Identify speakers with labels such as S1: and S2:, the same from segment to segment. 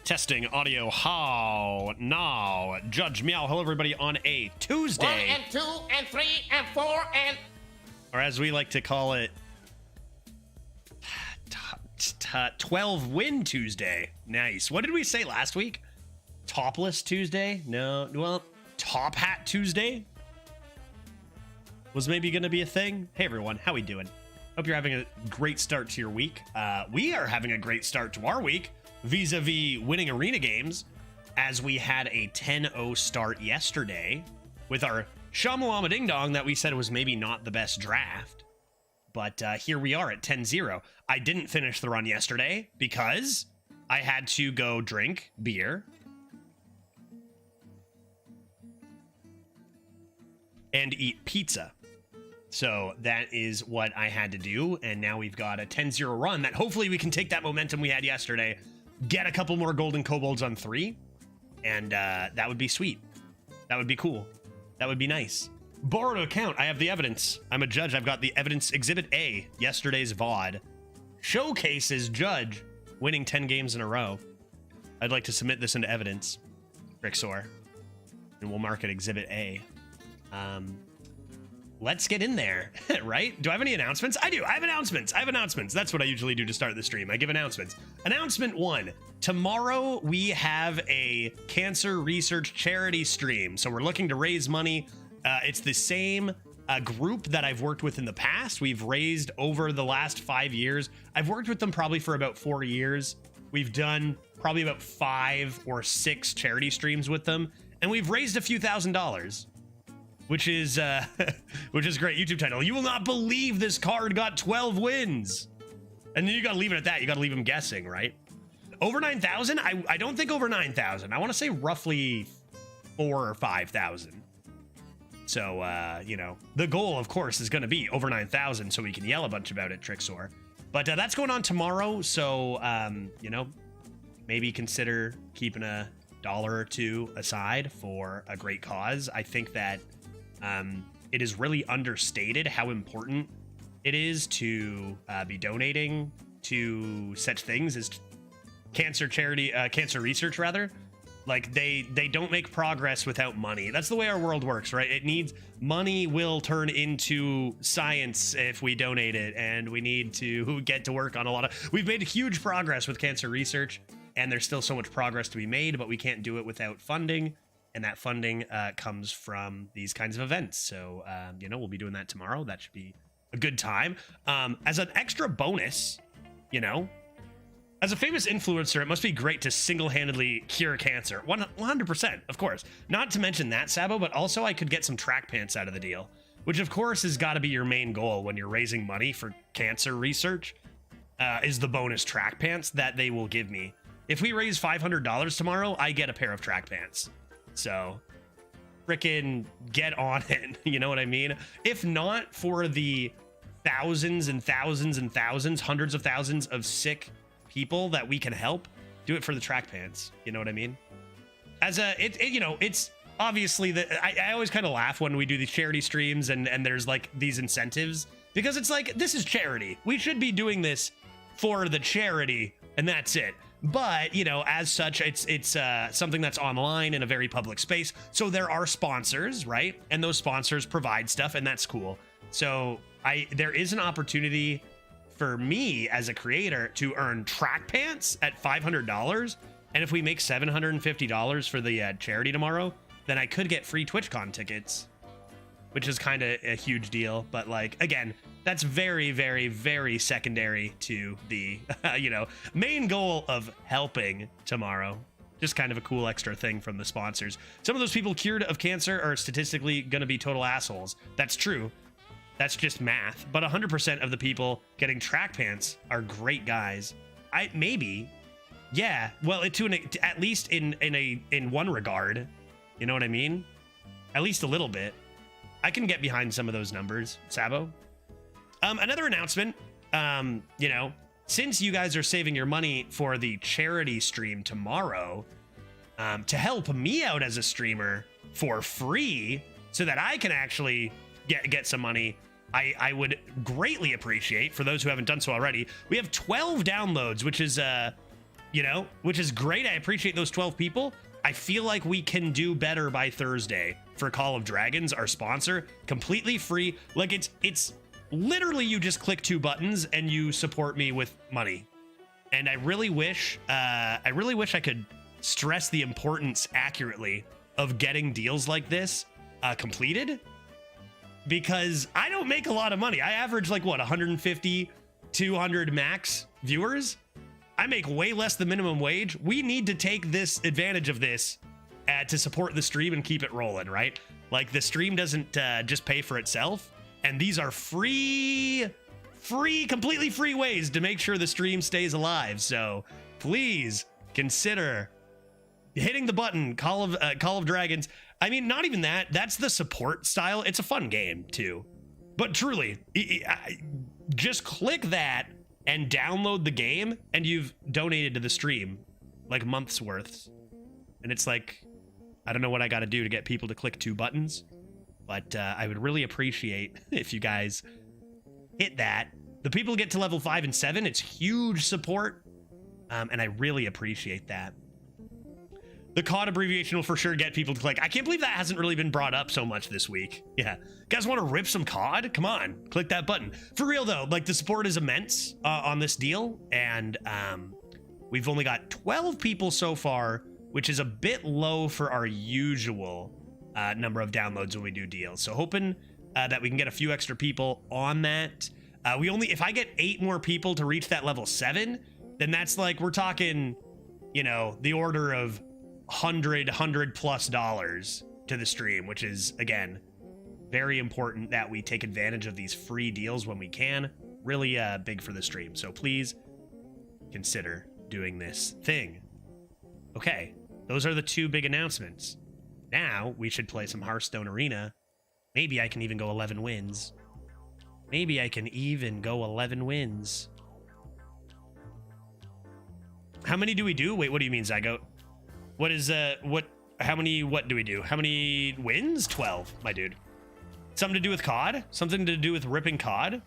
S1: Testing audio. How now? Judge Meow. Hello, everybody, on a Tuesday.
S2: 1 and 2 and 3 and 4 and...
S1: Or as we like to call it, 12 win Tuesday. Nice. What did we say last week? Topless Tuesday? No. Well, Top Hat Tuesday was maybe going to be a thing. Hey, everyone. How we doing? Hope you're having a great start to your week. We are having a great start to our week vis-a-vis winning arena games, as we had a 10-0 start yesterday with our Shamalama Ding Dong that we said was maybe not the best draft. But here we are at 10-0. I didn't finish the run yesterday because I had to go drink beer and eat pizza. So that is what I had to do, and now we've got a 10-0 run that hopefully we can take that momentum we had yesterday, get a couple more golden kobolds on 3, and that would be sweet. That would be cool. That would be nice. Borrowed account. I have the evidence. I'm a judge. I've got the evidence. Exhibit A, yesterday's VOD. Showcases Judge winning 10 games in a row. I'd like to submit this into evidence, Rixor, and we'll mark it Exhibit A. Let's get in there, right? Do I have any announcements? I do. I have announcements. That's what I usually do to start the stream. I give announcements. Announcement 1. Tomorrow we have a cancer research charity stream. So we're looking to raise money. It's the same group that I've worked with in the past. We've raised over the last 5 years. I've worked with them probably for about 4 years. We've done probably about 5 or 6 charity streams with them, and we've raised a few $1,000s. Which is great. YouTube title. You will not believe this card got 12 wins. And then you gotta leave it at that. You gotta leave them guessing, right? Over 9,000? I don't think over 9,000. I want to say roughly 4 or 5,000. So, you know, the goal, of course, is going to be over 9,000 so we can yell a bunch about it, Trixor. But that's going on tomorrow. So, you know, maybe consider keeping $1 or $2 aside for a great cause. I think that it is really understated how important it is to be donating to such things as cancer research, rather. Like they don't make progress without money. That's the way our world works, right? It needs money will turn into science if we donate it, and we need to get to work on a lot of. We've made huge progress with cancer research, and there's still so much progress to be made, but we can't do it without funding. And that funding comes from these kinds of events. So, you know, we'll be doing that tomorrow. That should be a good time. As an extra bonus, you know, as a famous influencer, it must be great to single-handedly cure cancer. 100%, of course. Not to mention that, Sabo, but also I could get some track pants out of the deal, which, of course, has got to be your main goal when you're raising money for cancer research, is the bonus track pants that they will give me. If we raise $500 tomorrow, I get a pair of track pants. So, frickin' get on it. You know what I mean? If not for the thousands and thousands and thousands, hundreds of thousands of sick people that we can help, do it for the track pants. You know what I mean? As you know, it's obviously that I always kind of laugh when we do these charity streams and there's like these incentives, because it's like, this is charity. We should be doing this for the charity, and that's it. But, you know, as such, it's something that's online in a very public space. So there are sponsors, right? And those sponsors provide stuff, and that's cool. So there is an opportunity for me as a creator to earn track pants at $500. And if we make $750 for the charity tomorrow, then I could get free TwitchCon tickets, which is kind of a huge deal. But like, again, that's very, very, very secondary to the, you know, main goal of helping tomorrow. Just kind of a cool extra thing from the sponsors. Some of those people cured of cancer are statistically going to be total assholes. That's true. That's just math. But 100% of the people getting track pants are great guys. Maybe, yeah. Well, at least in one regard, you know what I mean? At least a little bit. I can get behind some of those numbers, Sabo. Another announcement. you know, since you guys are saving your money for the charity stream tomorrow, to help me out as a streamer for free so that I can actually get some money, I would greatly appreciate, for those who haven't done so already, we have 12 downloads, which is, you know, which is great. I appreciate those 12 people. I feel like we can do better by Thursday for Call of Dragons, our sponsor, completely free. Like it's literally you just click 2 buttons and you support me with money. And I really wish I could stress the importance accurately of getting deals like this completed, because I don't make a lot of money. I average like what, 150, 200 max viewers. I make way less than minimum wage. We need to take this advantage of this to support the stream and keep it rolling, right? Like the stream doesn't just pay for itself. And these are free, completely free ways to make sure the stream stays alive. So please consider hitting the button, Call of Dragons. I mean, not even that. That's the support style. It's a fun game too. But truly, just click that and download the game and you've donated to the stream like months worth. And it's like, I don't know what I got to do to get people to click 2 buttons, but I would really appreciate if you guys hit that. The people who get to level 5 and 7, it's huge support. And I really appreciate that. The COD abbreviation will for sure get people to click. I can't believe that hasn't really been brought up so much this week. Yeah. You guys want to rip some COD? Come on, click that button. For real though, like the support is immense on this deal. And we've only got 12 people so far, which is a bit low for our usual number of downloads when we do deals. So hoping that we can get a few extra people on that. If I get 8 more people to reach that level 7, then that's like, we're talking, you know, the order of $100+ to the stream, which is, again, very important that we take advantage of these free deals when we can. Really big for the stream. So please consider doing this thing. Okay, those are the 2 big announcements. Now we should play some Hearthstone Arena. Maybe I can even go 11 wins. Maybe I can even go 11 wins. How many do we do? Wait, what do you mean, Zygo? What is, how many do we do? How many wins? 12, my dude. Something to do with COD? Something to do with ripping COD?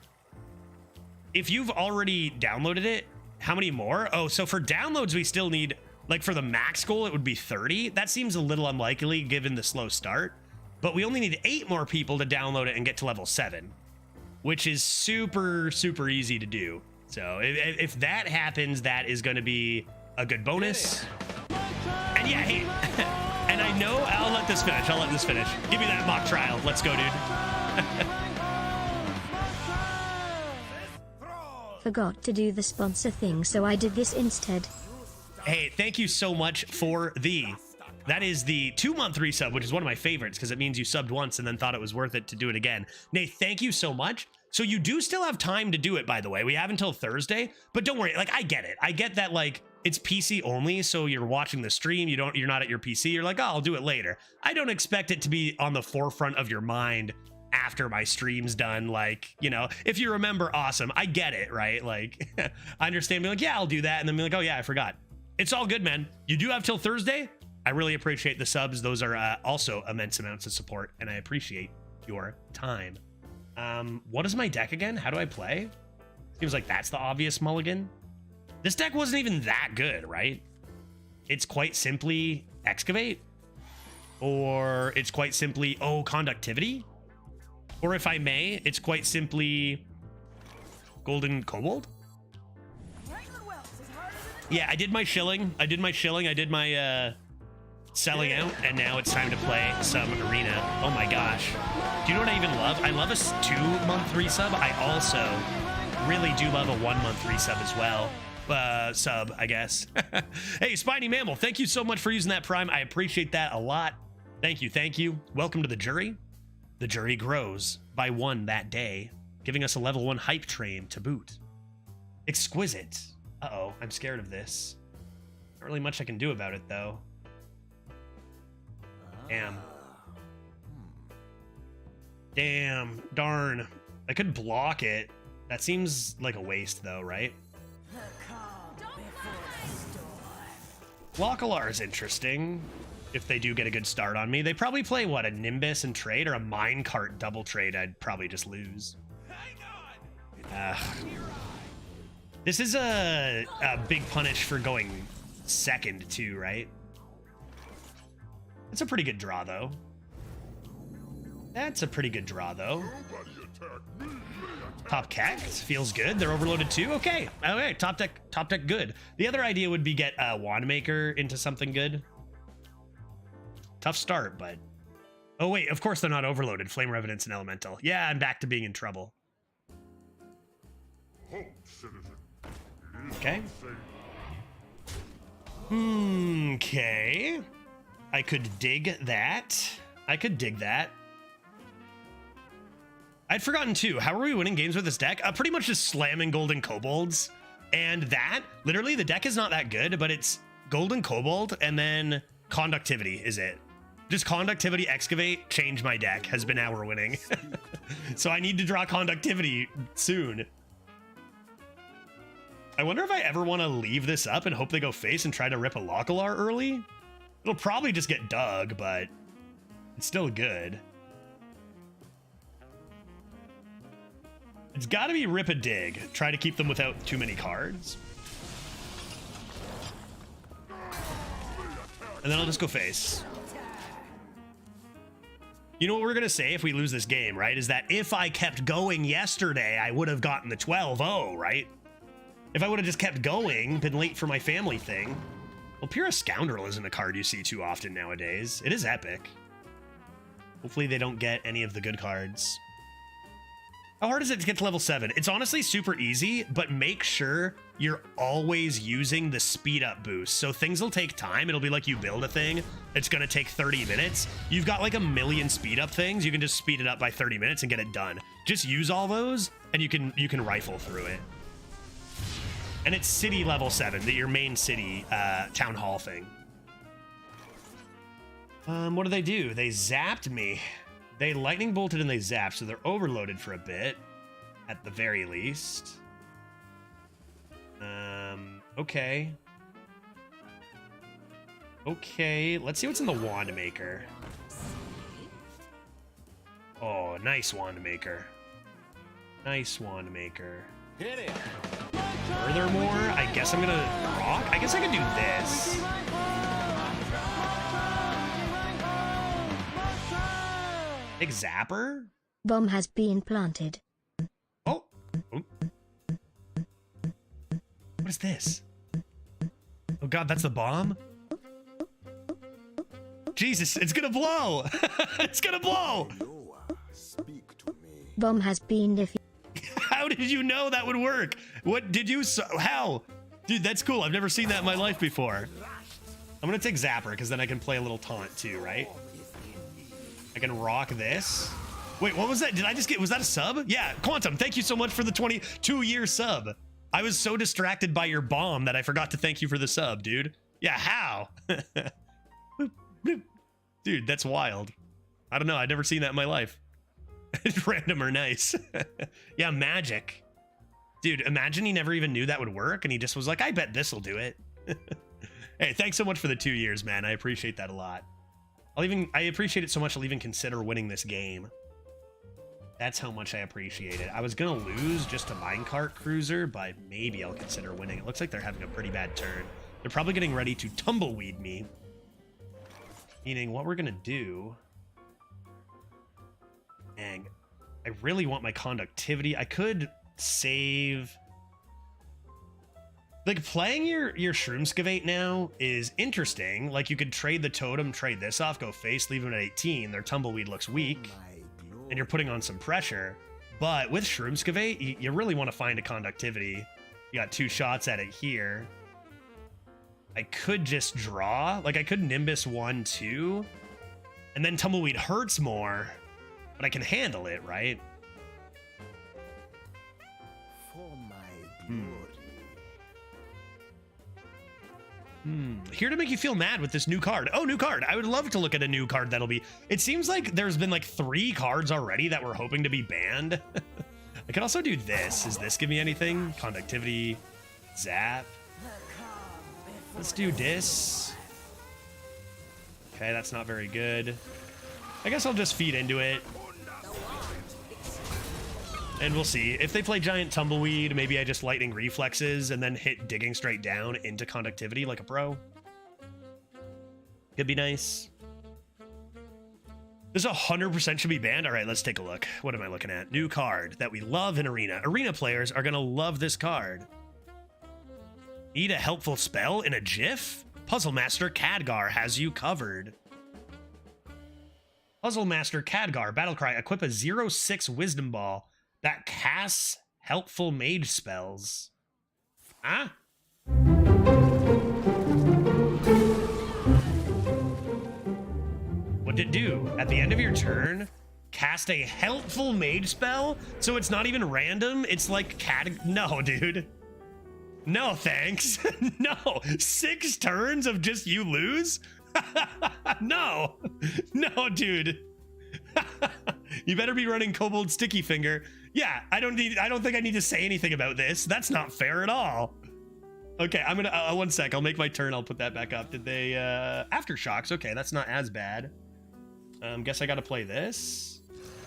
S1: If you've already downloaded it, how many more? Oh, so for downloads, we still need, like for the max goal, it would be 30. That seems a little unlikely given the slow start, but we only need 8 more people to download it and get to level 7, which is super, super easy to do. So if that happens, that is going to be a good bonus. And yeah, hey, and I know I'll let this finish. Give me that mock trial. Let's go, dude.
S3: Forgot to do the sponsor thing, so I did this instead.
S1: Hey, thank you so much for that is the 2-month resub, which is one of my favorites because it means you subbed once and then thought it was worth it to do it again. Nate, thank you so much. So you do still have time to do it, by the way. We have until Thursday, but don't worry. Like, I get it. I get that, like, it's PC only, so you're watching the stream. You're not at your PC. You're like, oh, I'll do it later. I don't expect it to be on the forefront of your mind after my stream's done. Like, you know, if you remember, awesome. I get it, right? Like, I understand being like, yeah, I'll do that. And then be like, oh yeah, I forgot. It's all good, man. You do have till Thursday. I really appreciate the subs. Those are also immense amounts of support, and I appreciate your time. What is my deck again? How do I play? Seems like that's the obvious mulligan. This deck wasn't even that good, right? It's quite simply excavate, or it's quite simply, oh, conductivity, or if I may, it's quite simply golden kobold. Yeah, I did my shilling. I did my selling out, and now it's time to play some arena. Oh my gosh. Do you know what I even love? I love a 2-month resub. I also really do love a 1-month resub as well. Sub, I guess. Hey, Spiny Mammal, thank you so much for using that Prime. I appreciate that a lot. Thank you. Welcome to the jury. The jury grows by 1 that day, giving us a level 1 hype train to boot. Exquisite. Uh-oh, I'm scared of this. Not really much I can do about it, though. Damn, darn. I could block it. That seems like a waste, though, right? Lockalar is interesting. If they do get a good start on me, they probably play what, a Nimbus and trade or a minecart double trade. I'd probably just lose. This is a big punish for going second too, right? It's a pretty good draw though. That's a pretty good draw though. Top Cat feels good. They're overloaded too. Okay. Okay. Top deck good. The other idea would be get Wandmaker into something good. Tough start, but... Oh, wait, of course they're not overloaded. Flame Revenants and Elemental. Yeah, I'm back to being in trouble. Okay. Okay. I could dig that. I'd forgotten, too. How are we winning games with this deck? Pretty much just slamming Golden Kobolds. And that, literally, the deck is not that good, but it's Golden Kobold, and then Conductivity is it. Just Conductivity, Excavate, change my deck has been how we're winning. So I need to draw Conductivity soon. I wonder if I ever want to leave this up and hope they go face and try to rip a Lockalar early. It'll probably just get dug, but it's still good. It's got to be rip a dig. Try to keep them without too many cards. And then I'll just go face. You know what we're going to say if we lose this game, right? Is that if I kept going yesterday, I would have gotten the 12-0, right? If I would have just kept going, been late for my family thing. Well, Pure Scoundrel isn't a card you see too often nowadays. It is epic. Hopefully they don't get any of the good cards. How hard is it to get to level 7? It's honestly super easy, but make sure you're always using the speed up boost. So things will take time. It'll be like you build a thing. It's going to take 30 minutes. You've got like a million speed up things. You can just speed it up by 30 minutes and get it done. Just use all those and you can rifle through it. And it's city level 7, your main city town hall thing. What do? They zapped me. They lightning bolted and they zapped, so they're overloaded for a bit, at the very least. Okay. Okay, let's see what's in the Wandmaker. Oh, nice Wandmaker. Nice Wandmaker.
S2: Hit it.
S1: Furthermore, I guess I'm gonna rock. I guess I could do this. Big zapper?
S3: Bomb has been planted.
S1: Oh. What is this? Oh god, that's the bomb? Jesus, it's gonna blow! It's gonna blow!
S3: Bomb has been defeated.
S1: How did you know that would work? What did you... How? Dude, that's cool. I've never seen that in my life before. I'm gonna take zapper, because then I can play a little taunt too, right? I can rock this. Wait, what was that? Did I just get... Was that a sub? Yeah, Quantum, thank you so much for the 22-year sub. I was so distracted by your bomb that I forgot to thank you for the sub, dude. Yeah, how? Dude, that's wild. I don't know. I've never seen that in my life. Random or nice. Yeah, magic. Dude, imagine he never even knew that would work and he just was like, I bet this will do it. Hey, thanks so much for the 2 years, man. I appreciate that a lot. I appreciate it so much I'll even consider winning this game. That's how much I appreciate it. I was gonna lose just to Minecart Cruiser, but maybe I'll consider winning. It looks like they're having a pretty bad turn. They're probably getting ready to tumbleweed me. Meaning what we're gonna do... Dang. I really want my conductivity. I could save... Like, playing your Shroomskavate now is interesting. Like, you could trade the totem, trade this off, go face, leave them at 18. Their tumbleweed looks weak, and you're putting on some pressure. But with Shroomskavate, you really want to find a conductivity. You got 2 shots at it here. I could just draw. Like, I could Nimbus 1, 2, and then tumbleweed hurts more, but I can handle it, right?
S2: For my glory.
S1: Here to make you feel mad with this new card. Oh, new card. I would love to look at a new card that'll be... It seems like there's been like 3 cards already that we're hoping to be banned. I could also do this. Does this give me anything? Conductivity, zap. Let's do this. Okay, that's not very good. I guess I'll just feed into it. And we'll see. If they play Giant Tumbleweed, maybe I just Lightning Reflexes and then hit Digging Straight Down into Conductivity like a pro. Could be nice. This 100% should be banned. All right, let's take a look. What am I looking at? New card that we love in Arena. Arena players are going to love this card. Need a helpful spell in a GIF? Puzzle Master Khadgar has you covered. Puzzle Master Khadgar, Battlecry, equip a 0/6 Wisdom Ball that casts helpful mage spells. Huh? What'd it do? At the end of your turn, cast a helpful mage spell? So it's not even random? It's like no, dude. No, thanks. No. 6 turns of just you lose? No. No, dude. You better be running Kobold Sticky Finger. Yeah, I don't think I need to say anything about this. That's not fair at all. Okay, I'm gonna 1 sec. I'll make my turn. I'll put that back up. Did they Aftershocks? Okay, that's not as bad. Guess I gotta play this.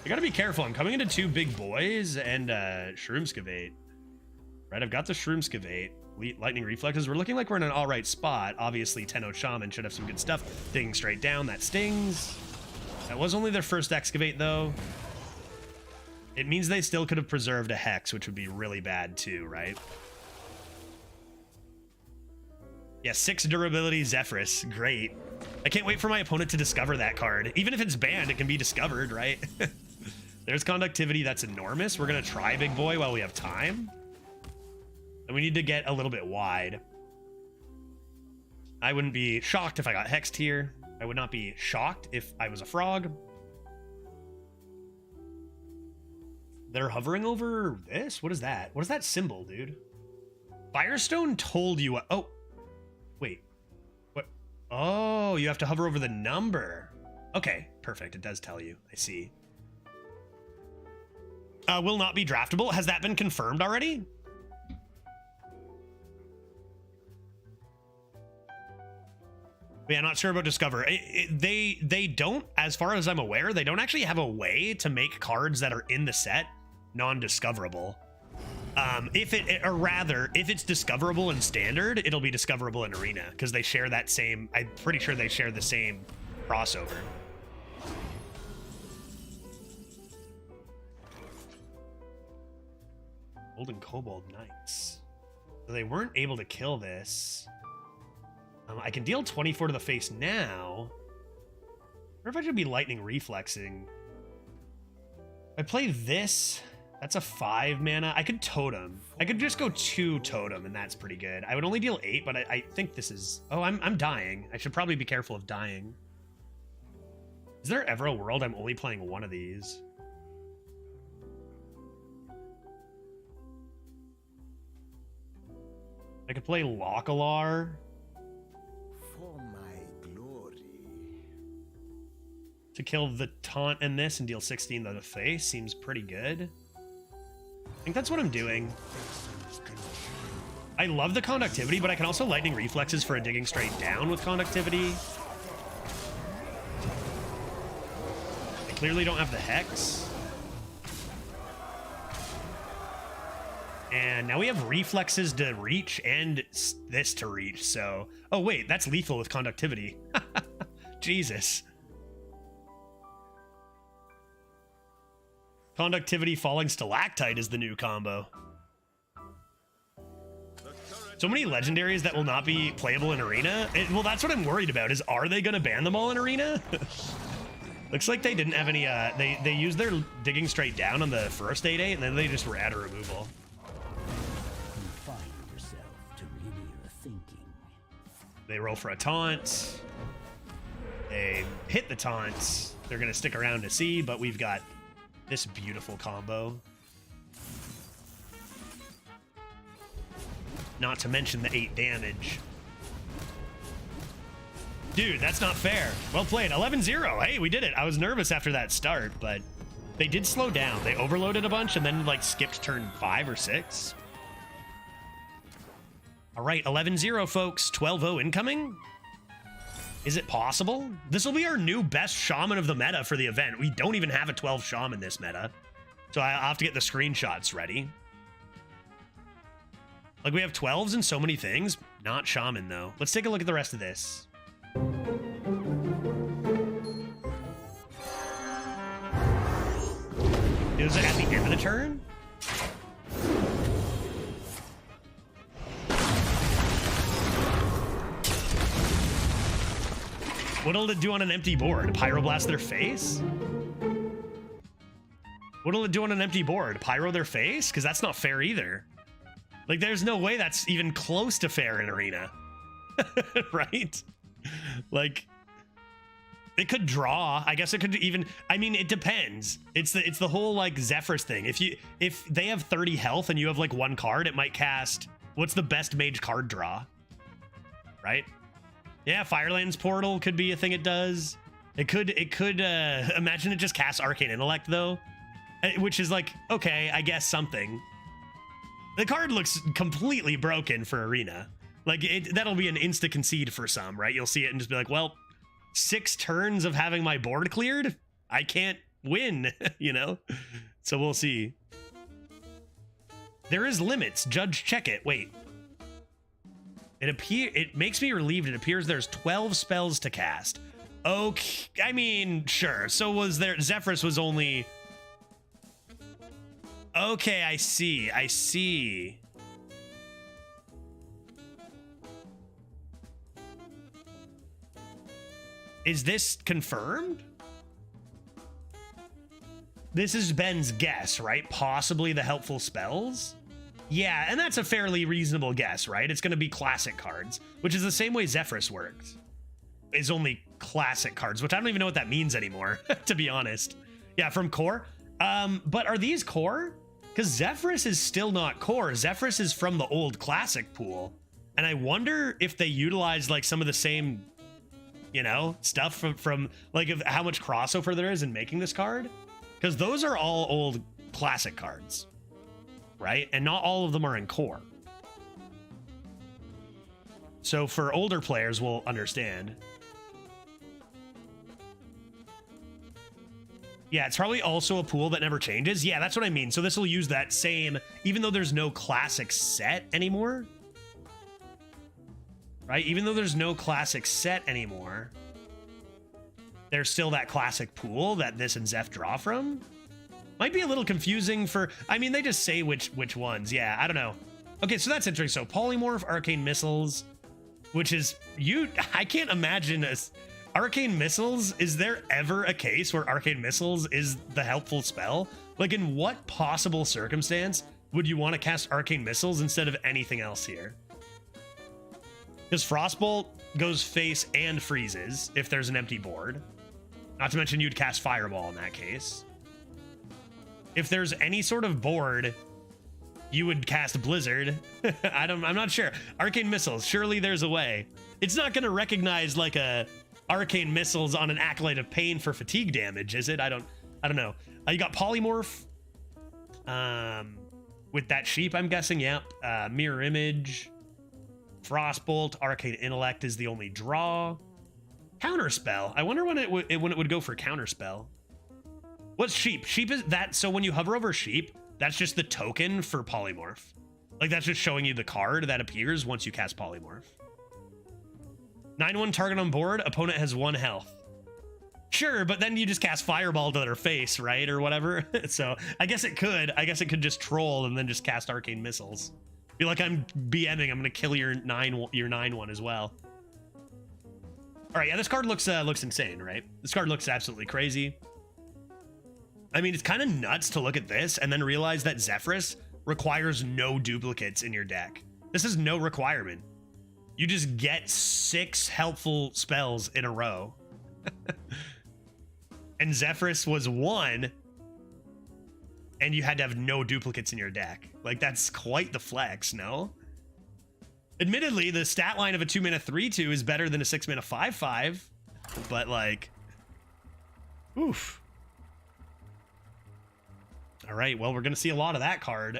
S1: I gotta be careful. I'm coming into 2 big boys and Shroomskavate. Right, I've got the Shroomskavate. Lightning Reflexes. We're looking like we're in an all right spot. Obviously, Tenno Shaman should have some good stuff. Digging Straight Down, that stings. That was only their first Excavate, though. It means they still could have preserved a Hex, which would be really bad, too, right? Yeah, 6 durability Zephyrus. Great. I can't wait for my opponent to discover that card. Even if it's banned, it can be discovered, right? There's Conductivity. That's enormous. We're going to try Big Boy while we have time. And we need to get a little bit wide. I wouldn't be shocked if I got hexed here. I would not be shocked if I was a frog. They're hovering over this? What is that? What is that symbol, dude? Firestone told you what? Oh, wait. What? Oh, you have to hover over the number. Okay, perfect. It does tell you. I see. Will not be draftable. Has that been confirmed already? Yeah, I'm not sure about Discover. They don't, as far as I'm aware, they don't actually have a way to make cards that are in the set non-discoverable. If it's discoverable in Standard, it'll be discoverable in Arena because they share that same. I'm pretty sure they share the same crossover. Golden Kobold Knights. So they weren't able to kill this. I can deal 24 to the face now. Or if I should be Lightning Reflexing. If I play this, that's a 5 mana. I could Totem. I could just go 2 Totem, and that's pretty good. I would only deal 8, but I think this is... Oh, I'm dying. I should probably be careful of dying. Is there ever a world I'm only playing one of these? I could play Localar.
S2: For my glory.
S1: To kill the taunt and this and deal 16 to the face seems pretty good. I think that's what I'm doing. I love the Conductivity, but I can also Lightning Reflexes for a Digging Straight Down with Conductivity. I clearly don't have the Hex. And now we have Reflexes to reach and this to reach, so... Oh, wait, that's lethal with Conductivity. Jesus. Conductivity Falling Stalactite is the new combo. So many legendaries that will not be playable in Arena. Well, that's what I'm worried about, is are they going to ban them all in Arena? Looks like they didn't have any... They used their Digging Straight Down on the first 8/8, and then they just were out of removal. They roll for a taunt. They hit the taunts. They're going to stick around to see, but we've got this beautiful combo. Not to mention the 8 damage. Dude, that's not fair. Well played. 11-0. Hey, we did it. I was nervous after that start, but They did slow down. They overloaded a bunch and then like skipped turn 5 or 6. All right, 11-0, folks. 12-0 incoming. Is it possible? This will be our new best shaman of the meta for the event. We don't even have a 12 shaman this meta. So I'll have to get the screenshots ready. Like, we have 12s and so many things. Not shaman, though. Let's take a look at the rest of this. Is it at the end of the turn? What'll it do on an empty board? Pyroblast their face? What'll it do on an empty board? Pyro their face? Because that's not fair either. Like, there's no way that's even close to fair in Arena. Right? Like, it could draw. I guess it could even... I mean, it depends. It's the whole, like, Zephyrus thing. If they have 30 health and you have, like, 1 card, it might cast... What's the best mage card draw? Right? Yeah, Firelands Portal could be a thing it does. It could imagine it just casts Arcane Intellect, though. Which is like, okay, I guess something. The card looks completely broken for Arena. Like, that'll be an insta-concede for some, right? You'll see it and just be like, well, 6 turns of having my board cleared? I can't win, you know? So we'll see. There is limits. Judge, check it. Wait. It makes me relieved. It appears there's 12 spells to cast. Okay, I mean, sure. So was there... Zephyrus was only... Okay, I see. I see. Is this confirmed? This is Ben's guess, right? Possibly the helpful spells? Yeah, and that's a fairly reasonable guess, right? It's going to be classic cards, which is the same way Zephyrus works. It's only classic cards, which I don't even know what that means anymore, to be honest. Yeah, from core. But are these core? Because Zephyrus is still not core. Zephyrus is from the old classic pool. And I wonder if they utilize like some of the same, you know, stuff from like how much crossover there is in making this card. Because those are all old classic cards, right? And not all of them are in core. So for older players, we'll understand. Yeah, it's probably also a pool that never changes. Yeah, that's what I mean. So this will use that same, even though there's no classic set anymore, right? Even though there's no classic set anymore, there's still that classic pool that this and Zeph draw from. Might be a little confusing for, I mean, they just say which ones. Yeah, I don't know. Okay, so that's interesting. So Polymorph, Arcane Missiles, which is, I can't imagine Arcane Missiles, is there ever a case where Arcane Missiles is the helpful spell? Like, in what possible circumstance would you want to cast Arcane Missiles instead of anything else here? Because Frostbolt goes face and freezes if there's an empty board. Not to mention you'd cast Fireball in that case. If there's any sort of board, you would cast Blizzard. I'm not sure. Arcane Missiles, surely there's a way. It's not going to recognize like a Arcane Missiles on an Acolyte of Pain for fatigue damage, is it? I don't know. You got Polymorph with that sheep, I'm guessing. Yep. Mirror Image, Frostbolt, Arcane Intellect is the only draw. Counterspell. I wonder when it would go for Counterspell. What's sheep? Sheep is that, so when you hover over sheep, that's just the token for Polymorph. Like, that's just showing you the card that appears once you cast Polymorph. 9-1 target on board, opponent has 1 health. Sure, but then you just cast Fireball to their face, right? Or whatever. So I guess it could just troll and then just cast Arcane Missiles. Be like, I'm BMing, I'm gonna kill your 9-1 as well. All right, yeah, this card looks insane, right? This card looks absolutely crazy. I mean, it's kind of nuts to look at this and then realize that Zephyrus requires no duplicates in your deck. This is no requirement. You just get 6 helpful spells in a row. And Zephyrus was 1, and you had to have no duplicates in your deck. Like, that's quite the flex, no? Admittedly, the stat line of a 2-mana 3/2 is better than a 6-mana 5/5, but like, oof. All right, well, we're going to see a lot of that card.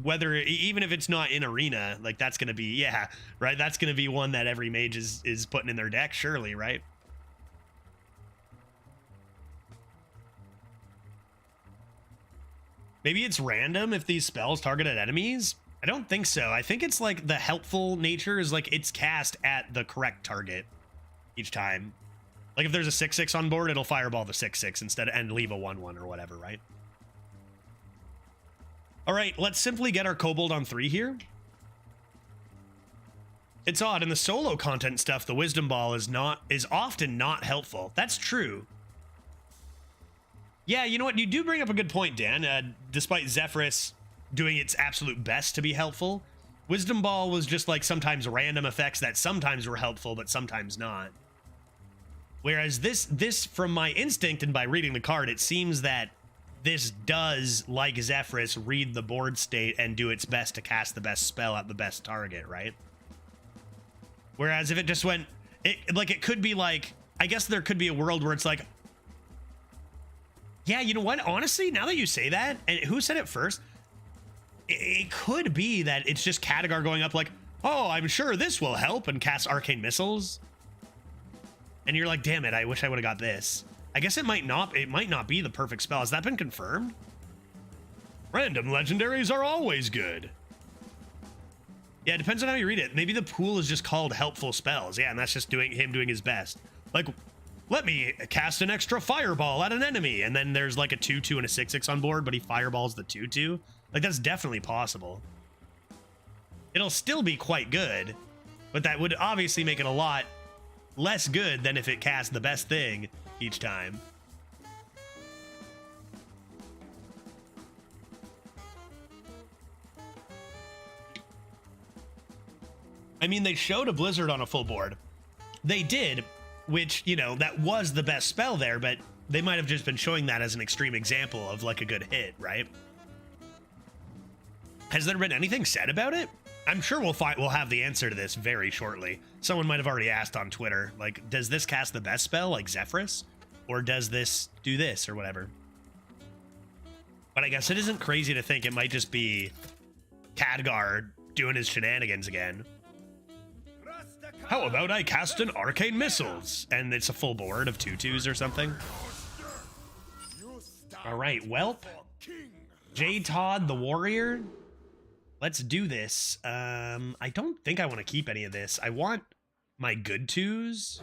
S1: Whether, even if it's not in arena, like that's going to be, yeah, right? That's going to be one that every mage is putting in their deck, surely, right? Maybe it's random if these spells targeted enemies. I don't think so. I think it's like the helpful nature is like it's cast at the correct target each time. Like if there's a 6/6 on board, it'll fireball the 6/6 instead and leave a 1/1 or whatever, right? All right, let's simply get our kobold on 3 here. It's odd in the solo content stuff, the wisdom ball is often not helpful. That's true. Yeah, you know what? You do bring up a good point, Dan. Despite Zephyrus doing its absolute best to be helpful, wisdom ball was just like sometimes random effects that sometimes were helpful, but sometimes not. Whereas this, from my instinct and by reading the card, it seems that this does, like Zephyrus, read the board state and do its best to cast the best spell at the best target, right? Whereas if it just went, it could be like, I guess there could be a world where it's like, yeah, you know what? Honestly, now that you say that, and who said it first? It could be that it's just Khadgar going up like, oh, I'm sure this will help, and cast arcane missiles. And you're like, damn it, I wish I would have got this. I guess it might not be the perfect spell. Has that been confirmed? Random legendaries are always good. Yeah, it depends on how you read it. Maybe the pool is just called helpful spells. Yeah, and that's just him doing his best. Like, let me cast an extra fireball at an enemy, and then there's like a 2/2 and a 6/6 on board, but he fireballs the 2/2. Like, that's definitely possible. It'll still be quite good, but that would obviously make it a lot less good than if it cast the best thing each time. I mean, they showed a blizzard on a full board. They did, which, you know, that was the best spell there, but they might have just been showing that as an extreme example of like a good hit, right? Has there been anything said about it? I'm sure we'll have the answer to this very shortly. Someone might have already asked on Twitter, like, does this cast the best spell like Zephyrus? Or does this do this or whatever? But I guess it isn't crazy to think it might just be Khadgar doing his shenanigans again. How about I cast an arcane missiles? And it's a full board of 2/2s or something. All right, Welp. J. Todd the Warrior. Let's do this. I don't think I want to keep any of this. I want my good 2s.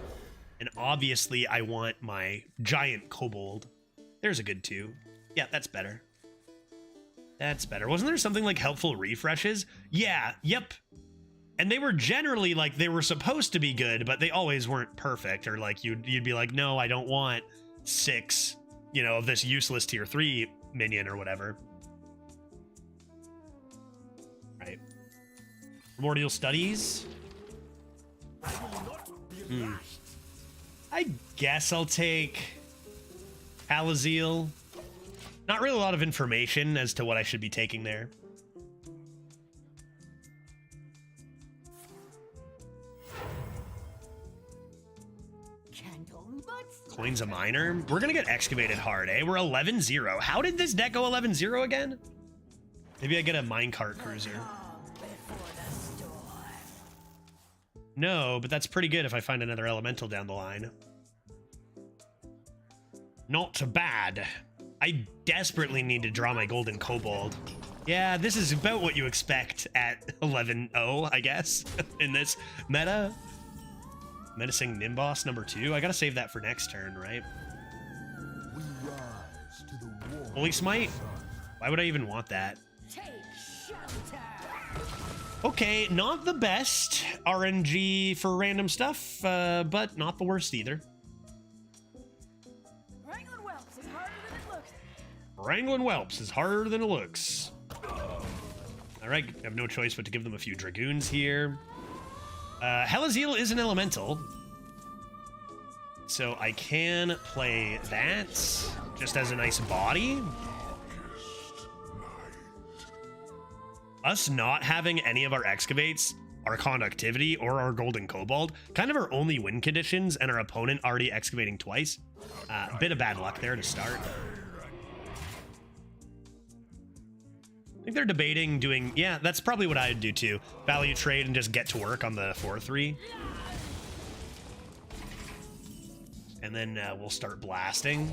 S1: And obviously I want my giant kobold. There's a good 2. Yeah, that's better. That's better. Wasn't there something like helpful refreshes? Yeah, yep. And they were generally like, they were supposed to be good, but they always weren't perfect. Or like you'd be like, no, I don't want 6, you know, of this useless tier 3 minion or whatever. Right. Primordial Studies. I guess I'll take Halaziel. Not really a lot of information as to what I should be taking there. Coins a Miner. We're gonna get excavated hard, eh? We're 11-0. How did this deck go 11-0 again? Maybe I get a minecart cruiser. No, but that's pretty good if I find another elemental down the line. Not bad. I desperately need to draw my golden kobold. Yeah, this is about what you expect at 11-0, I guess, in this meta. Menacing Nimbos number 2. I gotta save that for next turn, right?
S2: We rise to the war.
S1: Holy Smite? Why would I even want that? Okay, not the best RNG for random stuff, but not the worst either.
S4: Wrangling whelps is harder than it looks.
S1: Wrangling whelps is harder than it looks. All right, I have no choice but to give them a few Dragoons here. Halaziel is an elemental, so I can play that just as a nice body. Us not having any of our excavates, our conductivity, or our golden kobold, kind of our only win conditions, and our opponent already excavating twice. A bit of bad luck there to start. think they're debating doing, yeah, that's probably what I'd do too. Value trade and just get to work on the 4-3. And then we'll start blasting.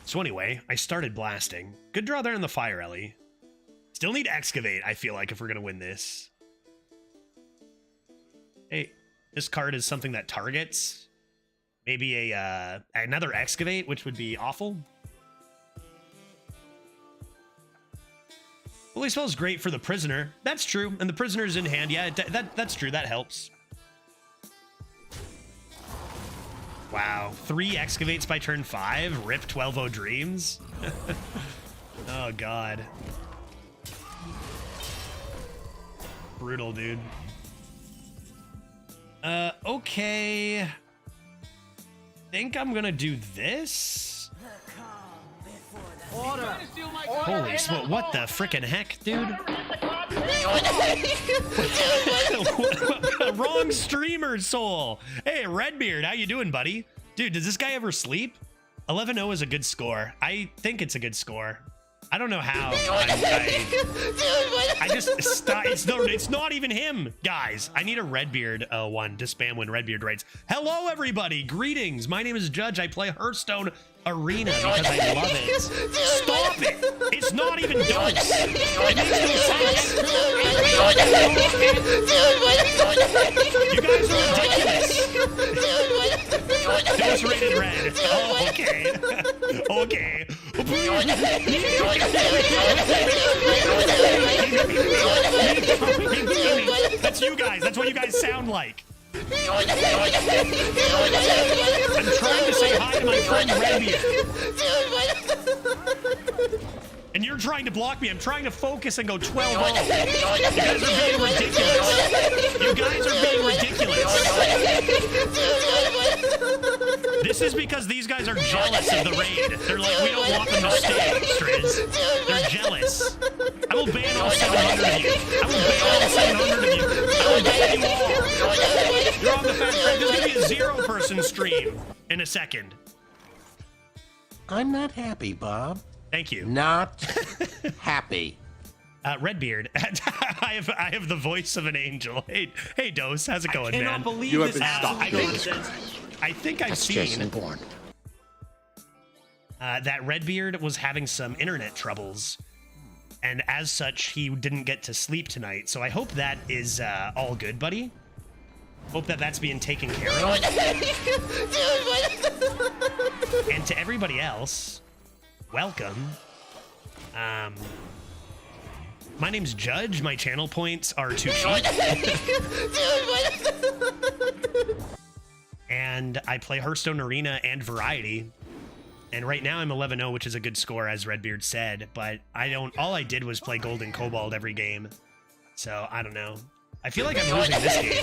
S1: So anyway, I started blasting. Good draw there in the fire, Ellie. Still need excavate, I feel like, if we're gonna win this. Hey, this card is something that targets. Maybe a another excavate, which would be awful. Holy Spell is great for the prisoner. That's true, and the prisoner's in hand. Yeah, that's true. That helps. Wow, 3 excavates by turn 5. Rip 12-0 dreams. Oh god. Brutal, dude. Okay. Think I'm gonna do this.
S5: Order.
S1: Holy smoke! What the frickin' heck, dude? Wrong streamer, soul. Hey, Redbeard, how you doing, buddy? Dude, does this guy ever sleep? 11-0 is a good score. I think it's a good score. I don't know how. I just stop. It's not even him, guys. I need a Redbeard one to spam when Redbeard writes. Hello, everybody. Greetings. My name is Judge. I play Hearthstone Arena because I love it. Stop it. It's not even done. It makes no sense. You guys are ridiculous. Dose rated red. Oh, okay. Okay. That's you guys. That's what you guys sound like. I'm trying to say hi to my friend Redbeard. And you're trying to block me. I'm trying to focus and go 12-0. You guys are being ridiculous. You guys are being ridiculous. This is because these guys are jealous of the raid. They're like, we don't want them to stay, Striz. They're jealous. I will ban all 700 of you. I will ban all 700 of you. I will ban you all. You're on the fast track. There's going to be a 0-person stream in a second.
S5: I'm not happy, Bob.
S1: Thank you.
S5: Not happy.
S1: Redbeard, I have the voice of an angel. Hey, Dose, how's it going, man?
S6: I cannot believe
S5: You have
S6: this
S5: been
S6: absolute
S5: stopped.
S6: nonsense.
S1: I think I've seen
S5: Jason Bourne.
S1: that Redbeard was having some internet troubles, and as such, he didn't get to sleep tonight. So I hope that is all good, buddy. Hope that that's being taken care of. And to everybody else, welcome. My name's Judge. My channel points are too cheap. And I play Hearthstone Arena and Variety. And right now I'm 11-0, which is a good score, as Redbeard said. But all I did was play Gold and Cobalt every game. So I don't know. I feel like I'm losing this game.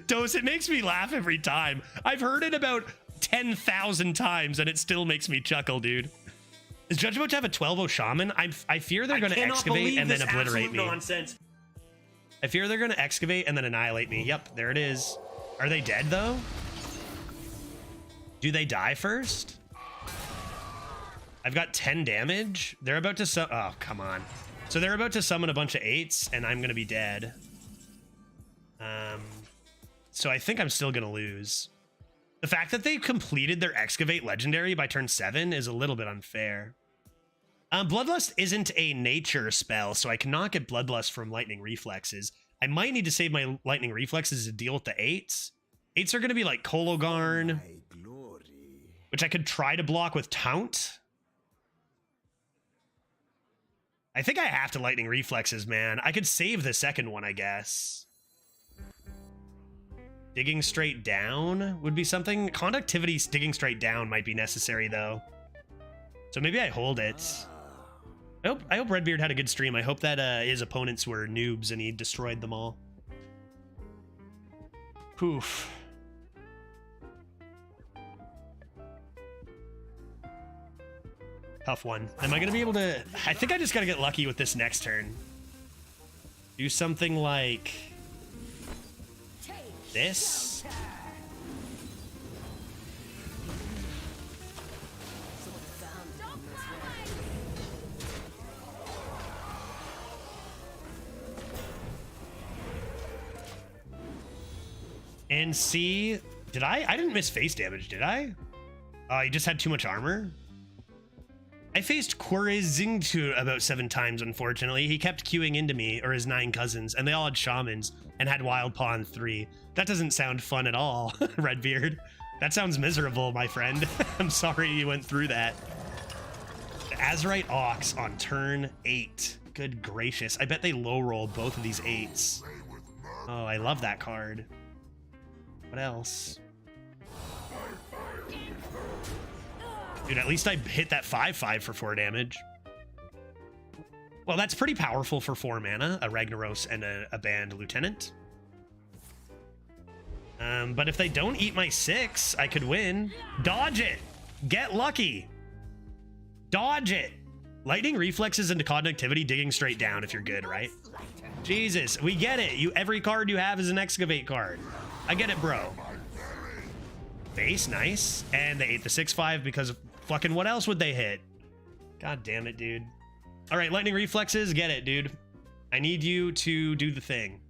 S1: Dose, it makes me laugh every time. I've heard it about 10,000 times and it still makes me chuckle, dude. Is Judge about to have a 12-0 shaman? I fear they're going to excavate and then obliterate me.
S6: Nonsense.
S1: I fear they're going to excavate and then annihilate me. Yep, there it is. Are they dead, though? Do they die first? I've got 10 damage. They're about to oh, come on. So they're about to summon a bunch of 8s, and I'm going to be dead. So I think I'm still going to lose. The fact that they completed their Excavate Legendary by turn 7 is a little bit unfair. Bloodlust isn't a nature spell, so I cannot get Bloodlust from Lightning Reflexes. I might need to save my Lightning Reflexes to deal with the 8s. 8s are going to be like Kologarn, which I could try to block with Taunt. I think I have to Lightning Reflexes, man. I could save the second one, I guess. Digging straight down would be something. Conductivity digging straight down might be necessary, though. So maybe I hold it. I hope Redbeard had a good stream. I hope that his opponents were noobs and he destroyed them all. Poof. Tough one. Am I going to be able to... I think I just got to get lucky with this next turn. Do something like... this. And see, did I didn't miss face damage, did I? He just had too much armor. I faced Quarizingtu about 7 times, unfortunately. He kept queuing into me, or his 9 cousins, and they all had shamans and had Wild Paw on 3. That doesn't sound fun at all, Redbeard. That sounds miserable, my friend. I'm sorry you went through that. The Azurite Ox on turn 8. Good gracious. I bet they low roll both of these 8s. Oh, I love that card. What else? Dude, at least I hit that 5/5 for 4 damage. Well, that's pretty powerful for 4 mana, a Ragnaros and a banned lieutenant. But if they don't eat my 6, I could win. Dodge it! Get lucky! Dodge it! Lightning reflexes into conductivity, digging straight down if you're good, right? Jesus, we get it. Every card you have is an excavate card. I get it, bro. Base, nice. And they ate the 6/5 because of fucking what else would they hit? God damn it, dude. All right, lightning reflexes, get it, dude. I need you to do the thing.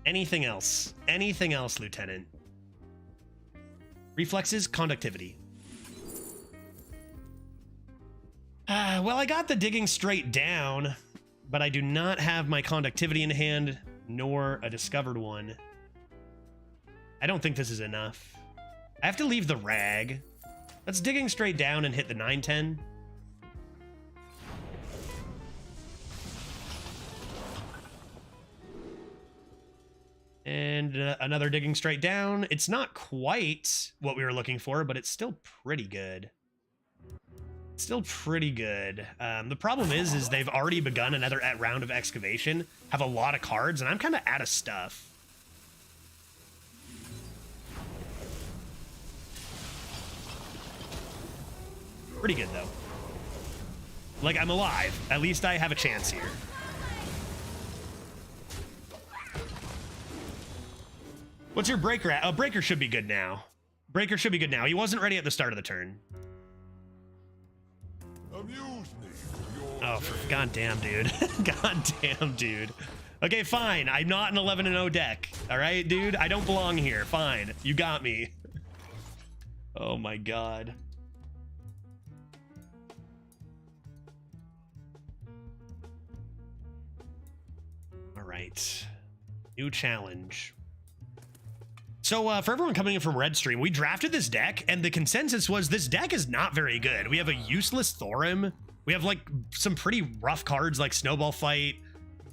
S1: Anything else? Anything else, Lieutenant? Reflexes, conductivity. Well, I got the digging straight down, but I do not have my conductivity in hand, nor a discovered one. I don't think this is enough. I have to leave the rag. Let's digging straight down and hit the 9/10. And another digging straight down. It's not quite what we were looking for, but it's still pretty good. Still pretty good. The problem is they've already begun another round of excavation, have a lot of cards, and I'm kind of out of stuff. Pretty good, though. Like, I'm alive. At least I have a chance here. What's your breaker at? Oh, breaker should be good now. Breaker should be good now. He wasn't ready at the start of the turn. Oh, for goddamn, dude. Goddamn, dude. Okay, fine. I'm not an 11-0 deck. All right, dude? I don't belong here. Fine. You got me. Oh, my God. All right. New challenge. So for everyone coming in from Red Stream, we drafted this deck, and the consensus was this deck is not very good. We have a useless Thorim. We have like some pretty rough cards like Snowball Fight,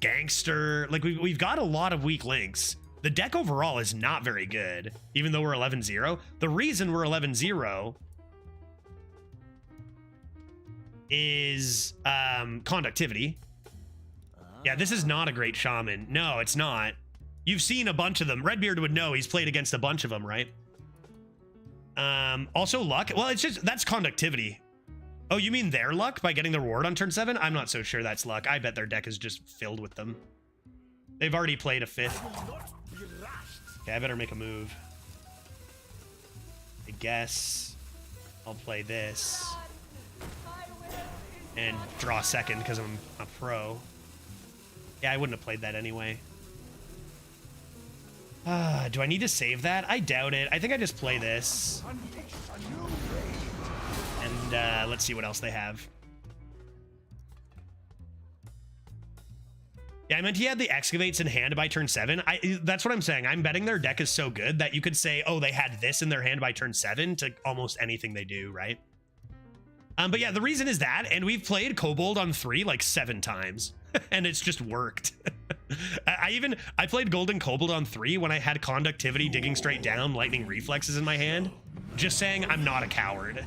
S1: Gangster. Like we've got a lot of weak links. The deck overall is not very good, even though we're 11-0. The reason we're 11-0 is conductivity. Yeah, this is not a great shaman. No, it's not. You've seen a bunch of them. Redbeard would know. He's played against a bunch of them, right? Also luck. Well, it's just, that's conductivity. Oh, you mean their luck by getting the reward on turn 7? I'm not so sure that's luck. I bet their deck is just filled with them. They've already played a 5th. Okay, I better make a move. I guess I'll play this and draw 2nd because I'm a pro. Yeah, I wouldn't have played that anyway. Do I need to save that? I doubt it. I think I just play this. And let's see what else they have. Yeah, I meant he had the excavates in hand by turn 7. That's what I'm saying. I'm betting their deck is so good that you could say, oh, they had this in their hand by turn 7 to almost anything they do, right? But yeah, the reason is that, and we've played Kobold on 3 like 7 times, and it's just worked. I played Golden Kobold on 3 when I had conductivity, digging straight down, lightning reflexes in my hand. Just saying I'm not a coward.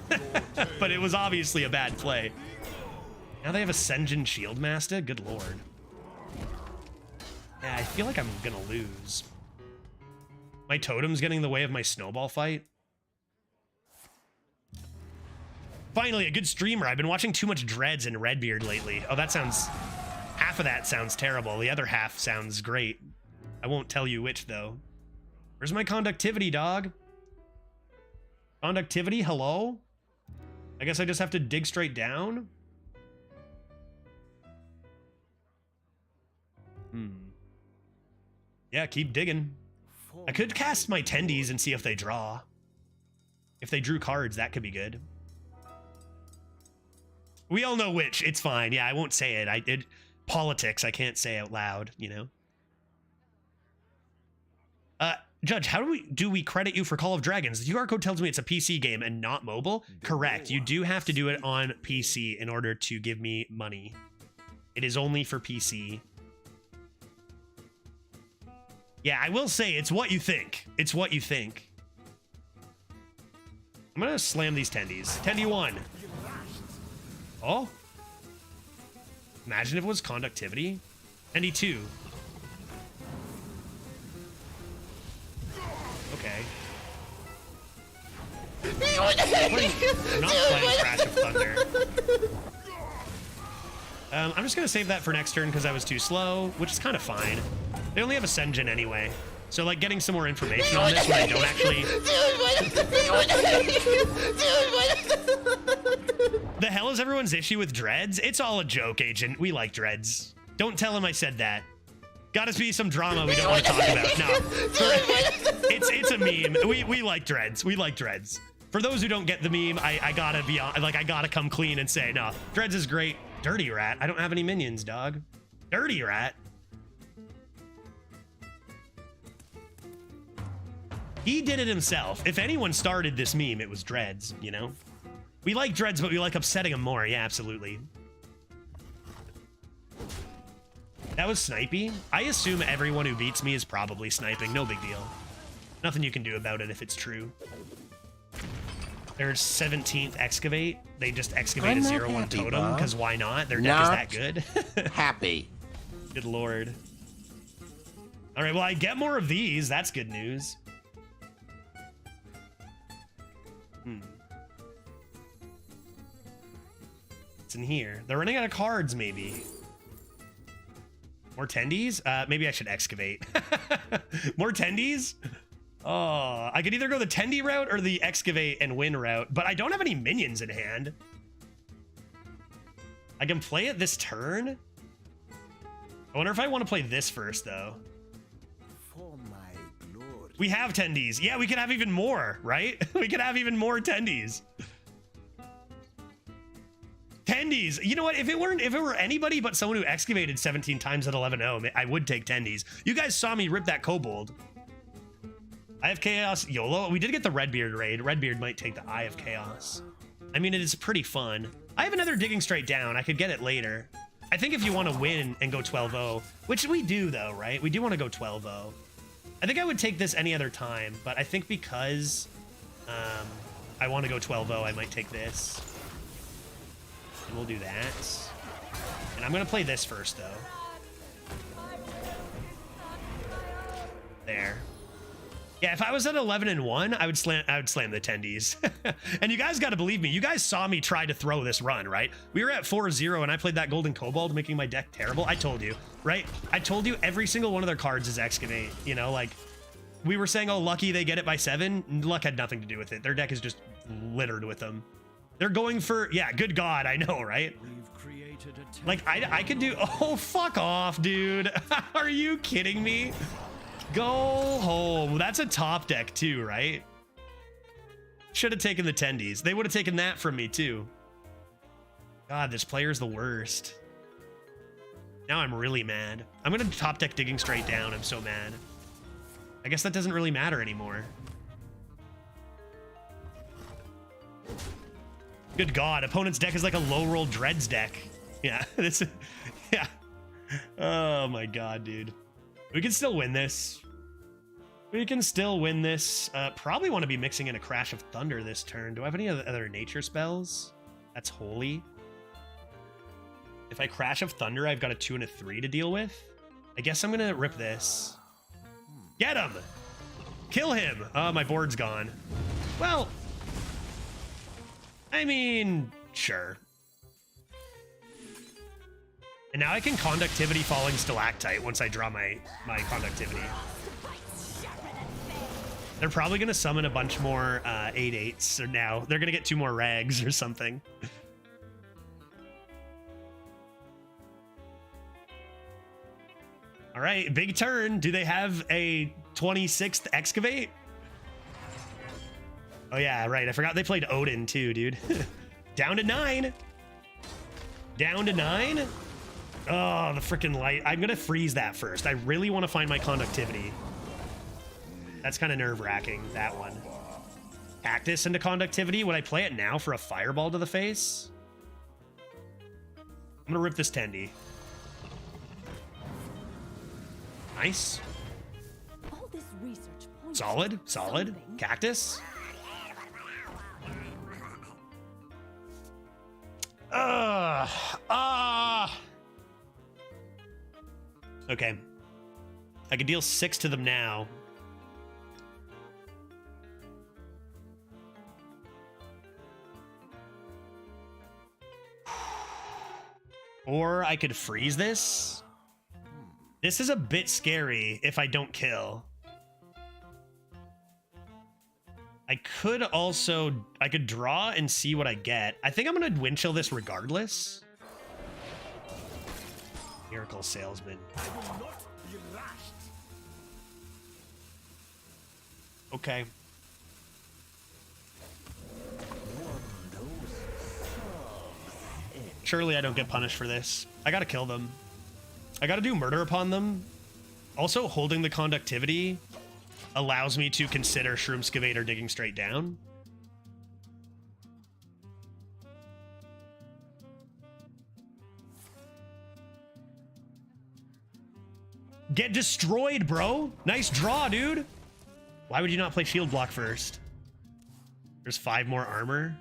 S1: But it was obviously a bad play. Now they have a Senjin Shieldmaster? Good lord. Yeah, I feel like I'm gonna lose. My totem's getting in the way of my Snowball Fight. Finally, a good streamer. I've been watching too much Dreads and Redbeard lately. Oh, that sounds... Half of that sounds terrible. The other half sounds great. I won't tell you which, though. Where's my conductivity, dog? Conductivity, hello? I guess I just have to dig straight down? Yeah, keep digging. I could cast my tendies and see if they draw. If they drew cards, that could be good. We all know which. It's fine. Yeah, I won't say it. Politics, I can't say out loud, you know? Judge, how do we credit you for Call of Dragons? The QR code tells me it's a PC game and not mobile. Correct. You do have to do it on PC in order to give me money. It is only for PC. Yeah, I will say it's what you think. It's what you think. I'm gonna slam these tendies. Tendy 1. Oh. Imagine if it was conductivity. Tendy 2. Okay. I'm not playing Crash of Thunder. I'm just gonna save that for next turn because I was too slow, which is kind of fine. They only have Ascension anyway. So, like, getting some more information on this when I don't actually... The hell is everyone's issue with dreads? It's all a joke, Agent. We like dreads. Don't tell him I said that. Gotta be some drama we don't want to talk about. No. It's a meme. We like dreads. We like dreads. For those who don't get the meme, I gotta be on, like, I gotta come clean and say, no, dreads is great. Dirty Rat. I don't have any minions, dog. Dirty Rat. He did it himself. If anyone started this meme, it was dreads, you know? We like dreads, but we like upsetting them more. Yeah, absolutely. That was snipey. I assume everyone who beats me is probably sniping. No big deal. Nothing you can do about it if it's true. There's 17th Excavate. They just excavate a 0-1 totem, because why not? Their deck is that good.
S5: Happy.
S1: Good lord. All right, well, I get more of these. That's good news. What's in here? They're running out of cards, maybe. More tendies? Maybe I should excavate. More tendies? Oh, I could either go the tendy route or the excavate and win route, but I don't have any minions in hand. I can play it this turn. I wonder if I want to play this first, though.
S2: For my glory.
S1: We have tendies. Yeah, we could have even more, right? We could have even more tendies. Tendies. You know what? If it were anybody but someone who excavated 17 times at 11-0, I would take tendies. You guys saw me rip that kobold. Eye of Chaos, YOLO. We did get the Redbeard raid. Redbeard might take the Eye of Chaos. I mean, it is pretty fun. I have another Digging Straight Down. I could get it later. I think if you want to win and go 12-0, which we do though, right? We do want to go 12-0. I think I would take this any other time, but I think because I want to go 12-0, I might take this. And we'll do that. And I'm going to play this first, though. There. Yeah, if I was at 11-1, I would slam the tendies. And you guys got to believe me. You guys saw me try to throw this run, right? We were at 4-0 and I played that Golden Kobold, making my deck terrible. I told you, right? I told you every single one of their cards is Excavate. You know, like, we were saying, oh, lucky they get it by 7. Luck had nothing to do with it. Their deck is just littered with them. They're going for, yeah, good God, I know, right?
S2: We've created a
S1: Like, I could do, oh, fuck off, dude. Are you kidding me? Go home. That's a top deck too, right? Should have taken the tendies. They would have taken that from me too. God, this player's the worst. Now I'm really mad. I'm gonna top deck Digging Straight Down. I'm so mad. I guess that doesn't really matter anymore. Good God, opponent's deck is like a low roll Dreads deck. Yeah, this, yeah. Oh my God, dude. We can still win this. We can still win this. Probably want to be mixing in a Crash of Thunder this turn. Do I have any other nature spells? That's holy. If I Crash of Thunder, I've got a 2 and a 3 to deal with. I guess I'm going to rip this. Get him! Kill him! Oh, my board's gone. Well, I mean, sure. And now I can conductivity falling stalactite once I draw my conductivity. They're probably going to summon a bunch more 8/8s or now. They're going to get 2 more rags or something. All right, big turn. Do they have a 26th excavate? Oh yeah, right. I forgot they played Odin too, dude. Down to 9. Down to 9. Oh, the freaking light. I'm going to freeze that first. I really want to find my conductivity. That's kind of nerve-wracking, that one. Cactus into conductivity. Would I play it now for a fireball to the face? I'm going to rip this Tendy. Nice.
S4: All this research points
S1: Solid.
S4: to
S1: Solid.
S4: something.
S1: Cactus. Okay. I could deal 6 to them now. Or I could freeze this. This is a bit scary if I don't kill. I could also, I could draw and see what I get. I think I'm gonna wind chill this regardless. Miracle Salesman. Okay. Surely I don't get punished for this. I gotta kill them. I gotta do murder upon them. Also, holding the conductivity allows me to consider Shroomscavate or digging straight down. Get destroyed, bro. Nice draw, dude. Why would you not play shield block first? There's 5 more armor.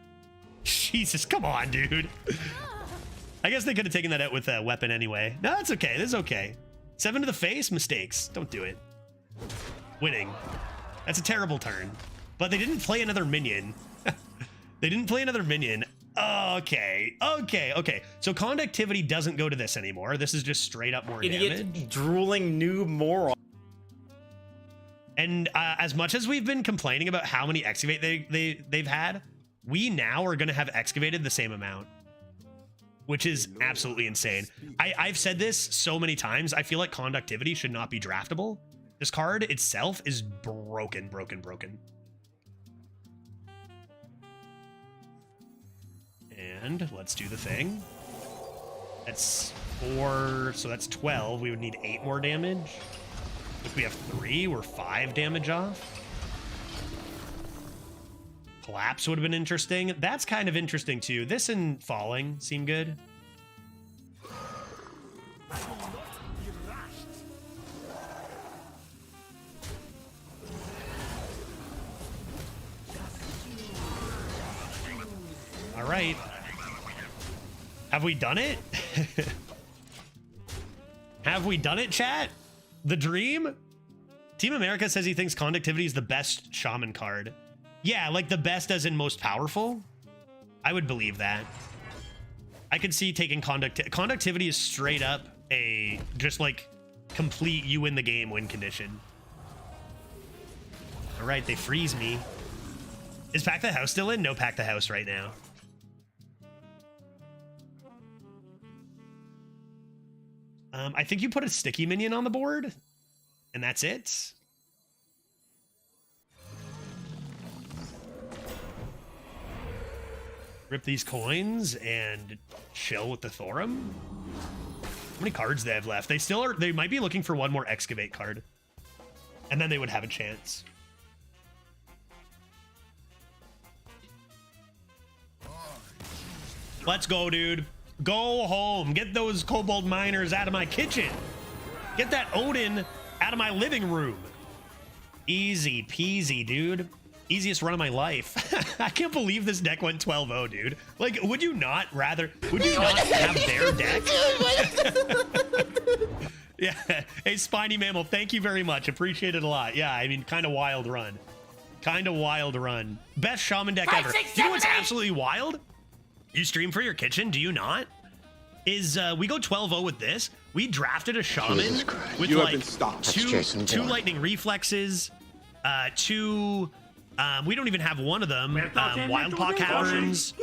S1: Jesus, come on, dude. I guess they could have taken that out with a weapon anyway. No, that's okay. This is okay. 7 to the face, mistakes. Don't do it. Winning. That's a terrible turn. But they didn't play another minion. They didn't play another minion. Okay. So conductivity doesn't go to this anymore. This is just straight up more
S6: Idiot,
S1: damage.
S6: drooling noob moron.
S1: And as much as we've been complaining about how many excavate they've had, we now are going to have excavated the same amount, which is absolutely insane. I've said this so many times. I feel like conductivity should not be draftable. This card itself is broken. And let's do the thing. That's 4, so that's 12. We would need 8 more damage. If we have 3, we're 5 damage off. Collapse would have been interesting. That's kind of interesting too. This and falling seem good. All right. Have we done it? Have we done it, chat? The dream? Team America says he thinks conductivity is the best shaman card. Yeah, like the best as in most powerful. I would believe that. I could see taking conductivity is straight up a just like complete you win the game win condition. All right, they freeze me. Is Pack the House still in? No Pack the House right now. I think you put a sticky minion on the board, and that's it. Rip these coins and chill with the Thorum. How many cards they have left? They still are. They might be looking for one more excavate card, and then they would have a chance. Let's go, dude. Go home. Get those kobold miners out of my kitchen. Get that Odin out of my living room. Easy peasy, dude. Easiest run of my life. I can't believe this deck went 12-0, dude. Like, would you not rather... Would you not have their deck? Yeah. Hey, Spiny Mammal, thank you very much. Appreciate it a lot. Yeah, I mean, kind of wild run. Kind of wild run. Best shaman deck ever. You know what's absolutely wild? You stream for your kitchen, do you not? is we go 12-0 with this. We drafted a shaman with
S2: You have
S1: like
S2: been stopped.
S1: two lightning reflexes, two. We don't even have one of them. Wild Paw Caverns,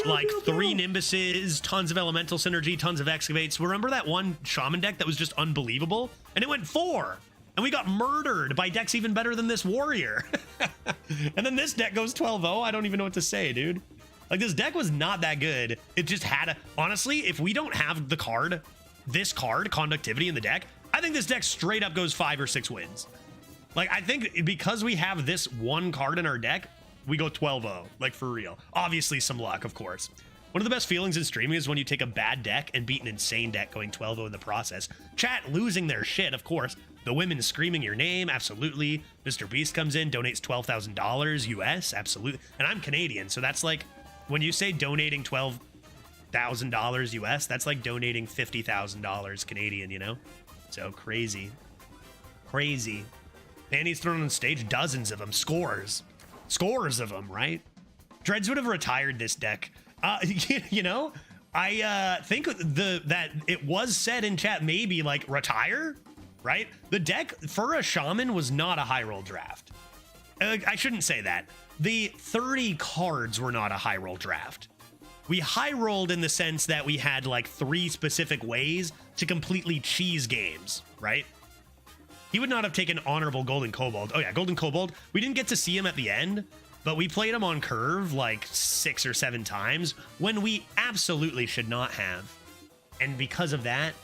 S1: like 3 Nimbuses, tons of Elemental Synergy, tons of Excavates. Remember that one Shaman deck that was just unbelievable? And it went 4. And we got murdered by decks even better than this Warrior. And then this deck goes 12-0. I don't even know what to say, dude. Like, this deck was not that good. It just had a... Honestly, if we don't have the card, this card, Conductivity, in the deck, I think this deck straight up goes 5 or 6 wins. Like, I think because we have this one card in our deck, we go 12-0, like, for real. Obviously, some luck, of course. One of the best feelings in streaming is when you take a bad deck and beat an insane deck going 12-0 in the process. Chat losing their shit, of course. The women screaming your name, absolutely. Mr. Beast comes in, donates $12,000 US, absolutely. And I'm Canadian, so that's like, when you say donating $12,000 US, that's like donating $50,000 Canadian, you know? So crazy. Crazy. Danny's thrown on stage, dozens of them, scores of them, right? Dreads would have retired this deck. You know, I think that it was said in chat, maybe like retire, right? The deck for a shaman was not a high roll draft. I shouldn't say that. The 30 cards were not a high roll draft. We high rolled in the sense that we had like 3 specific ways to completely cheese games, right? He would not have taken honorable Golden Kobold. Oh yeah, Golden Kobold. We didn't get to see him at the end, but we played him on curve like 6 or 7 times when we absolutely should not have. And because of that,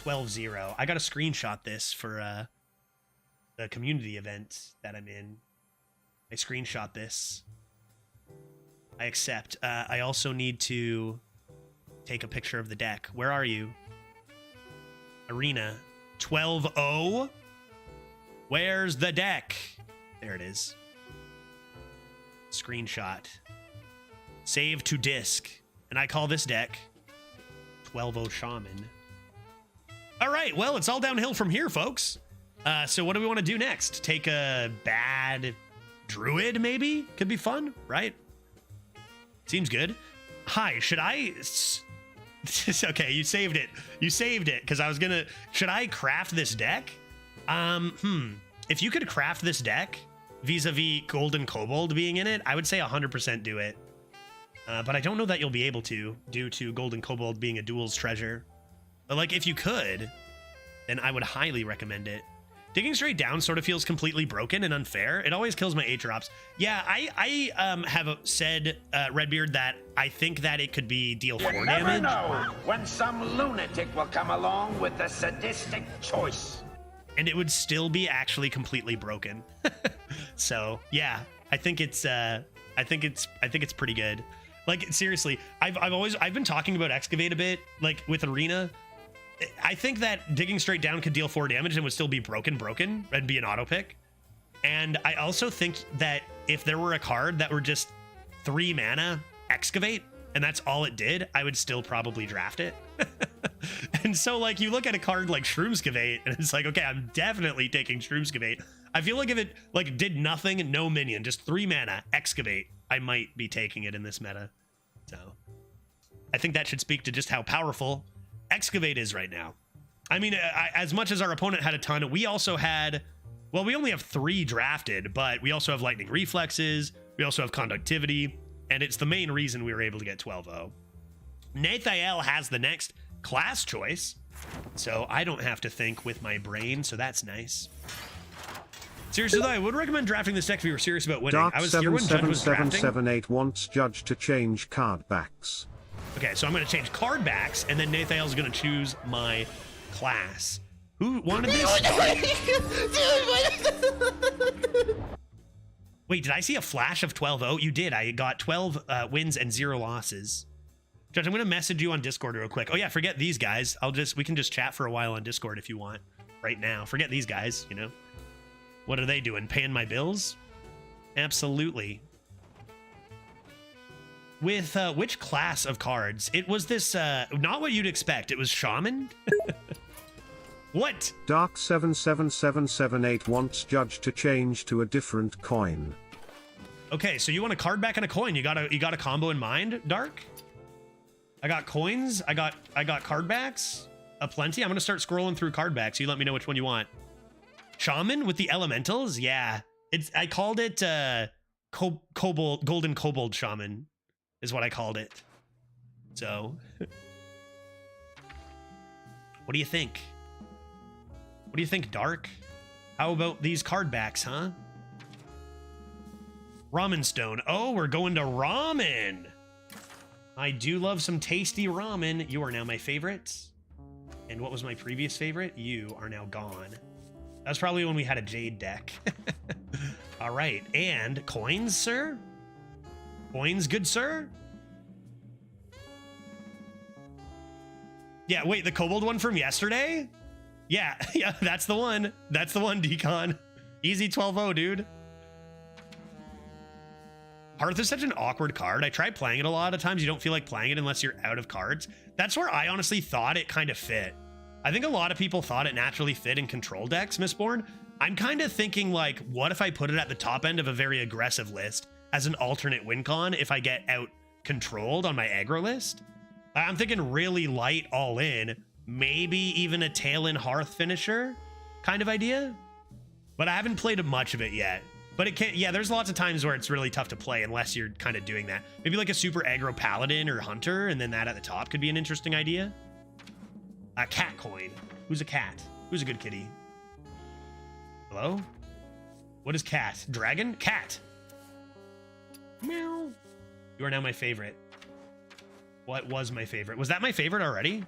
S1: 12-0. I got to screenshot this for the community event that I'm in. I screenshot this. I accept. I also need to take a picture of the deck. Where are you? Arena. 12-0. Where's the deck? There it is. Screenshot. Save to disk. And I call this deck 12-0 Shaman. All right, well, it's all downhill from here, folks. So what do we want to do next? Take a bad Druid, maybe? Could be fun, right? Seems good. Hi, should I... Okay, you saved it. You saved it, because I was gonna... Should I craft this deck? If you could craft this deck vis-a-vis Golden Kobold being in it, I would say 100% do it. But I don't know that you'll be able to, due to Golden Kobold being a duel's treasure. But like, if you could, then I would highly recommend it. Digging straight down sort of feels completely broken and unfair. It always kills my 8-drops. Yeah, I have said, Redbeard, that I think that it could be deal 4 damage.
S7: You never know when some lunatic will come along with the sadistic choice.
S1: And it would still be actually completely broken. So yeah, I think it's pretty good. Like, seriously, I've been talking about Excavate a bit, like with Arena. I think that Digging Straight Down could deal 4 damage and would still be broken and be an auto pick. And I also think that if there were a card that were just 3 mana Excavate and that's all it did, I would still probably draft it. And so, like, you look at a card like Shroomscavate and it's like, okay, I'm definitely taking Shroomscavate. I feel like if it like did nothing, no minion, just 3 mana Excavate, I might be taking it in this meta. So I think that should speak to just how powerful Excavate is right now. I mean, as much as our opponent had a ton, we also had, well, we only have 3 drafted, but we also have Lightning Reflexes, we also have Conductivity, and it's the main reason we were able to get 12-0. Nathael has the next class choice, so I don't have to think with my brain, so that's nice. Seriously though, I would recommend drafting this deck if you were serious about winning.
S8: Dark
S1: I was here when Judge was drafting.
S8: 7778 wants Judge to change card backs.
S1: Okay, so I'm going to change card backs, and then Nathael's going to choose my class. Who wanted this? Wait, did I see a flash of 12-0? You did. I got 12 wins and 0 losses. Judge, I'm going to message you on Discord real quick. Oh yeah, forget these guys. We can just chat for a while on Discord if you want right now. Forget these guys, you know. What are they doing? Paying my bills? Absolutely. With which class of cards? It was this, not what you'd expect. It was Shaman? What?
S8: Dark 77778 wants Judge to change to a different coin.
S1: Okay, so you want a card back and a coin. You got a combo in mind, Dark? I got coins. I got card backs. Aplenty. I'm gonna start scrolling through card backs. You let me know which one you want. Shaman with the elementals. Yeah, I called it kobold, golden kobold shaman, is what I called it. So, what do you think? What do you think, Dark? How about these card backs, huh? Ramen stone. Oh, we're going to ramen. I do love some tasty ramen. You are now my favorite. And what was my previous favorite? You are now gone. That's probably when we had a Jade deck. All right. And coins, sir? Coins, good sir? Yeah, wait, the kobold one from yesterday? Yeah, yeah, that's the one. That's the one, Decon. Easy 12-0, dude. Hearth is such an awkward card. I tried playing it a lot of times. You don't feel like playing it unless you're out of cards. That's where I honestly thought it kind of fit. I think a lot of people thought it naturally fit in control decks, Mistborn. I'm kind of thinking like, what if I put it at the top end of a very aggressive list as an alternate win con if I get out controlled on my aggro list? I'm thinking really light all in, maybe even a tail in Hearth finisher kind of idea. But I haven't played much of it yet. But it can't, yeah, there's lots of times where it's really tough to play unless you're kind of doing that. Maybe like a super aggro paladin or hunter, and then that at the top could be an interesting idea. A cat coin. Who's a cat? Who's a good kitty? Hello? What is cat? Dragon? Cat. Meow. You are now my favorite. What was my favorite? Was that my favorite already?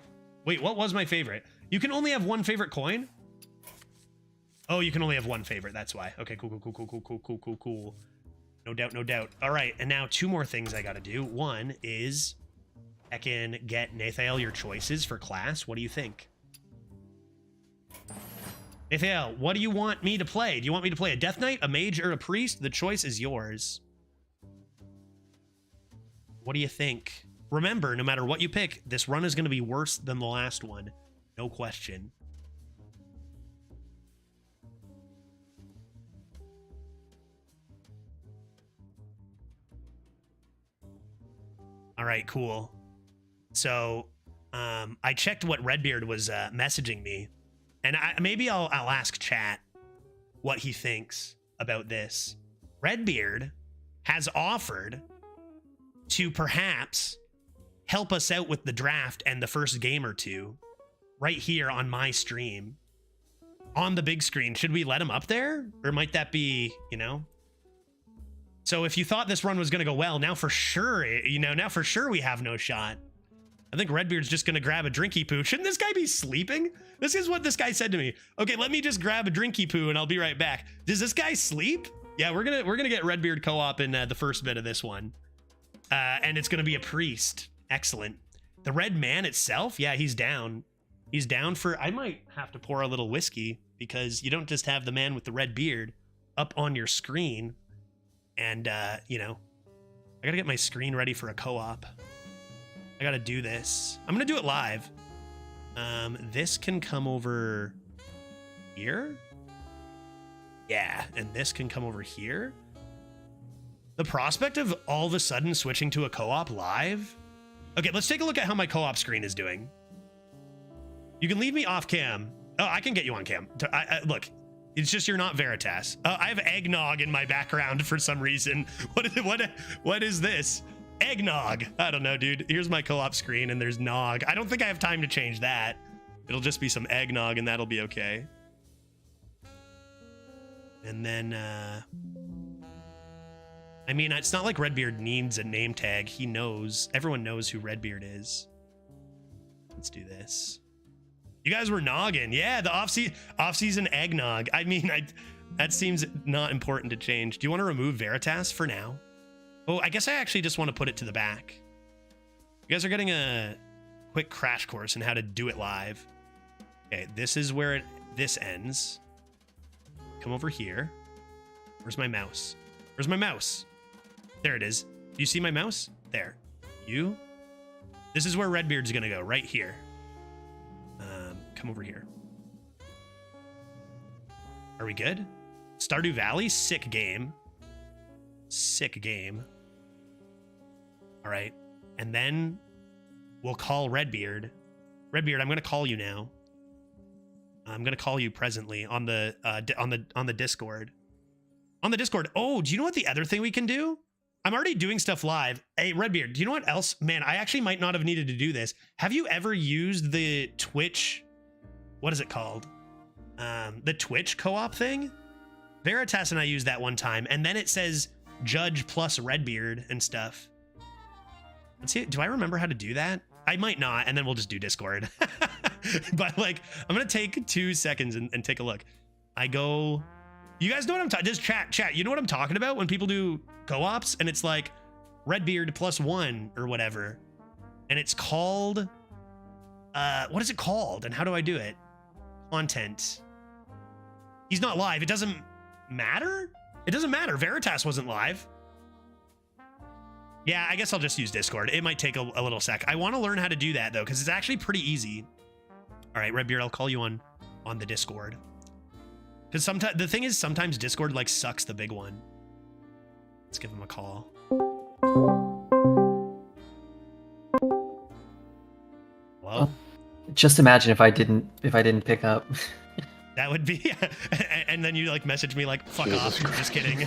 S1: Wait, what was my favorite? You can only have one favorite coin? Oh, you can only have one favorite. That's why. Okay, cool. No doubt, no doubt. All right, and now two more things I got to do. One is I can get Nathael your choices for class. What do you think? Nathael, what do you want me to play? Do you want me to play a Death Knight, a Mage, or a Priest? The choice is yours. What do you think? Remember, no matter what you pick, this run is going to be worse than the last one. No question. All right, cool. So I checked what Redbeard was messaging me, and maybe I'll ask chat what he thinks about this. Redbeard has offered to perhaps help us out with the draft and the first game or two right here on my stream on the big screen. Should we let him up there, or might that be, you know? So if you thought this run was going to go well, now for sure, you know, now for sure we have no shot. I think Redbeard's just going to grab a drinky poo. Shouldn't this guy be sleeping? This is what this guy said to me. Okay, let me just grab a drinky poo and I'll be right back. Does this guy sleep? Yeah, we're gonna get Redbeard co-op in the first bit of this one. And it's going to be a priest. Excellent. The red man itself, yeah, he's down. He's down for, I might have to pour a little whiskey because you don't just have the man with the red beard up on your screen. And, you know, I gotta get my screen ready for a co-op. I gotta do this. I'm gonna do it live. This can come over here. Yeah, and this can come over here. The prospect of all of a sudden switching to a co-op live. Okay, let's take a look at how my co-op screen is doing. You can leave me off cam. Oh, I can get you on cam. Look. It's just you're not Veritas. I have eggnog in my background for some reason. What is this? Eggnog. I don't know, dude. Here's my co-op screen and there's nog. I don't think I have time to change that. It'll just be some eggnog and that'll be okay. And then, I mean, it's not like Redbeard needs a name tag. He knows. Everyone knows who Redbeard is. Let's do this. You guys were noggin. Yeah, the off-season eggnog. I mean, that seems not important to change. Do you want to remove Veritas for now? Oh, I guess I actually just want to put it to the back. You guys are getting a quick crash course in how to do it live. Okay, this is where this ends. Come over here. Where's my mouse? Where's my mouse? There it is. Do you see my mouse? There. You? This is where Redbeard's going to go, right here. Come over here. Are we good? Stardew Valley, sick game. Sick game. All right. And then we'll call Redbeard. Redbeard, I'm gonna call you now. I'm gonna call you presently on the Discord. On the Discord. Oh, do you know what the other thing we can do? I'm already doing stuff live. Hey, Redbeard, do you know what else? Man, I actually might not have needed to do this. Have you ever used the Twitch? What is it called? The Twitch co-op thing? Veritas and I used that one time, and then it says Judge plus Redbeard and stuff. Let's see. Do I remember how to do that? I might not, and then we'll just do Discord. But like, I'm gonna take 2 seconds and take a look. I go. You guys know what I'm talking? Just chat. You know what I'm talking about when people do co-ops and it's like Redbeard +1 or whatever, and it's called. What is it called? And how do I do it? Content. He's not live. It doesn't matter. It doesn't matter. Veritas wasn't live. Yeah, I guess I'll just use Discord. It might take a little sec. I want to learn how to do that though, because it's actually pretty easy. All right, Redbeard, I'll call you on the Discord. Because sometimes the thing is, sometimes Discord like sucks the big one. Let's give him a call. Hello?
S9: Just imagine if I didn't pick up.
S1: That would be, and then you like message me like, fuck off. Just kidding.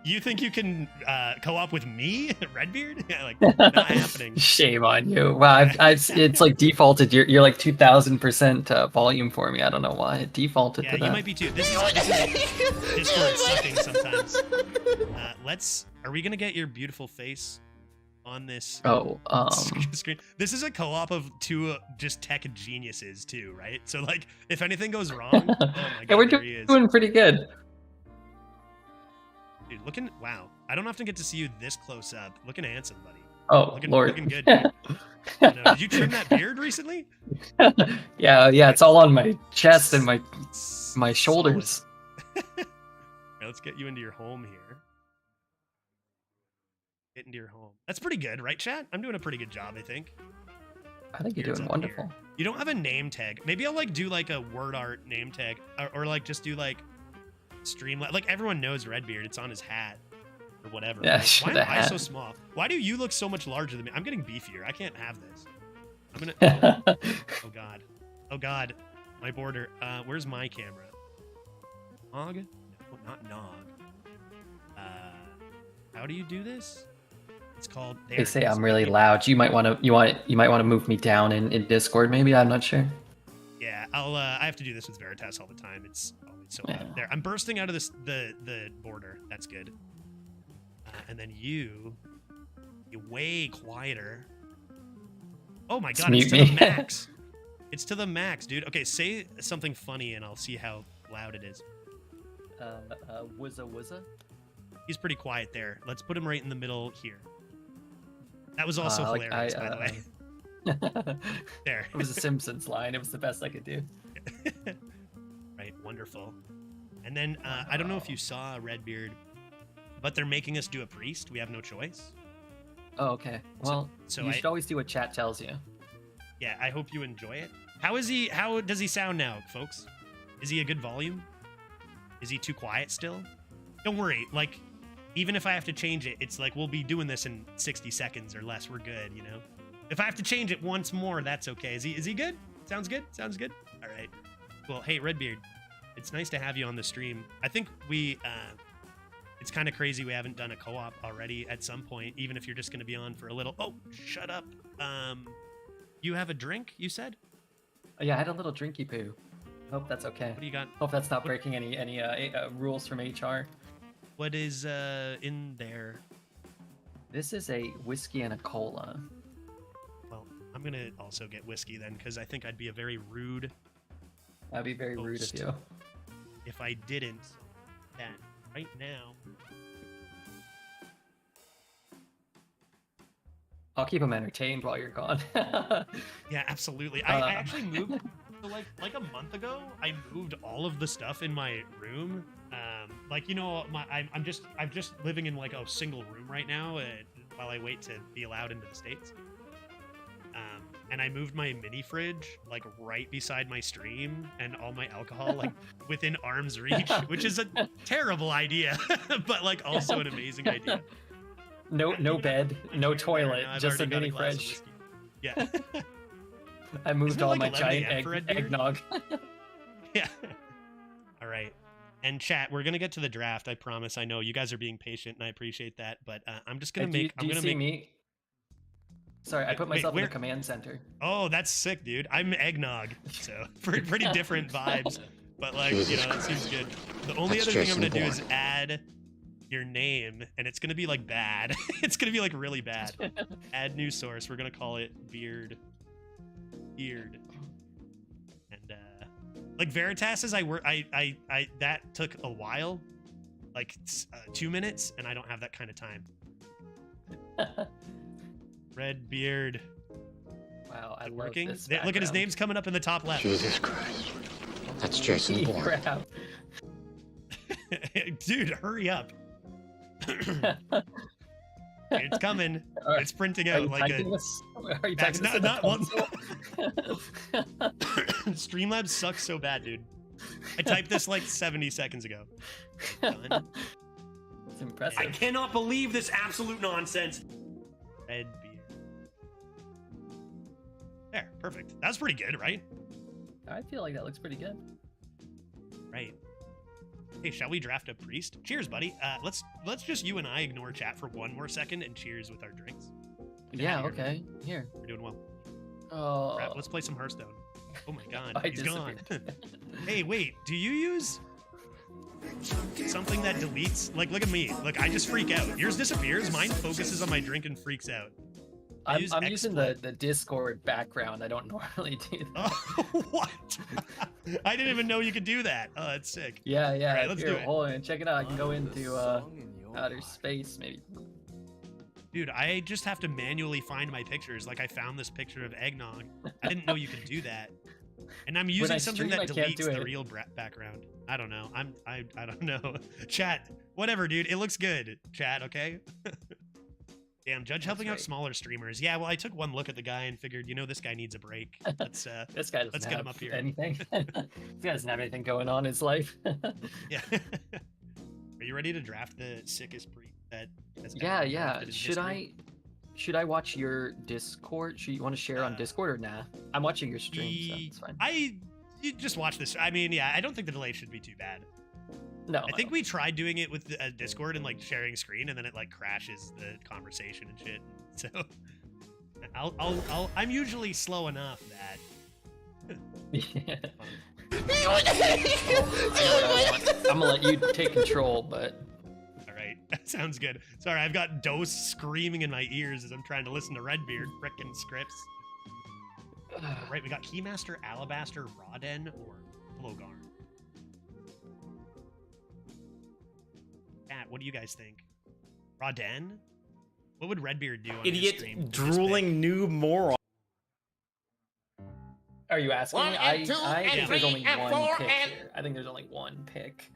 S1: You think you can co-op with me, Redbeard? Yeah, like, not happening.
S9: Shame on you. Wow, it's like defaulted. You're like 2000% volume for me. I don't know why it defaulted to that.
S1: Yeah, you might be too. This is Discord sucking sometimes. Are we gonna get your beautiful face on this screen? This is a co-op of 2 just tech geniuses too, right? So like, if anything goes wrong, oh my god,
S9: yeah, we're
S1: there he is.
S9: doing pretty good.
S1: Dude, wow. I don't often get to see you this close up. Looking handsome, buddy.
S9: Oh, Lord.
S1: Looking good, dude. Did you trim that beard recently?
S9: yeah, it's all on my chest and my shoulders.
S1: Right, let's get you into your home here. Get into your home. That's pretty good, right, chat? I'm doing a pretty good job, I think.
S9: I think you're doing wonderful.
S1: Here. You don't have a name tag. Maybe I'll like do like a word art name tag, or like just do like Streamlabs. Like everyone knows Redbeard. It's on his hat or whatever.
S9: Yeah,
S1: right? Why am I so small? Why do you look so much larger than me? I'm getting beefier. I can't have this. I'm gonna. Oh god. My border. Where's my camera? Nog? No, not Nog. How do you do this? It's called.
S9: They say I'm really loud. You might want to move me down in Discord. Maybe I'm not sure.
S1: Yeah, I have to do this with Veritas all the time. It's always so loud. There, I'm bursting out of the border. That's good. And then you're way quieter. Oh my god, it's to the max. It's to the max, dude. Okay, say something funny and I'll see how loud it is.
S9: Wuzza.
S1: He's pretty quiet there. Let's put him right in the middle here. That was also hilarious, by the way. There.
S9: It was a Simpsons line. It was the best I could do.
S1: Right, wonderful. And then, I don't know if you saw Redbeard, but they're making us do a priest. We have no choice.
S9: Oh, okay. Well,
S1: so
S9: you should always do what chat tells you.
S1: Yeah, I hope you enjoy it. How does he sound now, folks? Is he a good volume? Is he too quiet still? Don't worry, like, even if I have to change it, it's like we'll be doing this in 60 seconds or less. We're good, you know? If I have to change it once more, that's okay. Is he good? Sounds good? Sounds good? All right. Well, hey, Redbeard, it's nice to have you on the stream. I think it's kind of crazy we haven't done a co-op already at some point, even if you're just going to be on for a little. Oh, shut up. You have a drink, you said?
S9: Oh, yeah, I had a little drinky poo. Hope that's okay.
S1: What do you got?
S9: Hope that's not breaking any rules from HR.
S1: What is in there?
S9: This is a whiskey and a cola.
S1: Well, I'm going to also get whiskey then, because I think I'd be a very rude
S9: That'd be very rude of you.
S1: If I didn't that right now.
S9: I'll keep them entertained while you're gone.
S1: Yeah, absolutely. I actually moved like a month ago. I moved all of the stuff in my room. Like, you know, I'm just living in like a single room right now while I wait to be allowed into the States. And I moved my mini fridge like right beside my stream and all my alcohol like within arm's reach, which is a terrible idea, but like also an amazing idea.
S9: No bed, no toilet,
S1: I've
S9: just a
S1: already
S9: mini
S1: got glass of
S9: fridge.
S1: whiskey. Yeah.
S9: I moved
S1: Isn't it
S9: all
S1: like
S9: my
S1: 11
S9: giant
S1: a.m. for Red Beard?
S9: eggnog.
S1: Yeah. All right. And chat, we're gonna get to the draft. I promise. I know you guys are being patient, and I appreciate that. But I'm just gonna
S9: Do you-
S1: make.
S9: do
S1: I'm
S9: you
S1: gonna
S9: see
S1: make.
S9: me? Sorry, I
S1: Wait,
S9: put myself in
S1: where-
S9: the command center.
S1: Oh, that's sick, dude. I'm eggnog, so pretty different vibes. But like, you know, that seems good. The only
S5: That's
S1: other thing I'm
S5: Jason
S1: gonna do is
S5: Bourne.
S1: add your name, and it's gonna be like bad. It's gonna be like really bad. Add new source. We're gonna call it Beard. And like Veritas's, I that took a while, like 2 minutes, and I don't have that kind of time. Red Beard.
S9: Wow, I love
S1: Working.
S9: this
S1: Look at his
S9: background.
S1: name's coming up in the top left.
S5: Jesus Christ. That's Jason Bourne.
S9: Crap.
S1: Dude, hurry up. It's coming.
S9: Alright.
S1: It's printing
S9: Are
S1: out
S9: you
S1: like
S9: typing
S1: a.
S9: this? Are you
S1: That's
S9: typing this
S1: not-
S9: in
S1: not
S9: the console?
S1: Streamlabs sucks so bad, dude. I typed this like 70 seconds ago. Done.
S9: It's impressive.
S1: I cannot believe this absolute nonsense. Red Beard. There, perfect. That's pretty good, right?
S9: I feel like that looks pretty good.
S1: Right. Hey, shall we draft a priest? Cheers, buddy. Let's just you and I ignore chat for one more second and cheers with our drinks. Get
S9: Yeah,
S1: outta here,
S9: okay.
S1: man.
S9: Here.
S1: We're doing well.
S9: Oh.
S1: Crap, let's play some Hearthstone. Oh my god,
S9: I
S1: he's gone.
S9: disappeared.
S1: Hey, wait, do you use something that deletes? Like, look at me. Look, I just freak out. Yours disappears. Mine focuses on my drink and freaks out. I use
S9: I'm using
S1: XSplit.
S9: the Discord background. I don't normally do that.
S1: Oh, what? I didn't even know you could do that. Oh, that's sick.
S9: Yeah.
S1: All right, let's
S9: Here,
S1: do it.
S9: hold on, check it out. I can go into outer space, maybe.
S1: Dude, I just have to manually find my pictures. Like I found this picture of eggnog. I didn't know you could do that. And I'm using
S9: I
S1: something
S9: stream,
S1: that
S9: I can't
S1: deletes
S9: do
S1: the
S9: it.
S1: real background. I don't know. I don't know. Chat, whatever, dude. It looks good. Chat, okay? Damn, Judge helping out
S9: right.
S1: smaller streamers. Yeah, well, I took one look at the guy and figured, you know, this guy needs a break. Let's
S9: This guy doesn't
S1: let's
S9: have
S1: get him up here.
S9: anything. This guy doesn't have anything going on in his life.
S1: Yeah. Are you ready to draft the sickest breed that has
S9: Yeah,
S1: ever
S9: yeah.
S1: drafted in history?
S9: Should I watch your Discord? Should you want to share on Discord or nah? I'm watching your stream, so it's fine.
S1: You just watch this. I mean, yeah, I don't think the delay should be too bad.
S9: No,
S1: I think we tried doing it with Discord and like sharing screen, and then it like crashes the conversation and shit. So I'm usually slow enough that.
S9: Yeah. I'm gonna let you take control, but
S1: All right, that sounds good. Sorry, I've got Dose screaming in my ears as I'm trying to listen to Redbeard frickin' scripts. All right, we got Keymaster, Alabaster, Rawden, or Logarn. Cat, what do you guys think? Rawden? What would Redbeard do on his stream?
S6: Idiot,
S1: with this
S6: drooling new moron.
S9: are you asking me?
S5: One and two
S9: I
S5: and
S9: think there's
S5: three
S9: only
S5: and
S9: one
S5: four
S9: pick
S5: and-
S9: here. I think there's only one pick.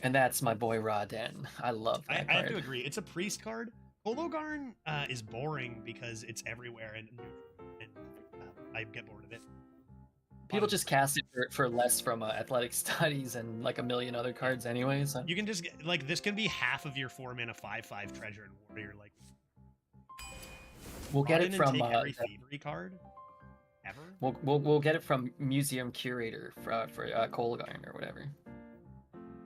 S9: And that's my boy Rawden. I love that
S1: I have to
S9: card.
S1: agree. It's a priest card. Hologarn is boring because it's everywhere, and I get bored of it.
S9: People just cast it for less from athletic studies and like a million other cards anyway. So.
S1: You can just get, like, this can be half of your 4-mana 5/5 treasure and warrior. Like,
S9: We'll get
S1: Rawden
S9: it
S1: and
S9: from
S1: take every
S9: the-
S1: thievery card ever.
S9: we'll get it from Museum Curator for Kolgarn or whatever.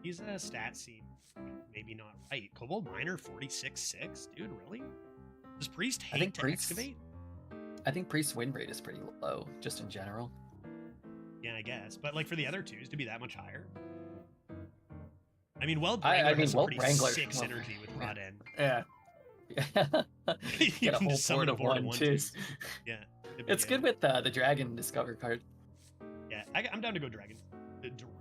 S1: He's a stat seem maybe not right. Kobold Miner 46/6, dude, really? Does Priest hate
S9: think
S1: to
S9: Priest-
S1: excavate?
S9: I think Priest win rate is pretty low, just in general.
S1: Yeah, I guess. But like for the other twos to be that much higher. I mean, Weld
S9: I
S1: Wrangler
S9: mean,
S1: has some
S9: Weld
S1: pretty
S9: Wrangler-
S1: sick
S9: well,
S1: synergy with Rawden.
S9: Yeah.
S1: You
S9: Get a
S1: can
S9: whole
S1: just summon
S9: board
S1: a
S9: of
S1: board of
S9: 1/2s.
S1: Yeah. it'd be
S9: It's good with the Dragon Discover card.
S1: Yeah, I'm down to go Dragon. The Dragons.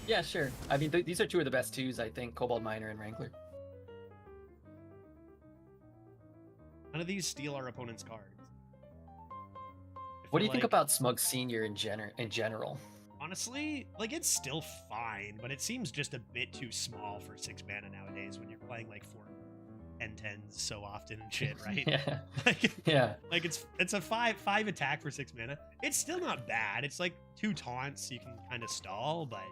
S9: Yeah, sure. I mean, these are two of the best twos, I think, Kobold Miner and Wrangler.
S1: None of these steal our opponent's cards.
S9: What do you think about Smug Senior in general?
S1: Honestly, like, it's still fine, but it seems just a bit too small for 6 mana nowadays when you're playing like 4 10s so often and shit, right?
S9: Yeah.
S1: Like,
S9: Yeah.
S1: like it's a 5 attack for 6 mana. It's still not bad. It's like 2 taunts, you can kind of stall, but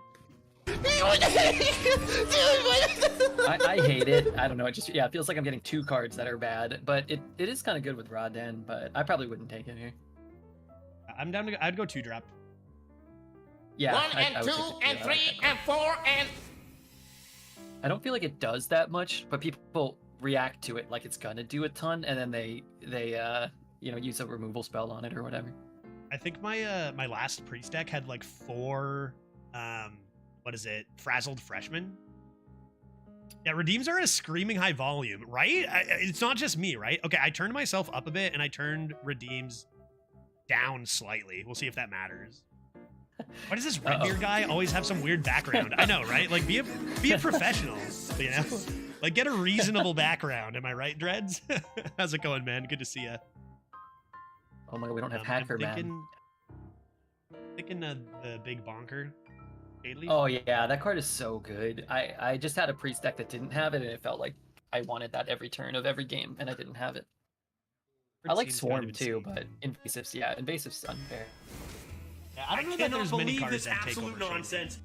S9: I hate it. I don't know. It just it feels like I'm getting 2 cards that are bad, but it is kind of good with Raw Den, but I probably wouldn't take it here.
S1: I'm down to. I'd go 2-drop.
S9: Yeah.
S5: 1
S9: I
S5: and
S9: would
S5: 2
S9: take the
S5: and
S9: two. I like
S5: 3
S9: that card.
S5: and 4 and.
S9: I don't feel like it does that much, but people react to it like it's gonna do a ton, and then they use a removal spell on it or whatever.
S1: I think my my last priest deck had like 4 frazzled freshmen. Yeah, redeems are a screaming high volume, right? It's not just me, right? Okay, I turned myself up a bit and I turned redeems down slightly. We'll see if that matters. Why does this Redbeard guy always have some weird background? I know, right? Like, be a professional, you know? Like, get a reasonable background. Am I right, Dreads? How's it going, man? Good to see you.
S9: Oh my god, we don't have Hacker Man.
S1: Thinking the big bonker. Haley?
S9: Oh yeah, that card is so good. I just had a priest deck that didn't have it, and it felt like I wanted that every turn of every game, and I didn't have it. I like
S1: Seems
S9: Swarm
S1: kind of
S9: too,
S1: insane.
S9: but Invasive's unfair.
S1: Yeah, I don't know that there's many cards that take over
S6: nonsense.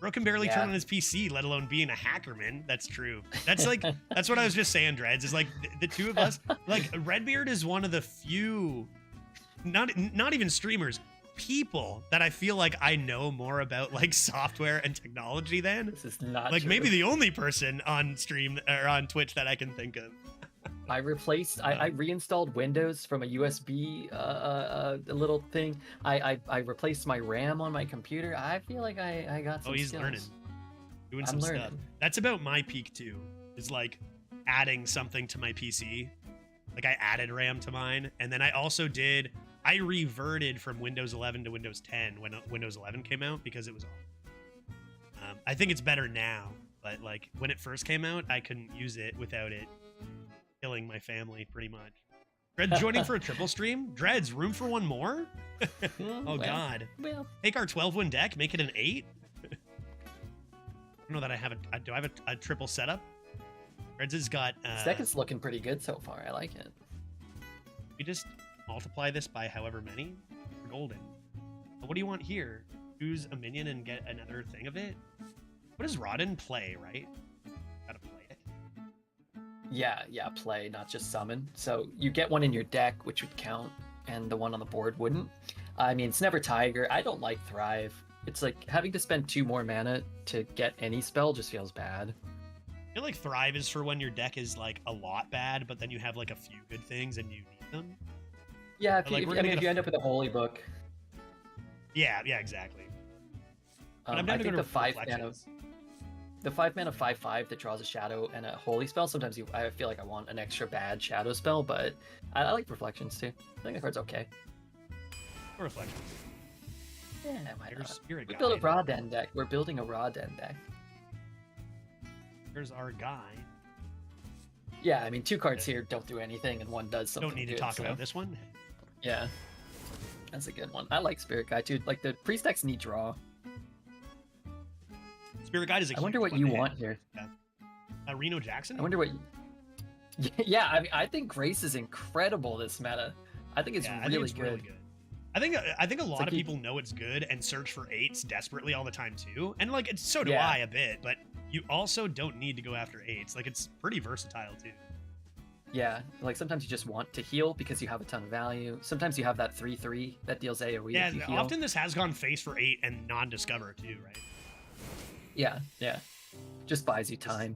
S1: Bro can barely
S9: Yeah.
S1: turn on his PC, let alone being a hackerman. That's true. That's like that's what I was just saying, Dreads. Is like the two of us. Like Redbeard is one of the few, not even streamers, people that I feel like I know more about like software and technology than.
S9: This is not
S1: Like
S9: true.
S1: maybe the only person on stream or on Twitch that I can think of.
S9: I reinstalled Windows from a USB a little thing. I replaced my RAM on my computer. I feel like I got some
S1: He's
S9: skills.
S1: learning, doing
S9: I'm
S1: some stuff.
S9: learning.
S1: That's about my peak too. Is like adding something to my PC. Like I added RAM to mine, and then I also did. I reverted from Windows 11 to Windows 10 when Windows 11 came out because it was. I think it's better now, but like when it first came out, I couldn't use it without it killing my family pretty much. Dreads joining for a triple stream. Dreads, room for one more? Oh god.
S9: Well,
S1: Take our 12-win deck, make it an 8. I don't know that I have do I have a triple setup? Dreads has got
S9: this deck is looking pretty good so far. I like it.
S1: we just multiply this by however many. We're golden. What do you want here? Choose a minion and get another thing of it? What does Rodden play, right? Gotta play it.
S9: Yeah, play, not just summon. So you get one in your deck, which would count, and the one on the board wouldn't. I mean, it's never Tiger. I don't like Thrive. It's like having to spend 2 more mana to get any spell just feels bad.
S1: I feel like Thrive is for when your deck is like a lot bad, but then you have like a few good things and you need them.
S9: Yeah,
S1: Like, we're gonna
S9: if
S1: get
S9: you
S1: a-
S9: end up with a Holy Book.
S1: Yeah, exactly. But I'm down
S9: I
S1: to
S9: think
S1: go
S9: the
S1: to
S9: 5 mana,
S1: Reflections.
S9: the 5 mana 5/5 that draws a shadow and a holy spell. Sometimes I feel like I want an extra bad shadow spell, but I like Reflections too. I think the card's okay.
S1: Reflections.
S9: Yeah, why
S1: You're,
S9: not?
S1: you're a
S9: We
S1: guy.
S9: build a raw den deck. We're building a raw den deck.
S1: Here's our guy.
S9: Yeah, I mean 2 cards here don't do anything, and one does something.
S1: Don't need to
S9: good,
S1: talk
S9: so-
S1: about this one.
S9: Yeah, that's a good one. I like Spirit Guide too. Like the priest decks need draw.
S1: Spirit Guide is a
S9: I wonder
S1: huge
S9: what
S1: one
S9: you
S1: to hit.
S9: want here.
S1: Reno Jackson?
S9: I wonder what. Yeah, I mean, I think Grace is incredible this meta. I think it's
S1: Yeah,
S9: really
S1: it's
S9: good.
S1: really good. I think a lot
S9: like
S1: of
S9: you-
S1: people know it's good and search for 8s desperately all the time too. And like so do
S9: Yeah.
S1: I a bit, but you also don't need to go after 8s. Like it's pretty versatile too.
S9: Yeah, like sometimes you just want to heal because you have a ton of value. Sometimes you have that 3/3 that deals AoE
S1: Yeah,
S9: if you heal.
S1: often this has gone face for 8 and non-discover too, right?
S9: Yeah. Just buys you time.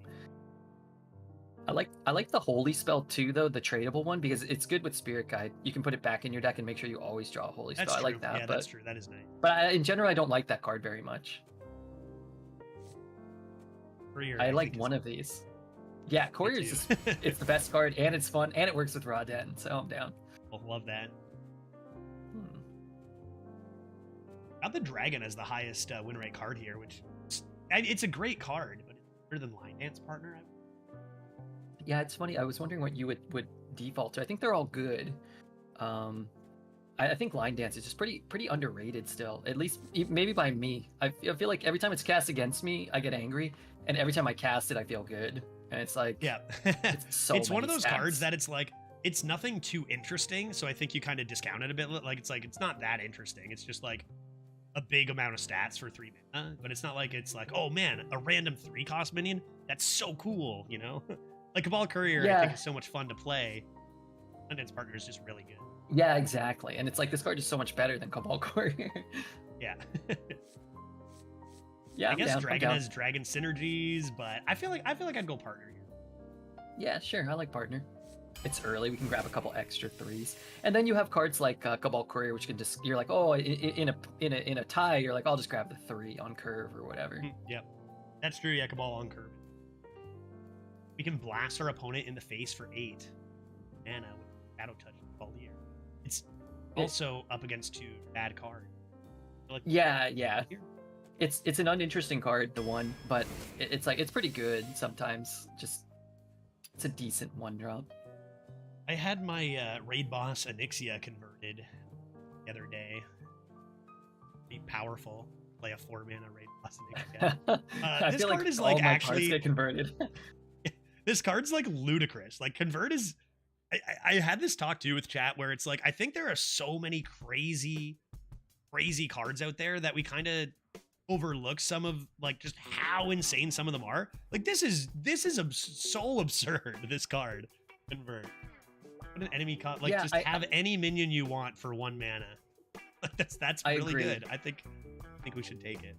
S9: I like the holy spell too, though, the tradable one, because it's good with Spirit Guide. You can put it back in your deck and make sure you always draw a holy
S1: That's
S9: spell.
S1: true.
S9: I like that.
S1: Yeah,
S9: but
S1: that's true. That is nice.
S9: in general, I don't like that card very much.
S1: Courier,
S9: I like
S1: think, is-
S9: one of these. Yeah, Courier
S1: too.
S9: is just, it's the best card, and it's fun, and it works with Raw Den, so I'm down.
S1: I'll love that.
S9: Hmm.
S1: Got the Dragon as the highest win rate card here, which it's a great card, but it's better than Line Dance Partner.
S9: Yeah, it's funny. I was wondering what you would default to. I think they're all good. I think Line Dance is just pretty underrated still. At least maybe by me. I feel like every time it's cast against me, I get angry, and every time I cast it, I feel good. And it's like,
S1: Yeah,
S9: it's so
S1: it's one of
S9: many
S1: those cards
S9: stats.
S1: that it's like it's nothing too interesting, so I think you kind of discount it a bit. Like it's not that interesting. It's just like a big amount of stats for 3 mana, but it's not like it's like, oh man, a random 3-cost minion. That's so cool, you know. Like Cabal Courier, I think is so much fun to play. Lindens Partner is just really good.
S9: Yeah, exactly. And it's like this card is so much better than Cabal Courier.
S1: Yeah.
S9: Yeah,
S1: I guess Dragon has Dragon synergies, but I feel like I'd go Partner here.
S9: Yeah, sure. I like Partner. It's early. We can grab a couple extra 3s, and then you have cards like Cabal Courier, which can just you're like, oh, in a tie, you're like, I'll just grab the 3 on curve or whatever.
S1: Yep, that's true. Yeah, Cabal on curve. We can blast our opponent in the face for 8 mana with Shadow Touch all year. It's also up against 2 bad cards. Like,
S9: yeah. It's an uninteresting card, the one, but it's like it's pretty good sometimes. Just it's a decent 1-drop.
S1: I had my raid boss Onyxia converted the other day. Be powerful. Play a 4-mana raid boss Onyxia.
S9: I
S1: This
S9: feel
S1: card
S9: like
S1: is
S9: all
S1: like
S9: my
S1: actually
S9: cards get converted.
S1: This card's like ludicrous. Like convert is. I had this talk too with chat where it's like I think there are so many crazy cards out there that we kind of overlook some of like just how insane some of them are. Like this is so absurd. This card convert. What an enemy like
S9: Yeah,
S1: just have any minion you want for 1 mana. Like that's
S9: I
S1: really
S9: agree.
S1: good. I think we should take it.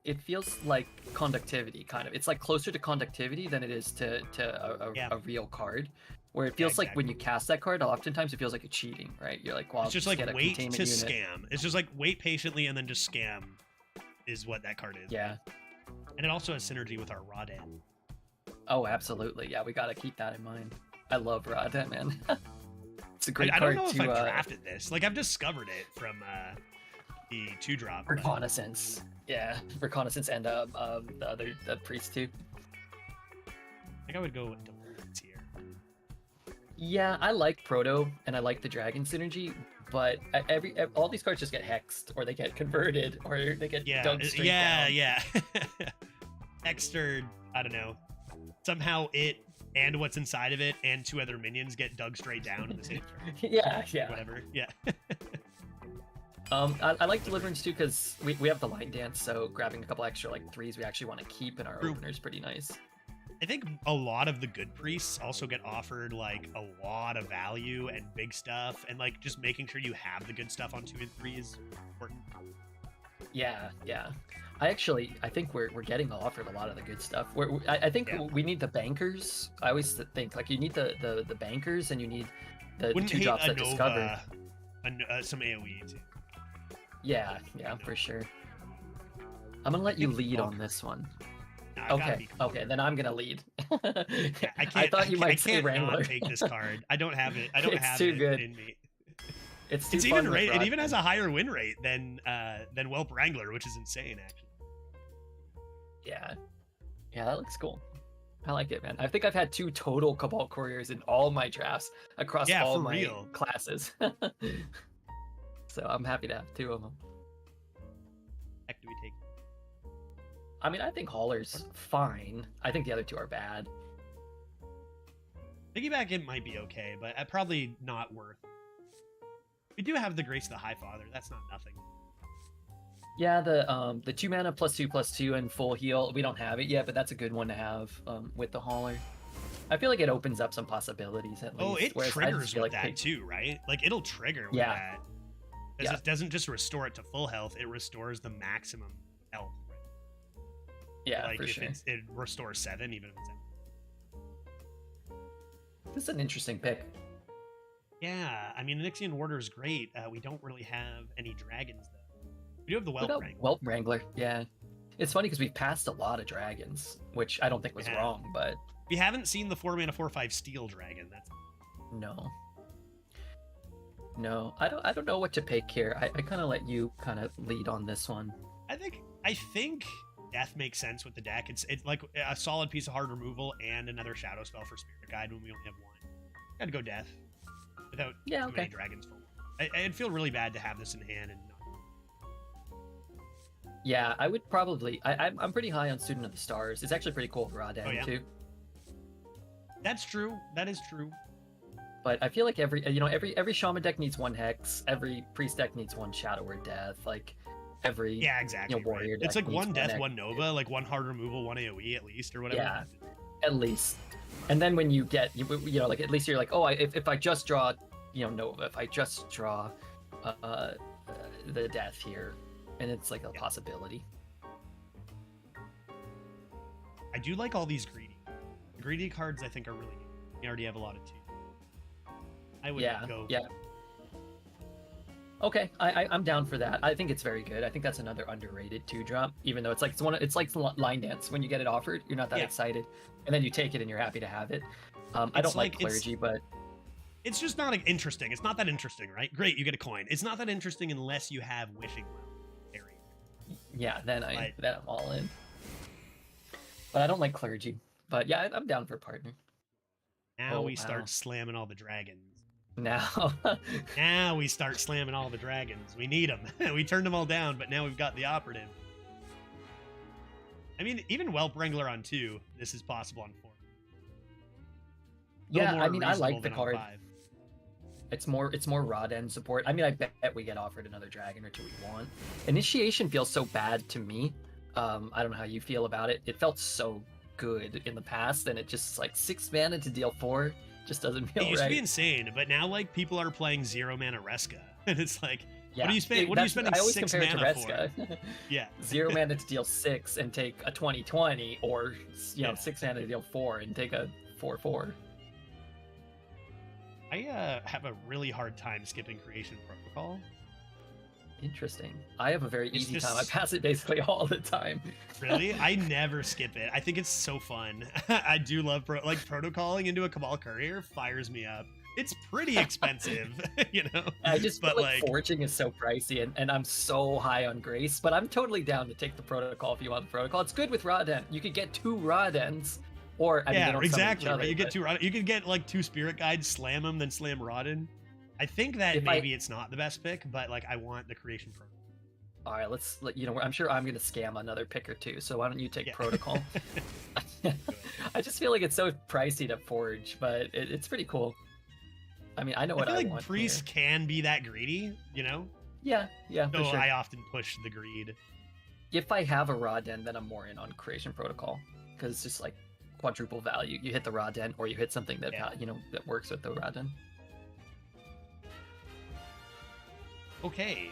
S9: It feels like conductivity, kind of. It's like closer to conductivity than it is to a real card. Where it feels like when you cast that card, oftentimes it feels like you're cheating, right? You're like, well,
S1: It's just
S9: get
S1: like
S9: a
S1: wait to
S9: containment unit.
S1: scam. It's just like wait patiently and then just scam is what that card is.
S9: Yeah.
S1: And it also has synergy with our Rawdan.
S9: Oh, absolutely. Yeah, we gotta keep that in mind. I love Rawdan, man. It's a great
S1: I
S9: card
S1: don't know
S9: to
S1: if I've drafted this. Like I've discovered it from the 2-drop.
S9: Reconnaissance. Yeah, Reconnaissance and the Priest too.
S1: I think I would go with Deliverance here.
S9: Yeah, I like Proto and I like the Dragon synergy, but all these cards just get hexed or they get converted or they get dug straight down.
S1: Yeah. Extra, I don't know. Somehow it and what's inside of it and 2 other minions get dug straight down in the same turn.
S9: Yeah.
S1: Whatever. Yeah.
S9: I like Deliverance too because we have the Line Dance, so grabbing a couple extra like 3s we actually want to keep in our opener is pretty nice.
S1: I think a lot of the good priests also get offered like a lot of value and big stuff, and like just making sure you have the good stuff on 2 and 3 is important.
S9: Yeah. I think we're getting offered a lot of the good stuff. I think we need the bankers. I always think like you need the bankers and you need the 2-drops that discover.
S1: Some AoE too.
S9: Yeah, for sure. I'm gonna let you lead on this one.
S1: No,
S9: Okay, then I'm gonna lead.
S1: I
S9: thought you might say
S1: can't
S9: Wrangler.
S1: not take this card. I don't have it. I don't
S9: It's
S1: have
S9: too
S1: it
S9: good.
S1: in me.
S9: It's too
S1: It's
S9: fun
S1: even
S9: with
S1: it even
S9: Rod.
S1: has a higher win rate than Whelp Wrangler, which is insane actually.
S9: Yeah, that looks cool. I like it, man. I think I've had 2 total Cabal Couriers in all my drafts across all
S1: for
S9: my
S1: real.
S9: classes. So I'm happy to have 2 of them.
S1: Heck, do we take?
S9: I mean, I think Hauler's fine. I think the other 2 are bad.
S1: Piggyback it might be okay, but probably not worth. We do have the Grace of the High Father. That's not nothing.
S9: Yeah, the 2 mana +2/+2 and full heal. We don't have it yet, but that's a good one to have with the Hauler. I feel like it opens up some possibilities at least.
S1: Oh, it
S9: whereas I
S1: triggers
S9: just feel
S1: with
S9: like
S1: that too, right? Like it'll trigger with
S9: Yeah.
S1: that. Because it doesn't just restore it to full health; it restores the maximum health.
S9: Yeah,
S1: like
S9: for
S1: if
S9: sure.
S1: it restores 7, even if it's empty.
S9: This is an interesting pick.
S1: Yeah, I mean, the Nixian Warder is great. We don't really have any dragons though. We do have the
S9: What
S1: Whelp
S9: about
S1: Wrangler.
S9: Whelp Wrangler? Yeah, it's funny because we've passed a lot of dragons, which I don't think was
S1: Yeah.
S9: wrong, but
S1: We haven't seen the 4 mana 4/5 Steel Dragon. That's
S9: no, I don't know what to pick here. I kind of let you kind of lead on this one.
S1: I think Death makes sense with the deck. It's like a solid piece of hard removal and another shadow spell for Spirit Guide when we only have 1. Gotta go Death without too many dragons for 1. I'd feel really bad to have this in hand and not.
S9: Yeah, I would probably. I'm pretty high on Student of the Stars. It's actually pretty cool for Rawdan too.
S1: That's true. That is true.
S9: But I feel like every Shaman deck needs 1 Hex. Every Priest deck needs 1 Shadow or Death. Like, every
S1: Yeah, exactly.
S9: warrior
S1: It's
S9: deck
S1: like
S9: needs
S1: one death,
S9: X.
S1: one Nova, like one hard removal, one AoE at least, or whatever.
S9: Yeah, at least. And then when you get like at least you're like, oh, if I just draw Nova, if I just draw the death here, and it's like a possibility.
S1: I do like all these greedy. The greedy cards I think are really good. We already have a lot of 2. I would go.
S9: Yeah. Okay, I'm down for that. I think it's very good. I think that's another underrated 2-drop, even though it's like line dance. When you get it offered, you're not that excited, and then you take it and you're happy to have it. I don't like clergy, but
S1: it's just not interesting. It's not that interesting, right? Great, you get a coin. It's not that interesting unless you have Wishing Well.
S9: Yeah, then I'm all in. But I don't like clergy. But yeah, I'm down for partner.
S1: Now we start slamming all the dragons.
S9: Now
S1: we start slamming all the dragons. We need them. We turned them all down, but now we've got the operative. I mean, even Whelp Wrangler on 2, this is possible on 4.
S9: Yeah, I mean, I like the card. It's more Rod End support. I mean, I bet we get offered another dragon or 2 we want. Initiation feels so bad to me. I don't know how you feel about it. It felt so good in the past, and it just like 6 mana to deal 4 just doesn't feel right.
S1: It used to be insane, but now like people are playing 0 mana Reska, and it's like,
S9: yeah.
S1: what are you spending? What are you spending 6 mana for? Yeah,
S9: 0 mana to deal 6 and take a 20/20, or 6 mana to deal 4 and take a 4/4.
S1: I have a really hard time skipping Creation Protocol.
S9: Interesting. I have a very easy time. I pass it basically all the time.
S1: Really? I never skip it. I think it's so fun. I do love protocoling into a Cabal Courier fires me up. It's pretty expensive,
S9: I just feel like forging is so pricey, and I'm so high on Grace, but I'm totally down to take the protocol if you want the protocol. It's good with Rodden. You could get 2 Roddens, or they don't
S1: exactly.
S9: Each other,
S1: right? You get 2 Rodden. You could get like 2 Spirit Guides, slam them, then slam Rodden. I think that maybe it's not the best pick, but like I want the Creation Protocol.
S9: All right, I'm sure I'm gonna scam another pick or 2. So why don't you take Protocol? I just feel like it's so pricey to forge, but it's pretty cool. I mean, I know what I
S1: feel
S9: want.
S1: Like Priest can be that greedy,
S9: Yeah,
S1: So
S9: for sure.
S1: I often push the greed.
S9: If I have a Rodden, then I'm more in on Creation Protocol, because it's just like quadruple value. You hit the Rodden, or you hit something that that works with the Rodden.
S1: Okay.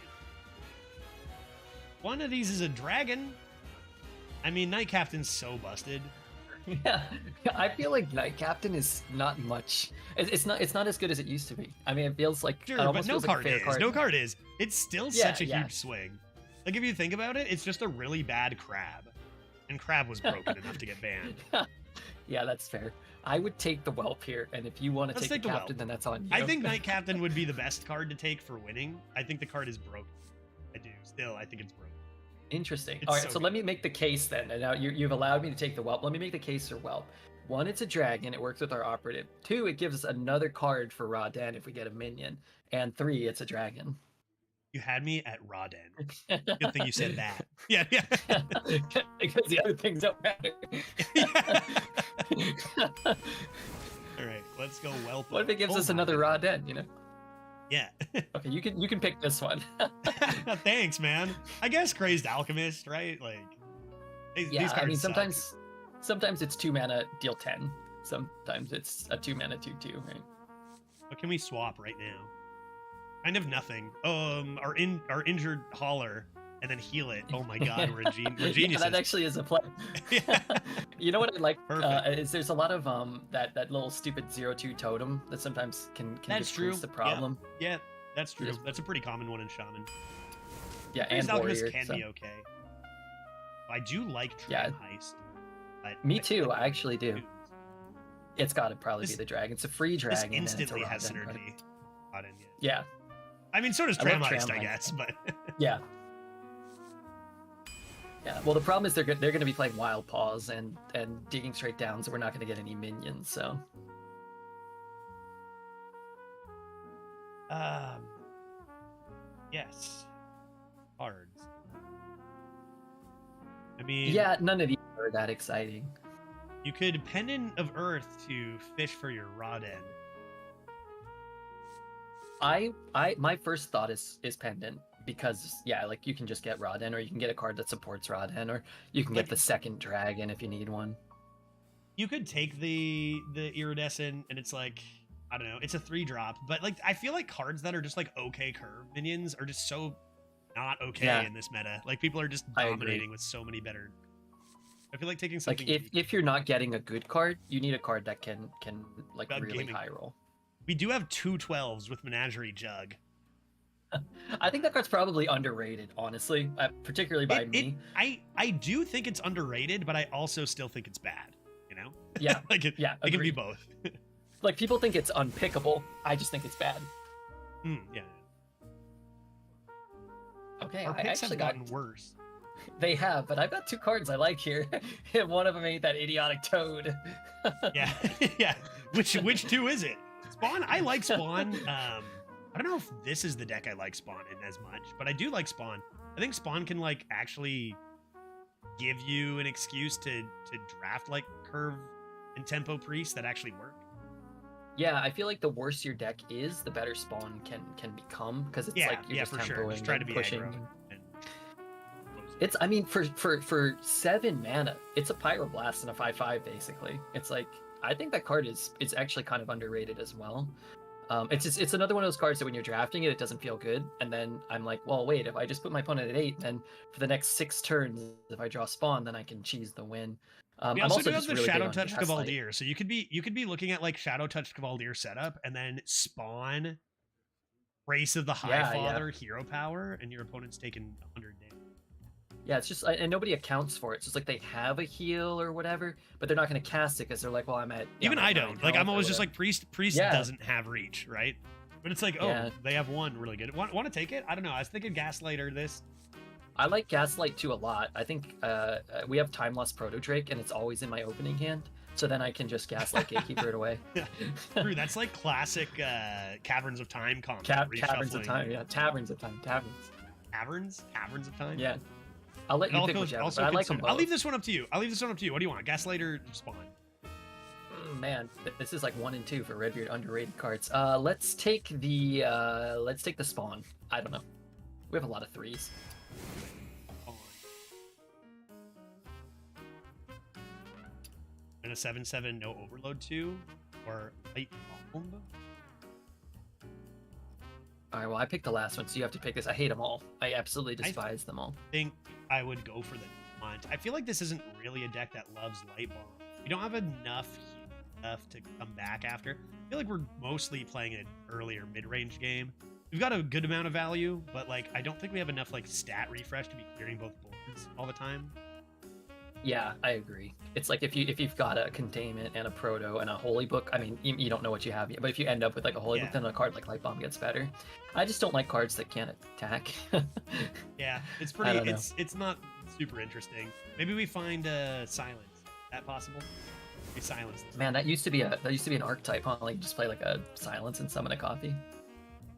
S1: One of these is a dragon. I mean, Knight Captain's so busted.
S9: Yeah, I feel like Knight Captain is not much. It's not as good as it used to be. I mean, it feels like
S1: sure, but no card is. No card is. It's still such a huge swing. Like if you think about it, it's just a really bad crab, and crab was broken enough to get banned.
S9: Yeah, that's fair. I would take the Whelp here, and if you want to take the Captain, then that's on you.
S1: I think Knight Captain would be the best card to take for winning. I think the card is broken. I do. Still, I think it's broken.
S9: Interesting. All right, so let me make the case then. And now you've allowed me to take the Whelp. Let me make the case for Whelp. 1, it's a dragon. It works with our operative. 2, it gives us another card for Rodden if we get a minion. And 3, it's a dragon.
S1: You had me at Rodden. Good thing you said that. Yeah.
S9: Because the other things don't matter.
S1: All right, let's go Whelp.
S9: What if it gives us another Rodden,
S1: Yeah.
S9: Okay, you can pick this one.
S1: Thanks, man. I guess Crazed Alchemist, right? Like these cards
S9: I mean
S1: suck.
S9: sometimes it's 2 mana, deal 10. Sometimes it's a 2 mana 2/2, right?
S1: What can we swap right now? Kind of nothing. Our injured hauler and then heal it. Oh my god, we're geniuses.
S9: Yeah, that actually is a play. You know what I like is there's a lot of that little stupid 0/2 totem that sometimes can decrease the problem.
S1: Yeah, that's true. That's a pretty common one in Shaman.
S9: Yeah,
S1: and
S9: Alchemist
S1: can be okay. I do like Dragon Heist. But
S9: me too. I actually do. It's got to probably be the dragon. It's a free dragon.
S1: This instantly has synergy. Right?
S9: Yeah.
S1: I mean, so does Tram Heist, I guess, but
S9: yeah. Yeah. Well, the problem is they're going to be playing Wild Paws and digging straight down, so we're not going to get any minions. So.
S1: Yes. Cards. I mean.
S9: Yeah, none of these are that exciting.
S1: You could Pendant of Earth to fish for your Rodden.
S9: My first thought is Pendant, because yeah, like you can just get Raden, or you can get a card that supports Raden, or you can
S1: Like-
S9: get the second dragon if you need one.
S1: You could take the iridescent, and it's like, I don't know, it's a 3-drop, but like I feel like cards that are just like okay curve minions are just so not okay
S9: Yeah.
S1: in this meta. Like people are just
S9: I agree.
S1: dominating with so many better. I feel like taking
S9: Like
S1: something.
S9: if you're not getting a good card, you need a card that can like
S1: About
S9: really
S1: gaming.
S9: high roll.
S1: We do have 2 12s with Menagerie Jug.
S9: I think that card's probably underrated, honestly, particularly by me.
S1: I do think it's underrated, but I also still think it's bad. You know?
S9: Yeah,
S1: like it,
S9: yeah,
S1: it can be
S9: agreed.
S1: both.
S9: Like people think it's unpickable. I just think it's bad.
S1: Yeah.
S9: Okay,
S1: Our
S9: I
S1: picks
S9: actually
S1: have
S9: got
S1: gotten worse.
S9: they have, but I've got 2 cards I like here. One of them ain't that idiotic toad.
S1: Yeah, yeah. Which 2 is it? Spawn. I like Spawn. I don't know if this is the deck I like Spawn in as much, but I do like Spawn. I think Spawn can like actually give you an excuse to draft like curve and tempo priests that actually work.
S9: Yeah, I feel like the worse your deck is, the better Spawn can become, because it's
S1: Yeah,
S9: like you're
S1: yeah,
S9: just
S1: for sure.
S9: tempoing
S1: Just try to
S9: and
S1: be
S9: pushing.
S1: aggro. And
S9: It's, I mean, for 7 mana, it's a Pyroblast and a 5/5 basically. It's like, I think that card is actually kind of underrated as well. It's another one of those cards that when you're drafting it, it doesn't feel good, and then I'm like, well, wait, if I just put my opponent at 8, then for the next 6 turns, if I draw Spawn, then I can cheese the win.
S1: we
S9: I'm
S1: also do have
S9: just
S1: the
S9: really big
S1: Shadow
S9: on
S1: Touch
S9: Gaslight.
S1: Cavaldier, so you could be looking at like Shadow Touch Cavaldier setup, and then Spawn, Race of the
S9: Yeah,
S1: Highfather, Hero Power, and your opponent's taking 100 damage.
S9: Yeah, it's just, and nobody accounts for it. So it's like they have a heal or whatever, but they're not going to cast it because they're like, well, I'm at.
S1: Even
S9: I'm at
S1: I
S9: 9
S1: don't. Like
S9: health
S1: I'm
S9: or
S1: always just
S9: whatever.
S1: like Priest
S9: Yeah.
S1: doesn't have reach, right? But it's like, oh,
S9: Yeah.
S1: they have one really good. Want to take it? I don't know. I was thinking Gaslight or this.
S9: I like Gaslight too a lot. I think we have Time Lost Proto Drake, and it's always in my opening hand. So then I can just Gaslight Gatekeeper it away.
S1: True, that's like classic Caverns of Time combo.
S9: Caverns of
S1: reshuffling.
S9: Time, yeah. Taverns of Time, Taverns.
S1: Caverns of Time.
S9: Yeah. I'll let
S1: It
S9: you
S1: all
S9: pick
S1: goes-
S9: whichever,
S1: also
S9: but I like them
S1: consider-
S9: both.
S1: I'll leave this one up to you. What do you want? Gaslight or Spawn?
S9: Man, this is like 1 and 2 for Redbeard underrated cards. Let's take the Spawn. I don't know. We have a lot of 3s.
S1: Spawn. And a 7/7 no overload 2 or light bomb.
S9: All right, well, I picked the last one, so you have to pick this. I hate them all. I absolutely despise them all.
S1: Think I would go for the Taunt. I feel like this isn't really a deck that loves light bomb. We don't have enough to come back after. I feel like we're mostly playing an earlier mid-range game. We've got a good amount of value, but like I don't think we have enough like stat refresh to be clearing both boards all the time.
S9: Yeah, I agree. It's like if you've got a Containment and a Proto and a Holy Book, I mean, you don't know what you have yet, but if you end up with like a Holy Book,
S1: Yeah.
S9: then a card like Light Bomb gets better. I just don't like cards that can't attack.
S1: Yeah, it's
S9: I
S1: pretty.
S9: don't know.
S1: It's not super interesting. Maybe we find silence. Is that possible? We silence this.
S9: Man, that used to be an archetype, huh? Like you just play like a Silence and summon a copy.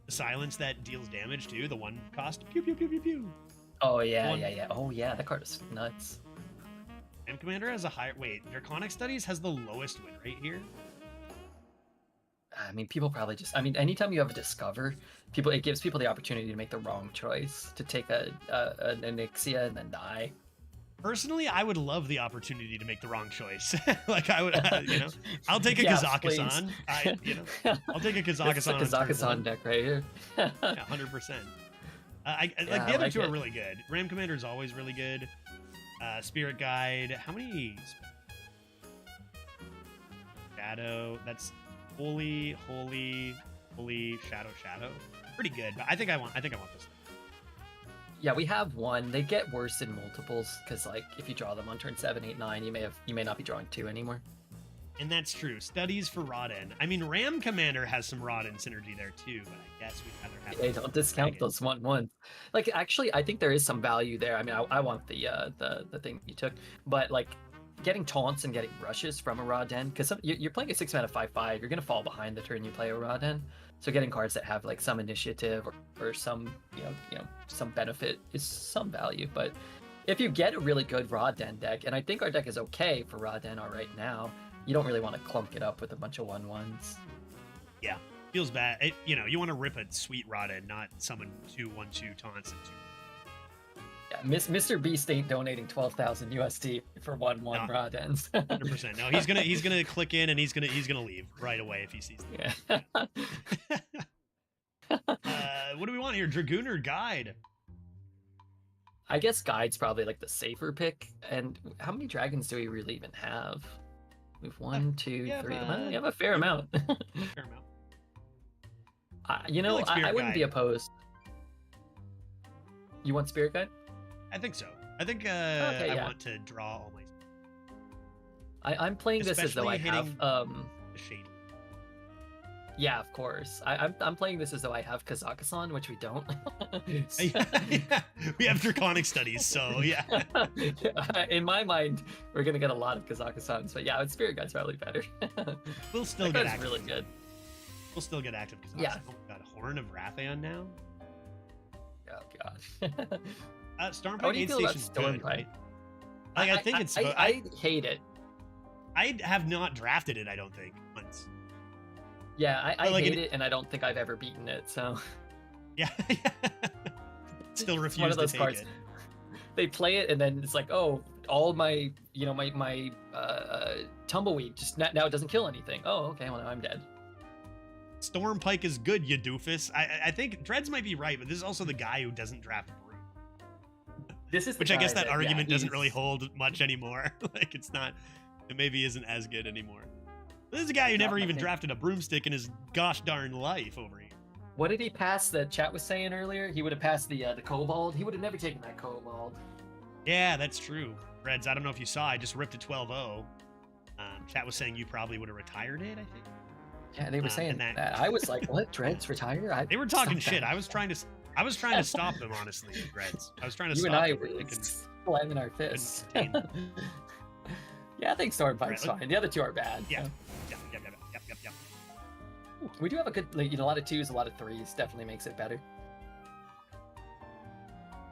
S1: The silence that deals damage too. The 1 cost. Pew pew pew pew pew.
S9: Oh yeah,
S1: One-
S9: yeah. Oh yeah, that card is nuts.
S1: And Commander has a higher. Wait, Draconic Studies has the lowest win rate here.
S9: I mean, people probably just. I mean, anytime you have a Discover, it gives people the opportunity to make the wrong choice, to take an Onyxia and then die.
S1: Personally, I would love the opportunity to make the wrong choice. Like I would, I'll take a
S9: Yeah,
S1: Kazakhstan. I'll take a Kazakhstan.
S9: It's the Kazakhstan deck right here.
S1: Yeah, 100%. Like
S9: Yeah,
S1: the
S9: I
S1: other
S9: like
S1: 2 are
S9: it.
S1: really good. Ram Commander is always really good. Spirit Guide. How many? Shadow. That's holy, shadow. Pretty good. But I think I want this.
S9: Yeah, we have 1. They get worse in multiples because, like, if you draw them on turn 7, 8, 9, you may not be drawing 2 anymore.
S1: And that's true. Studies for Rodden. I mean, Ram Commander has some Rodden synergy there too, but I guess we'd rather have.
S9: They don't discount those 1/1s. Like, actually, I think there is some value there. I mean, I want the thing you took, but like, getting taunts and getting rushes from a Rodden, because you're playing a 6-mana 5/5, you're gonna fall behind the turn you play a Rodden. So getting cards that have like some initiative or some some benefit is some value. But if you get a really good Rodden deck, and I think our deck is okay for Rodden right now, you don't really want to clunk it up with a bunch of 1/1s.
S1: Yeah. Feels bad. You know, you want to rip a sweet Rada, not someone 2-1-2 taunts and 2.
S9: Yeah, Mr. Beast ain't donating 12,000 USD for 1-1
S1: No.
S9: Rodens.
S1: 100%. No, he's gonna click in and he's gonna leave right away if he sees it.
S9: Yeah.
S1: What do we want here? Dragoon or Guide?
S9: I guess Guide's probably like the safer pick. And how many dragons do we really even have? We've 1, 2,
S1: we have,
S9: 3. Well, we have a fair amount.
S1: Fair amount.
S9: You know,
S1: like
S9: I
S1: Spirit
S9: wouldn't be
S1: Guide.
S9: opposed. You want Spirit Guide?
S1: I think so. I think
S9: Okay,
S1: I
S9: yeah.
S1: want to draw all my
S9: I'm playing this as though I
S1: Especially
S9: have
S1: hitting- shady.
S9: yeah, of course. I'm playing this as though I have Kazakhstan, which we don't.
S1: Yeah, we have draconic studies, so yeah.
S9: In my mind, we're gonna get a lot of Kazakhstans, but yeah, Spirit Guide's probably better.
S1: We'll still
S9: That
S1: get
S9: guy's
S1: active.
S9: really good.
S1: We'll still get active.
S9: Yeah.
S1: Oh my god, Horn of Rathaon now.
S9: Oh god.
S1: Stormpike
S9: How do you
S1: aid
S9: feel about
S1: station's good,
S9: Stormpike?
S1: right? Like, I think it's.
S9: I hate it.
S1: I have not drafted it. I don't think once.
S9: Yeah, I
S1: like
S9: hate it, and I don't think I've ever beaten it. So
S1: Yeah. Still
S9: it's
S1: refuse
S9: one of
S1: to
S9: those
S1: take
S9: cards.
S1: it.
S9: They play it, and then it's like, oh, all my, you know, my tumbleweed just now it doesn't kill anything. Oh, okay, well now I'm dead.
S1: Stormpike is good, you doofus. I think Dreads might be right, but this is also the guy who doesn't draft Brew.
S9: This is the
S1: Which I guess
S9: guy
S1: that argument doesn't
S9: he's-
S1: really hold much anymore. Like it's not, it maybe isn't as good anymore. This is a guy who
S9: Not
S1: never
S9: my
S1: even
S9: thing.
S1: drafted a broomstick in his gosh darn life over here.
S9: What did he pass? The chat was saying earlier he would have passed the kobold. He would have never taken that kobold.
S1: Yeah, that's true. Reds, I don't know if you saw, I just ripped a 12-0. Chat was saying you probably would have retired it, I think.
S9: Yeah, they were saying
S1: and
S9: that.
S1: that-
S9: I was like, what? Dreads retire?
S1: They were talking
S9: Stop
S1: shit.
S9: that.
S1: I was trying to stop them, honestly, Reds. I was trying to
S9: You
S1: stop
S9: and I
S1: them.
S9: were
S1: but I couldn't-
S9: slamming our fists.
S1: contain them.
S9: Yeah, I think Stormpike's
S1: Right.
S9: fine. The other two are bad.
S1: Yeah.
S9: so.
S1: Yep.
S9: We do have a good, like, you know, a lot of 2s, a lot of 3s. Definitely makes it better.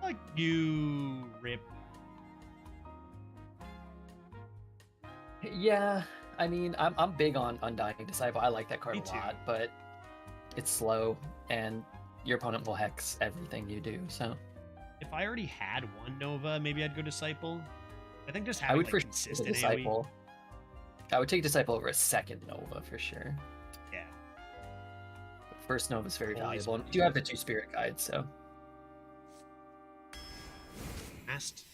S1: Like you rip.
S9: Yeah, I mean, I'm big on Undying Disciple. I like that card
S1: Me
S9: a
S1: too.
S9: lot, but it's slow, and your opponent will hex everything you do. So
S1: If I already had one Nova, maybe I'd go Disciple. I think just
S9: I
S1: having
S9: would
S1: like,
S9: for sure
S1: consistent
S9: take
S1: AoE.
S9: Disciple. I would take Disciple over a second Nova for sure.
S1: Yeah.
S9: But first Nova is very
S1: Always
S9: valuable, and
S1: be
S9: you do have the 2 Spirit Guides, so
S1: Last.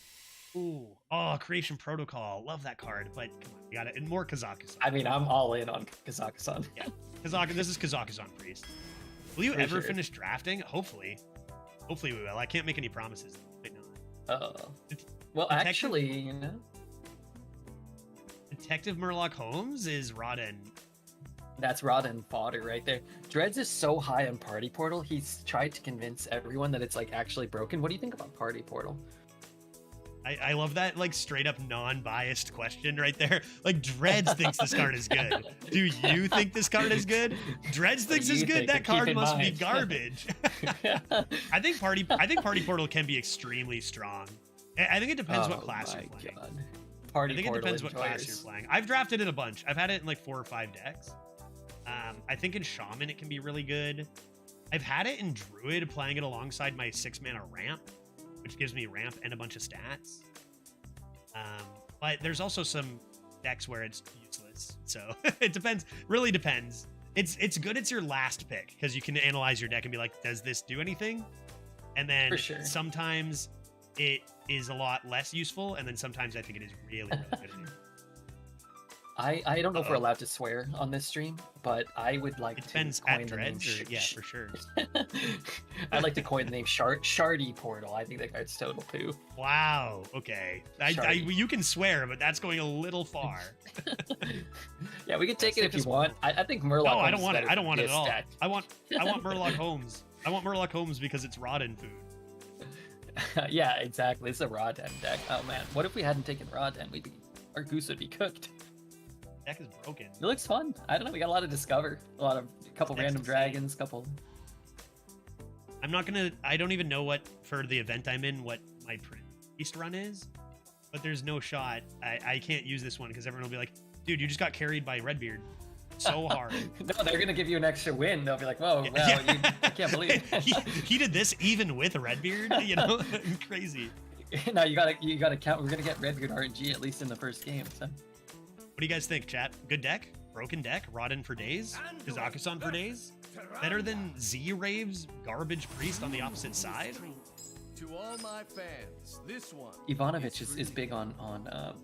S1: Ooh. Oh, Creation Protocol. Love that card, but come on, we got it. And more Kazakhstan.
S9: I mean, I'm all in on Kazakhstan.
S1: This is Kazakhstan Priest. Will you
S9: For
S1: ever
S9: sure.
S1: finish drafting? Hopefully. Hopefully we will. I can't make any promises. Might not.
S9: Well,
S1: Detective-
S9: actually, you know,
S1: Detective Murloc Holmes is Rodden.
S9: that's Rodden fodder right there. Dreads is so high on Party Portal. He's tried to convince everyone that it's like actually broken. What do you think about Party Portal?
S1: I love that like straight up non-biased question right there. Like Dreads thinks this card is good. Do you think this card is good? Dreads
S9: What do
S1: thinks it's
S9: you
S1: good.
S9: think?
S1: That
S9: And keep
S1: card
S9: in
S1: must be
S9: mind-
S1: garbage. I think Party Portal can be extremely strong. I think it depends what class you're playing.
S9: God. Party
S1: I think it
S9: Portal
S1: depends what class
S9: enjoyers.
S1: you're playing. I've drafted it a bunch. I've had it in like 4 or 5 decks. I think in Shaman it can be really good. I've had it in Druid playing it alongside my 6-mana ramp, which gives me ramp and a bunch of stats. But there's also some decks where it's useless. So it depends. Really depends. It's good. It's your last pick because you can analyze your deck and be like, does this do anything? And then
S9: For sure.
S1: sometimes it is a lot less useful, and then sometimes I think it is really, really good.
S9: I don't know if we're
S1: Uh-oh.
S9: allowed to swear on this stream, but I would like
S1: It
S9: to
S1: depends
S9: coin
S1: at
S9: the name.
S1: Dreads, or, yeah, for sure.
S9: I'd like to coin the name Shardy Portal. I think that card's total poo.
S1: Wow. Okay.
S9: Shardy.
S1: You can swear, but that's going a little far.
S9: Yeah, we can take it if you
S1: Safest
S9: want. I think Murloc.
S1: No, I
S9: Holmes
S1: don't
S9: is
S1: want it.
S9: better
S1: I don't
S9: for
S1: want it at
S9: this
S1: all.
S9: deck.
S1: I want Murloc Holmes. I want Murloc Holmes because it's Rodden food.
S9: Yeah, exactly. It's a Rodden deck. Oh man, what if we hadn't taken Rodden? Our goose would be cooked.
S1: Deck is broken.
S9: It looks fun. I don't know. We got a lot of discover, a couple
S1: Deck's
S9: random
S1: insane.
S9: dragons, couple.
S1: I don't even know what for the event I'm in what my priest run is, but there's no shot. I can't use this one because everyone will be like, dude, you just got carried by Redbeard. so hard.
S9: No, they're gonna give you an extra win. They'll be like, "Whoa, wow,
S1: Yeah.
S9: I can't believe it."
S1: he did this even with Redbeard, you know, crazy.
S9: No, you gotta count. We're gonna get Redbeard RNG at least in the first game. So.
S1: What do you guys think, chat? Good deck? Broken deck? Rodden for days? Kazakusan for days? Better than Z-Rave's Garbage Priest on the opposite side?
S2: To all my fans, this one.
S9: Ivanovich is big on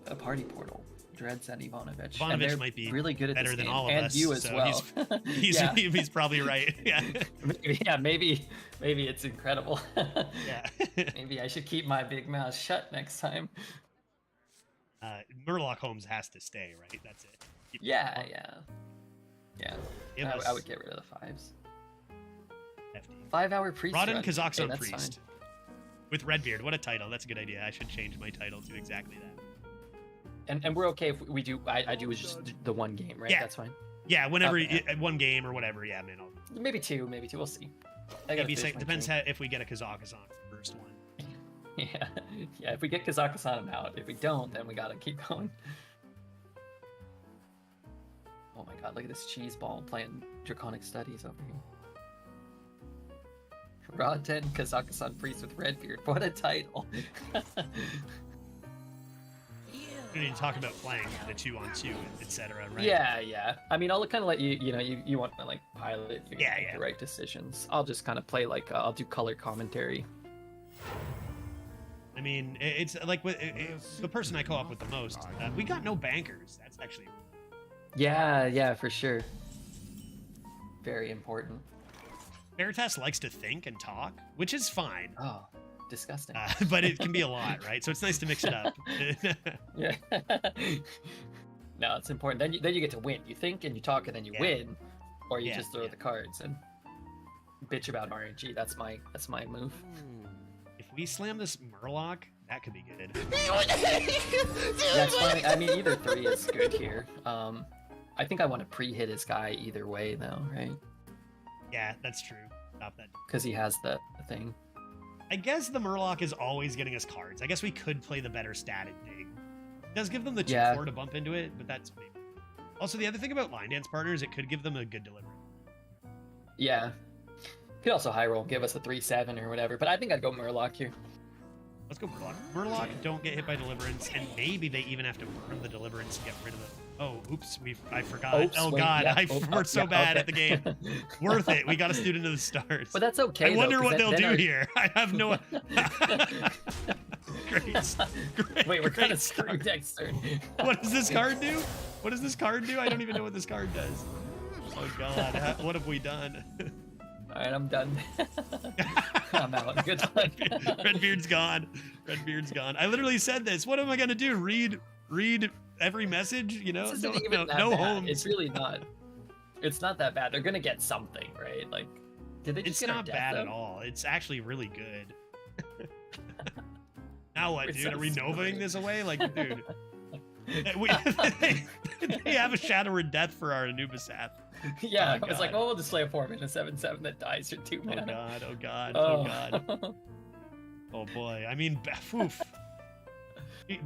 S9: a party portal. Dreads at Ivanovich. And
S1: Ivanovich
S9: they're
S1: might be
S9: really good at
S1: better
S9: this
S1: than
S9: game.
S1: all of
S9: and
S1: us.
S9: you as
S1: so
S9: well.
S1: He's probably right. Yeah.
S9: Maybe it's incredible.
S1: Yeah.
S9: Maybe I should keep my big mouth shut next time.
S1: Murloc Holmes has to stay, right? That's it.
S9: Yeah.
S1: Give
S9: I
S1: us
S9: would get rid of the 5s.
S1: FD.
S9: 5-hour priest.
S1: Rodden
S9: run.
S1: Kazakhstan
S9: that's
S1: Priest.
S9: fine.
S1: With Redbeard. What a title. That's a good idea. I should change my title to exactly that.
S9: And we're okay if we do. I do just the one game, right?
S1: Yeah.
S9: That's fine.
S1: Yeah, whenever
S9: Okay.
S1: one game or whatever. Yeah, man.
S9: Maybe two. We'll see. I gotta
S1: Maybe
S9: finish my
S1: depends
S9: drink.
S1: if we get a Kazakhstan first one.
S9: Yeah. If we get Kazakhstan out, if we don't, then we gotta keep going. Oh my god! Look at this cheese ball playing Draconic Studies over here. Raw 10 Kazakhstan Priest with Redbeard. What a title!
S1: We need to talk about playing the 2-on-2, etc. Right?
S9: Yeah. I mean, I'll kind of let you. You want to like pilot. You
S1: Yeah,
S9: make the right decisions. I'll just kind of play like I'll do color commentary.
S1: I mean, it's like the person I co-op with the most. We got no bankers. That's actually.
S9: Yeah, for sure. Very important.
S1: Veritas likes to think and talk, which is fine.
S9: Oh, disgusting.
S1: But it can be a lot, right? So it's nice to mix it up.
S9: Yeah. No, it's important. Then you get to win. You think and you talk and then you win, or you just throw the cards and bitch about RNG. That's my move.
S1: If we slam this Murloc, that could be good.
S9: That's fine. I mean, either 3 is good here. I think I want to pre-hit his guy either way, though, right?
S1: Yeah, that's true. Stop that.
S9: Because he has the thing.
S1: I guess the Murloc is always getting us cards. I guess we could play the better statted thing. It does give them the 2/4 to bump into it, but that's maybe. Also, the other thing about Line Dance Partners, it could give them a good delivery.
S9: Yeah. Could also high roll, give us a 3/7 or whatever, but I think I'd go Murloc here.
S1: Let's go Murloc. Murloc don't get hit by Deliverance, and maybe they even have to burn the Deliverance to get rid of it. Oh, oops, I forgot.
S9: Oops,
S1: oh
S9: wait,
S1: god,
S9: yeah,
S1: we're so bad
S9: okay.
S1: at the game. Worth it. We got a student to the stars.
S9: But that's okay.
S1: I wonder
S9: though,
S1: what they'll do
S9: our...
S1: here. I have no. Great.
S9: Wait, we're kind
S1: great
S9: of screwed next turn.
S1: What does this card do? What does this card do? I don't even know what this card does. Oh god, what have we done?
S9: All right, I'm done. I'm out. Good one.
S1: Redbeard's gone. Redbeard's gone. I literally said this. What am I gonna do? Read every message? You know,
S9: This
S1: no,
S9: isn't even that
S1: no
S9: bad.
S1: homes.
S9: It's really not. It's not that bad. They're gonna get something, right? Like, did they just
S1: It's
S9: get our
S1: not
S9: death,
S1: bad at
S9: though?
S1: all. It's actually really good. Now what,
S9: We're
S1: dude?
S9: so
S1: Are we novaing
S9: stupid.
S1: this away? Like, dude. They have a Shadow of Death for our Anubis app.
S9: Yeah,
S1: Oh,
S9: I was like,
S1: God.
S9: well, we'll just play a 4-mana 7/7 that dies for 2
S1: Oh
S9: mana.
S1: god, oh god, oh god. Oh boy. I mean, oof.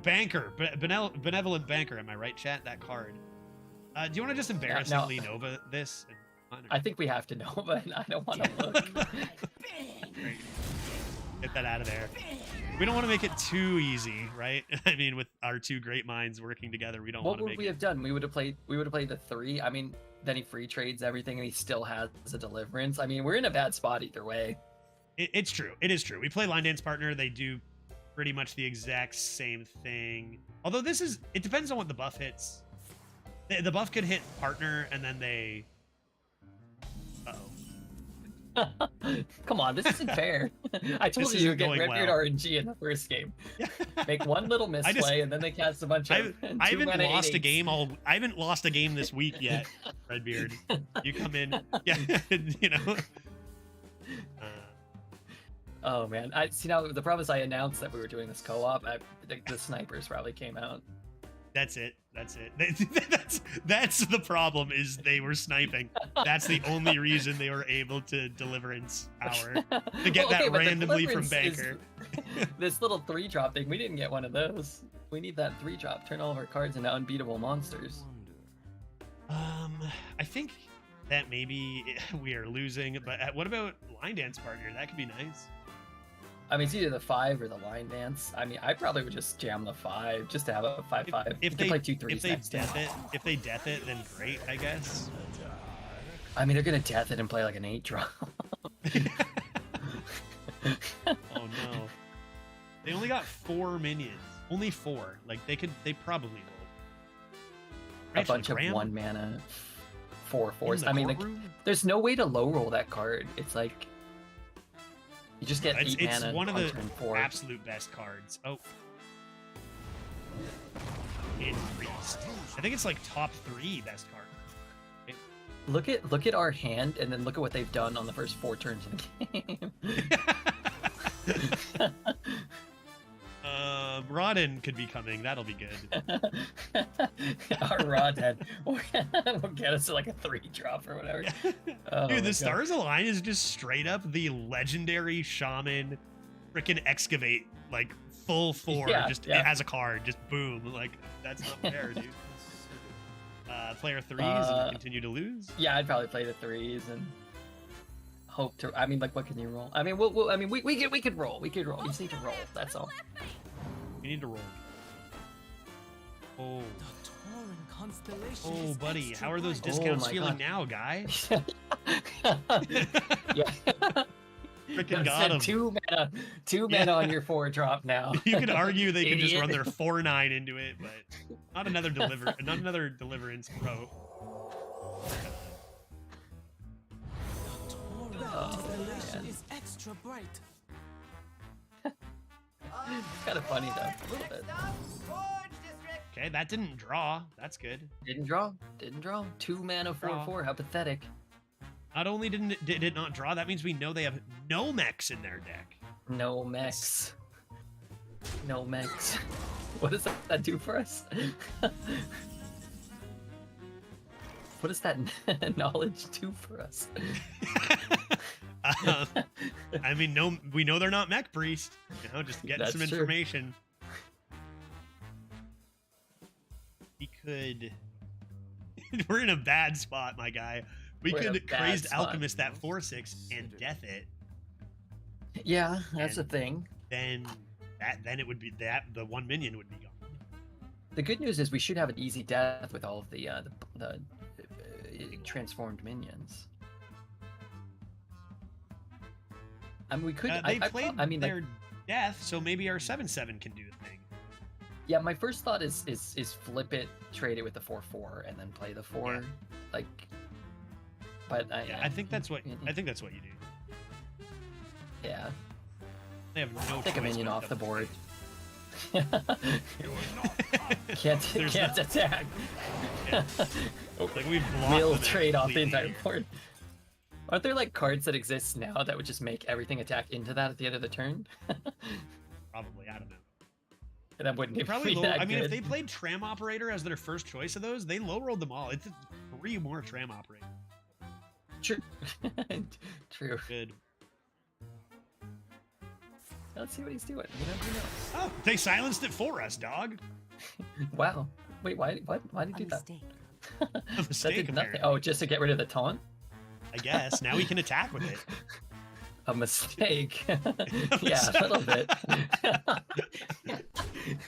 S1: Banker, benevolent banker. Am I right, chat? That card. Do you want to just embarrassingly Nova this?
S9: I think we have to know, but I don't want to look.
S1: Great. Get that out of there. We don't want to make it too easy, right? I mean, with our two great minds working together, we don't
S9: What
S1: want to
S9: would
S1: make
S9: we have done? We would have played the 3. I mean, then he free trades everything and he still has a deliverance. I mean, we're in a bad spot either way.
S1: It's true. It is true. We play Line Dance Partner. They do pretty much the exact same thing. Although it depends on what the buff hits. The buff could hit partner and then they... Uh-oh.
S9: Come on, this isn't fair. I told
S1: This
S9: you you
S1: isn't
S9: would get
S1: going
S9: Redbeard
S1: well.
S9: RNG in the first game. Make one little misplay and then they cast a bunch of.
S1: I haven't lost a game I haven't lost a game this week yet, Redbeard. You come in, yeah, you know.
S9: Oh man, I see now. The problem is I announced that we were doing this co-op. The snipers probably came out.
S1: That's it. That's the problem. Is they were sniping. That's the only reason they were able to deliverance hour to get
S9: Well, okay,
S1: that
S9: but the
S1: randomly from
S9: deliverance
S1: banker.
S9: This little 3-drop thing, we didn't get one of those. We need that 3-drop. Turn all of our cards into unbeatable monsters.
S1: I think that maybe we are losing, but what about Line Dance Partner? That could be nice.
S9: I mean, it's either the 5 or the line dance. I mean, I probably would just jam the 5 just to have a 5/5.
S1: If they
S9: play 2/3s
S1: if they
S9: next turn.
S1: if they death it, then great, I guess.
S9: I mean, they're gonna death it and play like an 8 drop.
S1: Oh no. They only got 4 minions. Only 4. Like they probably rolled.
S9: A bunch of 1 mana 4/4s. I mean, like,
S1: courtroom?
S9: there's no way to low roll that card. It's like you just get 8
S1: It's
S9: mana
S1: one of
S9: on
S1: the
S9: turn 4.
S1: absolute best cards. Oh. Increased. I think it's like top 3 best card.
S9: Look at our hand, and then look at what they've done on the first 4 turns of the game.
S1: Rodden could be coming. That'll be good.
S9: Our Rodhead will get us to like a 3 drop or whatever. Oh my
S1: Dude, the
S9: God.
S1: Stars Align is just straight up the legendary shaman freaking excavate, like full 4,
S9: Yeah,
S1: just
S9: yeah.
S1: as a card, just boom. Like, that's not fair, dude. Player 3s and continue to lose.
S9: Yeah, I'd probably play the 3s and hope to. I mean, like, what can you roll? I mean, we could roll. We could roll. You just need to roll. That's all.
S1: We need to roll. Oh. Oh, buddy, how are those discounts
S9: my
S1: feeling
S9: God.
S1: now, guy?
S9: Yeah.
S1: Freaking got him.
S9: 2 mana on your 4 drop now.
S1: You could argue they could just
S9: Idiot.
S1: run their 4/9 into it, but not another deliverance pro.
S9: It's kind of funny though. A little bit.
S1: Okay, that didn't draw. That's good.
S9: Didn't draw. 2 mana 4/4. How pathetic.
S1: Not only did it not draw, that means we know they have no mechs in their deck.
S9: No mechs. No mechs. What does that do for us? What does that knowledge do for us?
S1: I mean, no, we know they're not mech priest. You know, just getting
S9: That's
S1: some
S9: true.
S1: information. We could. We're in a bad spot, my guy. We
S9: We're in a
S1: could
S9: bad
S1: crazed
S9: spot.
S1: alchemist that 4/6 and death it.
S9: Yeah, that's
S1: And-
S9: the thing.
S1: Then it would be that the 1 minion would be gone.
S9: The good news is we should have an easy death with all of the transformed minions. I mean, we could.
S1: They played
S9: I mean,
S1: their
S9: like,
S1: death, so maybe our 7/7 can do a thing.
S9: yeah. My first thought is flip it, trade it with the 4/4, and then play the 4.
S1: Yeah.
S9: Like, but
S1: Yeah, I think that's what you do.
S9: Yeah.
S1: They have no
S9: Take a
S1: choice
S9: minion
S1: but
S9: off
S1: to
S9: the board.
S1: There's
S9: can't attack.
S1: Like we've blocked
S9: We'll
S1: them
S9: trade off the
S1: completely.
S9: entire board. Aren't there like cards that exist now that would just make everything attack into that at the end of the turn?
S1: Probably, I don't know.
S9: That wouldn't
S1: They
S9: even
S1: probably
S9: be
S1: low.
S9: that
S1: I mean, if
S9: good.
S1: they played Tram Operator as their first choice of those, they low rolled them all. It's 3 more Tram Operator.
S9: True. True.
S1: Good.
S9: Let's see what he's doing. You know, who knows?
S1: Oh, they silenced it for us, dog.
S9: Wow. Wait, why did he do that?
S1: A
S9: That
S1: mistake,
S9: did nothing.
S1: apparently.
S9: Oh, just to get rid of the taunt?
S1: I guess now we can attack with it.
S9: A mistake. Yeah, a little bit.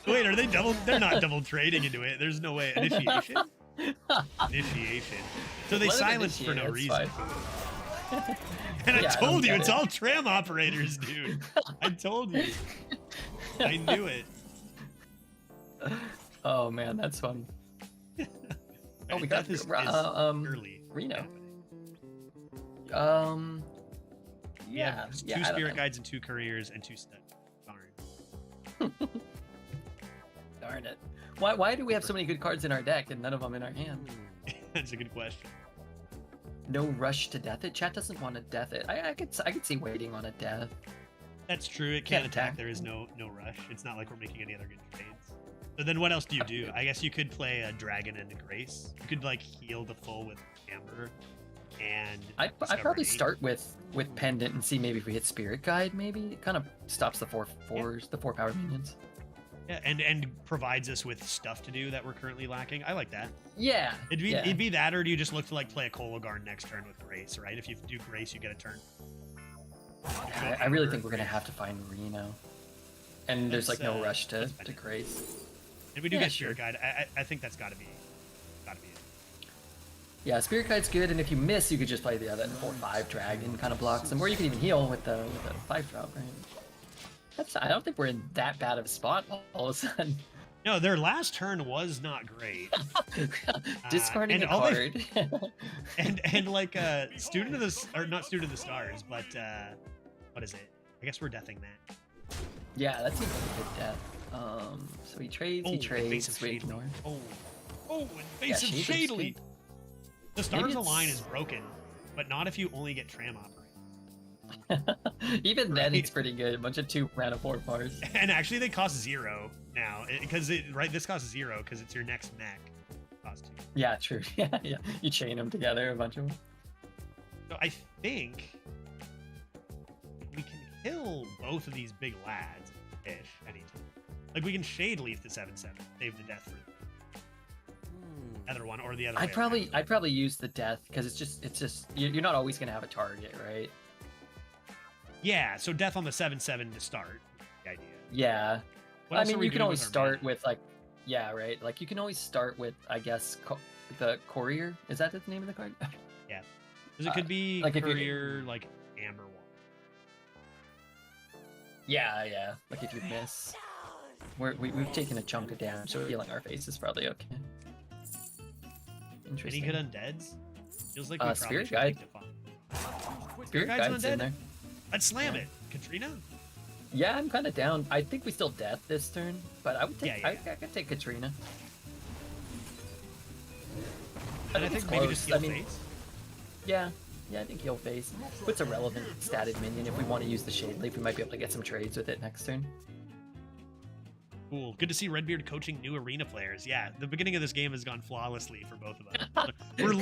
S1: Wait, are they double? They're not double trading into it. There's no way. Initiation. Initiation. So they
S9: Let him
S1: silenced for no
S9: initiate,
S1: reason.
S9: it's fine.
S1: And I
S9: Yeah, I
S1: told
S9: don't
S1: you,
S9: get
S1: it's
S9: it.
S1: all Tram Operators, dude. I told you. I knew it.
S9: Oh man, that's fun. Oh, we got
S1: Death is early.
S9: Reno.
S1: happening.
S9: Yeah,
S1: Two
S9: yeah. I don't
S1: spirit
S9: know.
S1: guides and 2 couriers and 2 stud. Darn.
S9: Darn it. Why do we have so many good cards in our deck and none of them in our hand?
S1: That's a good question.
S9: No rush to death it. Chat doesn't want to death it. I could see waiting on a death.
S1: That's true. It
S9: Can't
S1: can't attack.
S9: attack.
S1: There is no rush. It's not like we're making any other good trades. So then what else do you do? I guess you could play a dragon and a grace. You could like heal the full with amber and
S9: I'd
S1: Discover
S9: probably
S1: 8.
S9: start with pendant and see maybe if we hit spirit guide. Maybe it kind of stops the 4/4s, the 4 power minions.
S1: Yeah, and provides us with stuff to do that we're currently lacking. I like that.
S9: Yeah.
S1: It'd be that, or do you just look to like play a Kologarn next turn with Grace, right? If you do Grace, you get a turn.
S9: I really think we're gonna have to find Reno, and there's like no rush to
S1: that's
S9: Grace.
S1: And we do
S9: Yeah,
S1: get Spirit
S9: sure.
S1: Guide. I think that's gotta be it.
S9: Yeah, Spirit Guide's good, and if you miss, you could just play the other 4/5 Dragon kind of blocks them, or you can even heal with the 5-drop, right? I don't think we're in that bad of a spot all of a sudden.
S1: No, their last turn was not great.
S9: Discarding
S1: and
S9: a
S1: all
S9: card.
S1: and like Student of the or not Student of the Stars, but what is it? I guess we're deathing that.
S9: Yeah, that seems like a good death. So he trades,
S1: invasive
S9: we
S1: Shadely.
S9: ignore.
S1: Invasive
S9: Shadely's
S1: Shadely.
S9: good.
S1: The Stars
S9: Maybe
S1: Align
S9: it's-
S1: is broken, but not if you only get Tram Operate.
S9: Even then,
S1: Right.
S9: it's pretty good. A bunch of 2 mana 4/4s.
S1: And actually, they cost 0 now because this costs 0 because it's your next mech. Cost 2.
S9: Yeah, true. Yeah. You chain them together, a bunch of them.
S1: So I think we can kill both of these big lads ish anytime. Like we can Shade Leaf the 7/7, save the death for the other one or the other.
S9: I'd probably use the death because it's just you're not always gonna have a target, right?
S1: Yeah, so death on the 7/7 to start. The idea.
S9: Yeah.
S1: What
S9: I
S1: else are
S9: mean,
S1: we
S9: you can
S1: doing
S9: always
S1: with our
S9: start
S1: mana?
S9: with like, yeah, right. Like you can always start with, I guess, the Courier. Is that the name of the card?
S1: Yeah, because it could be
S9: like if you're-
S1: Courier, like Amber Wall.
S9: Yeah. Like if you miss, we've taken a chunk of damage, so healing our face is probably okay.
S1: Any
S9: Interesting.
S1: good undeads? Feels like we probably
S9: Spirit
S1: should
S9: Guide.
S1: take Define.
S9: Spirit
S1: Guide's
S9: Guide's
S1: undead?
S9: in there.
S1: Let's slam it, Katrina.
S9: Yeah, I'm kind of down. I think we still death this turn, but I would take.
S1: Yeah.
S9: I could take Katrina.
S1: And I
S9: it's
S1: think maybe
S9: close.
S1: just heal
S9: I mean,
S1: face.
S9: Yeah, I think he'll face. Puts a relevant statted minion. If we want to use the Shade Leaf, we might be able to get some trades with it next turn.
S1: Cool. Good to see Redbeard coaching new arena players. Yeah, the beginning of this game has gone flawlessly for both of us. We're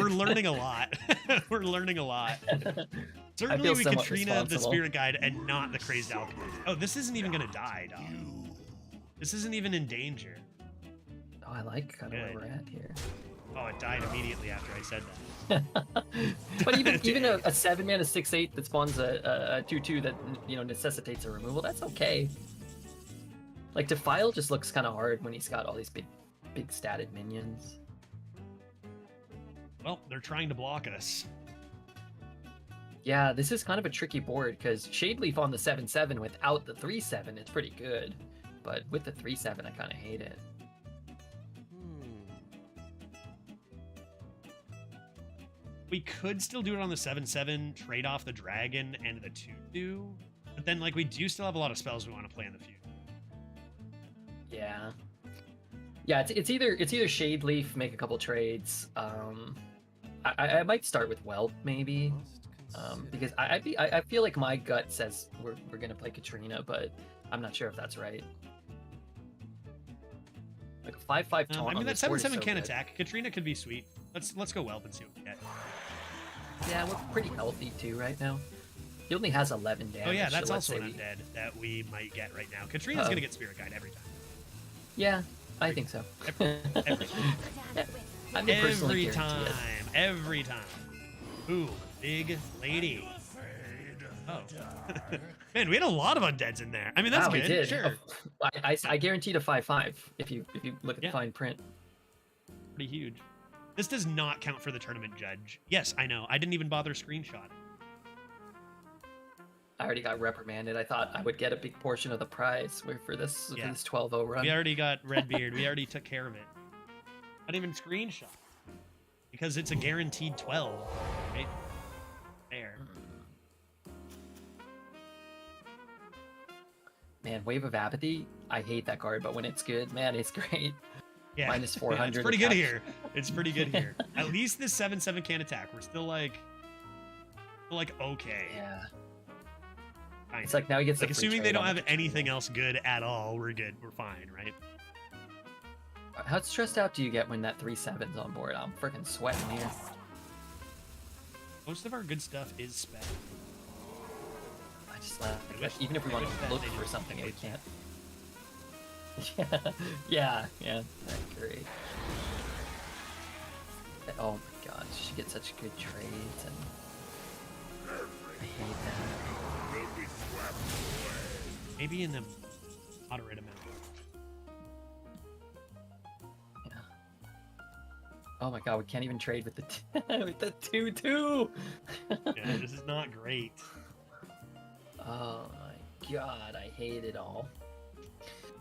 S1: learning a lot. We're learning a lot. Certainly
S9: feel
S1: we
S9: somewhat
S1: Katrina the
S9: responsible.
S1: Spirit Guide and not the Crazed Alchemist. Oh, this isn't even gonna die, dog. This isn't even in danger.
S9: Oh, I like kind of where
S1: Good.
S9: we're at here.
S1: Oh, it died immediately after I said that.
S9: But even a 7-mana 6/8 that spawns a 2/2 that necessitates a removal, that's okay. Like Defile just looks kind of hard when he's got all these big statted minions.
S1: Well, they're trying to block us.
S9: Yeah, this is kind of a tricky board because Shade Leaf on the 7/7 without the 3/7 it's pretty good, but with the 3/7 I kind of hate it.
S1: We could still do it on the 7/7, trade off the dragon and the 2/2, but then like we do still have a lot of spells we want to play in the future.
S9: Yeah. Yeah, it's either Shade Leaf, make a couple trades. I might start with Whelp maybe, because I feel like my gut says we're gonna play Katrina, but I'm not sure if that's right. Like a 5/5 taunt.
S1: I mean
S9: on
S1: that
S9: this board is
S1: 7/7
S9: so
S1: can
S9: good.
S1: attack. Katrina could be sweet. Let's go Whelp and see what we get.
S9: Yeah, we're pretty healthy too right now. He only has 11 damage.
S1: Oh yeah,
S9: so
S1: that's
S9: let's
S1: also
S9: say
S1: an
S9: we-
S1: undead that we might get right now. Katrina's gonna get Spirit Guide every time.
S9: Yeah, I think so.
S1: Every
S9: I'm gonna personally
S1: every
S9: guarantee it.
S1: time. Every time. Ooh, big lady. Oh. Man, we had a lot of undeads in there. I mean, that's
S9: Wow, we
S1: good.
S9: did.
S1: Sure.
S9: I guaranteed a 5/5 if you look at
S1: Yeah.
S9: the fine print.
S1: Pretty huge. This does not count for the tournament judge. Yes, I know. I didn't even bother screenshotting.
S9: I already got reprimanded. I thought I would get a big portion of the prize for this
S1: Yeah.
S9: 12-0 run.
S1: We already got Redbeard. We already took care of it. I didn't even screenshot. Because it's a guaranteed 12. Right? There.
S9: Man, Wave of Apathy. I hate that card, but when it's good, man, it's great.
S1: Yeah.
S9: Minus
S1: Yeah,
S9: 400
S1: it's pretty good
S9: attack.
S1: here. It's pretty good here. At least this 7/7 can't attack. We're still like okay.
S9: Yeah.
S1: Kinda.
S9: It's like now he gets
S1: Like
S9: the free
S1: assuming they
S9: trade
S1: don't
S9: on
S1: have
S9: the-
S1: anything else good at all, we're good. We're fine, right?
S9: How stressed out do you get when that 3/7's on board? I'm freaking sweating here.
S1: Most of our good stuff is spec.
S9: I just
S1: wish-
S9: even if we want
S1: wish
S9: to
S1: that
S9: look
S1: they
S9: for
S1: just
S9: something, we
S1: made-
S9: can't. Yeah. That's great. Oh my gosh, she gets such good trades, and I hate that.
S1: Maybe in a moderate amount.
S9: Yeah. Oh my god, we can't even trade with the with the 2/2.
S1: Yeah, this is not great.
S9: Oh my god, I hate it all.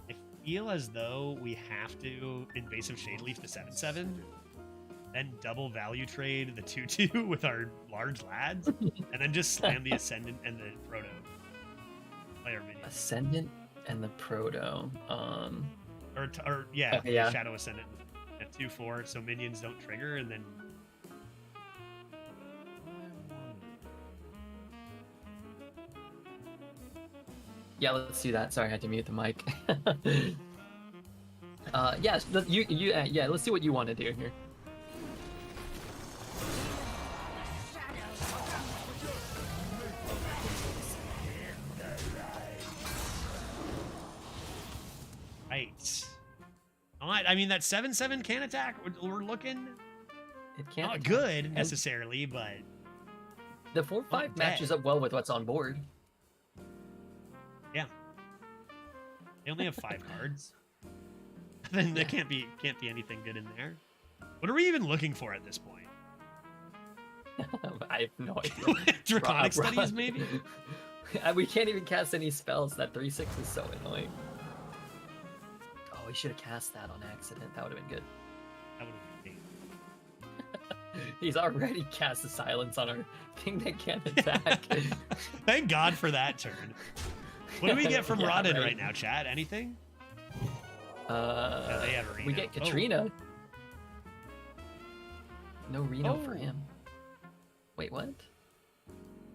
S1: I feel as though we have to invasive shade leaf the 7/7, then double value trade the 2/2 with our large lads, and then just slam the ascendant and the proto. Play our minions.
S9: Ascendant and the Proto.
S1: Or yeah,
S9: Okay, yeah.
S1: Shadow Ascendant at 2/4, so minions don't trigger, and then
S9: Yeah, let's do that. Sorry, I had to mute the mic. Yeah, yeah, let's see what you want to do here.
S1: right. Alright, I mean that 7/7 can attack. We're looking
S9: It can't
S1: not
S9: attack.
S1: good
S9: And
S1: necessarily, but
S9: The 4/5
S1: not
S9: matches
S1: bad.
S9: up well with what's on board.
S1: yeah. They only have 5 cards. Then there can't be anything good in there. What are we even looking for at this point?
S9: I have no idea.
S1: Draconic studies, maybe?
S9: We can't even cast any spells. That 3/6 is so annoying. Oh, we should have cast that on accident. That would have been good.
S1: That would have been neat.
S9: He's already cast a silence on our thing that can't attack.
S1: Thank God for that turn. What do we get from
S9: Yeah,
S1: Rotted
S9: right.
S1: right now, chat? Anything? They have
S9: We
S1: Reno.
S9: get
S1: Oh.
S9: Katrina. No Reno for
S1: Oh.
S9: him. Wait, what?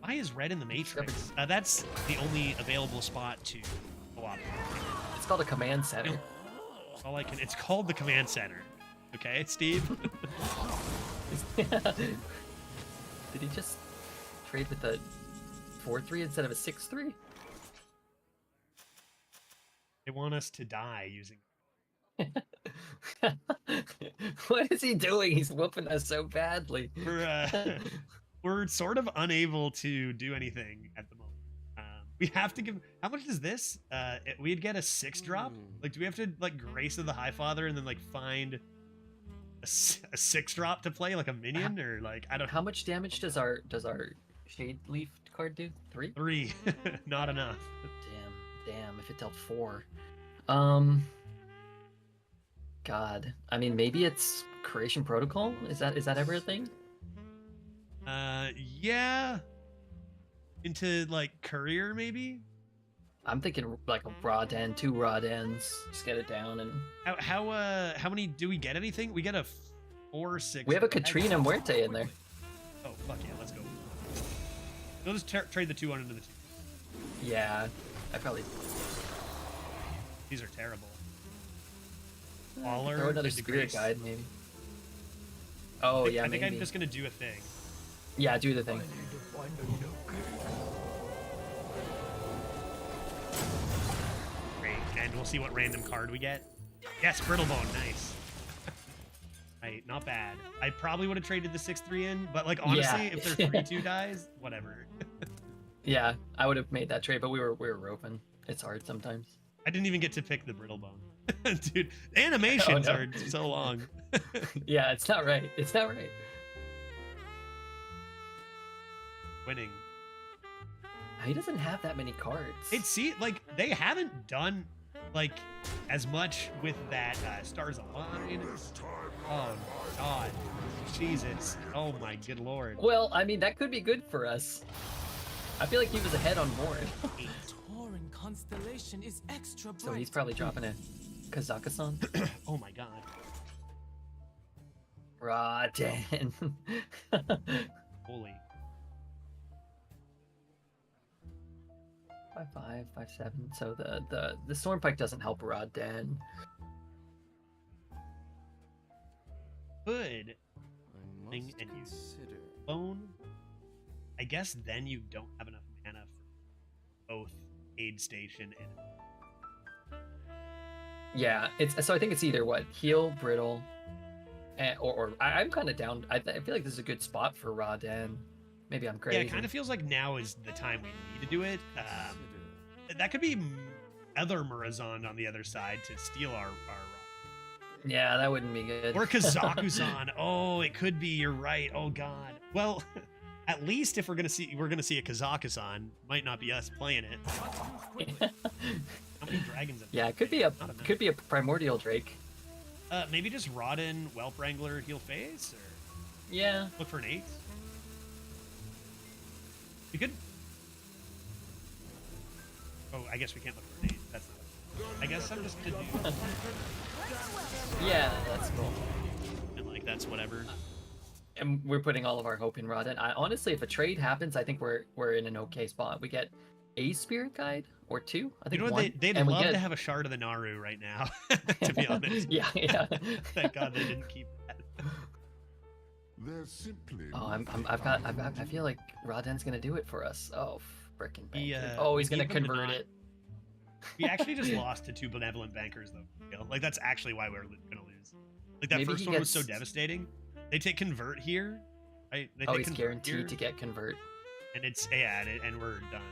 S1: Why is red in the Matrix? That's the only available spot to go up.
S9: It's called a command center.
S1: That's all I can. It's called the command center. Okay, Steve.
S9: Did he just trade with a 4/3 instead of a 6/3?
S1: They want us to die using.
S9: What is he doing? He's whooping us so badly.
S1: We're sort of unable to do anything at the moment. We have to give. How much is this? We'd get a 6-drop. Like, do we have to like Grace of the High Father and then like find a 6-drop to play like a minion or like I don't.
S9: How much damage does our Shade Leaf card do? 3?
S1: 3, not enough.
S9: Damn! If it dealt 4, God. I mean, maybe it's Creation Protocol. Is that ever a thing?
S1: Yeah. Into like courier maybe.
S9: I'm thinking like a raw den, 2 raw dens. Just get it down and.
S1: How many do we get? Anything? We get a 4/6.
S9: We have a Katrina Muerte in there.
S1: Oh fuck yeah! Let's go. We'll just trade the 2 on into the 2.
S9: Yeah, I probably.
S1: These are terrible.
S9: Throw
S1: Waller
S9: another
S1: into
S9: Spirit
S1: Grace.
S9: Guide, maybe. Oh, yeah,
S1: I think
S9: maybe.
S1: I'm just gonna do a thing.
S9: Yeah, do the thing.
S1: Great, and we'll see what random card we get. Yes, Brittlebone, nice. Right, not bad. I probably would have traded the 6/3 in, but like honestly,
S9: Yeah.
S1: if their 3/2 dies, whatever.
S9: Yeah, I would have made that trade, but we were roping. It's hard sometimes.
S1: I didn't even get to pick the Brittlebone. Dude, animations
S9: Oh, no.
S1: are so long.
S9: Yeah, it's not right. It's not right.
S1: Winning.
S9: He doesn't have that many cards.
S1: Like they haven't done like as much with that Stars Align. Oh God, Jesus! Oh my good lord!
S9: Well, I mean, that could be good for us. I feel like he was ahead on board.
S10: Tauren constellation is extra bright.
S9: So he's probably dropping a Kazakhstan.
S1: Oh my God!
S9: Raden.
S1: Holy!
S9: 5/5, 5/7. So the Stormpike doesn't help Raden.
S1: Good.
S2: I
S1: Thing
S2: must
S1: and you
S2: consider.
S1: Bone. I guess then you don't have enough mana for both aid station and.
S9: Yeah, it's so I think it's either what heal, brittle, or I'm kind of down. I feel like this is a good spot for Raden. Maybe I'm
S1: Yeah,
S9: crazy.
S1: it kind of feels like now is the time we need to do it. That could be other Murazan on the other side to steal our
S9: Yeah, that wouldn't be good.
S1: or Kazaku-san. Oh, it could be. You're right. Oh God. Well, at least if we're gonna see a Kazaku-san, might not be us playing it. How many dragons? Have
S9: Yeah, it could be a primordial drake.
S1: Maybe just Rodden, Whelp Wrangler, heal face, or
S9: Yeah.
S1: look for an 8. We could. Oh, I guess we can't look for an 8. That's not. I guess I'm just gonna do.
S9: Yeah, that's cool.
S1: And like that's whatever.
S9: And we're putting all of our hope in Raden. Honestly, if a trade happens, I think we're in an okay spot. We get a spirit guide or 2. I think
S1: You know what?
S9: one.
S1: They'd
S9: and we
S1: love
S9: get...
S1: to have a shard of the Naru right now. To be honest.
S9: yeah.
S1: Thank God they didn't keep that.
S2: There's simply
S9: Oh, I feel like Raden's gonna do it for us. Oh, frickin'
S1: He,
S9: banker. Oh, he's
S1: we
S9: gonna
S1: gave him the
S9: convert
S1: nod.
S9: it.
S1: We actually just lost to 2 benevolent bankers though. Like that's actually why we're gonna lose. Like that
S9: Maybe
S1: first
S9: he
S1: one was so
S9: gets-
S1: devastating. They take convert here, right? They
S9: Oh,
S1: take
S9: he's
S1: convert
S9: guaranteed
S1: here,
S9: to get convert.
S1: and it's and we're done.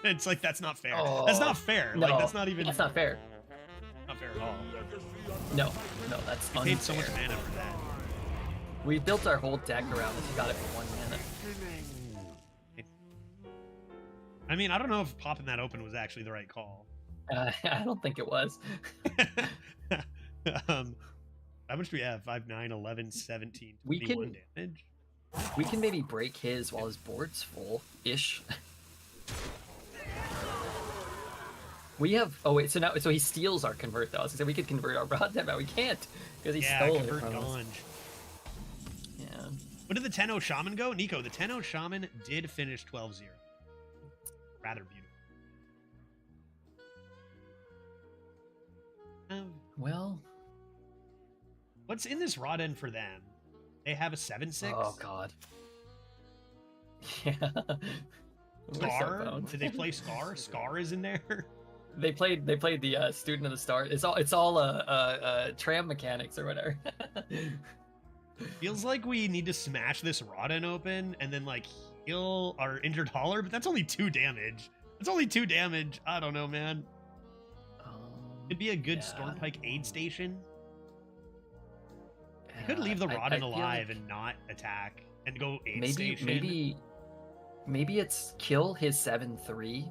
S1: It's like that's not fair.
S9: Oh,
S1: That's not fair.
S9: No,
S1: Like that's not even
S9: That's not fair.
S1: not fair at all.
S9: No, that's
S1: We
S9: unfair.
S1: paid so much mana for that.
S9: We built our whole deck around this. You got it for 1 mana.
S1: I mean, I don't know if popping that open was actually the right call.
S9: I don't think it was.
S1: How much do we have? 5, 9, 11, 17,
S9: We
S1: 21
S9: can-
S1: damage.
S9: We can maybe break his while his board's full-ish. We have. Oh wait, so he steals our convert though. So we could convert our Raden, but we can't because he stole it
S1: convert
S9: from us.
S1: Ganj.
S9: Yeah.
S1: What did the Tenno Shaman go? Nico, the Tenno Shaman did finish 12-0. Rather beautiful.
S9: Well.
S1: What's in this Raden for them? They have a 7-6.
S9: Oh god. Yeah. We're so
S1: Scar?
S9: boned.
S1: Did they play Scar? Scar is in there.
S9: They played the Student of the Stars. It's all tram mechanics or whatever.
S1: Feels like we need to smash this Raden open and then like heal our injured hauler, but that's only 2 damage. That's only 2 damage. I don't know, man. It'd be a good
S9: yeah.
S1: Stormpike aid station. You could leave the
S9: I
S1: Raden
S9: feel
S1: alive
S9: like
S1: and not attack and go aid
S9: maybe
S1: station.
S9: maybe it's kill his 7/3,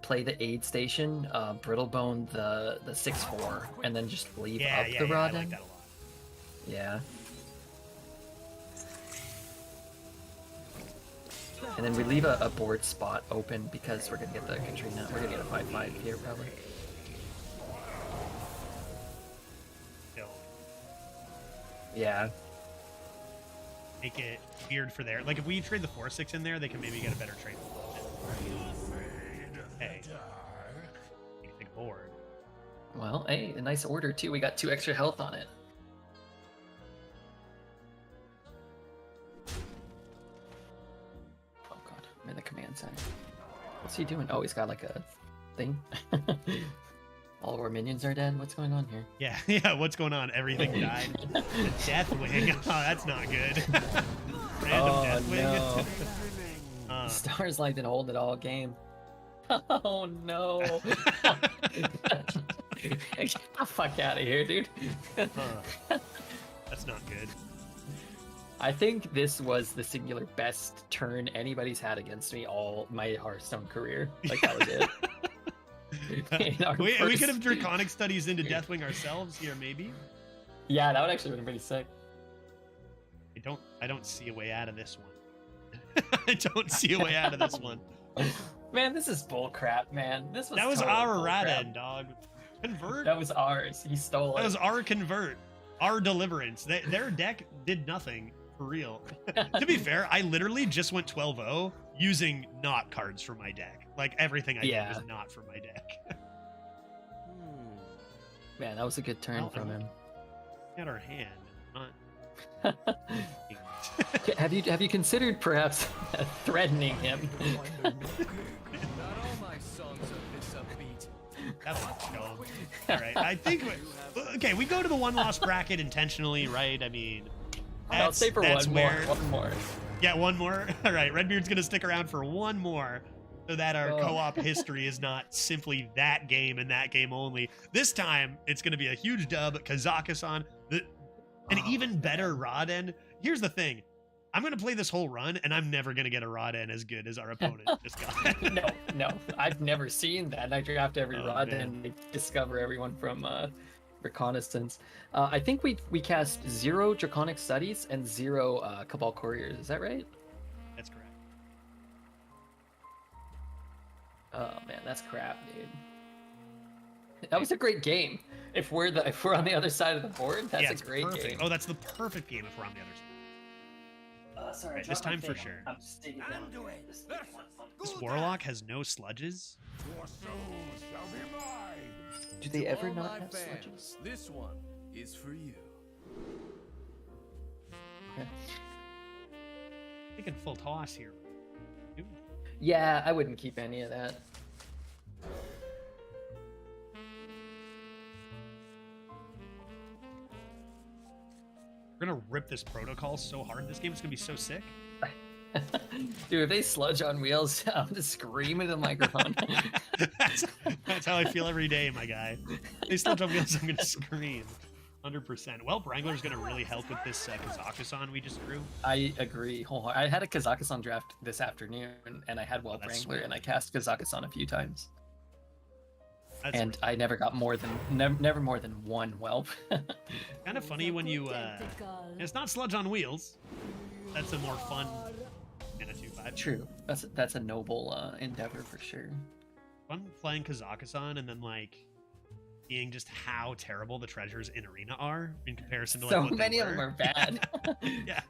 S9: play the aid station, Brittlebone the 6/4, and then just leave up the
S1: I
S9: Raden.
S1: like that a lot.
S9: Yeah. And then we leave a board spot open because we're gonna get the Katrina. We're gonna get a 5/5 here probably.
S1: Still
S9: Yeah.
S1: make it weird for there. Like if we trade the 4/6 in there, they can maybe get a better trade. Hey, you can think board.
S9: Well, hey, a nice order too. We got 2 extra health on it. Oh god, I'm in the command center. What's he doing? Oh, he's got like a thing. All of our minions are dead. What's going on here?
S1: Yeah, yeah. What's going on? Everything died. The Deathwing. Oh, that's not good. Random
S9: Oh,
S1: Deathwing.
S9: no. Stars like been holding it all game. Oh no. Get the fuck out of here, dude.
S1: That's not good.
S9: I think this was the singular best turn anybody's had against me all my Hearthstone career. Like that was it.
S1: We
S9: first-
S1: could have Draconic Studies into Deathwing ourselves here, maybe.
S9: Yeah, that would actually have been pretty sick.
S1: I don't see a way out of this one. I don't see a way out of this one.
S9: Man, this is bullcrap, man. This was
S1: That was
S9: total
S1: our
S9: bullcrap.
S1: Raden, dog. Convert.
S9: That was ours. He stole it.
S1: That was our convert. Our deliverance. Their deck did nothing for real. To be fair, I literally just went 12-0 using not cards from my deck. Like everything I did was not from my deck.
S9: Man, that was a good turn
S1: Well,
S9: from him.
S1: At our hand, not.
S9: Have you considered perhaps threatening him?
S10: Not all my songs are this upbeat.
S1: That'll go. All right. I think. Okay, we go to the 1-loss bracket intentionally, right? I mean,
S9: I'll stay for
S1: that's
S9: one more.
S1: where-
S9: One more.
S1: Yeah, one more. All right, Redbeard's gonna stick around for one more, so that our
S9: Oh.
S1: co-op history is not simply that game and that game only. This time, it's gonna be a huge dub. Kazakhstan, an even better Raden. Here's the thing. I'm gonna play this whole run, and I'm never gonna get a Raden as good as our opponent just got.
S9: No, I've never seen that. I draft every
S1: Oh,
S9: rod
S1: man.
S9: and discover everyone from reconnaissance. I think we cast 0 Draconic Studies and 0 Cabal Couriers. Is that right?
S1: That's correct.
S9: Oh man, that's crap, dude. That was a great game. If we're on the other side of the board, that's
S1: Yeah,
S9: a
S1: it's
S9: great
S1: perfect.
S9: game.
S1: Oh, that's the perfect game if we're on the other side.
S9: Sorry,
S1: Right, this time for sure.
S9: I'm just digging down.
S1: This Warlock has no sludges.
S2: Your souls shall be mine.
S9: Do they ever
S10: All
S9: not
S10: my
S9: have
S10: fans,
S9: sludges?
S10: This one is for you.
S9: Okay.
S1: Taking full toss here. Ooh.
S9: Yeah, I wouldn't keep any of that.
S1: We're gonna rip this protocol so hard. This game is gonna be so sick.
S9: Dude, if they sludge on wheels, I'm gonna scream into the microphone.
S1: that's how I feel every day, my guy. They still jump wheels, I'm gonna scream. 100%. Well, Wrangler's gonna really help with this Kazakhstan we just drew.
S9: I agree. I had a Kazakhstan draft this afternoon, and I had Whelp
S1: that's
S9: Wrangler,
S1: smart.
S9: and I cast Kazakhstan a few times,
S1: That's
S9: and I never got more than never more than one Whelp.
S1: kind of funny when you. It's not sludge on wheels. That's a more fun. In a 2-5.
S9: True. That's a noble endeavor for sure.
S1: Fun playing Kazakhstan and then like seeing just how terrible the treasures in Arena are in comparison to like
S9: So
S1: what they
S9: many of
S1: were.
S9: them are bad.
S1: Yeah.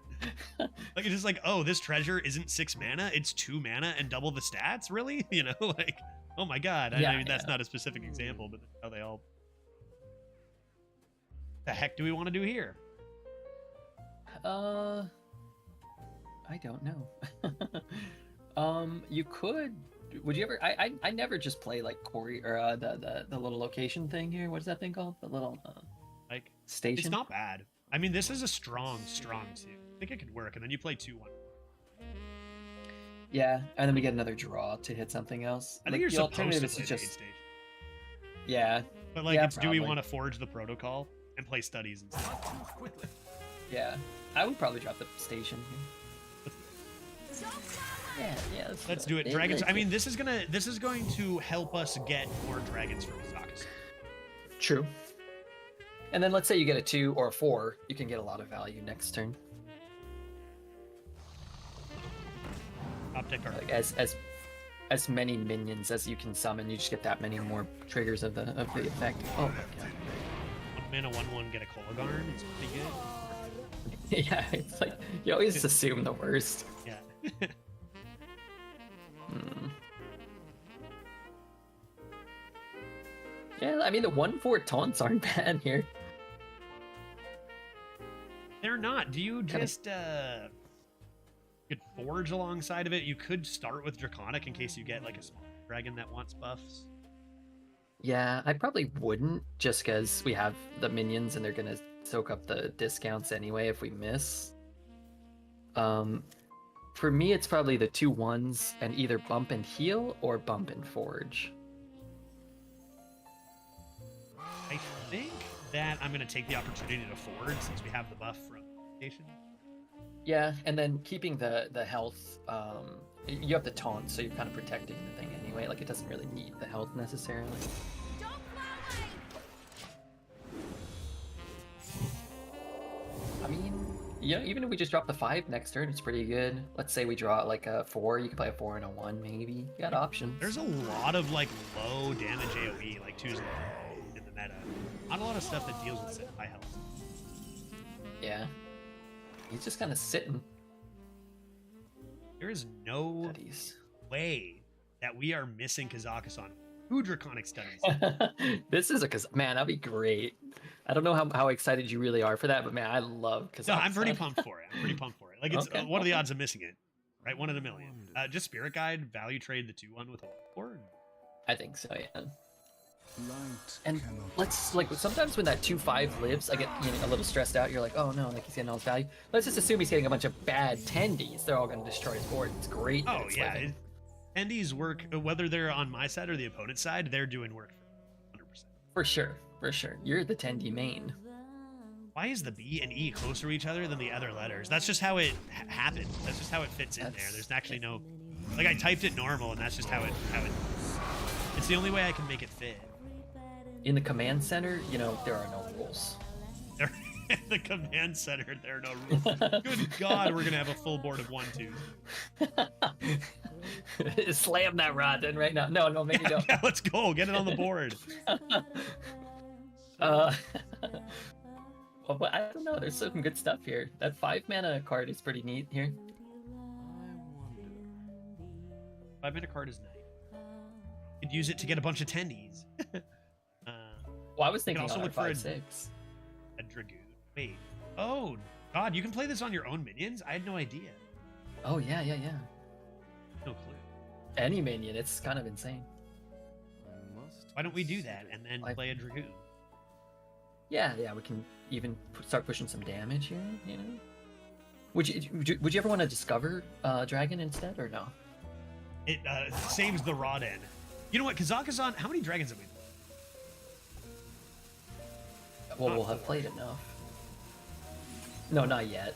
S1: Like it's just like, oh, this treasure isn't 6 mana, it's 2 mana and double the stats, really? You know, like, oh my god. I mean, that's not a specific example, but that's how they all. The heck do we want to do here?
S9: I don't know. You could. Would you ever? I never just play like Corey or the little location thing here. What is that thing called? The little
S1: Like,
S9: station.
S1: it's not bad. I mean, this is a strong suit. I think it could work, and then you play 2-1.
S9: Yeah, and then we get another draw to hit something else.
S1: I think
S9: Like,
S1: you're
S9: the
S1: supposed to
S9: alternative
S1: play
S9: is
S1: the aid
S9: just
S1: stage.
S9: yeah,
S1: But like,
S9: yeah,
S1: it's do we
S9: probably.
S1: want to forge the protocol and play studies and stuff?
S9: yeah. I would probably drop the station here. Yeah.
S1: Let's do it. Dragons. I mean, this is going to help us get more dragons from Kazakhstan.
S9: True. And then let's say you get a 2 or a 4, you can get a lot of value next turn.
S1: Optic are
S9: Like as many minions as you can summon, you just get that many more triggers of the effect. Oh my god.
S1: 1 mana 1/1 get a Kolagarn. It's pretty good.
S9: Yeah, it's like you always assume the worst.
S1: Yeah.
S9: Yeah, I mean the 1/4 taunts aren't bad here.
S1: They're not. Do you just could forge alongside of it? You could start with Draconic in case you get like a small dragon that wants buffs.
S9: Yeah, I probably wouldn't just because we have the minions and they're gonna soak up the discounts anyway if we miss. For me, it's probably the 2 1s and either bump and heal or bump and forge.
S1: I think that I'm going to take the opportunity to forge since we have the buff from station.
S9: Yeah, and then keeping the health, you have the taunt, so you're kind of protecting the thing anyway. Like, it doesn't really need the health necessarily. I mean, yeah, even if we just drop the 5 next turn, it's pretty good. Let's say we draw like a 4, you can play a 4 and a 1 maybe. You got options.
S1: There's a lot of like low damage AoE, like 2s in the meta. Not a lot of stuff that deals with high health.
S9: Yeah. He's just kind of sitting.
S1: There is no
S9: Studies.
S1: way that we are missing Kazakhstan. 2 Draconic studies.
S9: This is man, that'd be great. I don't know how excited you really are for that, but man, I love Kazakhstan.
S1: No, I'm pretty pumped for it. Like, it's
S9: Okay.
S1: what are the odds of missing it? Right, 1 in a million. Just Spirit Guide, value trade the 2/1 with a 4.
S9: I think so, yeah.
S2: Light
S9: And
S2: cannot
S9: let's like sometimes when that 2/5 lives, I get a little stressed out. You're like, oh no, like he's getting all his value. Let's just assume he's getting a bunch of bad tendies. They're all going to destroy his board. It's great. that
S1: Oh
S9: it's
S1: yeah,
S9: living.
S1: Tendies work whether they're on my side or the opponent's side. They're doing work 100%.
S9: For sure, for sure. You're the tendy main.
S1: Why is the B and E closer to each other than the other letters? That's just how it happened. That's just how it fits in there.
S9: That's-
S1: There's actually no, like I typed it normal, and that's just how it. It's the only way I can make it fit.
S9: In the command center, there are no rules.
S1: There, in the command center, there are no rules. Good God, we're gonna have a full board of 1-2s.
S9: Slam that rod in right now. No, maybe don't.
S1: Yeah, let's go. Get it on the board.
S9: Well, but I don't know. There's some good stuff here. That 5-mana card is pretty neat here.
S1: 5-mana card is nice. You could use it to get a bunch of tendies.
S9: Well, I was
S1: You can
S9: thinking
S1: also
S9: on
S1: look for
S9: 5/6.
S1: a dragoon. Wait. Oh God, you can play this on your own minions? I had no idea.
S9: Oh yeah.
S1: No clue.
S9: Any minion, it's kind of insane.
S1: Why don't we do that and then
S9: Like-
S1: play a dragoon?
S9: Yeah, we can even start pushing some damage here. Would you ever want to discover dragon instead or no?
S1: It saves the rod end. You know what? Kazakhstan. How many dragons have we played?
S9: Well, we'll have played enough. No, not yet.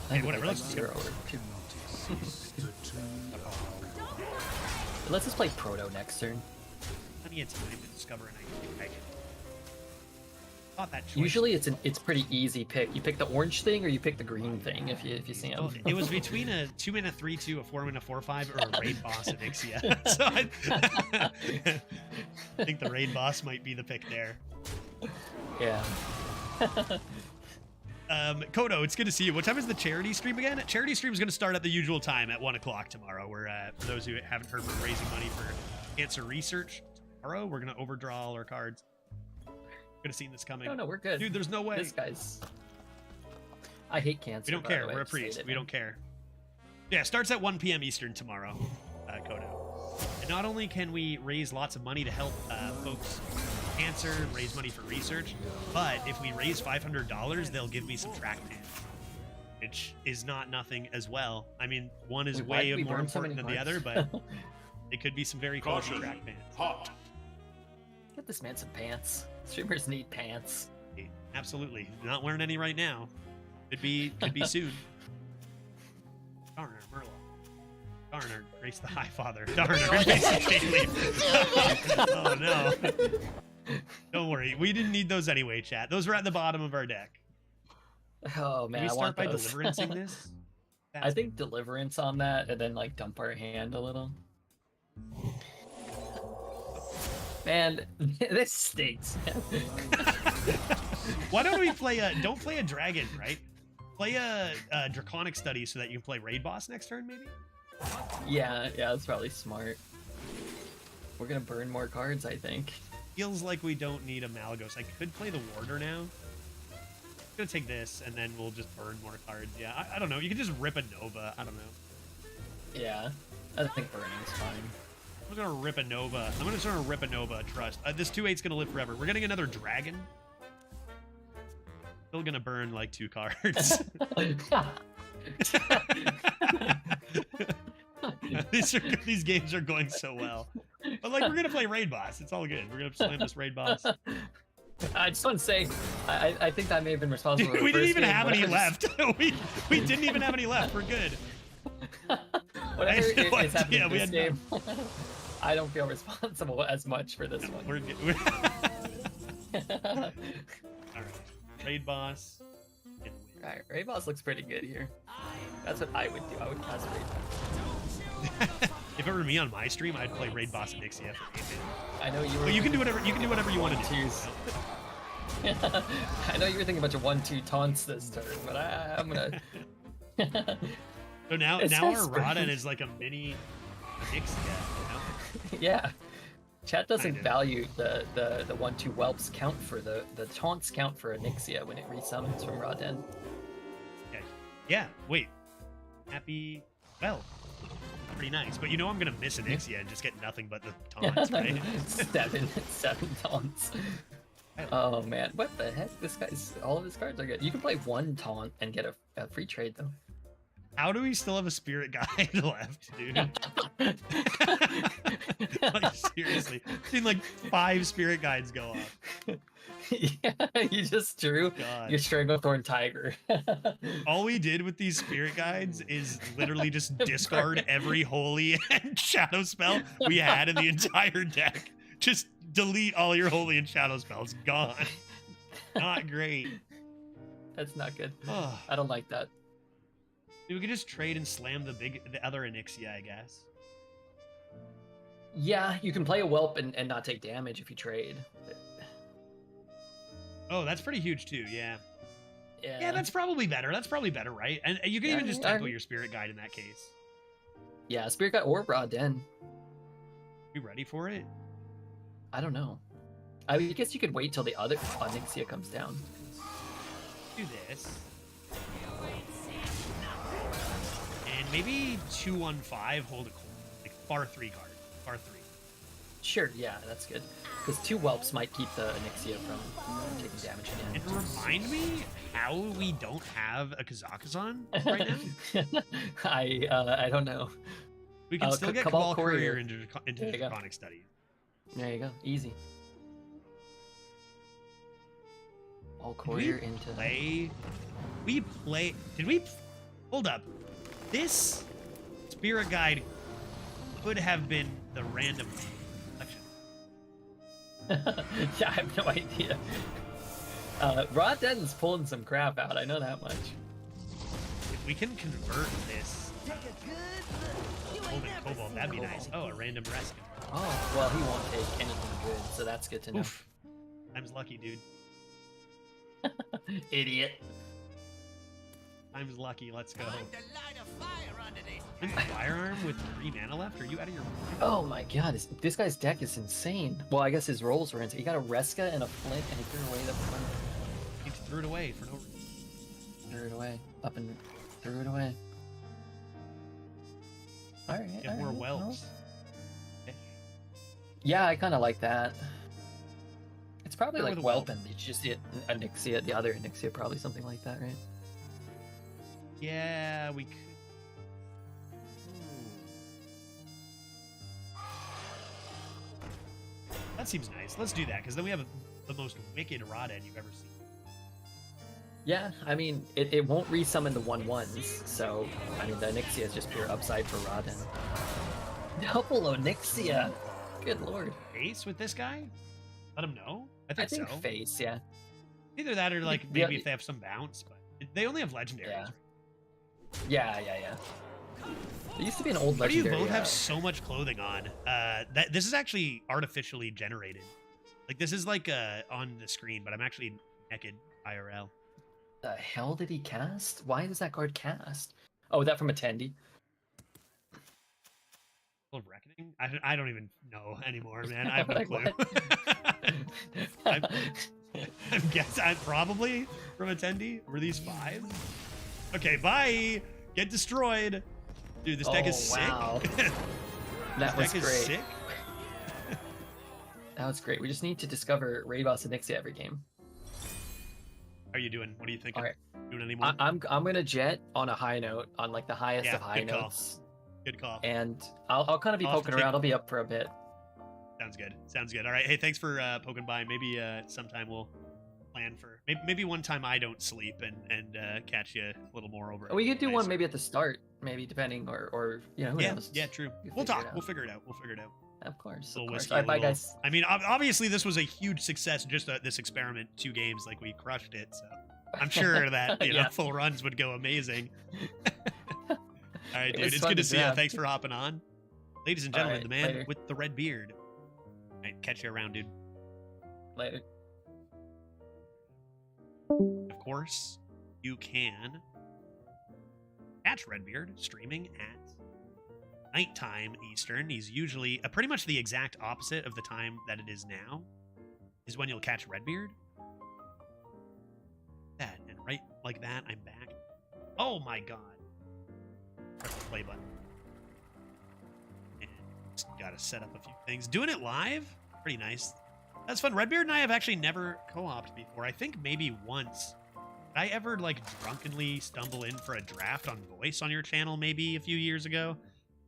S9: I think
S1: whatever,
S9: we
S1: let's
S9: played,
S1: just
S9: like, 0 or 2.
S2: cannot exist. The tomb
S9: Let's just play Proto next turn.
S1: I mean, it's time to discover an dragon. Thought that choice.
S9: Usually it's pretty easy pick. You pick the orange thing or you pick the green thing if you see them.
S1: Well, it was between a 2-mana 3/2, a 4-mana 4/5, or a raid boss at Ixia. So I think the raid boss might be the pick there.
S9: Yeah.
S1: Kodo, it's good to see you. What time is the charity stream again? Charity stream is going to start at the usual time at 1 o'clock tomorrow. We're for those who haven't heard, we're raising money for cancer research tomorrow. We're going to overdraw all our cards. Could have seen this coming.
S9: No, we're good.
S1: Dude, there's no way.
S9: This guy's. I hate cancer.
S1: We don't
S9: by the
S1: care.
S9: way,
S1: We're a
S9: just say
S1: priest.
S9: it,
S1: We
S9: man.
S1: don't care. Yeah, starts at 1 p.m. Eastern tomorrow, Kodo. And not only can we raise lots of money to help folks with cancer, raise money for research, but if we raise $500, they'll give me some track pants, which is not nothing as well. I mean, one is
S9: Wait, why
S1: way
S9: did we
S1: more
S9: burn so
S1: important
S9: many
S1: than the other,
S9: cards?
S1: but it could be some very costly track pants.
S10: Hot.
S9: Get this man some pants. Streamers need pants.
S1: Absolutely. Not wearing any right now. Could be soon. Darn her, Murloc. Darn her, Grace the High Father. Darn her, Grace the Shade Leaf. Oh no. Don't worry, we didn't need those anyway, chat. Those were at the bottom of our deck.
S9: Oh man,
S1: Can we
S9: I
S1: start
S9: want
S1: by
S9: those.
S1: deliverancing this?
S9: I think deliverance on that, and then like dump our hand a little. Man, this stinks.
S1: Why don't we play a? Don't play a dragon, right? Play a draconic study so that you can play raid boss next turn, maybe.
S9: yeah, that's probably smart. We're gonna burn more cards, I think.
S1: Feels like we don't need a Malagos. I could play the warder now. I'm gonna take this and then we'll just burn more cards. Yeah, I don't know. You can just rip a Nova. I don't know.
S9: Yeah, I think burning's fine.
S1: I'm gonna rip a Nova. I'm just gonna rip a Nova. Trust. This 2/8's gonna live forever. We're getting another dragon. Still gonna burn like 2 cards. These games are going so well. But like we're gonna play raid boss. It's all good. We're gonna slam this raid boss.
S9: I just want to say, I think I may have been responsible.
S1: Dude,
S9: for
S1: we
S9: the
S1: didn't
S9: first
S1: even
S9: game,
S1: have
S9: but
S1: any
S9: I was-
S1: left. we didn't even have any left. We're good.
S9: Whatever
S1: I had no
S9: is happening
S1: idea,
S9: in
S1: we
S9: this
S1: had
S9: game, I don't feel responsible as much for this one.
S1: We're good. All right, raid boss. And win.
S9: Alright, Raid Boss looks pretty good here. That's what I would do. I would cast Raid Boss.
S1: If it were me on my stream, I'd play raid boss and Nixia for 8 minutes.
S9: I know you were.
S1: But you can do whatever you want to do.
S9: Twos. I know you were thinking a bunch of 1/2 taunts this turn, but I'm gonna.
S1: So now
S9: It
S1: our
S9: says
S1: Raden
S9: burn.
S1: is like a mini Nixia, you know?
S9: Yeah. Chat doesn't
S1: Kinda.
S9: value the 1/2 whelps count for the taunts count for Anixia when it resummons from Raden.
S1: Okay. Yeah, wait. Happy well. pretty nice. But you know I'm gonna miss Onyxia and just get nothing but the taunts, right?
S9: seven taunts. Oh man, what the heck? This guy's all of his cards are good. You can play one taunt and get a free trade though.
S1: How do we still have a spirit guide left, dude? Like seriously, I've seen like 5 spirit guides go off.
S9: Yeah, you just drew
S1: God.
S9: your Stranglethorn Tiger.
S1: All we did with these spirit guides is literally just discard every holy and shadow spell we had in the entire deck. Just delete all your holy and shadow spells. Gone. Not great.
S9: That's not good.
S1: Oh.
S9: I don't like that.
S1: We could just trade and slam the other Onyxia, I guess.
S9: Yeah, you can play a Whelp and not take damage if you trade.
S1: Oh, that's pretty huge too, yeah.
S9: Yeah,
S1: Yeah, that's probably better. That's probably better, right? And you can
S9: Yeah,
S1: even just
S9: I-
S1: tackle your spirit guide in that case.
S9: Yeah, Spirit Guide or Raw Den.
S1: You ready for it?
S9: I don't know. I guess you could wait till the other Onyxia comes down.
S1: Do this. And maybe 2 on 5, hold a like far 3 card. Far 3.
S9: Sure, yeah, that's good. Because 2 Whelps might keep the Onyxia from taking damage again.
S1: And remind me how we don't have a Kazakhstan right now?
S9: I don't know.
S1: We can still get
S9: Cabal
S1: Cabal Courier
S9: Courier.
S1: into
S9: There you go.
S1: Draconic Study.
S9: There you go, easy. All Courier into...
S1: Did we... Hold up. This Spirit Guide could have been the random selection.
S9: Yeah, I have no idea. Raw Den's pulling some crap out, I know that much.
S1: If we can convert this holding Cobalt, that'd be nice. Oh, a random rescue.
S9: Oh, well, he won't take anything good, so that's good to know.
S1: Oof. Time's lucky, dude.
S9: Idiot.
S1: Time's lucky. Let's go. And firearm with 3 mana left? Are you out of your mind?
S9: Oh my god, this guy's deck is insane. Well, I guess his rolls were insane. He got a Reska and a Flint, and he threw away the front.
S1: He just threw it away for no reason.
S9: Threw it away. Up and threw it away. Alright,
S1: Get more whelps.
S9: Yeah, I kind of like that. It's probably
S1: Go
S9: like
S1: with a
S9: Whelp,
S1: Whelp.
S9: and you just get Onyxia, the other Onyxia, probably something like that, right?
S1: Yeah, we could. That seems nice. Let's do that, because then we have the most wicked Rodden you've ever seen.
S9: Yeah, I mean, it won't resummon the 1/1s, so, I mean, the Onyxia is just pure upside for Rodden. Double Onyxia! Good lord.
S1: Face with this guy? Let him know? I
S9: I
S1: think
S9: think
S1: so.
S9: face, yeah.
S1: Either that or, like,
S9: Yeah.
S1: maybe if they have some bounce, but they only have legendaries.
S9: Yeah. Yeah. There used to be an old
S1: Why do you
S9: legendary.
S1: both have so much clothing on? This is actually artificially generated. Like, this is like on the screen, but I'm actually naked IRL.
S9: The hell did he cast? Why does that card cast? Oh, that from Attendee?
S1: Full of Reckoning? I don't even know anymore, man. I have no
S9: Like,
S1: clue. I'm guessing probably from Attendee. Were these 5? Okay, bye. Get destroyed. Dude, this deck is sick.
S9: Wow.
S1: This
S9: That was
S1: deck is
S9: great.
S1: sick.
S9: That was great. We just need to discover Raid Boss and Nixia every game.
S1: How are you doing? What are you thinking?
S9: All right.
S1: Doing any more?
S9: I'm gonna jet on a high note, on like the highest
S1: Yeah,
S9: of high
S1: good call.
S9: notes,
S1: Good call.
S9: and I'll kind of be
S1: I'll have to
S9: poking around. I'll be up for a bit.
S1: Sounds good. Sounds good. All right. Hey, thanks for poking by. Maybe sometime we'll plan for maybe one time I don't sleep and catch you a little more over.
S9: We could do
S1: nice.
S9: one maybe at the start, maybe depending, or you know, who
S1: Yeah.
S9: knows?
S1: Yeah. True.
S9: We'll
S1: We'll
S9: figure it
S1: talk.
S9: out.
S1: We'll figure it out. We'll figure it out.
S9: Of course.
S1: Little
S9: Of course.
S1: whiskey.
S9: All right, bye
S1: little-
S9: guys.
S1: I mean, obviously this was a huge success. Just this experiment, 2 games, like we crushed it. So I'm sure that you know
S9: Yeah.
S1: full runs would go amazing. All right, dude.
S9: was
S1: It's
S9: fun
S1: good to
S9: to
S1: see you.
S9: draft.
S1: Thanks for hopping on, ladies and
S9: All
S1: gentlemen.
S9: right,
S1: The man
S9: later.
S1: with the red beard. All right, catch you around, dude.
S9: Later.
S1: Of course, you can catch Redbeard streaming at nighttime Eastern. He's usually pretty much the exact opposite of the time that it is now, is when you'll catch Redbeard. That, and right like that, I'm back. Oh my god. Press the play button. Just gotta set up a few things. Doing it live, pretty nice. That's fun. Redbeard and I have actually never co-opted before. I think maybe once. Did I ever like drunkenly stumble in for a draft on voice on your channel maybe a few years ago?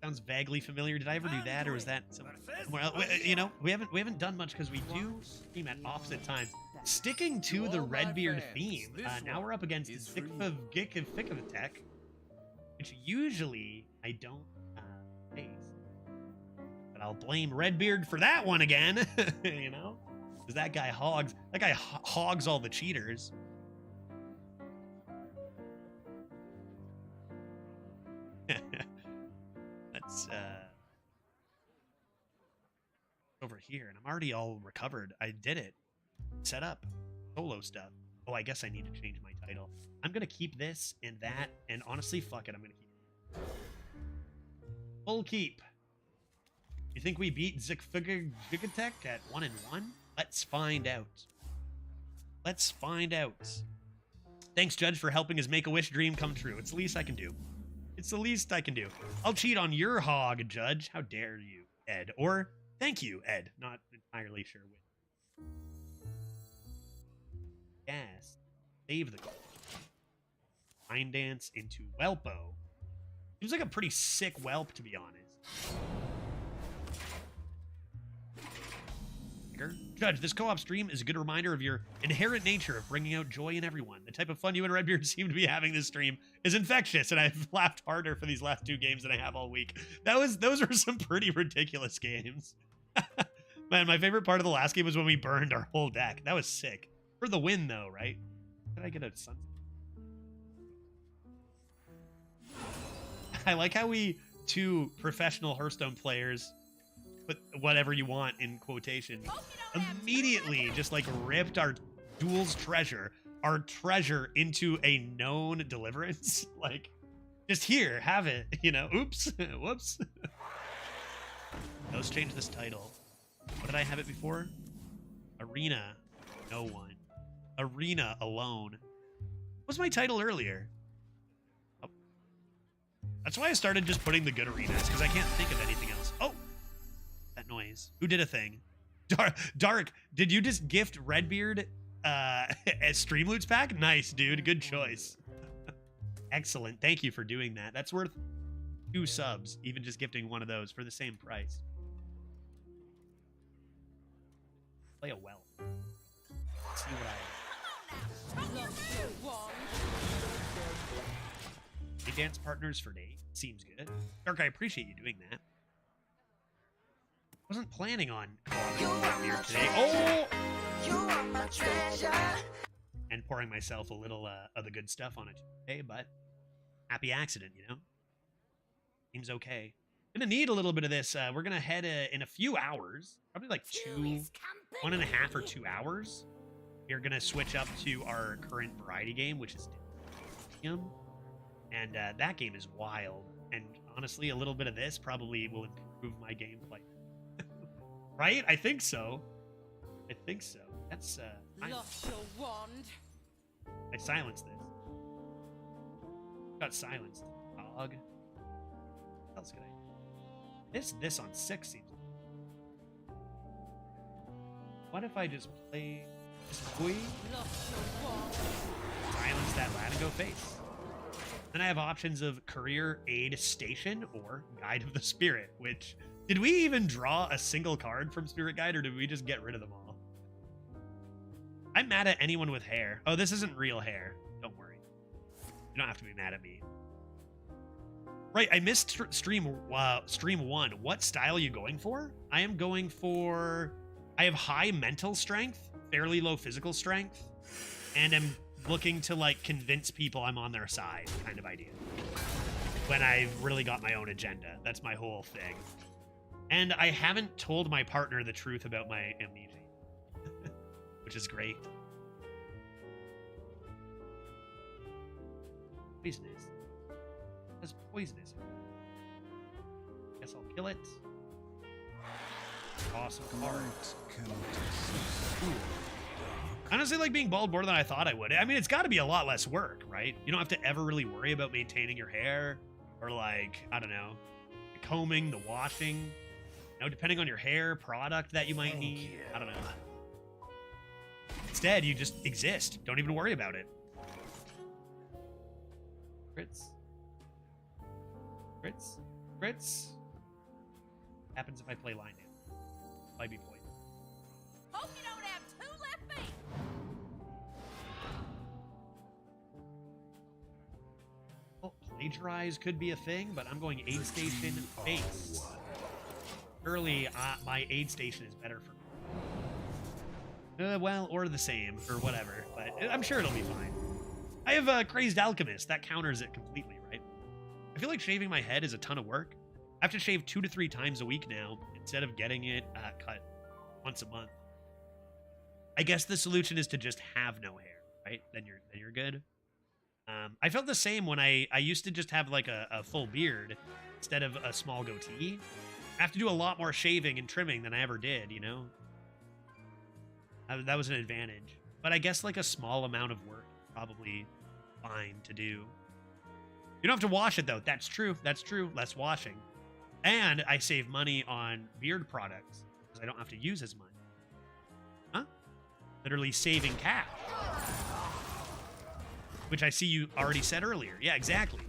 S1: Sounds vaguely familiar. Did I ever do that, or was that somewhere else? You know, we haven't done much because we do stream at opposite times. Sticking to the Redbeard theme, now we're up against Zikvavgikavtech, which usually I don't face. But I'll blame Redbeard for that one again, you know? Because that guy hogs all the cheaters. That's over here, and I'm already all recovered. I did it. Set up solo stuff. Oh, I guess I need to change my title. I'm gonna keep this and that, and honestly, fuck it, I'm gonna keep it. Full keep. You think we beat Zikvavgikavtech at 1-1? Let's find out. Let's find out. Thanks, Judge, for helping his Make-A-Wish dream come true. It's the least I can do. It's the least I can do. I'll cheat on your hog, Judge. How dare you, Ed? Or thank you, Ed. Not entirely sure which. Yes. Save the goal. Mind Dance into Whelpo. Seems like a pretty sick whelp, to be honest. Judge, this co-op stream is a good reminder of your inherent nature of bringing out joy in everyone. The type of fun you and Redbeard seem to be having this stream is infectious, and I've laughed harder for these last 2 games than I have all week. Those were some pretty ridiculous games. Man, my favorite part of the last game was when we burned our whole deck. That was sick. For the win, though, right? Did I get a sun? I like how we, 2 professional Hearthstone players, put whatever you want in quotation, immediately just like ripped our duel's treasure, our treasure into a known deliverance. Like, just here, have it, you know? Oops. Whoops. Let's change this title. What did I have it before? Arena. No one. Arena alone. What was my title earlier? Oh. That's why I started just putting the good arenas, because I can't think of anything else. Oh! That noise. Who did a thing? Dark, did you just gift Redbeard a Stream Loots pack? Nice, dude. Good choice. Excellent. Thank you for doing that. That's worth 2 subs, even just gifting one of those for the same price. Play a well. Let's see what Hey, dance partners for Nate. Seems good. Dark, I appreciate you doing that. Wasn't planning on calling here today. Oh! You are my treasure. And pouring myself a little of the good stuff on it today, but happy accident, you know? Seems okay. Gonna need a little bit of this. We're gonna head in a few hours, probably like 1.5 or 2 hours. We're gonna switch up to our current variety game, which is Elysium. And that game is wild. And honestly, a little bit of this probably will improve my gameplay. Right? I think so. I think so. That's
S4: Lost your wand.
S1: I silenced this. Got silenced. Dog. What else could I? This on 6 seems. What if I just play this boy? Silence that lad and go face. Then I have options of Career Aid Station or Guide of the Spirit, which... Did we even draw a single card from Spirit Guide, or did we just get rid of them all? I'm mad at anyone with hair. Oh, this isn't real hair. Don't worry. You don't have to be mad at me. Right, I missed stream 1. What style are you going for? I am going for... I have high mental strength, fairly low physical strength, and I'm looking to, like, convince people I'm on their side kind of idea. When I've really got my own agenda. That's my whole thing. And I haven't told my partner the truth about my amnesia, which is great. Poisonous. That's poisonous. Guess I'll kill it. Awesome card. I honestly like being bald more than I thought I would. I mean, it's got to be a lot less work, right? You don't have to ever really worry about maintaining your hair or, like, I don't know, the combing, the washing. You know, depending on your hair, product that you might need. I don't know. Instead, you just exist. Don't even worry about it. Crits. Crits. Crits. Happens if I play line dance. Might be poison.
S4: Hope you don't have two left feet.
S1: Well, plagiarize could be a thing, but I'm going aid station base. Surely my aid station is better for me. Well, or the same, or whatever, but I'm sure it'll be fine. I have a Crazed Alchemist. That counters it completely, right? I feel like shaving my head is a ton of work. I have to shave 2 to 3 times a week now, instead of getting it cut once a month. I guess the solution is to just have no hair, right? Then you're good. I felt the same when I used to just have like a full beard instead of a small goatee. I have to do a lot more shaving and trimming than I ever did, you know? That was an advantage. But I guess like a small amount of work is probably fine to do. You don't have to wash it though. That's true. That's true. Less washing. And I save money on beard products because I don't have to use as much. Huh? Literally saving cash. Which I see you already said earlier. Yeah, exactly.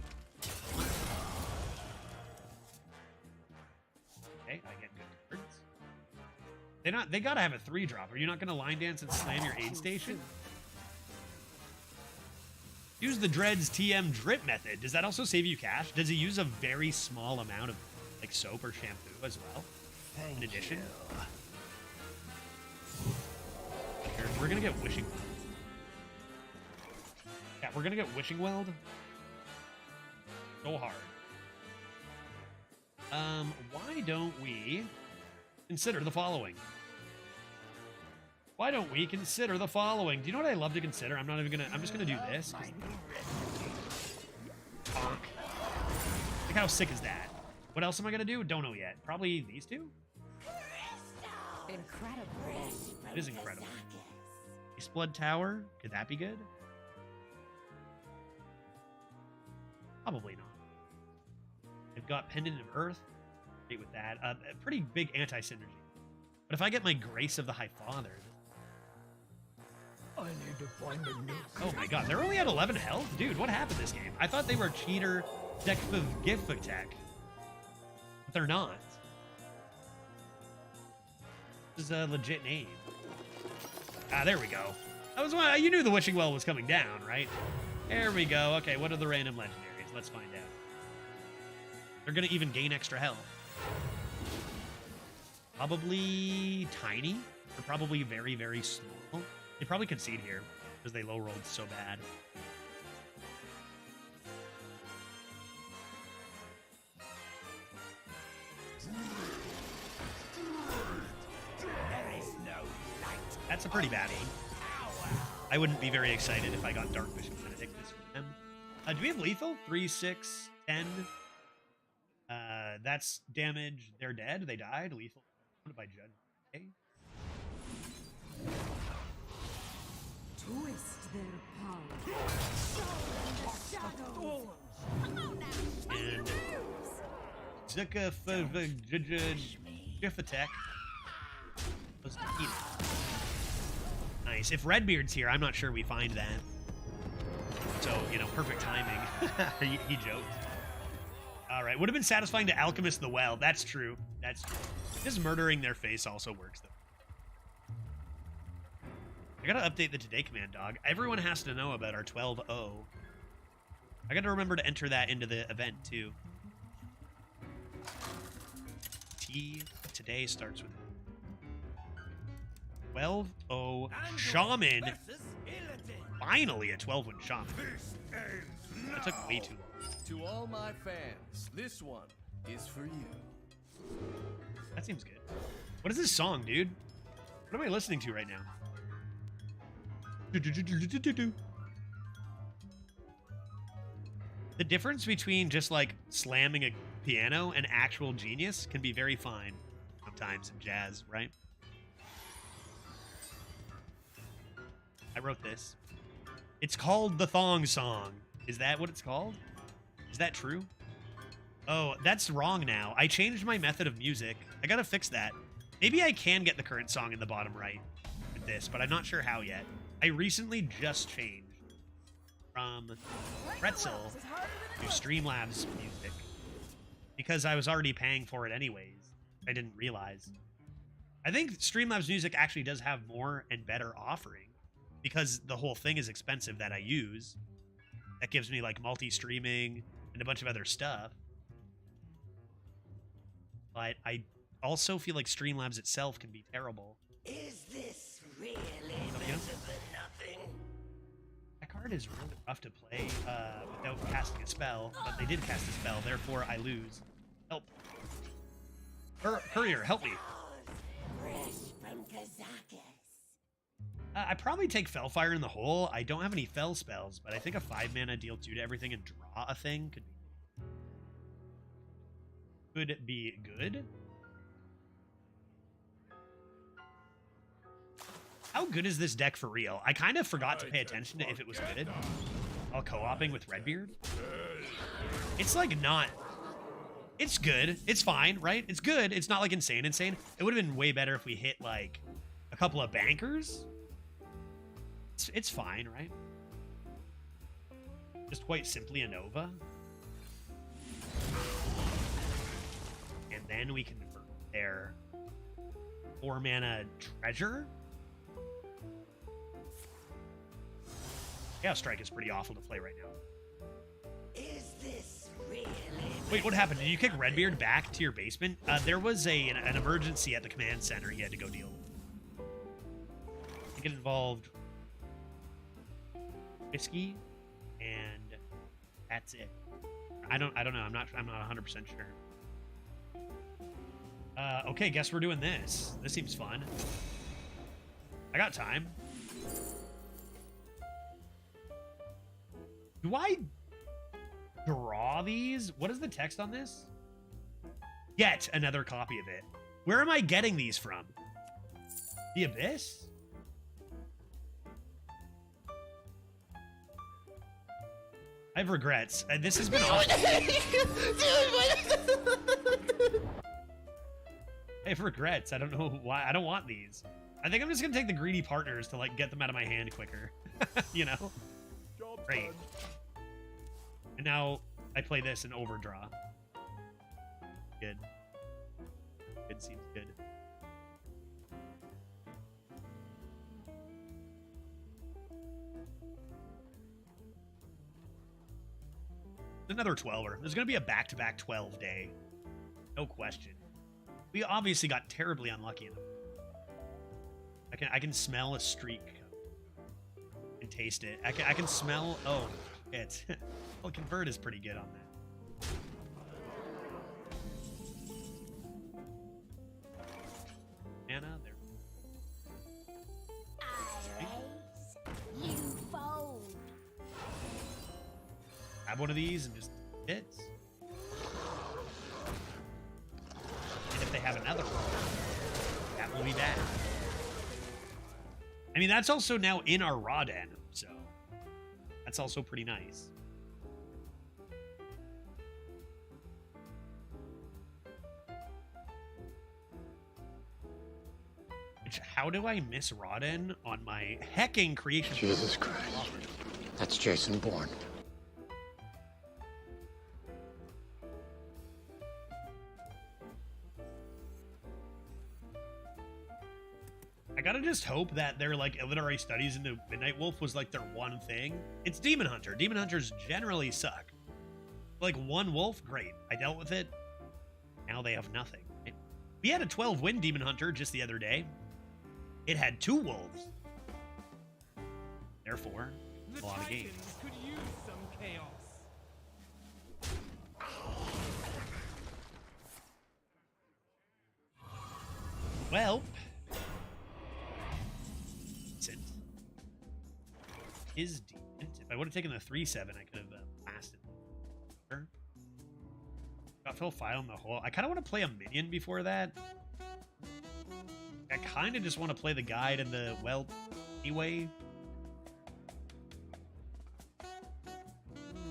S1: Okay, I get good cards. They gotta have a 3-drop. Are you not gonna line dance and slam your aid station? Use the Dreads TM drip method. Does that also save you cash? Does it use a very small amount of like soap or shampoo as well? In addition? Here, we're gonna get Wishing Weld. Yeah, we're gonna get Wishing Weld. So hard. Why don't we consider the following? Why don't we consider the following? Do you know what I love to consider? I'm just gonna do this. Bonk. Like, how sick is that? What else am I gonna do? Don't know yet. Probably these two?
S4: Incredible.
S1: That is incredible. Ice Blood Tower? Could that be good? Probably not. I've got Pendant of Earth. Great with that. A pretty big anti-synergy. But if I get my Grace of the High Father...
S2: I need to find a new.
S1: Oh my god, they're only at 11 health? Dude, what happened this game? I thought they were cheater deck of gift attack. But they're not. This is a legit name. Ah, there we go. That was why you knew the Wishing Well was coming down, right? There we go. Okay, what are the random legendaries? Let's find out. They're gonna even gain extra health. Probably tiny. They're probably very, very small. They probably concede here because they low rolled so bad. That's a pretty bad aim. I wouldn't be very excited if I got Dark Vision Benedict this from them. Do we have lethal? 3, 6, 10. That's damage. They're dead. They died. Lethal. By Judge. Okay.
S4: Twist their power.
S1: And Zuka Jiff attack was defeated. Nice. If Redbeard's here, I'm not sure we find that. So, you know, perfect timing. he joked. All right. Would have been satisfying to Alchemist the Well. That's true. That's true. Just murdering their face also works, though. I gotta update the Today command, dog. Everyone has to know about our 12-0. I gotta remember to enter that into the event, too. Today starts with 12-0 Shaman. Finally a 12-1 Shaman. That took way too long.
S10: To all my fans, this one is for you.
S1: That seems good. What is this song, dude? What am I listening to right now? The difference between just like slamming a piano and actual genius can be very fine sometimes in jazz, right? I wrote this. It's called the Thong Song. Is that what it's called? Is that true? Oh, that's wrong now. I changed my method of music. I gotta fix that. Maybe I can get the current song in the bottom right with this, but I'm not sure how yet. I recently just changed from Pretzel to Streamlabs music because I was already paying for it anyways. I didn't realize. I think Streamlabs music actually does have more and better offering because the whole thing is expensive that I use. That gives me like multi-streaming and a bunch of other stuff. But I also feel like Streamlabs itself can be terrible.
S7: Is this really
S1: better
S7: than nothing?
S1: That card is really rough to play without casting a spell, but they did cast a spell, therefore I lose. Help. Courier, help me.
S7: Fresh from Kazakis.
S1: I probably take Fellfire in the hole. I don't have any Fell spells, but I think a 5-mana deal 2 to everything and draw a thing could be good. How good is this deck for real? I kind of forgot to pay attention to if it was good while co-oping with Redbeard. It's like not... It's good. It's fine, right? It's good. It's not like insane. It would have been way better if we hit like a couple of bankers. It's fine, right? Just quite simply a Nova. And then we convert their 4-mana treasure. Yeah, Strike is pretty awful to play right now.
S7: Is this really?
S1: Wait, what happened? Did you kick Redbeard back to your basement? There was an emergency at the command center he had to go deal with. I think it involved whiskey, and that's it. I don't know. I'm not 100% sure. Okay, guess we're doing this. This seems fun. I got time. Do I draw these? What is the text on this? Get another copy of it. Where am I getting these from? The Abyss? I have regrets. This has been awesome. I have regrets. I don't know why. I don't want these. I think I'm just gonna take the greedy partners to like get them out of my hand quicker. You know? Great. And now I play this and overdraw. Good. Good seems good. Another 12er. There's going to be a back-to-back 12 day. No question. We obviously got terribly unlucky in them. I can smell a streak and taste it. I can smell... Oh, it's... Well, Convert is pretty good on that. Anna, there.
S4: I raise, you fold.
S1: Grab one of these and just hits. And if they have another one, that will be bad. I mean, that's also now in our raw den, so that's also pretty nice. How do I miss Rodden on my hecking creation?
S5: Jesus Christ. That's Jason Bourne.
S1: I gotta just hope that their like literary studies into Midnight Wolf was like their one thing. It's Demon Hunter. Demon Hunters generally suck. Like one wolf, great. I dealt with it. Now they have nothing. We had a 12-win Demon Hunter just the other day. It had 2 wolves. Therefore, a lot of games.
S10: Could use some chaos.
S1: Well, Vincent is decent. If I would have taken the 3/7, I could have blasted. Sure. Got Phil File in the hole. I kind of want to play a minion before that. I kind of just want to play the guide and the whelp anyway.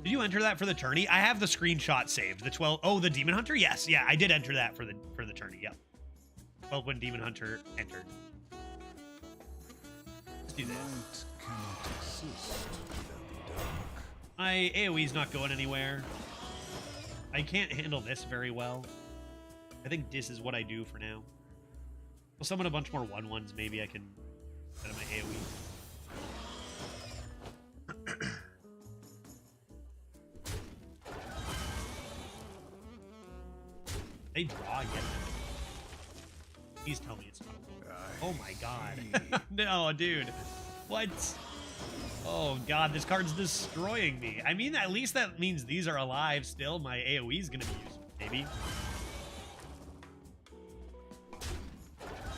S1: Did you enter that for the tourney? I have the screenshot saved. The 12. Oh, the Demon Hunter? Yes. Yeah, I did enter that for the tourney. Yep. 12 when Demon Hunter entered. Let's do this.
S2: Light cannot exist without the dark.
S1: My AoE's not going anywhere. I can't handle this very well. I think this is what I do for now. We'll summon a bunch more 1/1s. Maybe I can set up my AoE. They draw yet. Please tell me it's not. Oh my god. No, dude. What? Oh god, this card's destroying me. I mean, at least that means these are alive still. My AoE is gonna be useful, maybe.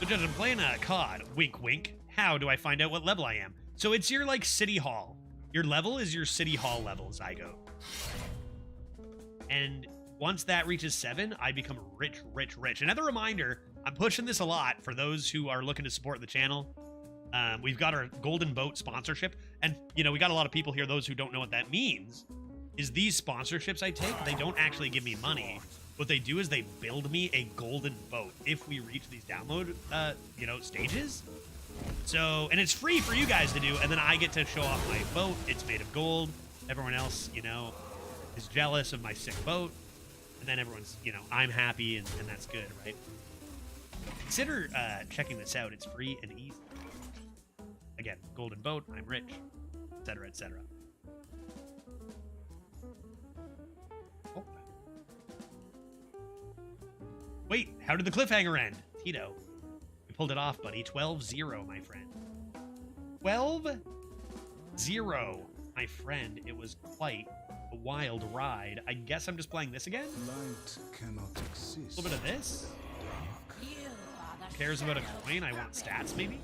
S1: So Judge, I'm playing a COD. Wink, wink. How do I find out what level I am? So it's your, like, City Hall. Your level is your City Hall level, Zygo. And once that reaches 7, I become rich, rich, rich. Another reminder, I'm pushing this a lot for those who are looking to support the channel. We've got our Golden Boat sponsorship. And, you know, we got a lot of people here, those who don't know what that means, is these sponsorships I take, they don't actually give me money. What they do is they build me a golden boat if we reach these download, you know, stages. So, and it's free for you guys to do, and then I get to show off my boat. It's made of gold. Everyone else, you know, is jealous of my sick boat. And then everyone's, you know, I'm happy, and that's good, right? Consider checking this out. It's free and easy. Again, golden boat, I'm rich, etc., etc. Oh. Wait, how did the cliffhanger end? Tito, you pulled it off, buddy. 12-0, my friend. 12-0, my friend. It was quite a wild ride. I guess I'm just playing this again?
S2: Light cannot exist.
S1: A little bit of this? Who cares about a coin? I want stats, maybe?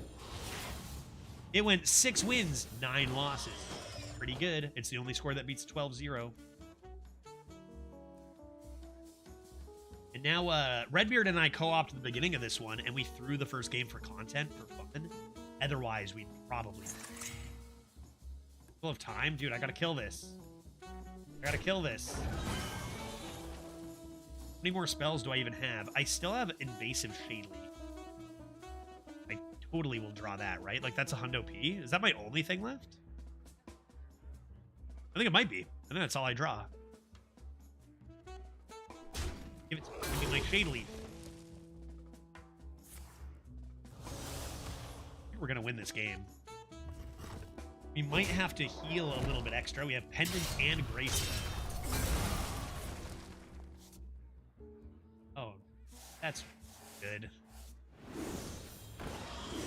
S1: It went 6 wins, 9 losses. Pretty good. It's the only score that beats 12-0. And now, Redbeard and I co-opted the beginning of this one, and we threw the first game for content, for fun. Otherwise, we'd probably... Full of time? Dude, I gotta kill this. I gotta kill this. How many more spells do I even have? I still have Invasive Shadely. I totally will draw that, right? Like, that's a Hundo P? Is that my only thing left? I think it might be. I think that's all I draw. Give it to me. Give me my Shadely. We're gonna win this game. We might have to heal a little bit extra. We have Pendant and Grace. Oh, that's good.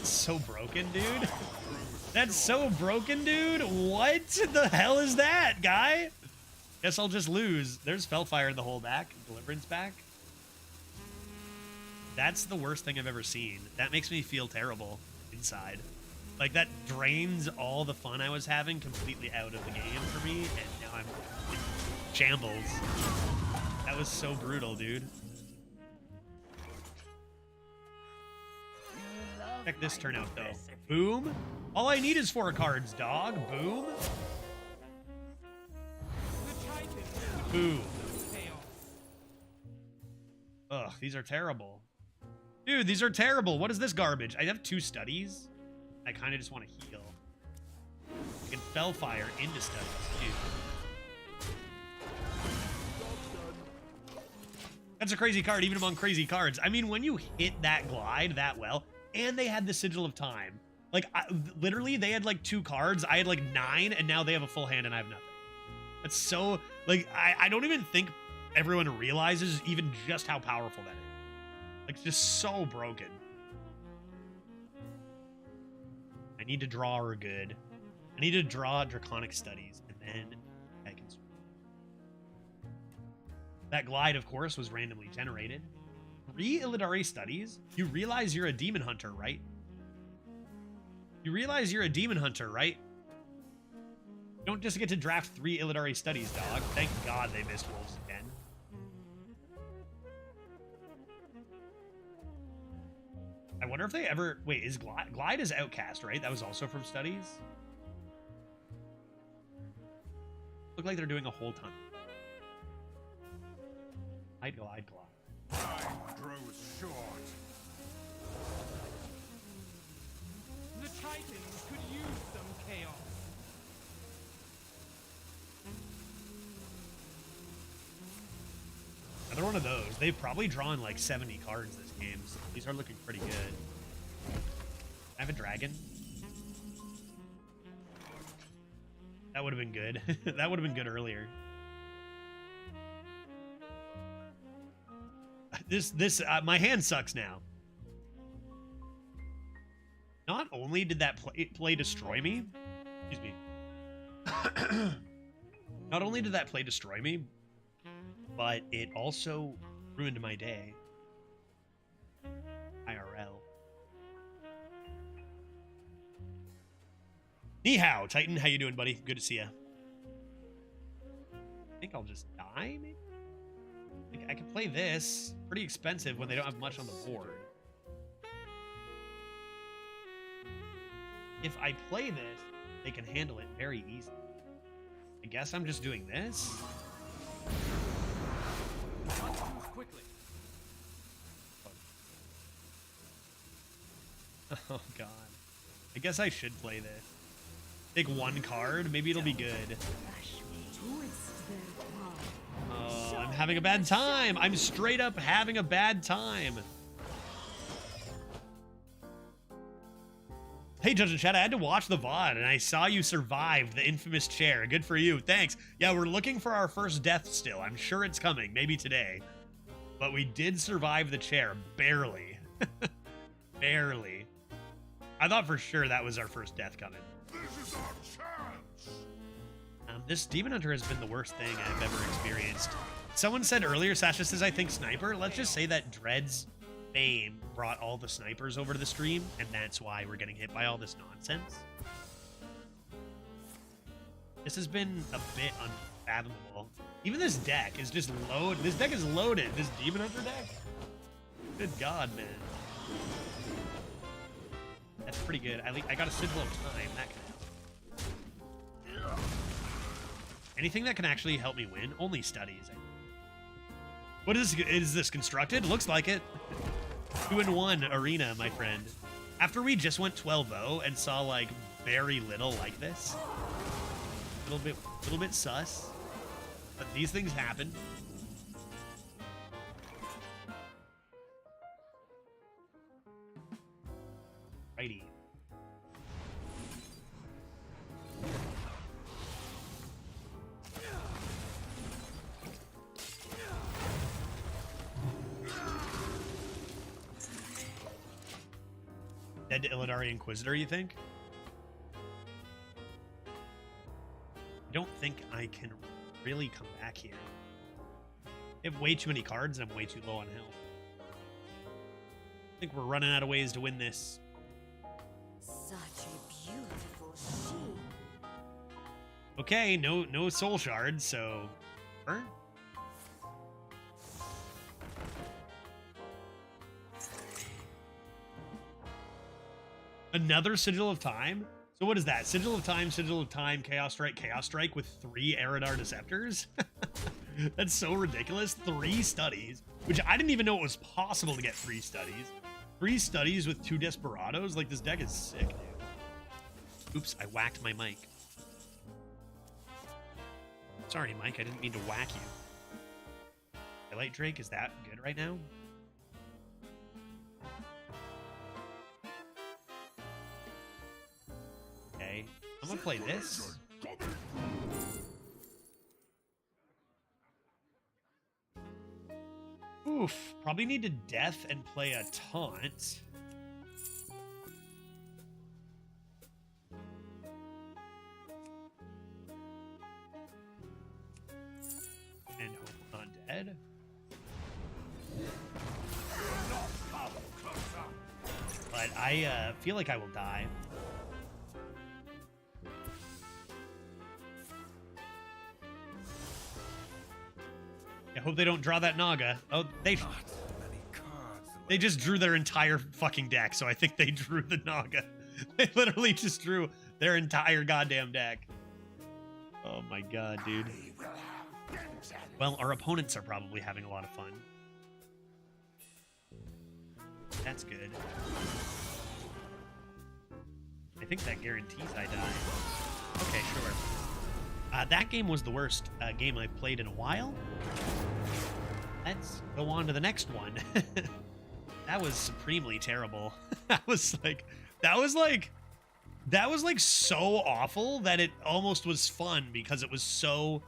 S1: So broken, dude. That's so broken, dude. What the hell is that, guy? Guess I'll just lose. There's Fellfire in the whole back. Deliverance back. That's the worst thing I've ever seen. That makes me feel terrible inside. Like, that drains all the fun I was having completely out of the game for me, and now I'm in shambles. That was so brutal, dude. Check this turn out, though. Boom. All I need is 4 cards, dog. Boom. Boom. Ugh, these are terrible. Dude, these are terrible. What is this garbage? I have 2 studies. I kind of just want to heal. I can Fellfire into studies, too. That's a crazy card, even among crazy cards. I mean, when you hit that glide that well, and they had the Sigil of Time. Like, literally, they had, like, 2 cards. I had, like, 9, and now they have a full hand, and I have nothing. That's so... Like, I don't even think everyone realizes even just how powerful that is. Like, it's just so broken. I need to draw her good. I need to draw Draconic Studies, and then I can... That glide, of course, was randomly generated. 3 Illidari Studies? You realize you're a Demon Hunter, right? You realize you're a Demon Hunter, right? You don't just get to draft 3 Illidari Studies, dog. Thank God they missed Wolves again. I wonder if they ever... Wait, is Glide is Outcast, right? That was also from Studies? look like they're doing a whole ton. I'd glide.
S2: Time grows short.
S10: The Titans could use some chaos.
S1: Another one of those. They've probably drawn like 70 cards this game, so these are looking pretty good. I have a dragon. That would have been good. That would have been good earlier. My hand sucks now. Not only did that play destroy me, excuse me. Not only did that play destroy me, but it also ruined my day. IRL. Ni hao, Titan. How you doing, buddy? Good to see you. I think I'll just die, maybe? I can play this. Pretty expensive when they don't have much on the board. If I play this, they can handle it very easily. I guess I'm just doing this.
S10: Quickly.
S1: Oh, God. I guess I should play this. Take one card. Maybe it'll be good. Oh, I'm having a bad time. I'm straight up having a bad time. Hey, Judge and Chat, I had to watch the VOD, and I saw you survive the infamous chair. Good for you. Thanks. Yeah, we're looking for our first death still. I'm sure it's coming. Maybe today. But we did survive the chair. Barely. Barely. I thought for sure that was our first death coming.
S2: This is our chance.
S1: This Demon Hunter has been the worst thing I've ever experienced. Someone said earlier, Sasha says, I think Sniper. Let's just say that Dread's fame brought all the snipers over to the stream, and that's why we're getting hit by all this nonsense. This has been a bit unfathomable. Even this deck is just loaded. This deck is loaded. This Demon Hunter deck? Good God, man. That's pretty good. I got a Sigil of Time. That can help. Anything that can actually help me win? Only studies. What is this constructed? Looks like it. 2-in-1 arena, my friend. After we just went 12-0 and saw like very little like this, a little bit sus, but these things happen. Righty. Dead to Illidari Inquisitor, you think? I don't think I can really come back here. I have way too many cards and I'm way too low on health. I think we're running out of ways to win this.
S4: Such a beautiful she.
S1: Okay, no soul shards, so burn. Another Sigil of Time? So what is that? Sigil of Time, Chaos Strike with 3 Eridar Deceptors? That's so ridiculous. 3 studies, which I didn't even know it was possible to get 3 studies. 3 studies with 2 Desperados? Like, this deck is sick, dude. Oops, I whacked my mic. Sorry, Mike, I didn't mean to whack you. Highlight Drake, is that good right now? Okay, I'm gonna play this. Oof, probably need to death and play a taunt. And hope I'm not dead. But I feel like I will die. I hope they don't draw that Naga. Oh, they just drew their entire fucking deck, so I think they drew the Naga. They literally just drew their entire goddamn deck. Oh my god, dude. Well, our opponents are probably having a lot of fun. That's good. I think that guarantees I die. Okay, sure. That game was the worst game I've played in a while. Let's go on to the next one. That was supremely terrible. That was like so awful that it almost was fun because it was so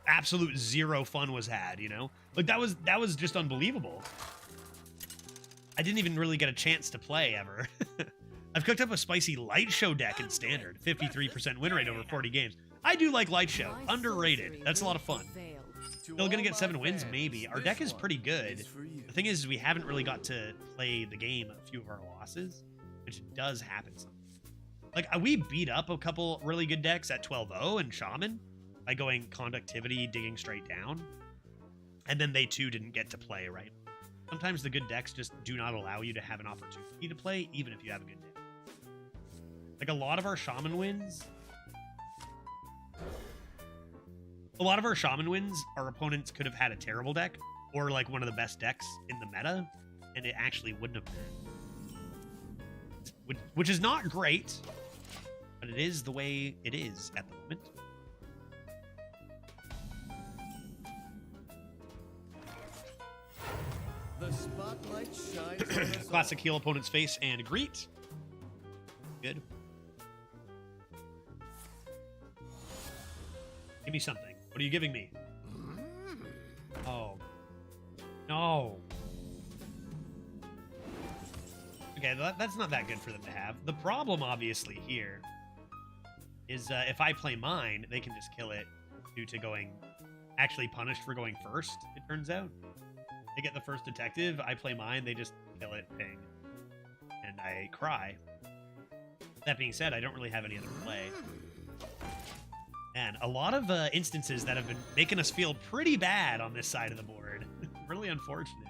S1: absolute zero fun was had, you know? Like that was just unbelievable. I didn't even really get a chance to play ever. I've cooked up a spicy light show deck in standard, 53% win rate over 40 games. I do like light show, underrated. That's a lot of fun. Still gonna get 7 wins, maybe. Our deck is pretty good. The thing is, we haven't really got to play the game a few of our losses, which does happen sometimes. Like, we beat up a couple really good decks at 12-0 and Shaman by going conductivity, digging straight down. And then they too didn't get to play, right? Sometimes the good decks just do not allow you to have an opportunity to play, even if you have a good deck. Like, a lot of our Shaman wins, our opponents could have had a terrible deck, or like one of the best decks in the meta, and it actually wouldn't have been. Which is not great, but it is the way it is at the moment.
S10: The spotlight shines on us
S1: Classic heal opponent's face and greet. Good. Give me something. What are you giving me? Oh. No. Okay, that's not that good for them to have. The problem, obviously, here is if I play mine, they can just kill it due to going... actually punished for going first, it turns out. They get the first detective, I play mine, they just kill it, ping. And I cry. That being said, I don't really have any other play. And a lot of instances that have been making us feel pretty bad on this side of the board. Really unfortunate.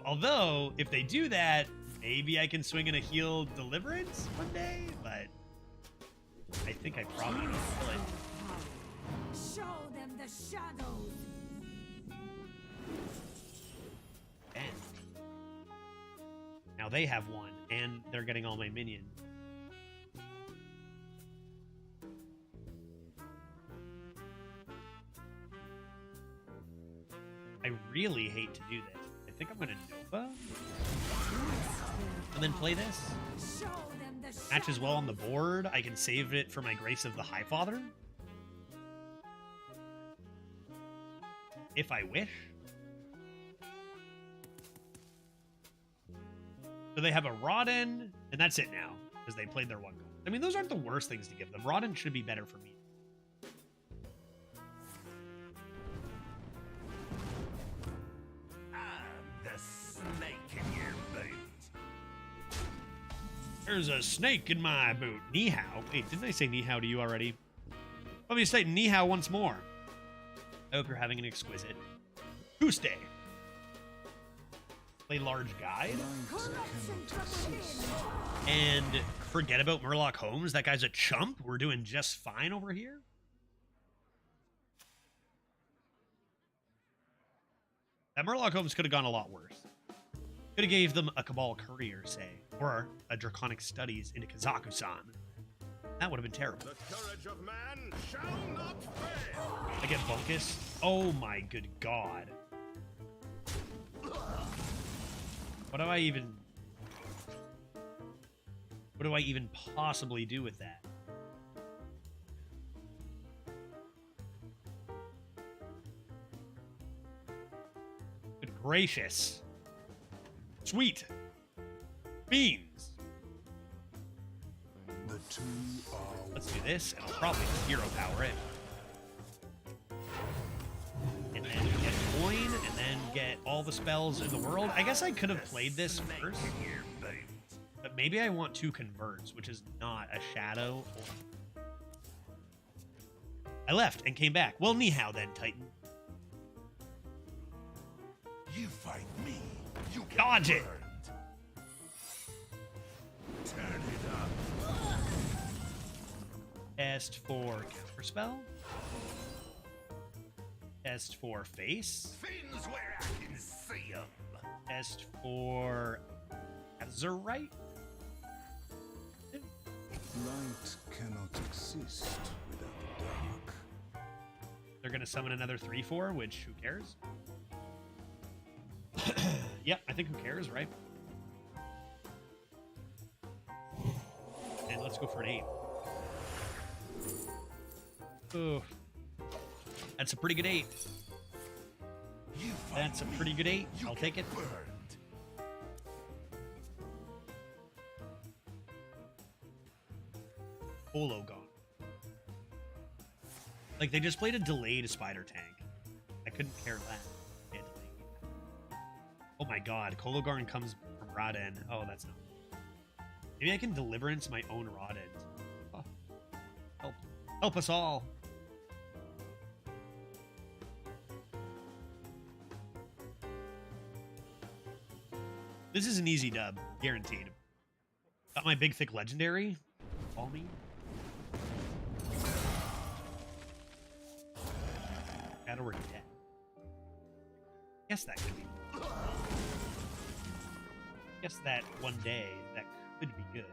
S1: Although, if they do that, maybe I can swing in a heal Deliverance one day, but I think I probably will kill it.
S4: Show them the shadows.
S1: And now they have one, and they're getting all my minions. I really hate to do this. I think I'm gonna Nova and then play this.
S4: Show them the
S1: Matches well on the board. I can save it for my Grace of the Highfather if I wish. So they have a Rodden, and that's it now, because they played their one goal. I mean, those aren't the worst things to give them. Rodden should be better for me. There's a snake in my boot. Ni hao. Wait, didn't I say ni hao to you already? Let me say ni hao once more. I hope you're having an exquisite Tuesday. Play large guide. And forget about Murloc Holmes. That guy's a chump. We're doing just fine over here. That Murloc Holmes could have gone a lot worse. Could have gave them a Cabal Courier, say, or a Draconic Studies into Kazaku-san. That would have been terrible.
S10: The courage of man shall not fail.
S1: I get Bunkus. Oh my good god. What do I even possibly do with that? Good gracious. Sweet. Beans.
S2: The two are
S1: Let's do this, and I'll probably just hero power it. And then get coin, and then get all the spells in the world. I guess I could have played this first. But maybe I want 2 converts, which is not a shadow. I left and came back. Well, ni hao then, Titan.
S2: you fight me. You get
S1: Dodge it.
S2: burned. Turn it up.
S1: Test for counterspell. Test for face.
S2: Fins where I can see 'em.
S1: Test for Azurite.
S2: Light cannot exist without the dark.
S1: They're gonna summon another 3/4, which who cares? Yep, I think who cares, right? And let's go for an 8. Ooh. That's a pretty good 8. That's a pretty good 8. I'll take it. Holo gone. Like, they just played a delayed spider tank. I couldn't care less. They had delayed. Oh my god, Kologarn comes from Raden. Oh, that's not. Maybe I can Deliverance my own Raden. Oh. Help. Help us all. This is an easy dub, guaranteed. Got my big thick legendary. Call me. Shadow or dead. Guess that could be. Guess that one day that could be good.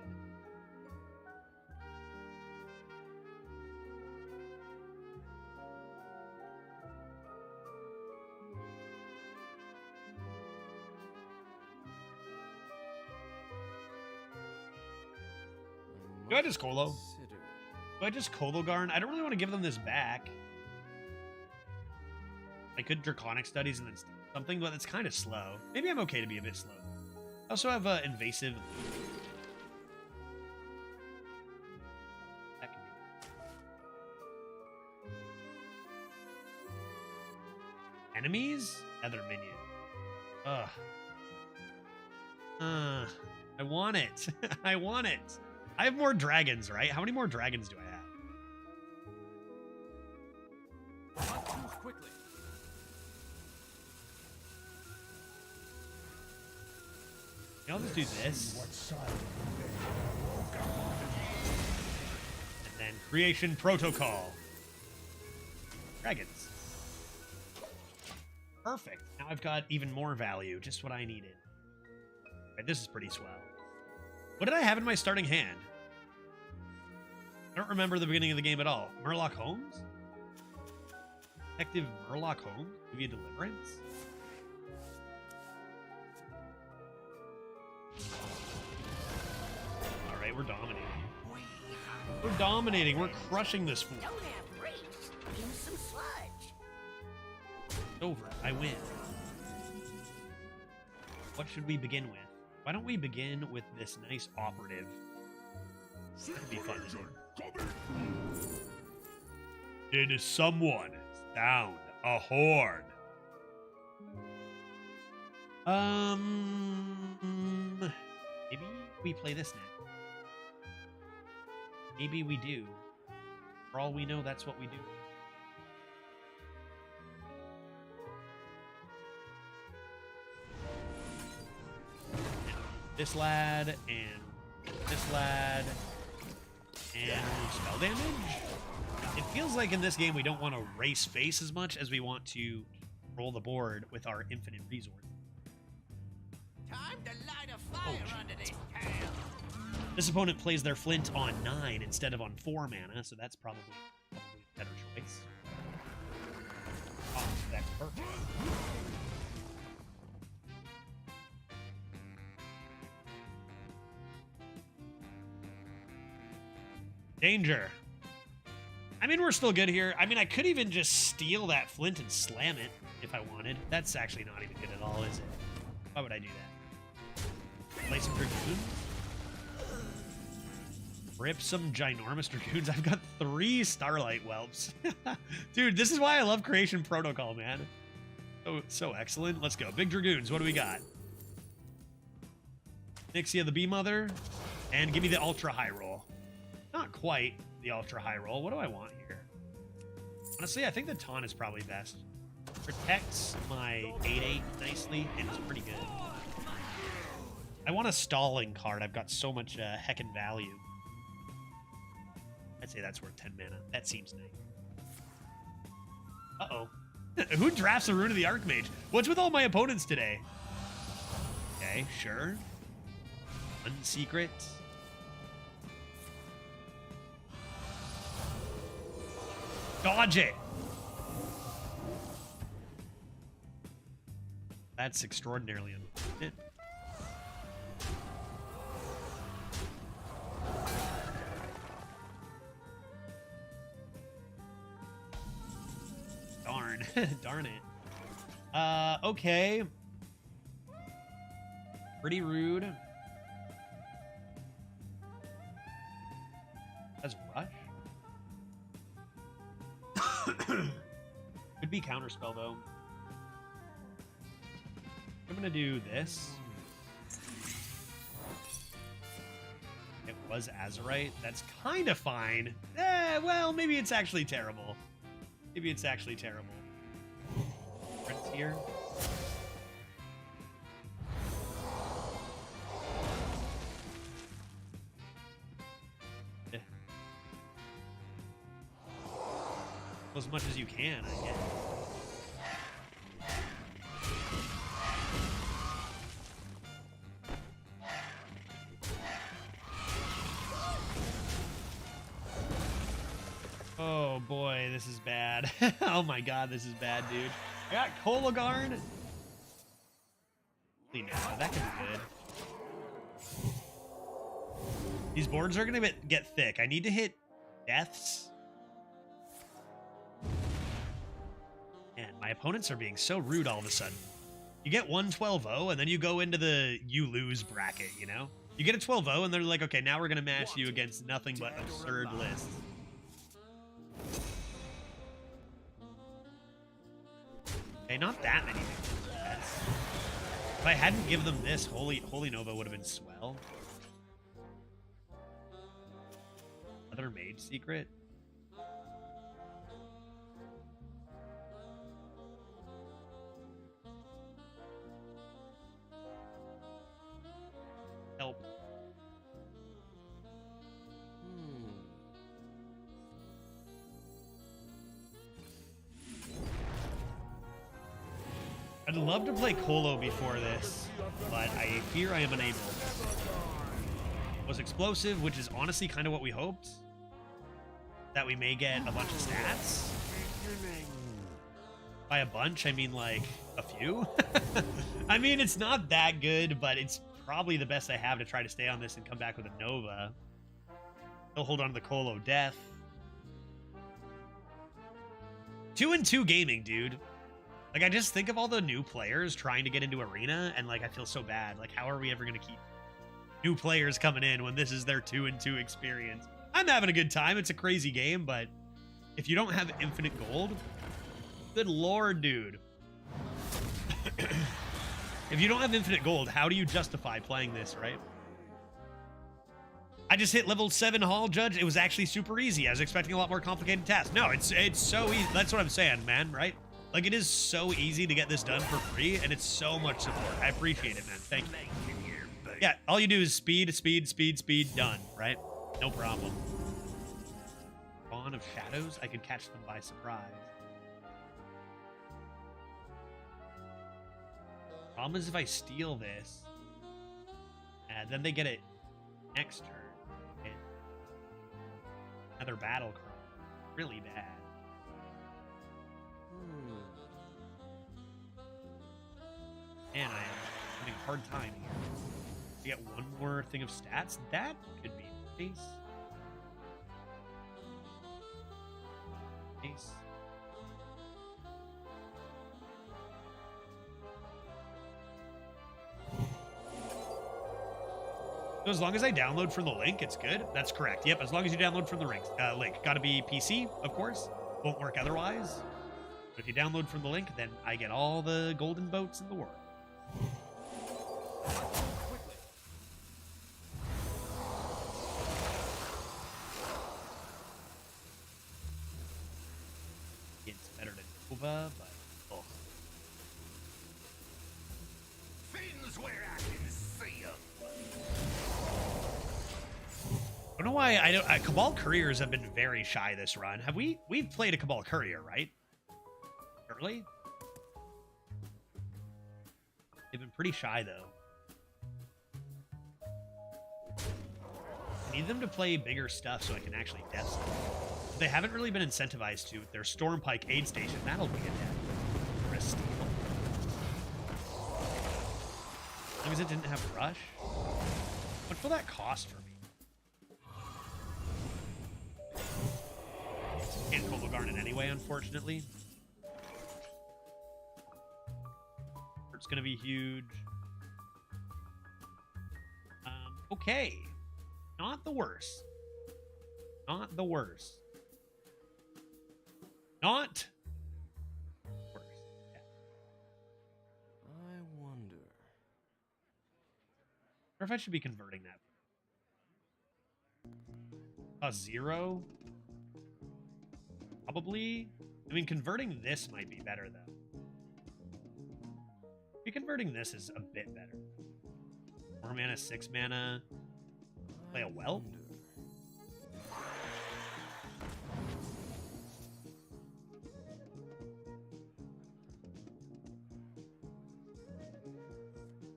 S1: Do I just Colo? Do I just Kologarn? I don't really want to give them this back. I could Draconic Studies and then something, but it's kind of slow. Maybe I'm okay to be a bit slow. I also have Invasive. That can be. Enemies? Other minion. Ugh. I want it. I want it. I have more dragons, right? How many more dragons do I have?
S10: Move quickly.
S1: I'll just do this. And then Creation Protocol. Dragons. Perfect. Now I've got even more value. Just what I needed. Right, this is pretty swell. What did I have in my starting hand? I don't remember the beginning of the game at all. Murloc Holmes? Detective Murloc Holmes? Give you Deliverance? Alright, we're dominating. We're dominating. We're crushing this fool.
S4: Don't have brakes. Use some sludge.
S1: It's over. I win. What should we begin with? Why don't we begin with this nice operative? That'd be fun to do. Did someone sound a horn? Maybe we play this now. Maybe we do. For all we know, that's what we do. This lad, and this lad, and spell damage? It feels like in this game we don't want to race face as much as we want to roll the board with our infinite resources.
S7: Time to light a fire under this town.
S1: This opponent plays their flint on 9 instead of on 4 mana, so that's probably a better choice. Oh, that's perfect. Danger. I mean, we're still good here. I mean, I could even just steal that flint and slam it if I wanted. That's actually not even good at all, is it? Why would I do that? Play some Dragoons? Rip some ginormous Dragoons. I've got 3 Starlight Whelps. Dude, this is why I love Creation Protocol, man. So excellent. Let's go. Big Dragoons. What do we got? Nixia the Bee Mother. And give me the Ultra High Roll. Not quite the Ultra High Roll. What do I want here? Honestly, I think the Taunt is probably best. Protects my 8/8 nicely, and it's pretty good. I want a Stalling card. I've got so much heckin' value. I'd say that's worth 10 mana. That seems nice. Uh-oh. Who drafts a Rune of the Archmage? What's with all my opponents today? Okay, sure. Unsecret. Dodge it! That's extraordinarily unfortunate. Darn. Darn it. Okay. Pretty rude. That's Rush. Could be Counterspell, though. I'm gonna do this. It was Azurite. That's kind of fine. Well, maybe it's actually terrible. Maybe it's actually terrible. Prince here. As much as you can, I guess. Oh boy, this is bad. Oh my god, this is bad, dude. I got Kolagarn. No, that can be good. These boards are gonna get thick. I need to hit deaths. Man, my opponents are being so rude all of a sudden. You get 1-12-0, and then you go into the you lose bracket, you know? You get a 12-0, and they're like, okay, now we're going to match you against nothing but absurd lists. Okay, not that many things. If I hadn't given them this, Holy Nova would have been swell. Another Mage Secret. Help. I'd love to play Colo before this, but I fear I am unable. Was explosive, which is honestly kind of what we hoped. That we may get a bunch of stats. By a bunch, I mean like a few. I mean, it's not that good, but it's probably the best I have to try to stay on this and come back with a Nova. He'll hold on to the Colo Death. 2-2 gaming, dude. Like, I just think of all the new players trying to get into Arena, and like, I feel so bad. Like, how are we ever going to keep new players coming in when this is their 2-2 experience? I'm having a good time. It's a crazy game, but if you don't have infinite gold, good lord, dude. If you don't have infinite gold, how do you justify playing this, right? I just hit level 7 Hall Judge. It was actually super easy. I was expecting a lot more complicated tasks. No, it's so easy. That's what I'm saying, man, right? Like, it is so easy to get this done for free, and it's so much support. I appreciate it, man. Thank you. Yeah, all you do is speed, speed, speed, speed, done, right? No problem. Spawn of Shadows? I could catch them by surprise. Problem is if I steal this, and then they get it next turn. Another battle cry. Really bad. Man, I am having a hard time here. To get one more thing of stats, that could be nice. Nice. So as long as I download from the link, it's good. That's correct. Yep, as long as you download from the link. Gotta be PC, of course. Won't work otherwise. But if you download from the link, then I get all the golden boats in the world. It's better than Nova, but oh. Fiends where I can see 'em. I don't know why I don't. Cabal Couriers have been very shy this run. Have we? We've played a Cabal Courier, right? Early. They've been pretty shy though. I need them to play bigger stuff so I can actually death them. They haven't really been incentivized to with their Stormpike aid station. That'll be a death. Or a steal. As long as it didn't have rush. How much will that cost for me? Can't Kobogarn it anyway, unfortunately. It's gonna be huge. Okay. Not the worst. Not the worst. Not worst. Yeah.
S10: I wonder.
S1: Or if I should be converting that. 0? Probably. I mean, converting this might be better, though. Maybe converting this is a bit better. 4 mana, 6 mana. Play a Whelp?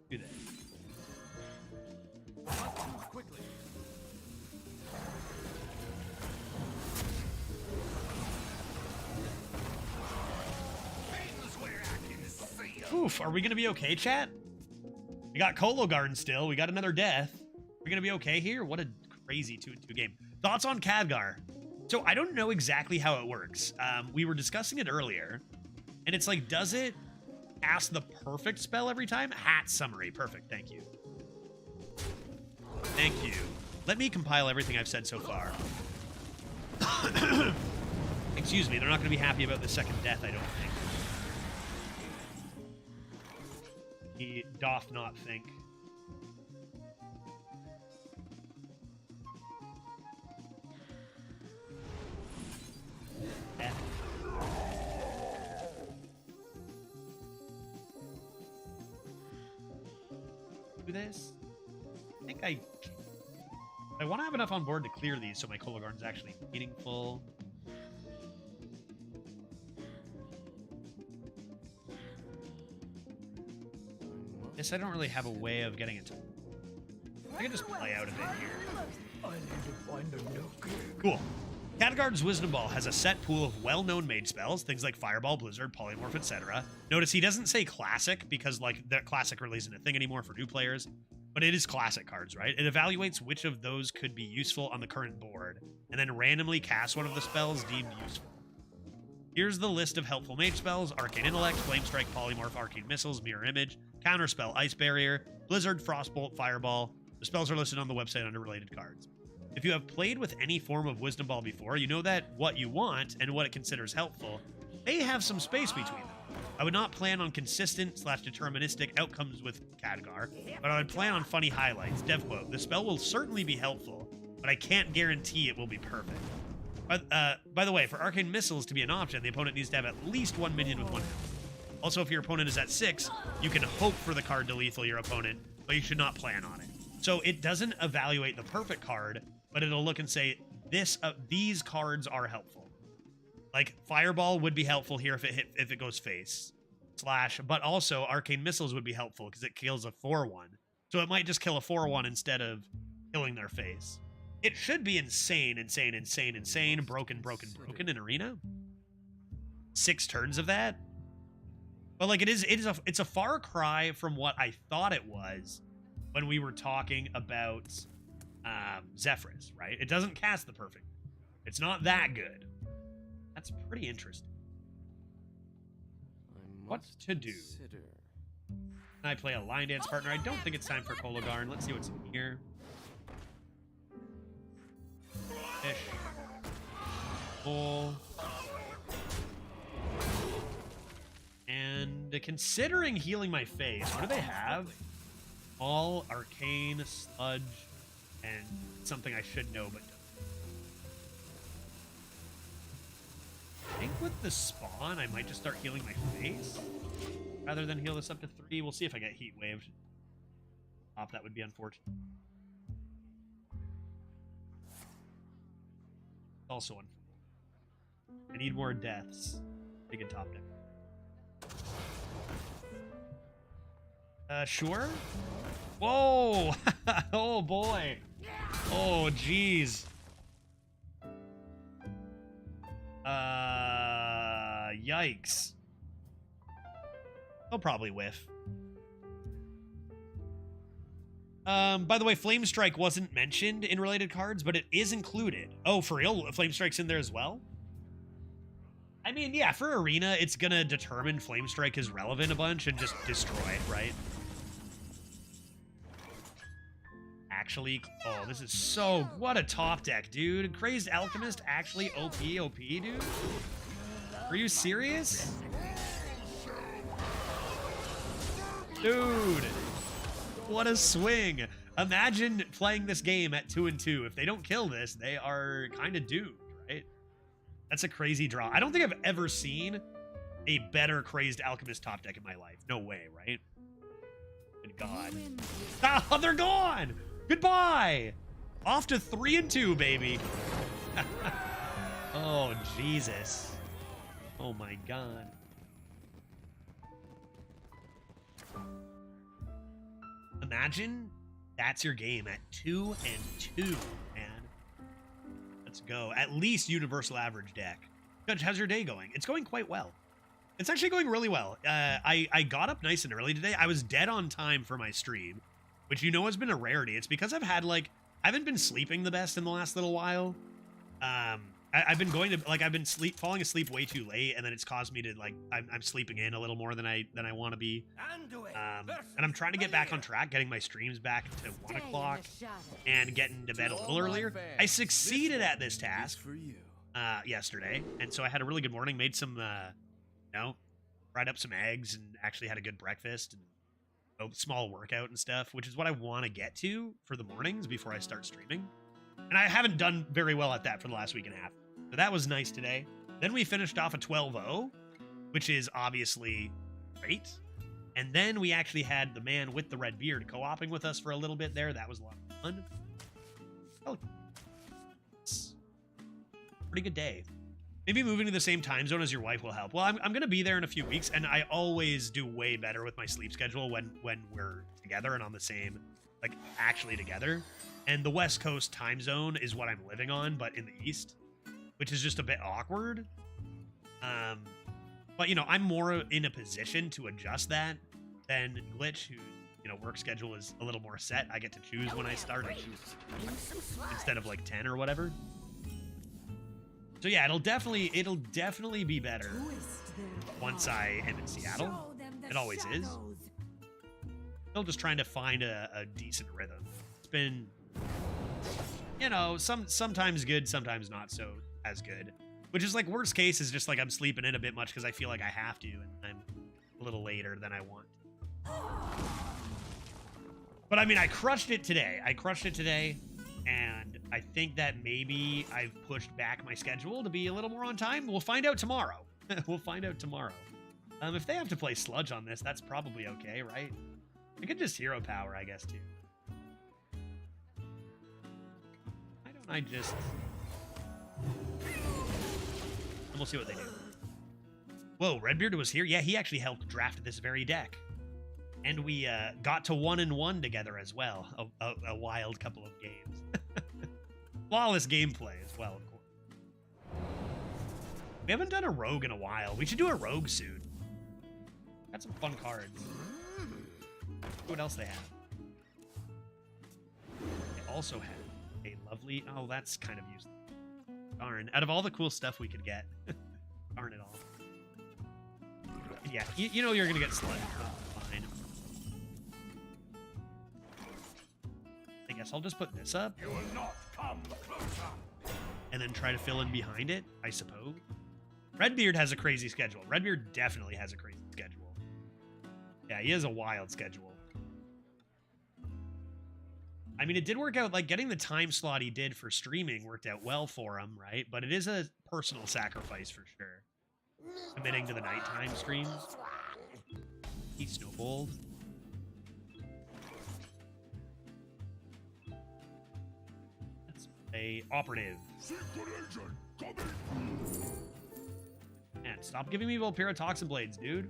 S1: Do that.
S10: Not too quickly.
S1: Oof, are we going to be okay, chat? We got Kologarn still. We got another death. We're going to be okay here? What a crazy 2-2 game. Thoughts on Khadgar? So I don't know exactly how it works. We were discussing it earlier, and it's like, does it ask the perfect spell every time? Hat summary. Perfect. Thank you. Thank you. Let me compile everything I've said so far. Excuse me. They're not going to be happy about the second death, I don't think. He doth not think. Death. Do this? I think I want to have enough on board to clear these so my Kologarn's actually meaningful. Guess I don't really have a way of getting it to... I can just play out of it here.
S2: I need to find a new gig.
S1: Cool. Khadgar's Wisdom Ball has a set pool of well-known mage spells, things like Fireball, Blizzard, Polymorph, etc. Notice he doesn't say Classic, because like that Classic really isn't a thing anymore for new players, but it is Classic cards, right? It evaluates which of those could be useful on the current board, and then randomly casts one of the spells deemed useful. Here's the list of helpful mage spells: Arcane Intellect, Flame Strike, Polymorph, Arcane Missiles, Mirror Image, Counterspell, Ice Barrier, Blizzard, Frostbolt, Fireball. The spells are listed on the website under related cards. If you have played with any form of Wisdom Ball before, you know that what you want and what it considers helpful may have some space between them. I would not plan on consistent/deterministic outcomes with Khadgar, but I would plan on funny highlights. Dev quote: the spell will certainly be helpful, but I can't guarantee it will be perfect. By the way, for Arcane Missiles to be an option, the opponent needs to have at least 1 minion with 1 health. Also, if your opponent is at 6, you can hope for the card to lethal your opponent, but you should not plan on it. So it doesn't evaluate the perfect card, but it'll look and say, these cards are helpful. Like, Fireball would be helpful here if it goes face. But also, Arcane Missiles would be helpful because it kills a 4-1. So it might just kill a 4-1 instead of killing their face. It should be insane, broken in Arena. 6 turns of that. But like it's a far cry from what I thought it was when we were talking about Zephrys, right? It doesn't cast the perfect. It's not that good. That's pretty interesting. What to do? I play a line dance partner. I don't think it's time for Kologarn. Let's see what's in here. Fish. Bull. And considering healing my face, what do they have? All Arcane, Sludge, and something I should know but don't. I think with the spawn, I might just start healing my face rather than heal this up to 3. We'll see if I get heat waved. That would be unfortunate. Also unfortunate. I need more deaths. Big and top deck. Sure? Whoa! Oh, boy. Oh, jeez. Yikes. He'll probably whiff. By the way, Flame Strike wasn't mentioned in related cards, but it is included. Oh, for real? Flame Strike's in there as well? I mean, yeah, for Arena, it's gonna determine Flame Strike is relevant a bunch and just destroy it, right? Actually, oh, this is so... What a top deck, dude. Crazed Alchemist actually OP, dude? Are you serious? Dude. What a swing. Imagine playing this game at 2-2. If they don't kill this, they are kind of doomed, right? That's a crazy draw. I don't think I've ever seen a better Crazed Alchemist top deck in my life. No way, right? Good God. Oh, they're gone! Goodbye! Off to 3-2, baby. Oh, Jesus. Oh, my God. Imagine that's your game at 2-2, man. Let's go. At least universal average deck. Judge, how's your day going? It's going quite well. It's actually going really well. I got up nice and early today. I was dead on time for my stream, which you know has been a rarity. It's because I've had I haven't been sleeping the best in the last little while. I've been going to I've been falling asleep way too late, and then it's caused me to I'm sleeping in a little more than I want to be. And I'm trying to get back on track, getting my streams back to 1 o'clock and getting to bed a little earlier. I succeeded at this task yesterday, and so I had a really good morning. Made some fried up some eggs and actually had a good breakfast and a small workout and stuff, which is what I want to get to for the mornings before I start streaming. And I haven't done very well at that for the last week and a half. So that was nice today. Then we finished off a 12-0, which is obviously great. And then we actually had the man with the red beard co-oping with us for a little bit there. That was a lot of fun. Oh, it's a pretty good day. Maybe moving to the same time zone as your wife will help. Well, I'm going to be there in a few weeks, and I always do way better with my sleep schedule when we're together and on the same, actually together. And the West Coast time zone is what I'm living on, but in the East, which is just a bit awkward. But, I'm more in a position to adjust that than Glitch, whose, work schedule is a little more set. I get to choose when I start instead of 10 or whatever. So yeah, it'll definitely be better once I am in Seattle. It always is. Still just trying to find a decent rhythm. It's been, sometimes good, sometimes not so as good. Which is worst case is just I'm sleeping in a bit much because I feel like I have to, and I'm a little later than I want. But I mean, I crushed it today. And I think that maybe I've pushed back my schedule to be a little more on time. We'll find out tomorrow. We'll find out tomorrow. If they have to play Sludge on this, that's probably okay, right? I could just Hero Power, I guess, too. Why don't I just... And we'll see what they do. Whoa, Redbeard was here? Yeah, he actually helped draft this very deck. And we got to 1-1 together as well. A wild couple of games. Flawless gameplay as well, of course. We haven't done a rogue in a while. We should do a rogue soon. Got some fun cards. What else they have? They also have a lovely... Oh, that's kind of useless. Darn. Out of all the cool stuff we could get. Darn it all. Yeah, you know you're going to get Sludge. Fine. I guess I'll just put this up.
S7: You will not come closer.
S1: And then try to fill in behind it, I suppose. Redbeard has a crazy schedule. Redbeard definitely has a crazy schedule. Yeah, he has a wild schedule. I mean, it did work out, getting the time slot he did for streaming worked out well for him, right? But it is a personal sacrifice for sure. Committing to the nighttime streams. He snowballed. A operative. Man, stop giving me Volpyrotoxin blades, dude.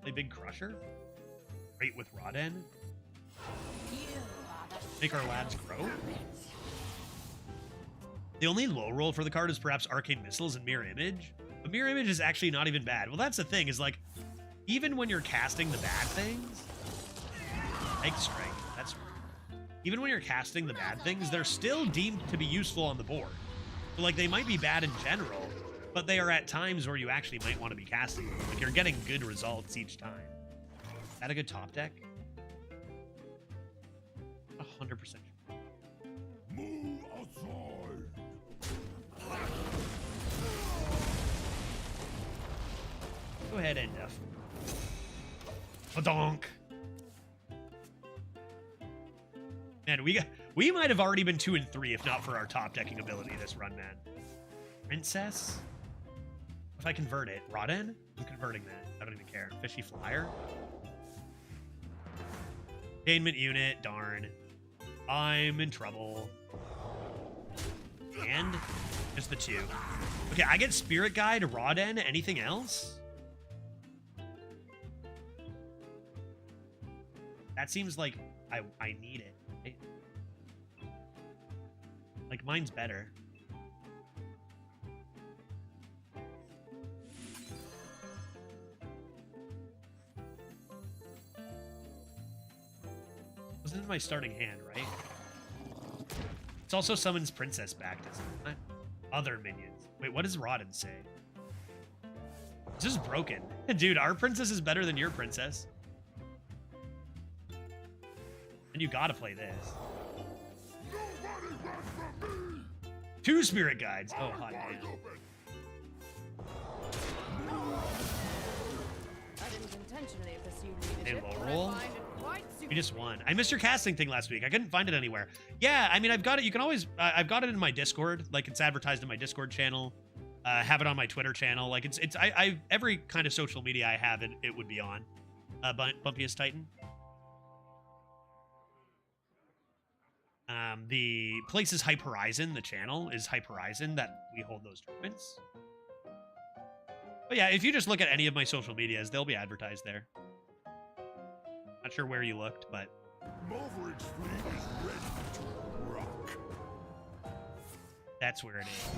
S1: Play Big Crusher. Great with Rodden. Make our labs grow. The only low roll for the card is perhaps Arcane Missiles and Mirror Image. But Mirror Image is actually not even bad. Well, that's the thing, is like, even when you're casting the bad things, Egg Strike, that's right. Even when you're casting the bad things, they're still deemed to be useful on the board. So, like, they might be bad in general, but they are at times where you actually might want to be casting them. Like, you're getting good results each time. Is that a good top deck? 100%.
S2: Move aside.
S1: Go ahead, Endef. Badonk. Man, we might have already been 2 and 3 if not for our top decking ability this run, man. Princess? If I convert it, Rodden? I'm converting that. I don't even care. Fishy Flyer? Containment unit, darn. I'm in trouble. And just the 2. Okay, I get Spirit Guide, Rodden, anything else? That seems like I need it. Right? Like, mine's better. Wasn't in my starting hand, right? It's also summons Princess back to other minions. Wait, what does Rodden say? This is broken. Dude, our princess is better than your princess. And you gotta play this. 2 Spirit Guides. Oh, hot damn.
S11: I didn't intentionally pursue leadership,
S1: low
S11: but I
S1: roll?
S11: find it quite
S1: We just won. I missed your casting thing last week. I couldn't find it anywhere. Yeah, I mean, I've got it. You can always, I've got it in my Discord. Like, it's advertised in my Discord channel. Have it on my Twitter channel. Like, I every kind of social media I have, it would be on. Bumpiest Titan. The place is Hype Horizon. The channel is Hype Horizon that we hold those tournaments. But yeah, if you just look at any of my social medias, they'll be advertised there. Not sure where you looked, but
S2: Maverick's fleet is ready to rock.
S1: that's where it is.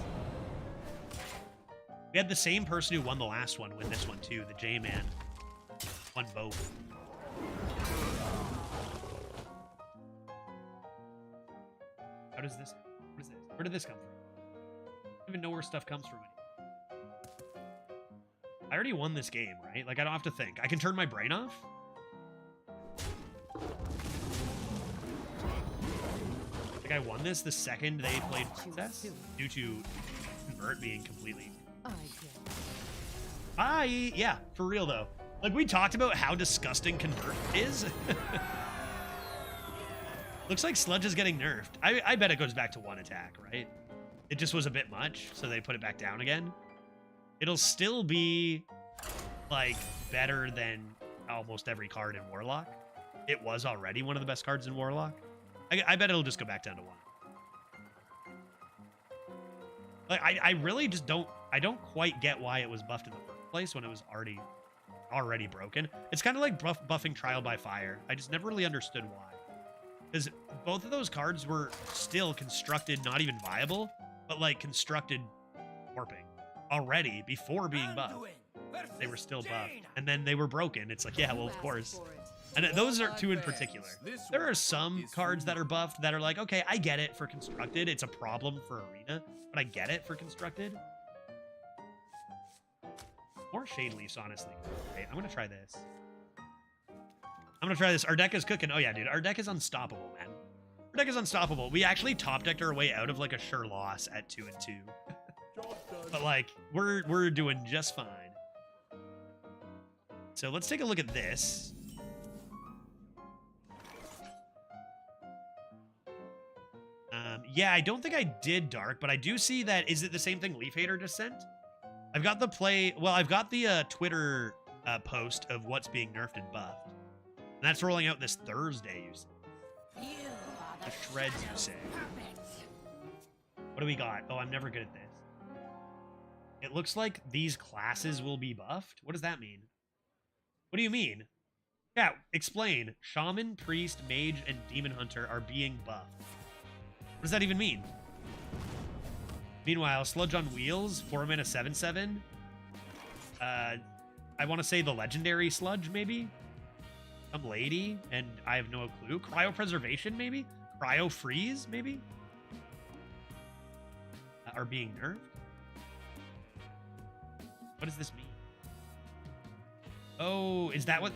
S1: We had the same person who won the last one win this one too. The J-Man won both. How does this? What is this? Where did this come from? I don't even know where stuff comes from anymore. I already won this game, right? Like, I don't have to think. I can turn my brain off. Like, I won this the second they played Princess due to Convert being completely... Yeah, for real, though. Like, we talked about how disgusting Convert is. Looks like Sludge is getting nerfed. I bet it goes back to 1 attack, right? It just was a bit much, so they put it back down again. It'll still be, like, better than almost every card in Warlock. It was already one of the best cards in Warlock. I bet it'll just go back down to 1. Like, I really just don't... I don't quite get why it was buffed in the first place when it was already broken. It's kind of like buffing Trial by Fire. I just never really understood why. Because both of those cards were still constructed not even viable, but like constructed warping already before being buffed. They were still buffed. And then they were broken. It's like, yeah, well, of course. And those are 2 in particular. There are some cards that are buffed that are like, okay, I get it for constructed. It's a problem for arena, but I get it for constructed. More Shade Leafs, honestly. Okay, I'm going to try this. I'm going to try this. Our deck is cooking. Oh, yeah, dude. Our deck is unstoppable, man. Our deck is unstoppable. We actually top decked our way out of, like, a sure loss at 2 and 2. But, like, we're doing just fine. So let's take a look at this. Yeah, I don't think I did Dark, but I do see that. Is it the same thing Leaf Hater just sent? I've got the play. Well, I've got the Twitter post of what's being nerfed and buffed. And that's rolling out this Thursday, you said.
S4: You
S1: The shreds, you say. What do we got? Oh, I'm never good at this. It looks like these classes will be buffed. What does that mean? What do you mean? Yeah, explain. Shaman, Priest, Mage, and Demon Hunter are being buffed. What does that even mean? Meanwhile, Sludge on Wheels, 4 mana 7/7. I want to say the legendary Sludge, maybe? Some lady, and I have no clue. Cryopreservation, maybe? Cryo Freeze, maybe? Are being nerfed? What does this mean? Oh, is that what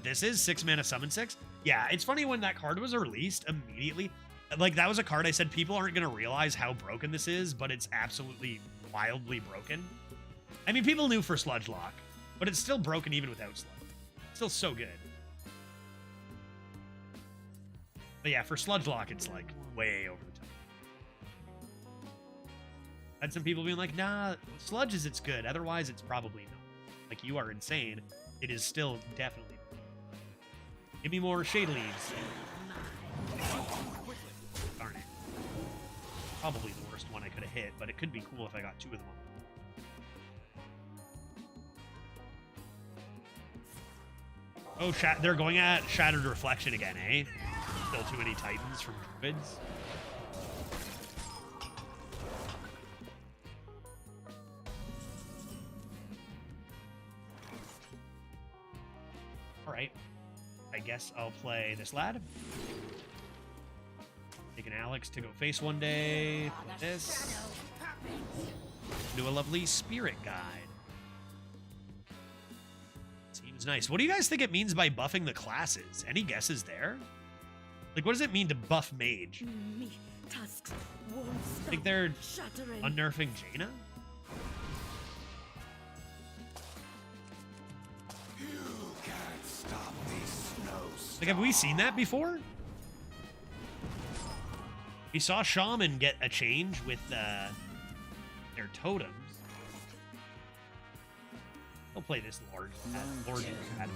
S1: this is? 6 mana summon 6? Yeah, it's funny when that card was released immediately. Like, that was a card I said people aren't going to realize how broken this is, but it's absolutely wildly broken. I mean, people knew for Sludge Lock, but it's still broken even without Sludge. It's still so good. But yeah, for Sludge Lock, it's like way over the top. Had some people being like, nah, Sludge is it's good. Otherwise, it's probably not. Like, you are insane. It is still definitely. Give me more Shade Leaves. Darn it. Probably the worst one I could have hit, but it could be cool if I got 2 of them on. Oh, they're going at Shattered Reflection again, eh? Still too many Titans from Druids. Alright. I guess I'll play this lad. Take an Alex to go face one day. Put this. Do a lovely Spirit Guide. Seems nice. What do you guys think it means by buffing the classes? Any guesses there? Like, what does it mean to buff Mage? I think they're unnerfing Jaina? Like, have we seen that before? We saw Shaman get a change with their totems. I'll play this Lord Adam.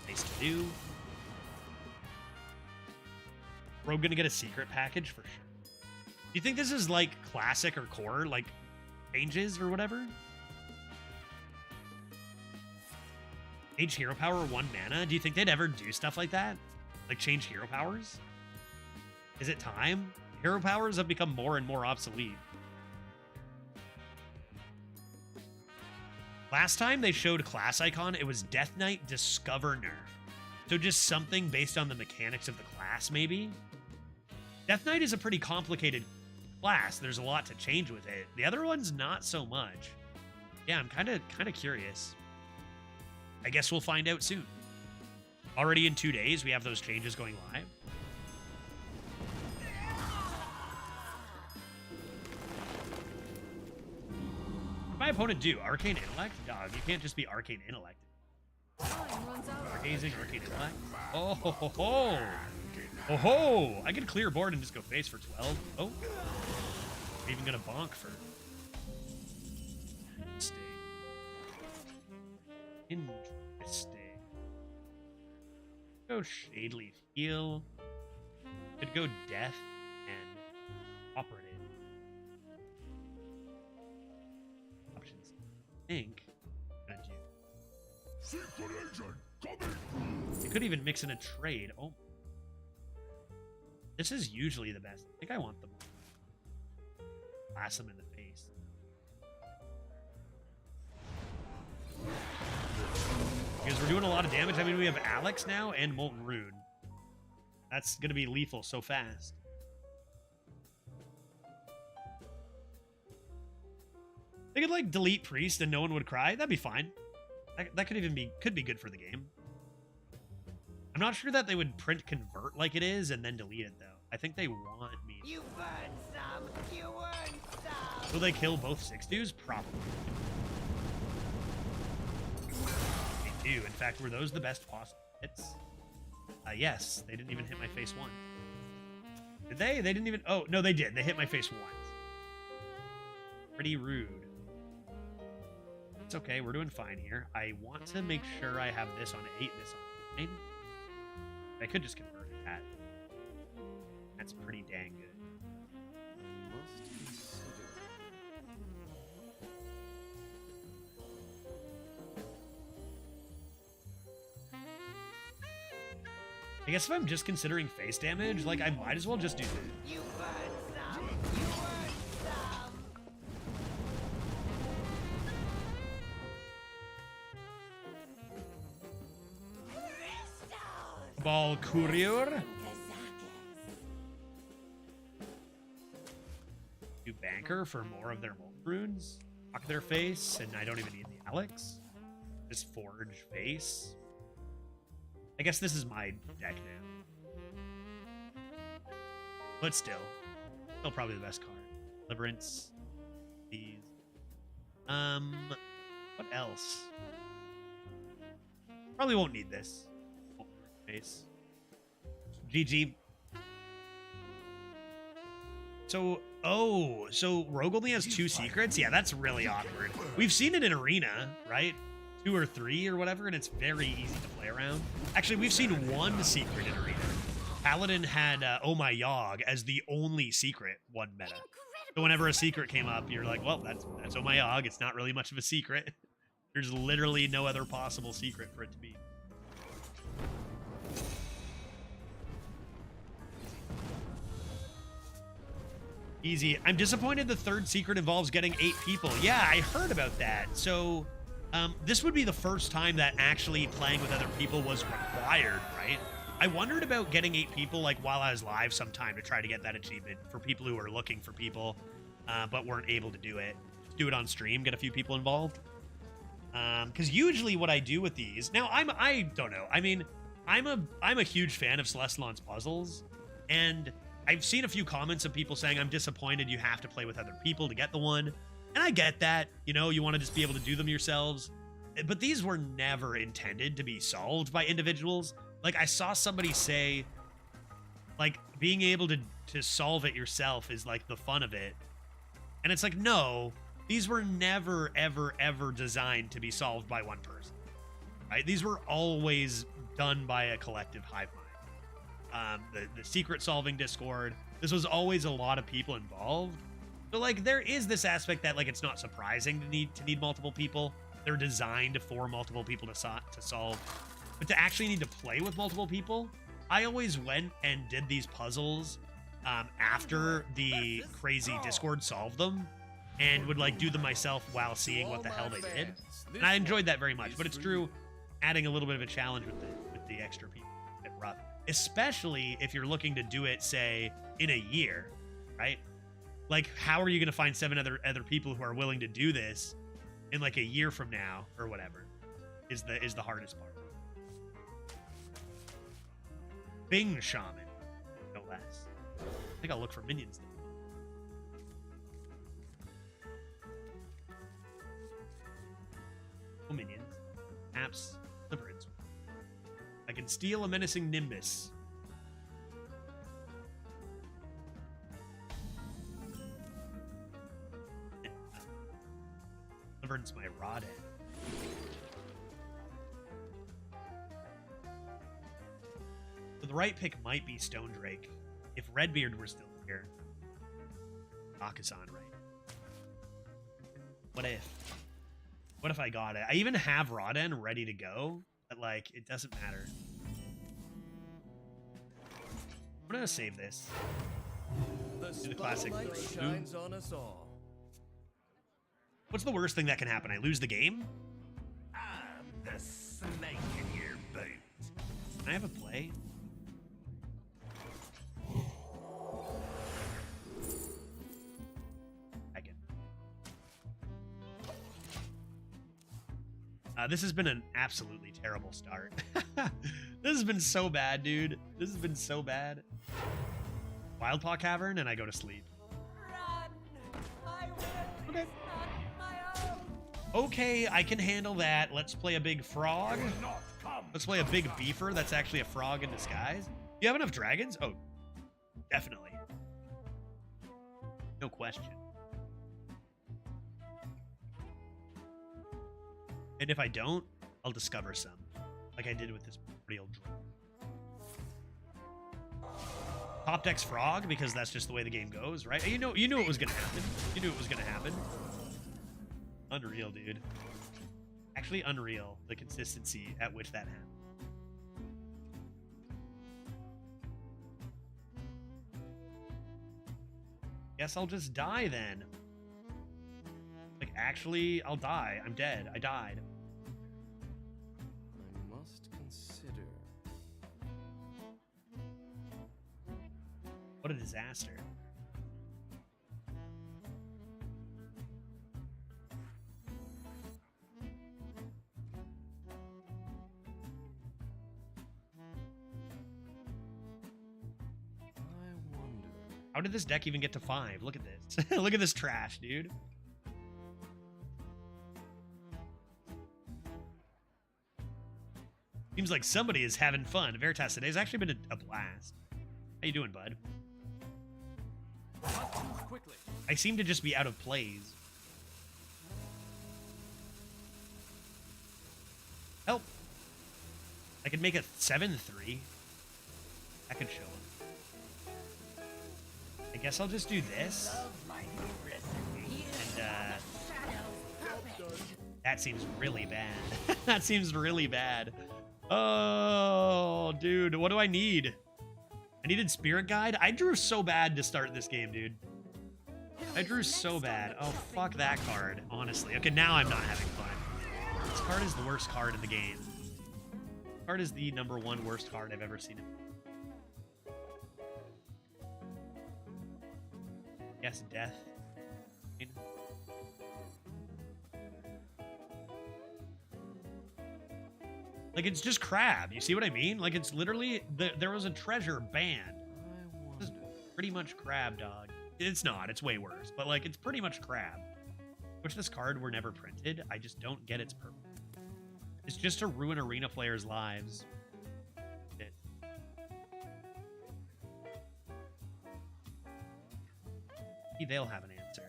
S1: Nice to do. We're gonna get a secret package for sure. Do you think this is like classic or core, like changes or whatever? Change hero power 1 mana? Do you think they'd ever do stuff like that? Like change hero powers? Is it time? Hero powers have become more and more obsolete. Last time they showed class icon, it was Death Knight Discover nerf. So just something based on the mechanics of the class, maybe? Death Knight is a pretty complicated class. There's a lot to change with it. The other one's not so much. Yeah, I'm kind of curious. I guess we'll find out soon. Already in 2 days, we have those changes going live. What did my opponent do? Arcane Intellect? Dog, you can't just be Arcane Intellect. Stargazing, Arcane Intellect. Oh ho ho ho! Oh ho! I can clear board and just go face for 12. Oh. I'm even gonna bonk for. Interesting. Go Shadeleaf Heal. Could go Death and Operative. Options. I think I'm gonna do. You could even mix in a trade. Oh. This is usually the best. I think I want them. Blast them in the face. Because we're doing a lot of damage. I mean, we have Alex now and Molten Rune. That's going to be lethal so fast. They could, like, delete Priest and no one would cry. That'd be fine. That could even be good for the game. I'm not sure that they would print Convert like it is and then delete it, though. I think they want me.
S4: You burn some, you earn some.
S1: Will they kill both 6-2s? Probably. They do. In fact, were those the best possible hits? Yes. They didn't even hit my face once. Did they? They didn't even... Oh, no, they did. They hit my face once. Pretty rude. It's okay. We're doing fine here. I want to make sure I have this on 8, this on 9. I could just convert it. that. That's pretty dang good. I guess if I'm just considering face damage, like, I might as well just do that.
S4: You burn some. You earn some. Crystals.
S1: Ball Courier. Do Banker for more of their mold runes. Fuck their face, and I don't even need the Alex. Just Forge face. I guess this is my deck now. But still probably the best card. Deliverance. These. What else? Probably won't need this. Face. GG. So Rogue only has 2 secrets? Yeah, that's really awkward. We've seen it in Arena, right? 2 or 3 or whatever, and it's very easy to play around. Actually, we've seen 1 secret in Arena. Paladin had Oh My Yogg as the only secret 1 meta. So whenever a secret came up, you're like, well, that's Oh My Yogg. It's not really much of a secret. There's literally no other possible secret for it to be. Easy. I'm disappointed the 3rd secret involves getting 8 people. Yeah, I heard about that. So this would be the first time that actually playing with other people was required, right? I wondered about getting 8 people like while I was live sometime to try to get that achievement for people who are looking for people but weren't able to do it. Just do it on stream, get a few people involved. Because usually what I do with these... Now, I don't know. I mean, I'm a huge fan of Celestalon's puzzles, and I've seen a few comments of people saying, I'm disappointed you have to play with other people to get the one. And I get that, you know, you want to just be able to do them yourselves. But these were never intended to be solved by individuals. Like, I saw somebody say, like, being able to solve it yourself is, like, the fun of it. And it's like, no, these were never, ever, ever designed to be solved by one person. Right? These were always done by a collective hive mind. The secret solving Discord, this was always a lot of people involved. So, like, there is this aspect that, like, it's not surprising to need multiple people. They're designed for multiple people to solve. But to actually need to play with multiple people, I always went and did these puzzles after the crazy Discord solved them, and would, like, do them myself while seeing what the hell they did. And I enjoyed that very much. But it's true, adding a little bit of a challenge with the extra people is a bit rough. Especially if you're looking to do it, say, in a year, right? Like, how are you going to find 7 other people who are willing to do this in, like, a year from now or whatever is the hardest part. Bing Shaman, no less. I think I'll look for minions now. Oh, minions. Apps. Deliverance. I can steal a menacing Nimbus. Deliverance my rod end. So the right pick might be Stone Drake. If Redbeard were still here. Akasan, right? What if? What if I got it? I even have Rodden ready to go, but, like, it doesn't matter. I'm gonna save this. Do the classic.
S10: Shines on us all.
S1: What's the worst thing that can happen? I lose the game?
S7: I'm the snake in your boot.
S1: Can I have a play? I can. This has been an absolutely terrible start. This has been so bad, dude. This has been so bad. Wildpaw Cavern, and I go to sleep. Okay. Okay, I can handle that. Let's play a big frog. Let's play a big beefer that's actually a frog in disguise. Do you have enough dragons? Oh, definitely. No question. And if I don't, I'll discover some. Like I did with this real drone. top decks Frog because that's just the way the game goes, right? You knew it was gonna happen. You knew it was gonna happen. Unreal, dude. Actually unreal, the consistency at which that happened. Guess I'll just die then. Like, actually, I'll die. I'm dead. I died.
S10: I must consider.
S1: What a disaster. How did this deck even get to 5? Look at this. Look at this trash, dude. Seems like somebody is having fun. Veritas, today's actually been a blast. How you doing, bud?
S10: Quickly.
S1: I seem to just be out of plays. Help. I could make a 7-3. I could show him. I guess I'll just do this. And, that seems really bad. That seems really bad. Oh, dude, what do I need? I needed Spirit Guide. I drew so bad to start this game, dude. I drew so bad. Oh, fuck that card, honestly. Okay, now I'm not having fun. This card is the worst card in the game. This card is the #1 worst card I've ever seen. Yes, death. Like, it's just crab. You see what I mean? Like, it's literally... there was a treasure banned. It's pretty much crab, dog. It's not. It's way worse. But, like, it's pretty much crab. Wish this card were never printed. I just don't get its purpose. It's just to ruin arena players' lives. Maybe they'll have an answer.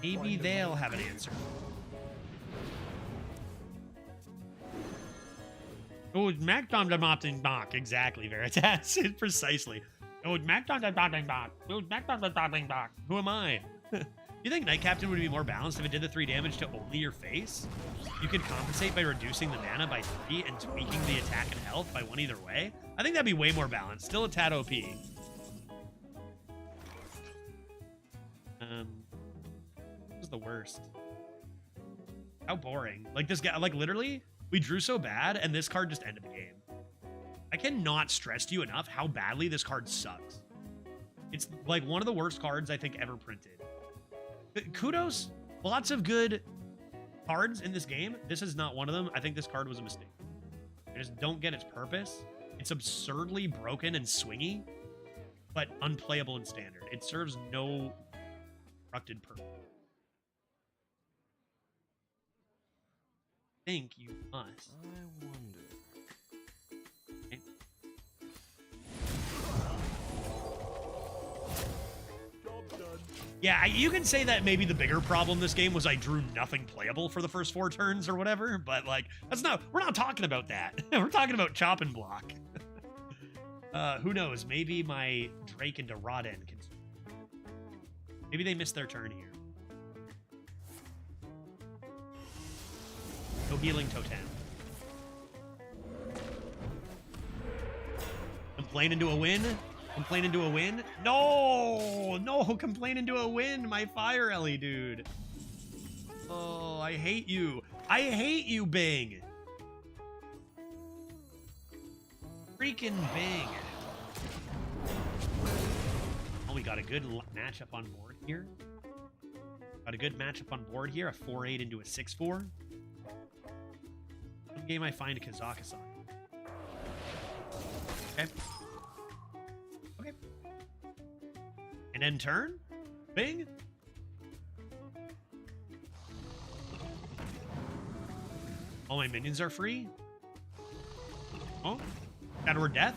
S1: Maybe they'll have an answer. Oh, Mac-Dom-Dom-Dom-Bach. Exactly, Veritas. Precisely. Oh, Mac-Dom-Dom-Dom-Bach. Oh, Mac-Dom-Dom-Dom-Bach. Who am I? You think Night Captain would be more balanced if it did the 3 damage to only your face? You could compensate by reducing the mana by 3 and tweaking the attack and health by 1 either way? I think that'd be way more balanced. Still a tad OP. This is the worst. How boring. Like, this guy, like, literally, we drew so bad, and this card just ended the game. I cannot stress to you enough how badly this card sucks. It's, like, one of the worst cards I think ever printed. Kudos. Lots of good cards in this game. This is not one of them. I think this card was a mistake. I just don't get its purpose. It's absurdly broken and swingy, but unplayable in standard. It serves no constructed purpose. I think you must.
S10: I wonder.
S1: Okay. Yeah, you can say that maybe the bigger problem this game was I drew nothing playable for the first 4 turns or whatever, but like, we're not talking about that. We're talking about chop and block. Who knows? Maybe my Drake into Rodden can... Maybe they missed their turn here. No healing totem. Complain into a win? Complain into a win? No! No, complain into a win, my Fire Ellie, dude. Oh, I hate you. I hate you, Bing. Freaking Bing. Oh, we got a good matchup on board here. Got a good matchup on board here. A 4-8 into a 6-4. One game I find Kazakhstan. Okay. Okay. And end turn? Bing? All my minions are free? Oh? Shadow Death?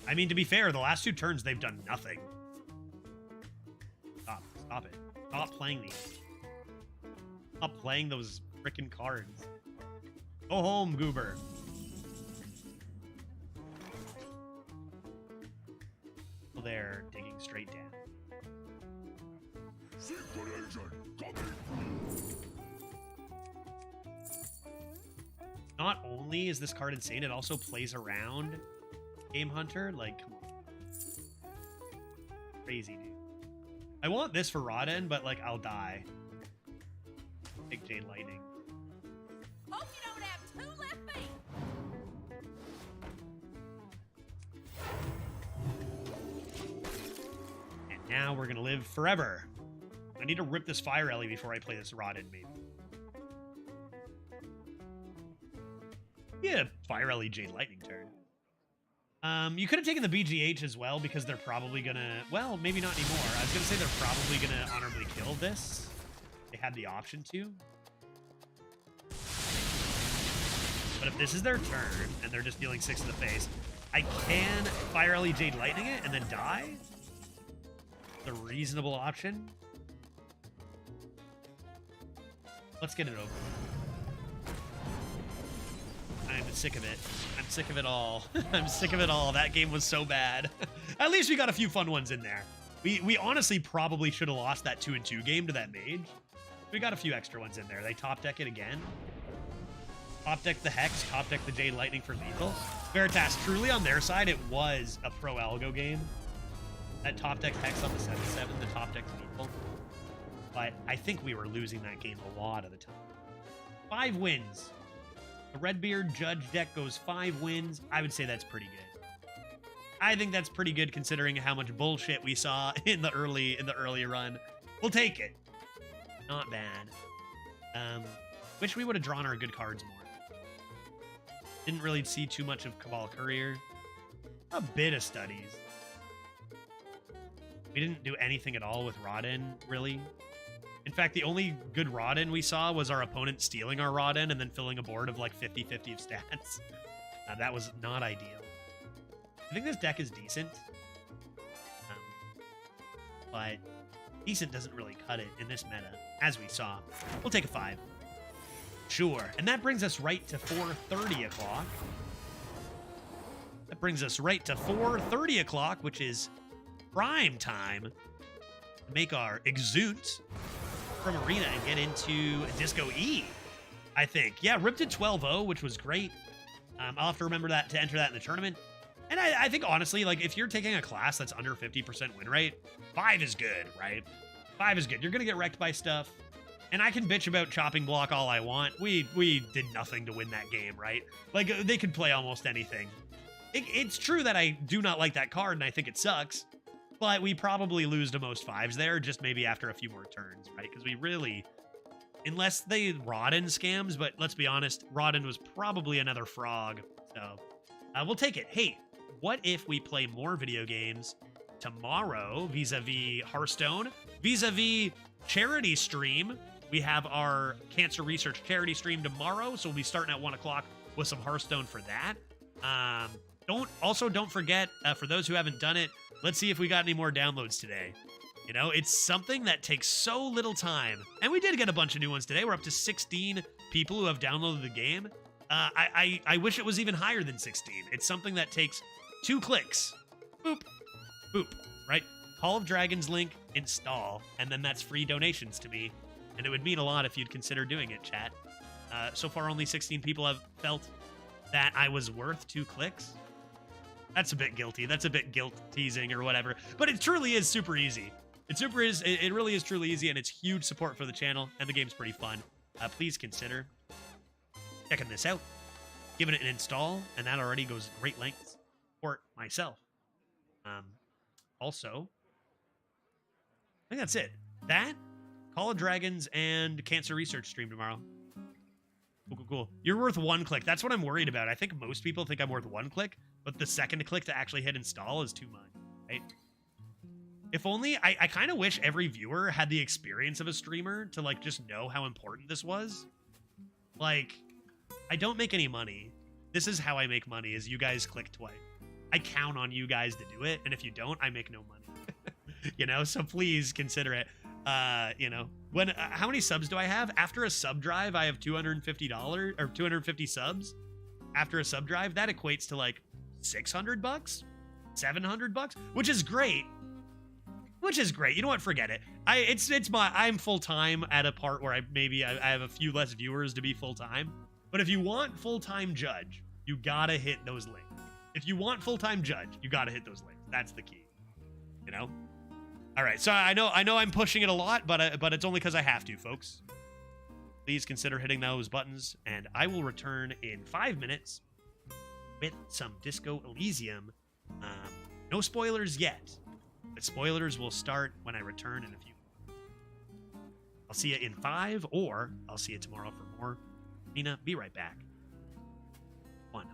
S1: I mean, to be fair, the last 2 turns, they've done nothing. Stop. Stop it. stop playing these. Stop playing those frickin' cards. Go home, Goober. Well, they're digging straight down. Not only is this card insane, it also plays around Game Hunter. Like, come on. Crazy, dude. I want this for Rodden, but, like, I'll die. Big Jade Lightning.
S4: Hope you don't have 2 left feet.
S1: And now we're gonna live forever. I need to rip this Fire Ellie before I play this Rodden, maybe. Yeah, Fire Ellie Jade Lightning turn. You could have taken the BGH as well, because they're probably gonna... Well, maybe not anymore. I was gonna say they're probably gonna honorably kill this. They had the option to. But if this is their turn, and they're just dealing 6 in the face, I can Fire Ellie Jade Lightning it and then die. The reasonable option. Let's get it over. I'm sick of it. I'm sick of it all. I'm sick of it all. That game was so bad. At least we got a few fun ones in there. We honestly probably should have lost that 2-2 game to that mage. We got a few extra ones in there. They top deck it again. Top deck the Hex, top deck the Jade Lightning for lethal. Veritas, truly on their side, it was a pro algo game. That top deck Hex on the 7-7, the top deck lethal. But I think we were losing that game a lot of the time. 5 wins. The Redbeard Judge deck goes 5 wins. I would say that's pretty good. I think that's pretty good considering how much bullshit we saw in the early run. We'll take it. Not bad. Wish we would have drawn our good cards more. Didn't really see too much of Cabal Courier. A bit of studies. We didn't do anything at all with Rodden, really. In fact, the only good Rodden we saw was our opponent stealing our Rodden and then filling a board of like 50-50 of stats. That was not ideal. I think this deck is decent. But decent doesn't really cut it in this meta, as we saw. We'll take a 5. Sure. And that brings us right to 4:30 o'clock. That brings us right to 4:30 o'clock, which is prime time to make our exunt from Arena and get into Disco E, I think. Yeah, ripped it 12-0, which was great. I'll have to remember that to enter that in the tournament. And I think, honestly, like, if you're taking a class that's under 50% win rate, 5 is good, right? 5 is good. You're going to get wrecked by stuff. And I can bitch about chopping block all I want. We did nothing to win that game, right? Like, they could play almost anything. It's true that I do not like that card, and I think it sucks. But we probably lose to most 5s there, just maybe after a few more turns, right? Because we really... Unless they Rodden scams, but let's be honest, Rodden was probably another frog. So, we'll take it. Hey, what if we play more video games tomorrow vis-a-vis Hearthstone, vis-a-vis charity stream? We have our cancer research charity stream tomorrow, so we'll be starting at 1 o'clock with some Hearthstone for that. Don't forget, for those who haven't done it, let's see if we got any more downloads today. You know, it's something that takes so little time. And we did get a bunch of new ones today. We're up to 16 people who have downloaded the game. I wish it was even higher than 16. It's something that takes 2 clicks. Boop. Boop. Right? Call of Dragons link, install, and then that's free donations to me. And it would mean a lot if you'd consider doing it, chat. So far, only 16 people have felt that I was worth 2 clicks. That's a bit guilty. That's a bit guilt teasing or whatever. But it truly is super easy. It really is truly easy, and it's huge support for the channel, and the game's pretty fun. Please consider checking this out, giving it an install, and that already goes great lengths for myself. Also, I think that's it. That, Call of Dragons, and Cancer Research stream tomorrow. Cool. You're worth 1 click. That's what I'm worried about. I think most people think I'm worth 1 click, but the second click to actually hit install is too much, right? If only, I kind of wish every viewer had the experience of a streamer to, like, just know how important this was. Like, I don't make any money. This is how I make money, is you guys click twice. I count on you guys to do it, and if you don't, I make no money. You know, so please consider it. You know, when how many subs do I have? After a sub drive, I have $250 or 250 subs. After a sub drive, that equates to like $600, $700, which is great. Which is great. You know what? Forget it. I'm full time at a part where I have a few less viewers to be full time. But if you want full time Judge, you gotta hit those links. If you want full time Judge, you gotta hit those links. That's the key. You know. All right. So I know I'm pushing it a lot, but it's only because I have to, folks. Please consider hitting those buttons, and I will return in 5 minutes with some Disco Elysium. No spoilers yet, but spoilers will start when I return in a few. I'll see you in 5, or I'll see you tomorrow for more. Nina, be right back. 1.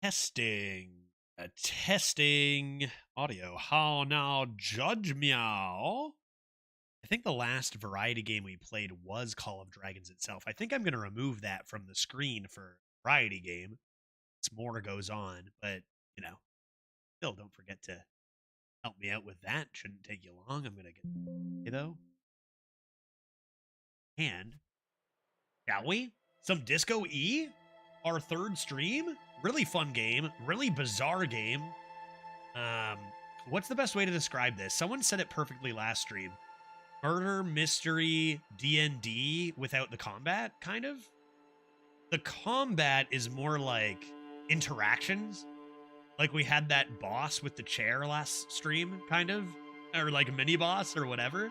S1: Testing. Testing audio. How now, Judge Meow? I think the last variety game we played was Call of Dragons itself. I think I'm going to remove that from the screen for variety game. As more goes on, but, you know, still don't forget to help me out with that. Shouldn't take you long. I'm going to get, though. And, shall we? Some Disco E? Our third stream? really fun game, really bizarre game. What's the best way to describe this? Someone said it perfectly last stream. Murder mystery D&D without the combat, kind of. The combat is more like interactions. Like we had that boss with the chair last stream, kind of, or like a mini boss or whatever,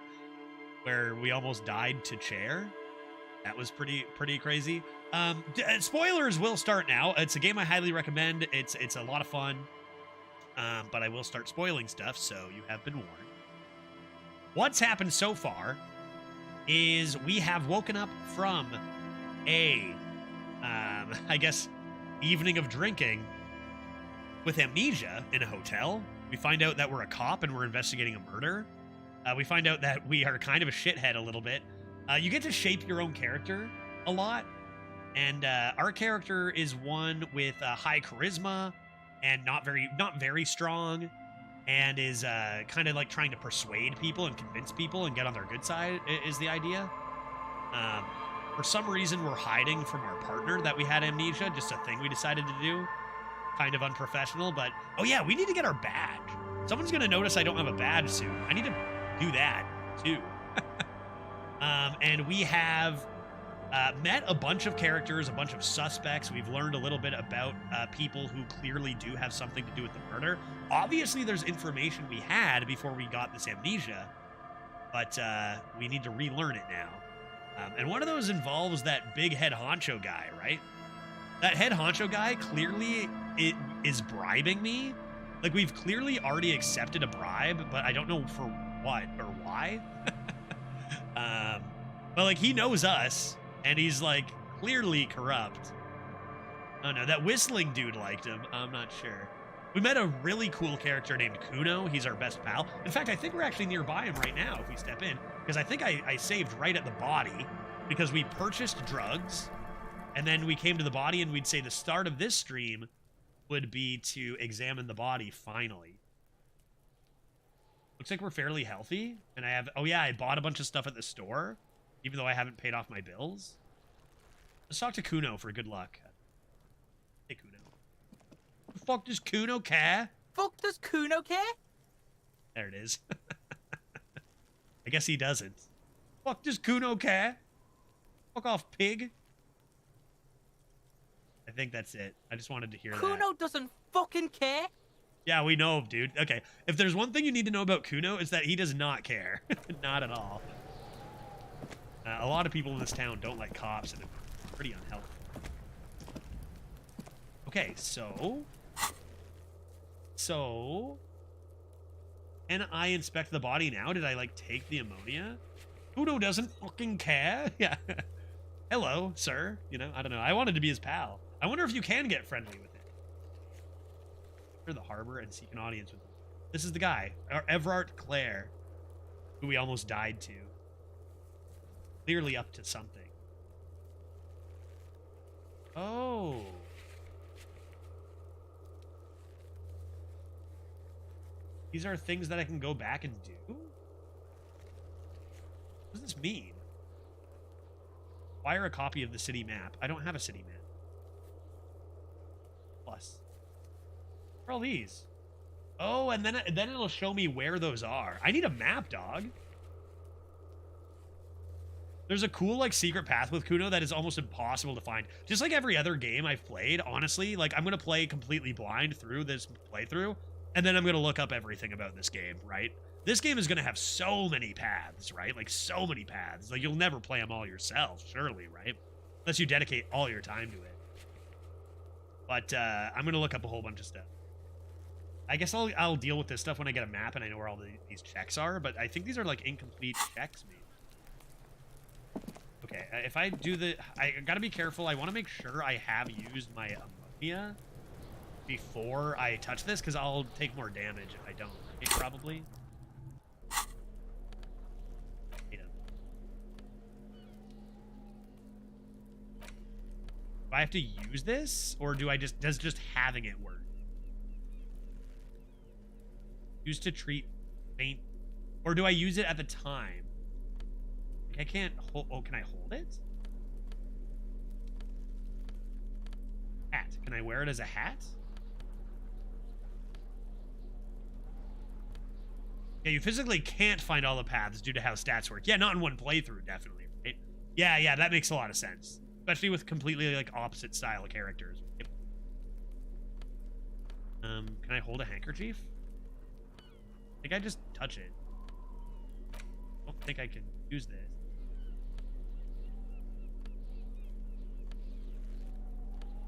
S1: where we almost died to chair. That was pretty crazy. Spoilers will start now. It's a game I highly recommend. It's a lot of fun, but I will start spoiling stuff, so you have been warned. What's happened so far is we have woken up from a, I guess, evening of drinking with amnesia in a hotel. We find out that we're a cop and we're investigating a murder. We find out that we are kind of a shithead a little bit. You get to shape your own character a lot. And our character is one with high charisma and not very strong, and is kind of like trying to persuade people and convince people and get on their good side is the idea. For some reason, we're hiding from our partner that we had amnesia, just a thing we decided to do. Kind of unprofessional, but oh yeah, we need to get our badge. Someone's gonna notice I don't have a badge soon. I need to do that too. And we have met a bunch of characters, a bunch of suspects. We've learned a little bit about people who clearly do have something to do with the murder. Obviously, there's information we had before we got this amnesia, but we need to relearn it now. And one of those involves that big head honcho guy, right? That head honcho guy clearly is bribing me. Like, we've clearly already accepted a bribe, but I don't know for what or why. But, like, he knows us, and he's, like, clearly corrupt. Oh, no, that whistling dude liked him. I'm not sure. We met a really cool character named Kuno. He's our best pal. In fact, I think we're actually nearby him right now if we step in, because I think I saved right at the body, because we purchased drugs, and then we came to the body, and we'd say the start of this stream would be to examine the body finally. Looks like we're fairly healthy, and I have... Oh, yeah, I bought a bunch of stuff at the store, even though I haven't paid off my bills. Let's talk to Kuno for good luck. Hey, Kuno. The fuck does Kuno care?
S12: Fuck does Kuno care?
S1: There it is. I guess he doesn't. Fuck does Kuno care? Fuck off, pig. I think that's it. I just wanted to hear that.
S12: Kuno doesn't fucking care.
S1: Yeah, we know, dude. Okay, if there's one thing you need to know about Kuno, it's that he does not care. Not at all. A lot of people in this town don't like cops, and it's pretty unhealthy. Okay, so... Can I inspect the body now? Did I, like, take the ammonia? Kuno doesn't fucking care. Yeah. Hello, sir. You know, I don't know. I wanted to be his pal. I wonder if you can get friendly with it. Enter the harbor and seek an audience with him. This is the guy, Everard Clare, who we almost died to. Clearly up to something. Oh. These are things that I can go back and do? What does this mean? Acquire a copy of the city map. I don't have a city map. Plus. What are all these? Oh, and then it'll show me where those are. I need a map, dog. There's a cool, like, secret path with Kuno that is almost impossible to find. Just like every other game I've played, honestly, like, I'm going to play completely blind through this playthrough, and then I'm going to look up everything about this game, right? This game is going to have so many paths, right? Like, so many paths. Like, you'll never play them all yourself, surely, right? Unless you dedicate all your time to it. But I'm going to look up a whole bunch of stuff. I guess I'll deal with this stuff when I get a map and I know where all these checks are, but I think these are, like, incomplete checks, maybe. Okay, if I do I gotta be careful. I want to make sure I have used my ammonia before I touch this, because I'll take more damage if I don't. Okay, probably. Do I have to use this, or does just having it work? Used to treat faint, or do I use it at the time? I can't hold... Oh, can I hold it? Hat. Can I wear it as a hat? Yeah, you physically can't find all the paths due to how stats work. Yeah, not in one playthrough, definitely, right? Yeah, that makes a lot of sense. Especially with completely, like, opposite style characters. Can I hold a handkerchief? I think I just touch it. I don't think I can use this.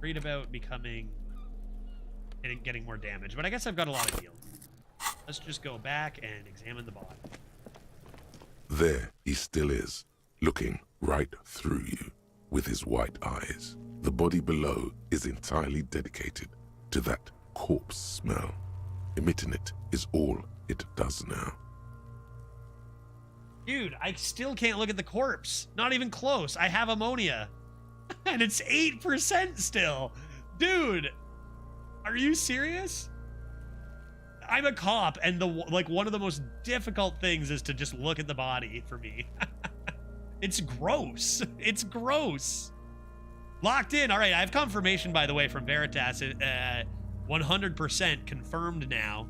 S1: Worried about becoming and getting more damage, but I guess I've got a lot of heals. Let's just go back and examine the body.
S13: There he still is, looking right through you with his white eyes. The body below is entirely dedicated to that corpse smell. Emitting it is all it does now.
S1: Dude, I still can't look at the corpse. Not even close. I have ammonia. And it's 8% still. Dude, are you serious? I'm a cop, and one of the most difficult things is to just look at the body for me. It's gross. It's gross. Locked in. All right, I have confirmation, by the way, from Veritas. 100% confirmed now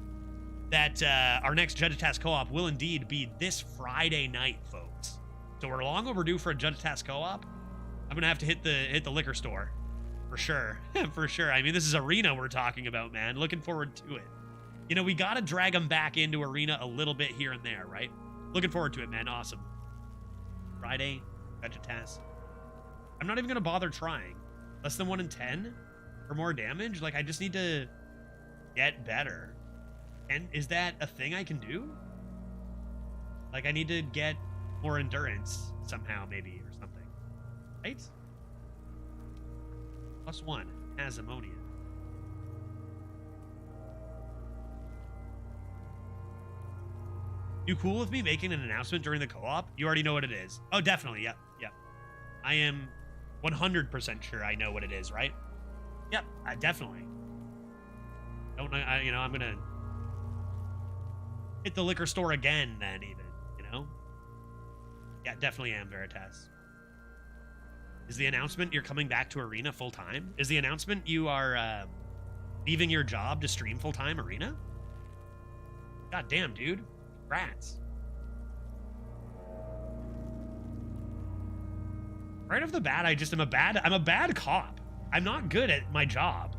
S1: that our next Judge Task Co-op will indeed be this Friday night, folks. So we're long overdue for a Judge Task Co-op. I'm gonna have to hit the liquor store for sure. For sure. I mean, this is Arena we're talking about, man. Looking forward to it. You know, we gotta drag them back into Arena a little bit here and there, right? Looking forward to it, man. Awesome. Friday, Vegetas. I'm not even gonna bother trying. Less than 1 in 10 or more damage. Like, I just need to get better. And is that a thing I can do? Like, I need to get more endurance somehow, maybe, or something. Right? +1 has ammonia. You cool with me making an announcement during the co-op? You already know what it is. Oh, definitely. Yep. I am 100% sure I know what it is, right? Yep, definitely. I'm gonna hit the liquor store again then, even, you know? Yeah, definitely am, Veritas. Is the announcement you're coming back to Arena full-time? Is the announcement you are leaving your job to stream full-time Arena? God damn, dude. Congrats. Right off the bat, I'm a bad cop. I'm not good at my job.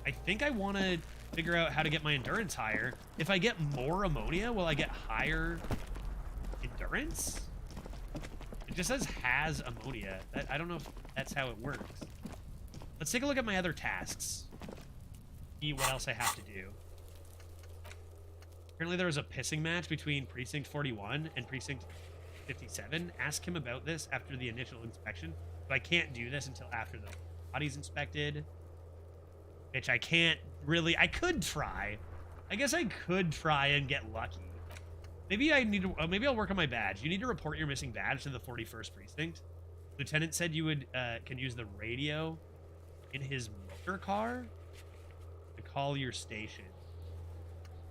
S1: I think I want to figure out how to get my endurance higher. If I get more ammonia, will I get higher endurance? It just says has ammonia. I don't know if that's how it works. Let's take a look at my other tasks. See what else I have to do. Apparently there was a pissing match between Precinct 41 and Precinct 57. Ask him about this after the initial inspection. But I can't do this until after the body's inspected. Which I can't really... I could try. I guess I could try and get lucky. Maybe I need to... maybe I'll work on my badge. You need to report your missing badge to the 41st Precinct. Lieutenant said you would can use the radio in his motor car to call your station.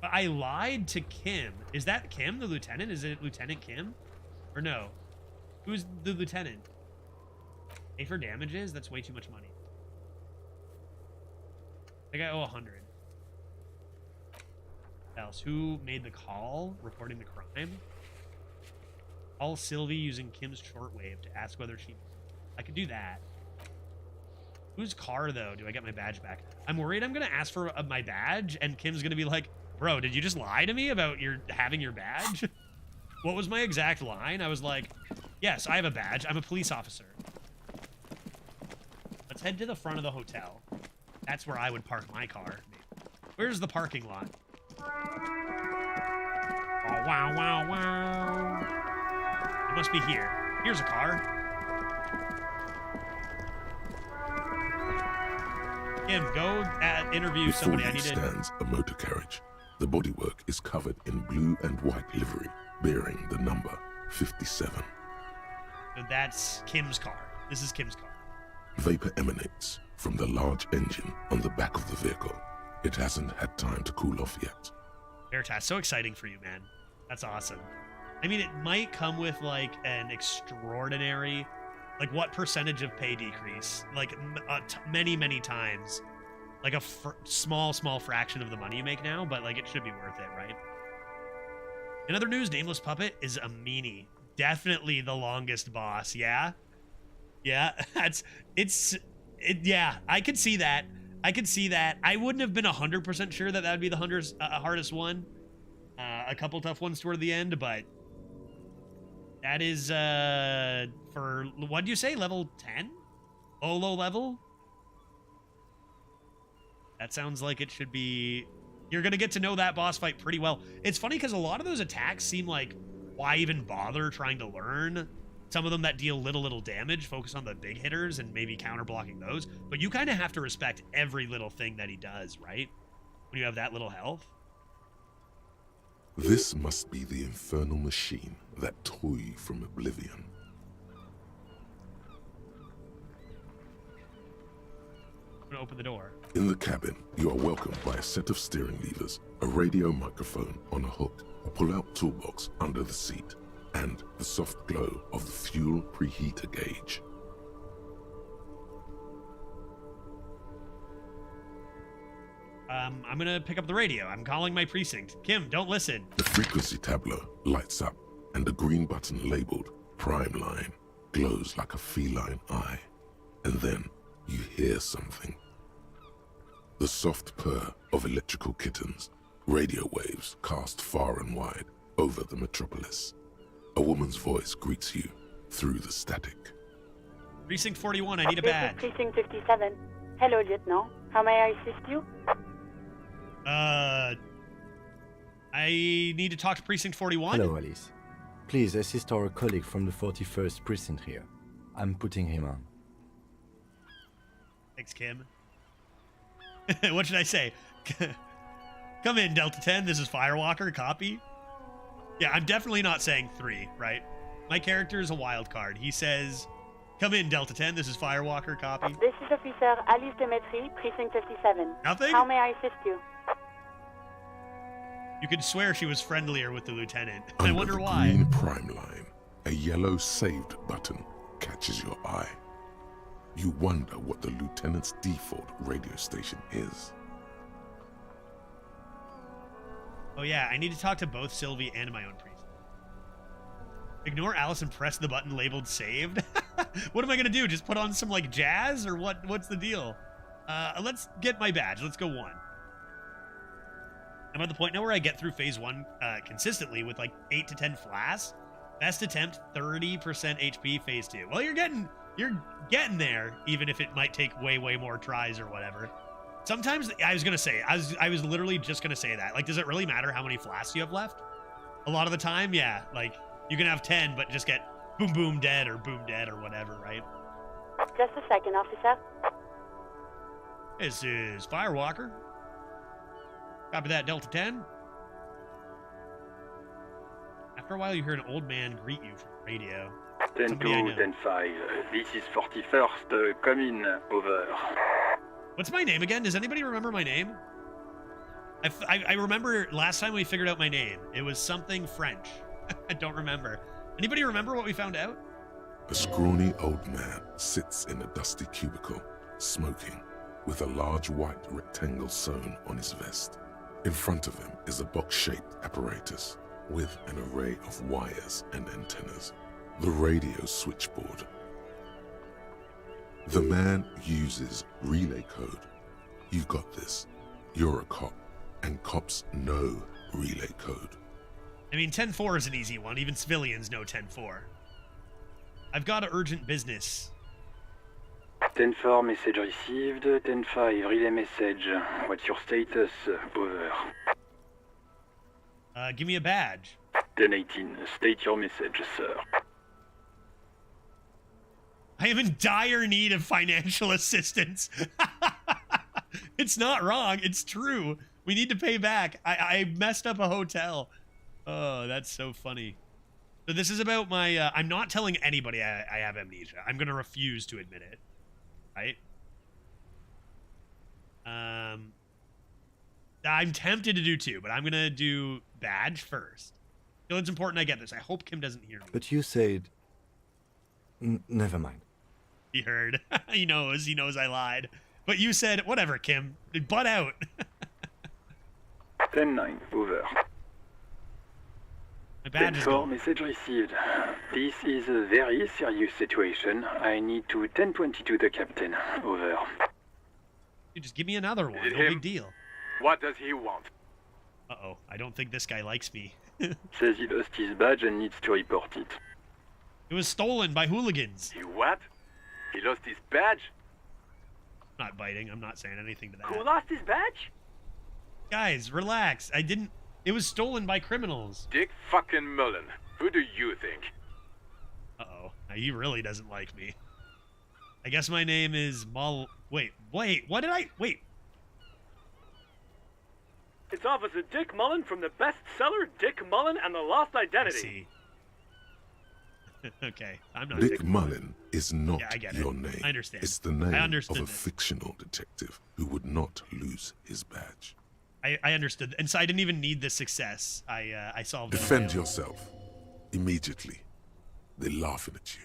S1: But I lied to Kim. Is that Kim, the lieutenant? Is it Lieutenant Kim? Or no? Who's the lieutenant? Pay for damages? That's way too much money. I think I owe 100. Else, who made the call reporting the crime? Call Sylvie using Kim's shortwave to ask whether she... I could do that. Whose car, though, do I get my badge back? I'm worried I'm going to ask for my badge, and Kim's going to be like, bro, did you just lie to me about having your badge? What was my exact line? I was like, yes, I have a badge. I'm a police officer. Let's head to the front of the hotel. That's where I would park my car. Where's the parking lot? Oh, wow, wow, wow. It must be here. Here's a car. Kim, go interview somebody. I need to...
S13: stands a motor carriage. The bodywork is covered in blue and white livery, bearing the number 57.
S1: So that's Kim's car. This is Kim's car.
S13: Vapor emanates from the large engine on the back of the vehicle. It hasn't had time to cool off yet.
S1: Veritas, so exciting for you, man. That's awesome. I mean, it might come with, like, an extraordinary Like, what percentage of pay decrease? Like, many times. Like, a small fraction of the money you make now, but, like, it should be worth it, right? In other news, Nameless Puppet is a meanie. Definitely the longest boss, yeah? Yeah, yeah, I could see that. I could see that. I wouldn't have been 100% sure that would be the hardest one. A couple tough ones toward the end, but that is for, what do you say, level 10? Low level? That sounds like it should be. You're gonna get to know that boss fight pretty well. It's funny because a lot of those attacks seem like, why even bother trying to learn? Some of them that deal little damage, focus on the big hitters and maybe counter blocking those. But you kind of have to respect every little thing that he does, right? When you have that little health.
S13: This must be the infernal machine that tore you from oblivion.
S1: I'm gonna open the door.
S13: In the cabin, you are welcomed by a set of steering levers, a radio microphone on a hook, a pull-out toolbox under the seat, and the soft glow of the fuel preheater gauge.
S1: I'm gonna pick up the radio. I'm calling my precinct. Kim, don't listen.
S13: The frequency tableau lights up, and the green button labeled Prime Line glows like a feline eye. And then you hear something. The soft purr of electrical kittens, radio waves cast far and wide over the metropolis. A woman's voice greets you through the static.
S1: Precinct 41, I need a badge.
S14: This is Precinct 57. Hello, Lieutenant. How may I assist you?
S1: I need to talk to Precinct 41.
S15: Hello, Alice. Please assist our colleague from the 41st Precinct here. I'm putting him on.
S1: Thanks, Kim. What should I say? Come in, Delta 10. This is Firewalker. Copy. Yeah, I'm definitely not saying 3, right? My character is a wild card. He says, come in, Delta 10. This is Firewalker. Copy.
S14: This is Officer Alice Demetri, Precinct 57.
S1: Nothing?
S14: How may I assist you?
S1: You could swear she was friendlier with the lieutenant.
S13: Under
S1: I wonder
S13: the
S1: why.
S13: green prime line, a yellow saved button catches your eye. You wonder what the lieutenant's default radio station is.
S1: Oh yeah, I need to talk to both Sylvie and my own precinct. Ignore Alice and press the button labeled saved. What am I gonna do? Just put on some like jazz or what? What's the deal? Let's get my badge. Let's go 1. I'm at the point now where I get through phase 1 consistently with like 8 to 10 flasks. Best attempt, 30% HP. Phase 2. Well, you're getting there, even if it might take way more tries or whatever. Sometimes I was literally just gonna say that. Like, does it really matter how many flasks you have left? A lot of the time, yeah. Like, you can have 10, but just get boom dead or whatever, right?
S14: Just a second, officer.
S1: This is Firewalker. Copy that, Delta 10. After a while, you hear an old man greet you from the radio.
S16: 10-2, 10-5. This is 41st. Come in, over.
S1: What's my name again? Does anybody remember my name? I remember last time we figured out my name. It was something French. I don't remember. Anybody remember what we found out?
S13: A scrawny old man sits in a dusty cubicle, smoking, with a large white rectangle sewn on his vest. In front of him is a box-shaped apparatus with an array of wires and antennas. The radio switchboard. The man uses relay code. You got this. You're a cop, and cops know relay code.
S1: I mean, 10-4 is an easy one. Even civilians know 10-4. I've got an urgent business.
S16: 10-4, message received. 10-5, relay message. What's your status? Over.
S1: Give me a badge.
S16: 10-18, state your message, sir.
S1: I am in dire need of financial assistance. It's not wrong. It's true. We need to pay back. I messed up a hotel. Oh, that's so funny. So this is about my... I'm not telling anybody I have amnesia. I'm going to refuse to admit it. Right? I'm tempted to do 2, but I'm going to do badge first. I feel it's important I get this. I hope Kim doesn't hear me.
S15: But you said... never mind.
S1: He heard. He knows I lied. But you said, whatever, Kim. Butt out.
S16: 10-9, over.
S1: My badge is
S16: 10-4,
S1: gone.
S16: message received. This is a very serious situation. I need to 10-22 the captain. Over.
S1: You just give me another one.
S10: Is it
S1: No
S10: him?
S1: big deal.
S10: What does he want?
S1: Uh-oh. I don't think this guy likes me.
S16: Says he lost his badge and needs to report it.
S1: It was stolen by hooligans.
S10: He what? He lost his badge?
S1: I'm not biting. I'm not saying anything to that.
S12: Who lost his badge?
S1: Guys, relax. I didn't... It was stolen by criminals.
S10: Dick fucking Mullen. Who do you think?
S1: Uh-oh. Now, he really doesn't like me. I guess my name is Wait, what did I... Wait.
S12: It's Officer Dick Mullen from the bestseller Dick Mullen and the Lost Identity.
S1: I see. Okay, I'm not...
S13: Dick Mullen is not
S1: Yeah, I get it.
S13: your name.
S1: I understand.
S13: It's the name
S1: I
S13: of
S1: understood
S13: a
S1: this.
S13: fictional detective who would not lose his badge.
S1: I understood. And so I didn't even need the success. I solved it.
S13: Defend yourself. Immediately. They're laughing at you.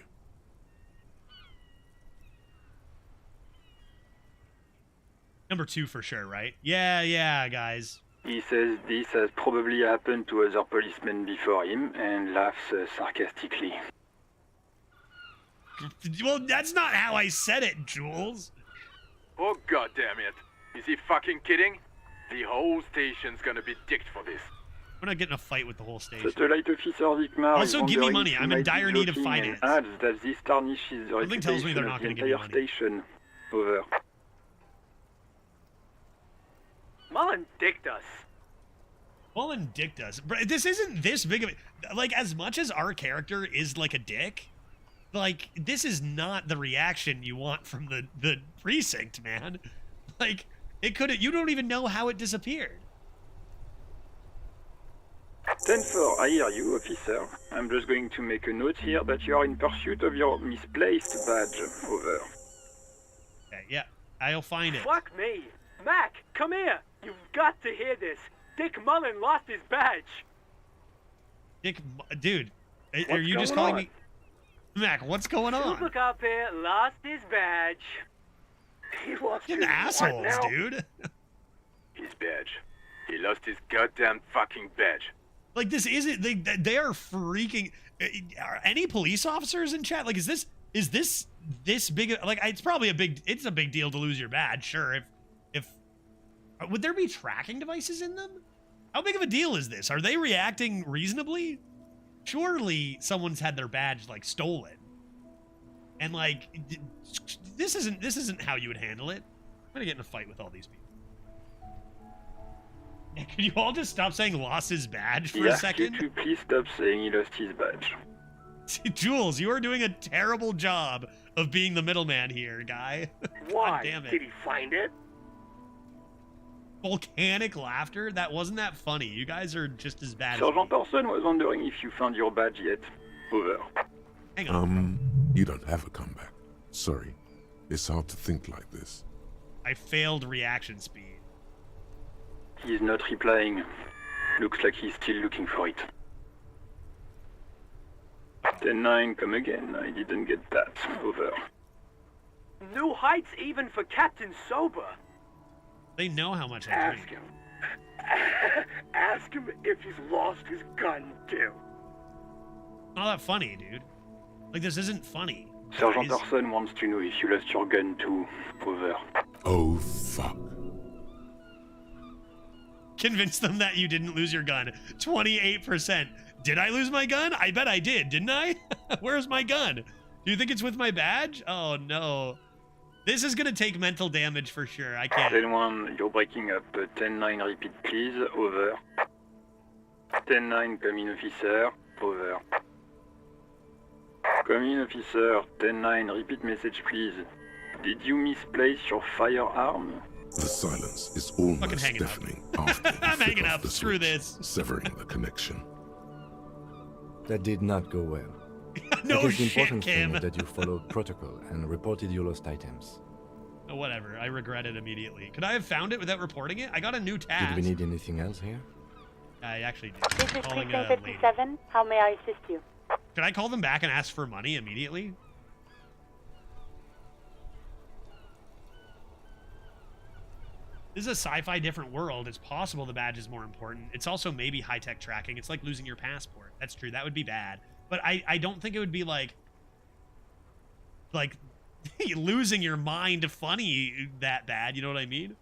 S1: Number 2 for sure, right? Yeah, guys.
S16: He says this has probably happened to other policemen before him and laughs sarcastically.
S1: Well, that's not how I said it, Jules.
S10: Oh god damn it. Is he fucking kidding? The whole station's gonna be dicked for this.
S1: We're not getting a fight with the whole station.
S16: Satellite Officer Vikmar
S1: Also,
S16: is
S1: give me
S16: wondering
S1: money.
S16: if you
S1: I'm in
S16: might be
S1: dire need of
S16: joking
S1: finance.
S16: and adds that this tarnishes the
S1: Something tells me they're
S16: reputation
S1: not
S16: of the
S1: gonna give me
S16: entire
S1: money.
S16: station. Over.
S12: Mullen dicked us.
S1: Mullen dicked us. But this isn't this big of a... Like, as much as our character is like a dick, like, this is not the reaction you want from the precinct, man. Like, it could have... You don't even know how it disappeared.
S16: 10-4, I hear you, officer. I'm just going to make a note here that you are in pursuit of your misplaced badge. Over.
S1: Okay, yeah, I'll find it.
S12: Fuck me. Mac, come here. You've got to hear this. Dick Mullen lost his badge.
S1: Dude, are
S16: What's
S1: you just
S16: going
S1: calling
S16: on?
S1: me... Mac, what's going on?
S12: Look up here, lost his badge.
S7: He lost
S1: Fucking assholes,
S7: now?
S1: dude.
S10: His badge. He lost his goddamn fucking badge.
S1: Like, this isn't... They are freaking... Are any police officers in chat? Like, is this big... Like, it's probably a big deal to lose your badge, sure. If would there be tracking devices in them? How big of a deal is this? Are they reacting reasonably? Surely someone's had their badge, like, stolen. And, like, this isn't how you would handle it. I'm gonna get in a fight with all these people. Could you all just stop saying lost his badge for
S16: He
S1: a
S16: asks you
S1: second?
S16: to please stop saying he lost his badge.
S1: Jules, you are doing a terrible job of being the middleman here, guy.
S7: Why?
S1: God damn it.
S7: Did he find it?
S1: Volcanic laughter? That wasn't that funny. You guys are just as bad as
S16: Sergeant
S1: me.
S16: Person was wondering if you found your badge yet. Over.
S1: Hang on.
S13: You don't have a comeback. Sorry. It's hard to think like this.
S1: I failed reaction speed.
S16: He's not replying. Looks like he's still looking for it. 10-9, come again. I didn't get that. Over.
S12: New heights even for Captain Sober.
S1: They know how much I
S7: Ask
S1: drink.
S7: him. Ask him if he's lost his gun, too.
S1: Not that funny, dude. Like, this isn't funny.
S16: Sergeant
S1: Guys.
S16: Person wants to know if you lost your gun too. Over.
S13: Oh, fuck.
S1: Convince them that you didn't lose your gun. 28%. Did I lose my gun? I bet I did, didn't I? Where's my gun? Do you think it's with my badge? Oh, no. This is gonna take mental damage for sure. I can't.
S16: 10-1, you're breaking up. 10-9, repeat please. Over. 10-9, come in officer. Over. Come in officer. 10-9, repeat message please. Did you misplace your firearm?
S13: The silence is almost
S1: hanging up.
S13: deafening after you
S1: I'm
S13: flip
S1: hanging
S13: off
S1: up.
S13: the
S1: Screw
S13: switch,
S1: this.
S13: severing the connection.
S15: That did not go well.
S1: No
S15: it is the
S1: shit,
S15: important
S1: Kim.
S15: thing that you followed protocol and reported your lost items.
S1: Oh, whatever. I regret it immediately. Could I have found it without reporting it? I got a new task.
S15: Did we need anything else here?
S1: I actually did.
S14: This is
S1: Calling
S14: Precinct
S1: a lady.
S14: 57. How may I assist you?
S1: Could I call them back and ask for money immediately? This is a sci-fi different world. It's possible the badge is more important. It's also maybe high-tech tracking. It's like losing your passport. That's true. That would be bad. But I don't think it would be like losing your mind funny that bad. You know what I mean?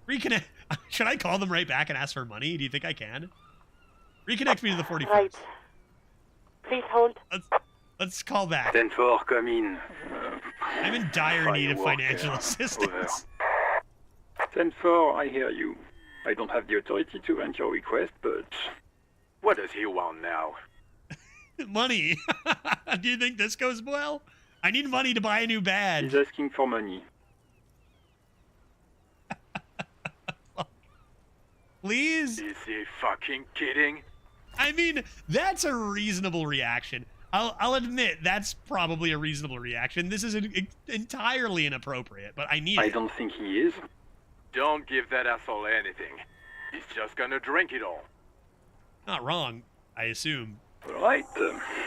S1: Reconnect. Should I call them right back and ask for money? Do you think I can? Reconnect me to the 41st.
S14: Right. Please hold.
S1: Let's call back.
S16: 10-4, come in.
S1: I'm in dire need of financial assistance.
S16: 10-4, I hear you. I don't have the authority to grant your request, but...
S10: What does he want now?
S1: Money. Do you think this goes well? I need money to buy a new badge.
S16: He's asking for money.
S1: Please?
S10: Is he fucking kidding?
S1: I mean, that's a reasonable reaction. I'll admit that's probably a reasonable reaction. This is entirely inappropriate, but I need it.
S16: I don't think he is.
S10: Don't give that asshole anything. He's just gonna drink it all.
S1: Not wrong, I assume.
S16: Alright,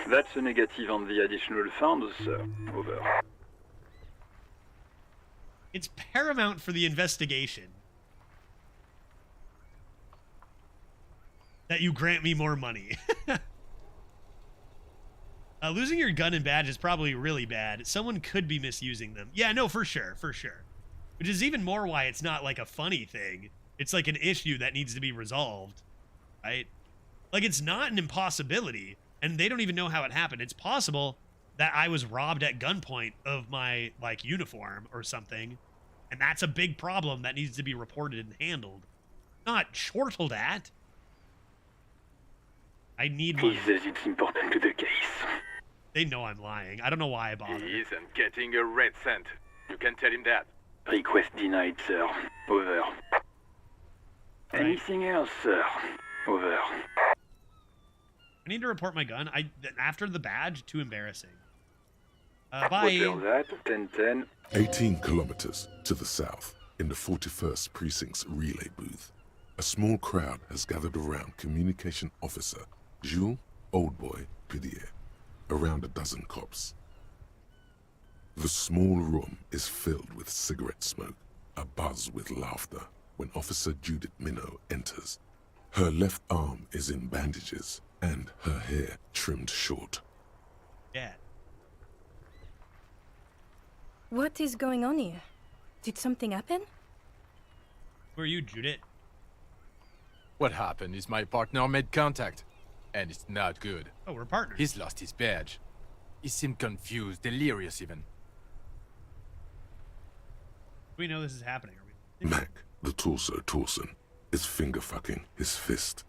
S16: that's a negative on the additional funds, over.
S1: It's paramount for the investigation that you grant me more money. Losing your gun and badge is probably really bad. Someone could be misusing them. Yeah, no, for sure, for sure. Which is even more why it's not like a funny thing. It's like an issue that needs to be resolved, right? Like, it's not an impossibility, and they don't even know how it happened. It's possible that I was robbed at gunpoint of my, like, uniform or something, and that's a big problem that needs to be reported and handled. Not chortled at. I need money.
S16: He says it's important to the case.
S1: They know I'm lying. I don't know why I bothered.
S10: He isn't getting a red cent. You can tell him that.
S16: Request denied, sir. Over.
S1: Right.
S16: Anything else, sir? Over.
S1: I need to report my gun. After the badge, too embarrassing. Bye.
S16: Hotel that, 10-10.
S13: 18 kilometers to the south, in the 41st Precinct's relay booth, a small crowd has gathered around Communication Officer Jules Oldboy Pidier, around a dozen cops. The small room is filled with cigarette smoke, abuzz with laughter, when Officer Judith Minot enters. Her left arm is in bandages, and her hair trimmed short.
S1: Yeah.
S11: What is going on here? Did something happen?
S1: Who are you, Judith?
S17: What happened is my partner made contact, and it's not good.
S1: Oh, we're partners.
S17: He's lost his badge. He seemed confused, delirious even.
S1: We know this is happening. Are we?
S13: Mac, the torso Torson, is finger-fucking his fist,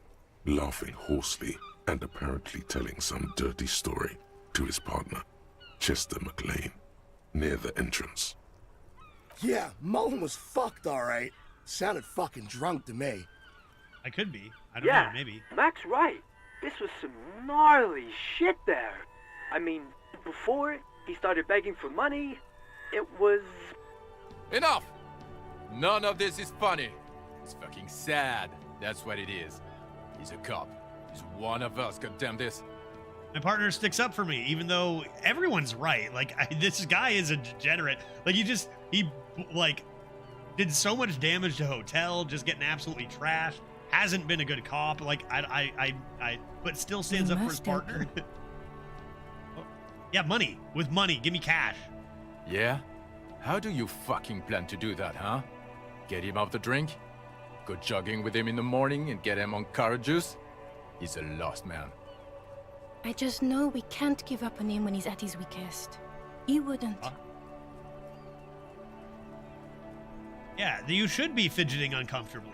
S13: laughing hoarsely and apparently telling some dirty story to his partner, Chester McLean, near the entrance.
S2: Yeah, Mullen was fucked, alright. Sounded fucking drunk to me.
S1: I could be. I don't know, maybe.
S12: Mac's right. This was some gnarly shit there. I mean, before he started begging for money, it was...
S17: Enough! None of this is funny. It's fucking sad. That's what it is. He's a cop. He's one of us, goddamn this.
S1: My partner sticks up for me, even though everyone's right. Like, this guy is a degenerate. Like, he did so much damage to hotel, just getting absolutely trashed. Hasn't been a good cop. Like, but still stands up for his partner. Yeah, money. With money. Give me cash.
S17: Yeah? How do you fucking plan to do that, huh? Get him off the drink? Go jogging with him in the morning and get him on carrot juice? He's a lost man.
S11: I just know we can't give up on him when he's at his weakest. He wouldn't.
S1: Yeah, you should be fidgeting uncomfortably.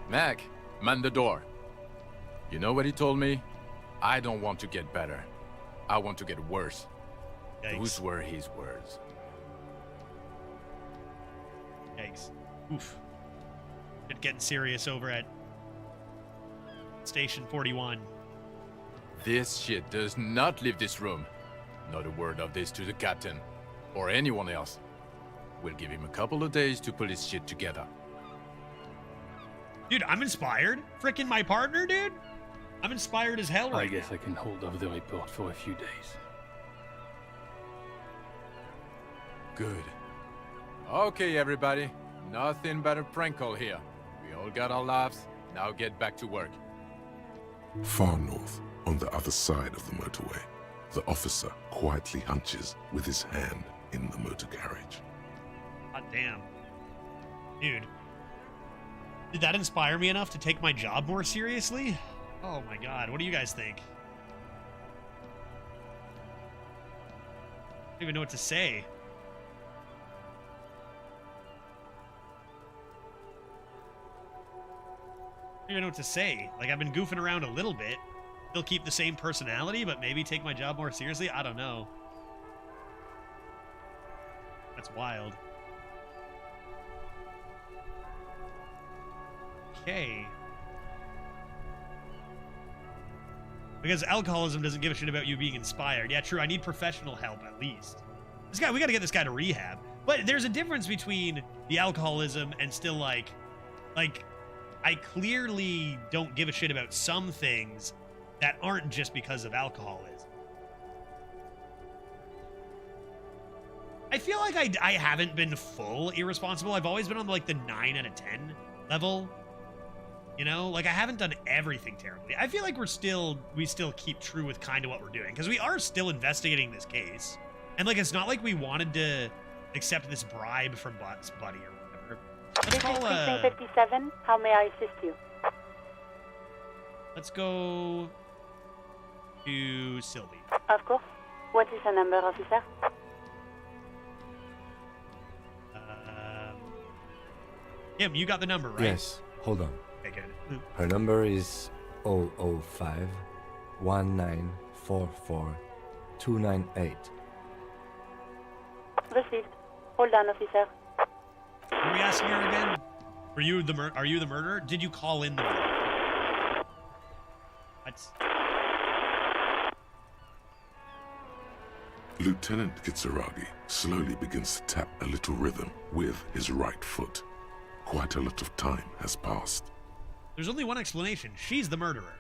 S17: Mac, man the door. You know what he told me? I don't want to get better. I want to get worse.
S1: Yikes.
S17: Those were his words.
S1: Yikes. Oof. It's getting serious over at Station 41.
S17: This shit does not leave this room. Not a word of this to the captain. Or anyone else. We'll give him a couple of days to pull his shit together.
S1: Dude, I'm inspired. Frickin' my partner, dude. I'm inspired as hell right
S18: I guess I can hold off the report for a few days.
S17: Good. Okay, everybody. Nothing but a prank call here. We all got our laughs. Now get back to work.
S13: Far north, on the other side of the motorway, the officer quietly hunches with his hand in the motor carriage.
S1: God damn. Dude. Did that inspire me enough to take my job more seriously? Oh my god, what do you guys think? I don't even know what to say. I don't even know what to say. Like, I've been goofing around a little bit. Still keep the same personality, but maybe take my job more seriously? I don't know. That's wild. Okay. Because alcoholism doesn't give a shit about you being inspired. Yeah, true. I need professional help, at least. This guy, we gotta get this guy to rehab. But there's a difference between the alcoholism and still, like, I clearly don't give a shit about some things that aren't just because of alcoholism. I feel like I haven't been full irresponsible. I've always been on, like, the 9 out of 10 level. You know, like, I haven't done everything terribly. I feel like we still keep true with kind of what we're doing, because we are still investigating this case. And, like, it's not like we wanted to accept this bribe from Buddy or whatever. Let's call,
S14: Precinct 57. How may I assist you?
S1: Let's go to Sylvie.
S14: Of course. What is the number, officer?
S1: Kim, you got the number, right?
S15: Yes, hold on.
S1: Okay, good.
S15: Her number is 005 1944 298.
S14: Received. Hold on, officer.
S1: What are we asking her again? Are you the murderer? Did you call in the murderer? What?
S13: Lieutenant Kitsuragi slowly begins to tap a little rhythm with his right foot. Quite a lot of time has passed.
S1: There's only one explanation. She's the murderer.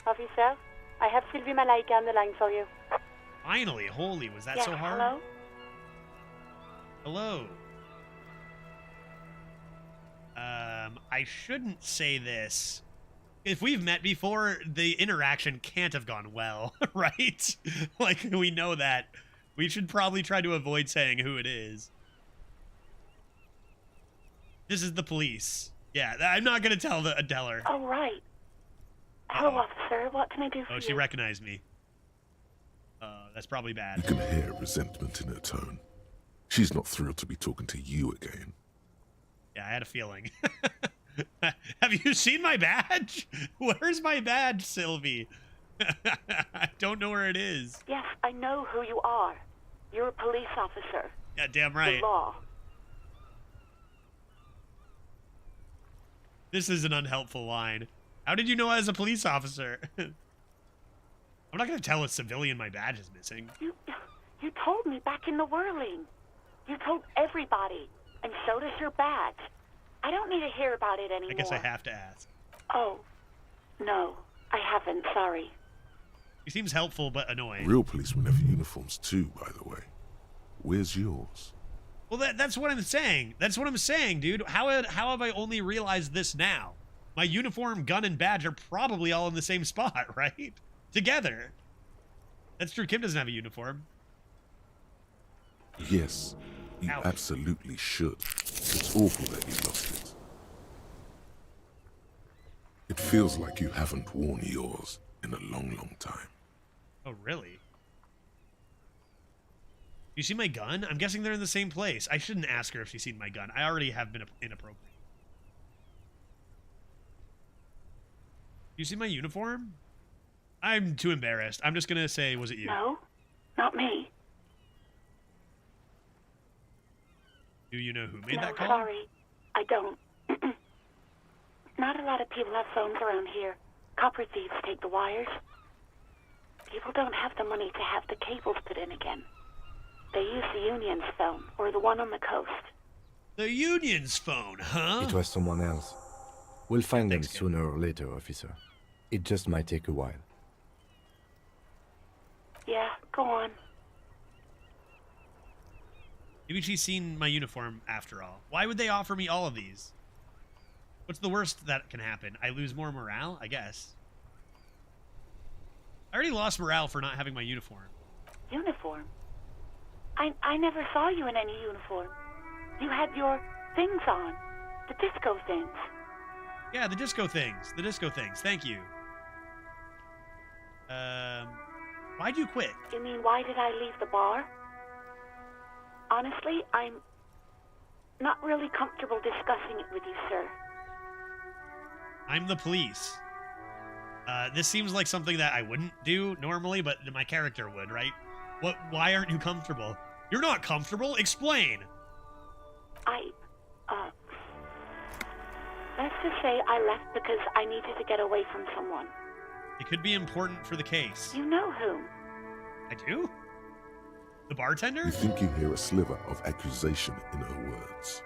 S14: Officer, I have Sylvie Malaika on the line for you.
S1: Finally, holy, was that
S14: Yeah,
S1: so hard?
S14: hello?
S1: Hello. I shouldn't say this. If we've met before, the interaction can't have gone well, right? Like, we know that. We should probably try to avoid saying who it is. This is the police. Yeah, I'm not going to tell her.
S14: Oh, right. Hello, officer. What can I do for you?
S1: Oh, she recognized me. That's probably bad.
S13: You can hear resentment in her tone. She's not thrilled to be talking to you again.
S1: Yeah, I had a feeling. Have you seen my badge? Where's my badge, Sylvie? I don't know where it is.
S14: Yes, I know who you are. You're a police officer.
S1: Yeah, damn right.
S14: The law.
S1: This is an unhelpful line. How did you know I was a police officer? I'm not going to tell a civilian my badge is missing.
S14: You told me back in the whirling. You told everybody, and so does your badge. I don't need to hear about it anymore.
S1: I guess I have to ask.
S14: Oh, no, I haven't, sorry.
S1: He seems helpful but annoying.
S13: Real policemen have uniforms too, by the way. Where's yours?
S1: Well, that's what I'm saying. That's what I'm saying, dude. How have I only realized this now? My uniform, gun, and badge are probably all in the same spot, right? Together. That's true. Kim doesn't have a uniform.
S13: Yes, you
S1: Ouch.
S13: absolutely should. It's awful that you lost it. It feels like you haven't worn yours in a long, long time.
S1: Oh, really? You see my gun? I'm guessing they're in the same place. I shouldn't ask her if she's seen my gun. I already have been inappropriate. You see my uniform? I'm too embarrassed. I'm just gonna say, was it you?
S14: No, not me.
S1: Do you know who made
S14: No,
S1: that call?
S14: sorry, I don't. Not a lot of people have phones around here. Copper thieves take the wires. People don't have the money to have the cables put in again. They use the Union's phone, or the one on the coast.
S1: The Union's phone, huh?
S15: It was someone else. We'll find them sooner or later, officer. It just might take a while.
S14: Yeah, Go on.
S1: Maybe she's seen my uniform after all. Why would they offer me all of these? What's the worst that can happen? I lose more morale, I guess. I already lost morale for not having my uniform.
S14: Uniform? I never saw you in any uniform. You had your things on. The disco things.
S1: Yeah, the disco things. The disco things. Thank you. Why'd you quit?
S14: You mean, why did I leave the bar? Honestly, I'm not really comfortable discussing it with you, sir.
S1: I'm the police. This seems like something that I wouldn't do normally, but my character would, right? Why aren't you comfortable? You're not comfortable? Explain.
S14: Let's just say I left because I needed to get away from someone.
S1: It could be important for the case.
S14: You know whom?
S1: I do? The bartender?
S13: You think you hear a sliver of accusation in her words.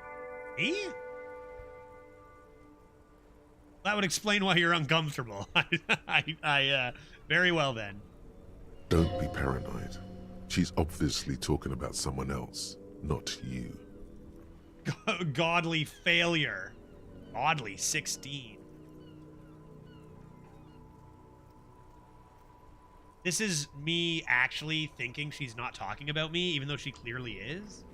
S1: Me? That would explain why you're uncomfortable. Very well then.
S13: Don't be paranoid. She's obviously talking about someone else, not you.
S1: Godly failure. Oddly 16. This is me actually thinking she's not talking about me, even though she clearly is.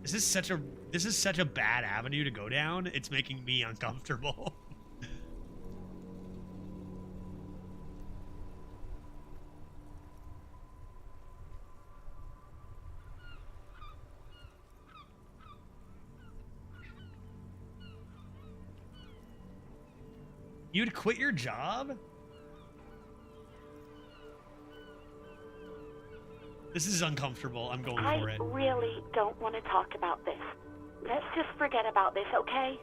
S1: This is such a bad avenue to go down. It's making me uncomfortable. You'd quit your job? This is uncomfortable. I'm going for it.
S14: I really don't want to talk about this. Let's just forget about this, okay?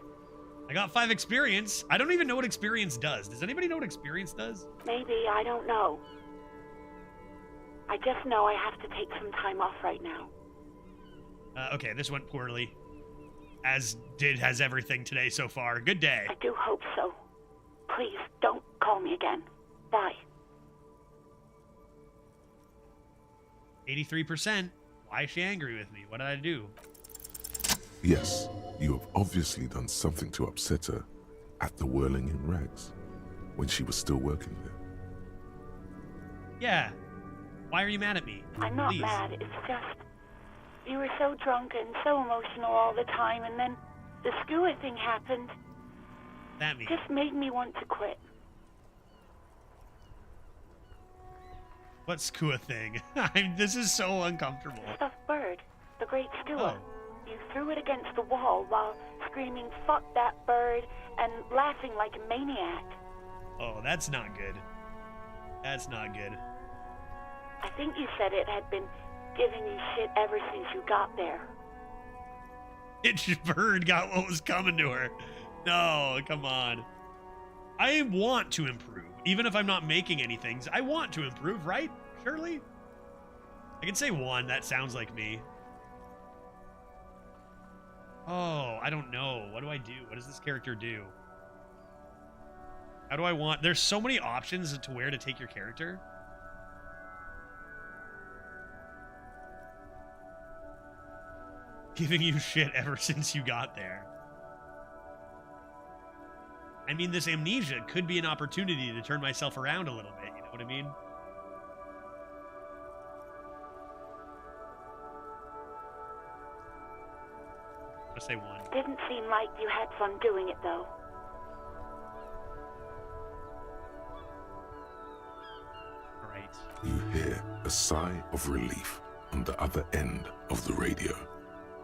S1: I got 5 experience. I don't even know what experience does. Does anybody know what experience does?
S14: Maybe, I don't know. I just know I have to take some time off right now.
S1: Okay, this went poorly. Has everything today so far. Good day.
S14: I do hope so. Please, don't call me again. Bye.
S1: 83%. Why is she angry with me? What did I do?
S13: Yes, you have obviously done something to upset her at the Whirling in Rags when she was still working there.
S1: Yeah. Why are you mad at me?
S14: I'm not
S1: Please.
S14: mad. It's just you were so drunk and so emotional all the time, and then the skewer thing happened.
S1: That means
S14: Just made me want to quit.
S1: what skua thing? This is so uncomfortable.
S14: The stuffed bird, the great skewer.
S1: Oh.
S14: You threw it against the wall while screaming, "Fuck that bird," and laughing like a maniac.
S1: Oh, that's not good. That's not good.
S14: I think you said it had been giving you shit ever since you got there.
S1: Itch bird got what was coming to her. No, come on. I want to improve. Even if I'm not making anything, I want to improve, right? Surely? I can say 1. That sounds like me. Oh, I don't know. What do I do? What does this character do? How do I want... There's so many options to where to take your character. Giving you shit ever since you got there. I mean, this amnesia could be an opportunity to turn myself around a little bit. You know what I mean? I'm gonna say 1.
S14: Didn't seem like you had fun doing it, though.
S1: All right.
S13: You hear a sigh of relief on the other end of the radio.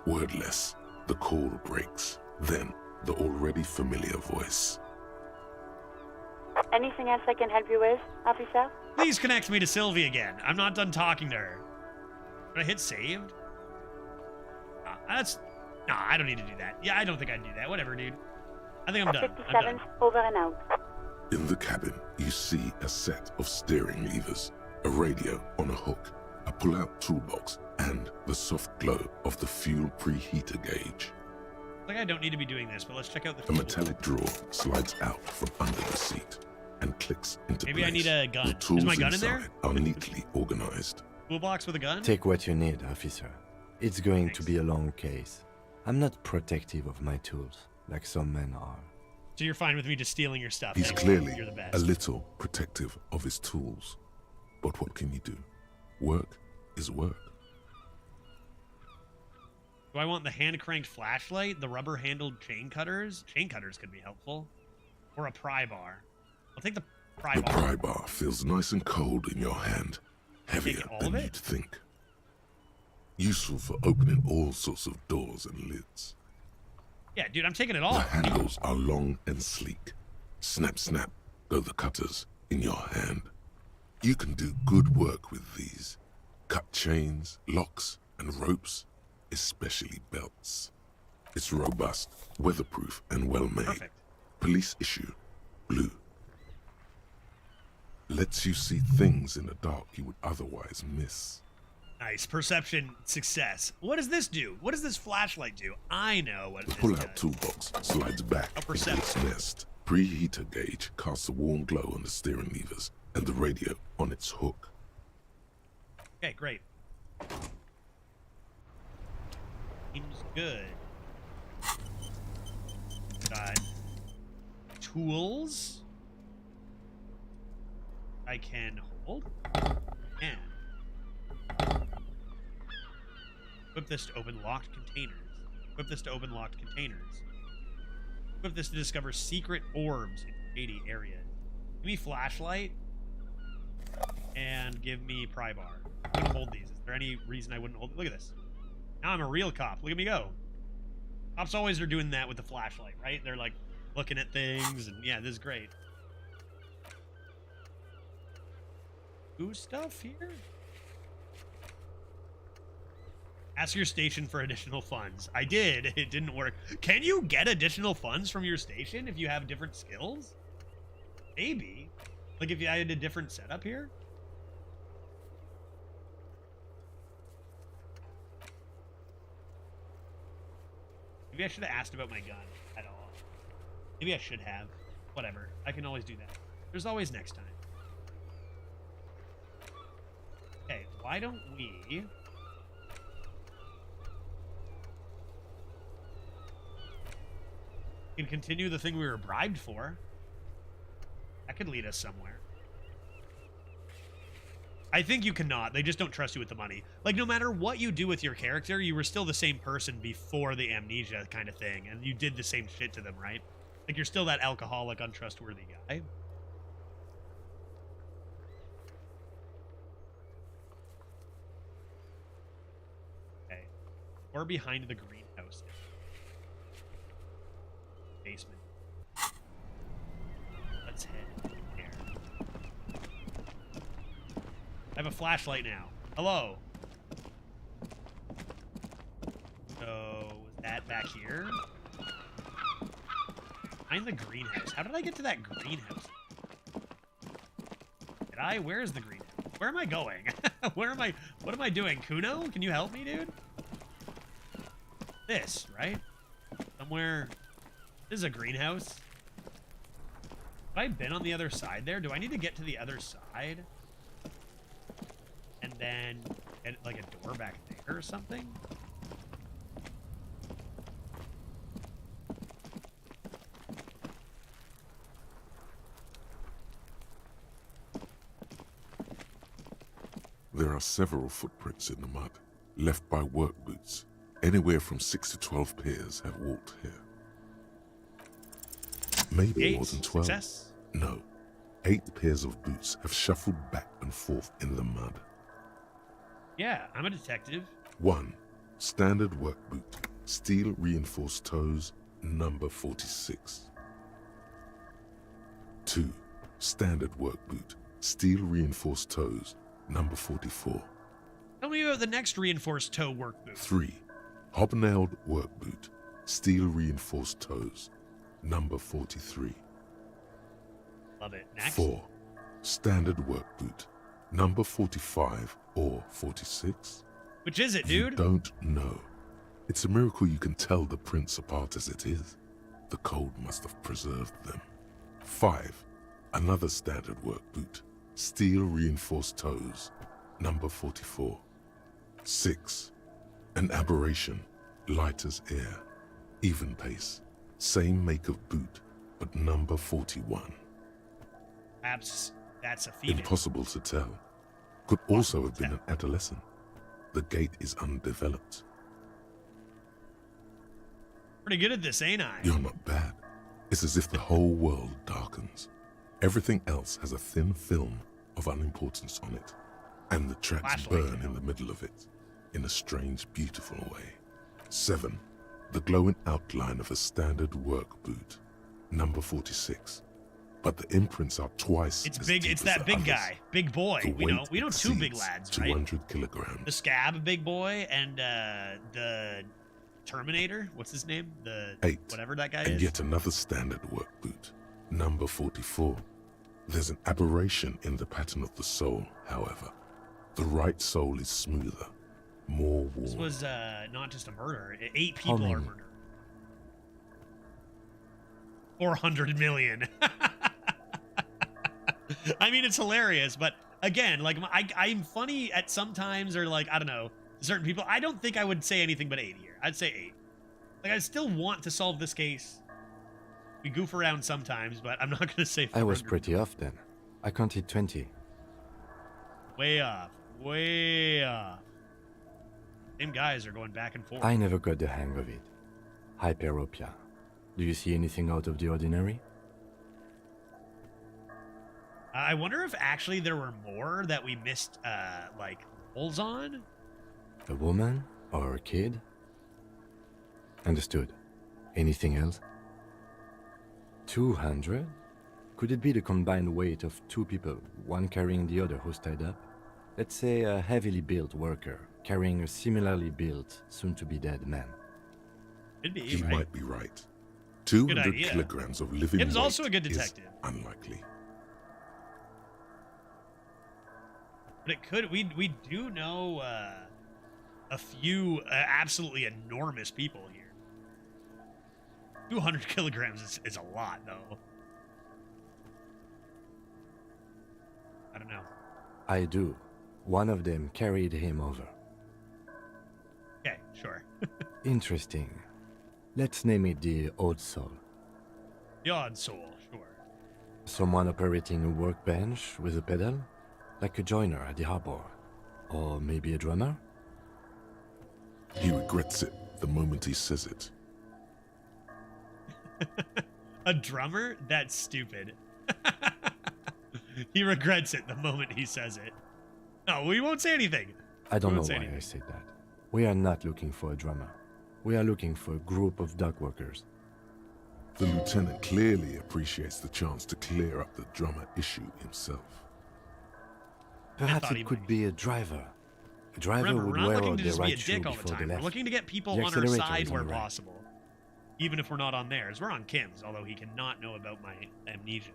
S13: Wordless, the call breaks. Then, the already familiar voice.
S14: Anything else I can help you with, officer?
S1: Please connect me to Sylvie again. I'm not done talking to her. Did I hit saved? No, I don't need to do that. Yeah, I don't think I'd do that. Whatever, dude. I think I'm done.
S14: 57, over and out.
S13: In the cabin, you see a set of steering levers, a radio on a hook, a pull-out toolbox, and the soft glow of the fuel preheater gauge.
S1: Like I don't need to be doing this, but let's check out the
S13: A metallic drawer slides out from under the seat. and clicks into
S1: Maybe
S13: place.
S1: I need a gun.
S13: The tools
S1: Is my gun in there?
S13: inside are neatly organized.
S1: Toolbox with a gun?
S15: Take what you need, officer. It's going to be a long case. I'm not protective of my tools, like some men are.
S1: So you're fine with me just stealing your stuff?
S13: He's
S1: Thanks.
S13: clearly
S1: You're the best.
S13: a little protective of his tools. But what can you do? Work is work.
S1: Do I want the hand-cranked flashlight, the rubber-handled chain cutters? Chain cutters could be helpful. Or a pry bar. I'll take the pry
S13: The
S1: bar.
S13: pry bar feels nice and cold in your hand, heavier
S1: all
S13: than
S1: of it?
S13: you'd think. Useful for opening all sorts of doors and lids.
S1: Yeah, dude, I'm taking it all.
S13: The handles are long and sleek. Snap, snap, go the cutters in your hand. You can do good work with these. Cut chains, locks, and ropes, especially belts. It's robust, weatherproof, and well-made.
S1: Perfect.
S13: Police issue, blue. Lets you see things in the dark you would otherwise miss.
S1: Nice. Perception success. What does this do? What does this flashlight do? I know what
S13: The
S1: this
S13: pull-out
S1: does.
S13: toolbox slides back into its nest. Preheater gauge casts a warm glow on the steering levers and the radio on its hook.
S1: Okay, great. Seems good. Got tools I can hold. And equip this to open locked containers. Equip this to open locked containers. Equip this to discover secret orbs in shady areas. Give me flashlight. And give me pry bar. I'm gonna hold these. Is there any reason I wouldn't hold it? Look at this. Now I'm a real cop. Look at me go. Cops always are doing that with the flashlight, right? They're like looking at things, and yeah, this is great. Ooh, stuff here. Ask your station for additional funds. I did. It didn't work. Can you get additional funds from your station if you have different skills? Maybe. Like if you had a different setup here? Maybe I should have asked about my gun at all. Maybe I should have. Whatever. I can always do that. There's always next time. Okay, why don't we... can continue the thing we were bribed for. That could lead us somewhere. I think you cannot. They just don't trust you with the money. Like, no matter what you do with your character, you were still the same person before the amnesia kind of thing, and you did the same shit to them, right? Like, you're still that alcoholic, untrustworthy guy. Okay. Or behind the greenhouse. Basement. Let's head there. I have a flashlight now. Hello. So, was that back here? Behind the greenhouse. How did I get to that greenhouse? Did I? Where is the greenhouse? Where am I going? Where am I? What am I doing? Kuno? Can you help me, dude? This, right? Somewhere... This is a greenhouse. Have I been on the other side there? Do I need to get to the other side? And then get like a door back there or something?
S13: There are several footprints in the mud, left by work boots. Anywhere from 6 to 12 pairs have walked here. Maybe more than 12.
S1: Success?
S13: No. 8 pairs of boots have shuffled back and forth in the mud.
S1: Yeah, I'm a detective.
S13: 1. Standard work boot. Steel reinforced toes, number 46. 2. Standard work boot. Steel reinforced toes, number 44.
S1: Tell me about the next reinforced toe work boot.
S13: 3. Hobnailed work boot. Steel reinforced toes, number 43.
S1: Love it. Next.
S13: 4. Standard work boot. Number 45 or 46.
S1: Which is it, dude?
S13: You don't know. It's a miracle you can tell the prints apart as it is. The cold must have preserved them. 5. Another standard work boot. Steel reinforced toes. Number 44. 6. An aberration. Light as air. Even pace. Same make of boot, but number 41.
S1: Perhaps that's a female.
S13: Impossible to tell. Could also have been an adolescent. The gate is undeveloped.
S1: Pretty good at this, ain't I?
S13: You're not bad. It's as if the whole world darkens. Everything else has a thin film of unimportance on it. And the tracks burn in the middle of it, in a strange, beautiful way. 7. The glowing outline of a standard work boot. Number 46. But the imprints are twice
S1: It's
S13: as
S1: big.
S13: deep
S1: It's
S13: as
S1: that
S13: the
S1: big
S13: others.
S1: guy, big boy.
S13: The
S1: We know
S13: weight
S1: two big
S13: exceeds
S1: lads, right?
S13: 200 kilograms.
S1: The Scab, big boy, and the Terminator. What's his name? The
S13: 8.
S1: whatever that guy
S13: And
S1: is.
S13: yet another standard work boot. Number 44. There's an aberration in the pattern of the sole, however. The right sole is smoother, more worn.
S1: This was not just a murder. 8 people are murdered. 400 million. I mean, it's hilarious, but again, like I'm funny at sometimes, or like I don't know, certain people. I don't think I would say anything but 8 here. I'd say 8. Like I still want to solve this case. We goof around sometimes, but I'm not going to say 400.
S15: I was pretty off then. I counted 20.
S1: Way off. Way off. Same guys are going back and forth.
S15: I never got the hang of it. Hyperopia. Do you see anything out of the ordinary?
S1: I wonder if actually there were more that we missed, like, holes on?
S15: A woman or a kid? Understood. Anything else? 200? Could it be the combined weight of 2 people, one carrying the other who's tied up? Let's say a heavily built worker carrying a similarly built, soon-to-be-dead man.
S1: Could be,
S13: He
S1: right?
S13: might be right. 200
S1: idea.
S13: kilograms of living
S1: Tim's
S13: weight
S1: also a good
S13: is
S1: detective.
S13: unlikely.
S1: But it could. We do know a few absolutely enormous people here. 200 kilograms is a lot, though. I don't know.
S15: I do. One of them carried him over.
S1: Okay, sure.
S15: Interesting. Let's name it the Odd Soul.
S1: The odd soul, sure.
S15: Someone operating a workbench with a pedal? Like a joiner at the harbor. Or maybe a drummer?
S13: He regrets it the moment he says it.
S1: A drummer? That's stupid. He regrets it the moment he says it. No, we won't say anything.
S15: I don't
S1: We
S15: know
S1: won't say
S15: why
S1: anything.
S15: I said that. We are not looking for a drummer. We are looking for a group of dock workers.
S13: The lieutenant clearly appreciates the chance to clear up the drummer issue himself.
S15: Perhaps
S1: thought he
S15: it could be a driver. A driver
S1: Remember,
S15: would
S1: we're not
S15: wear
S1: looking
S15: out
S1: to
S15: the
S1: just be a
S15: right shoe
S1: dick all the
S15: before the
S1: time. We're
S15: left.
S1: looking to get people
S15: The
S1: on our
S15: accelerator
S1: side
S15: is on
S1: where
S15: the right.
S1: possible. Even if we're not on theirs. We're on Kim's, although he cannot know about my amnesia.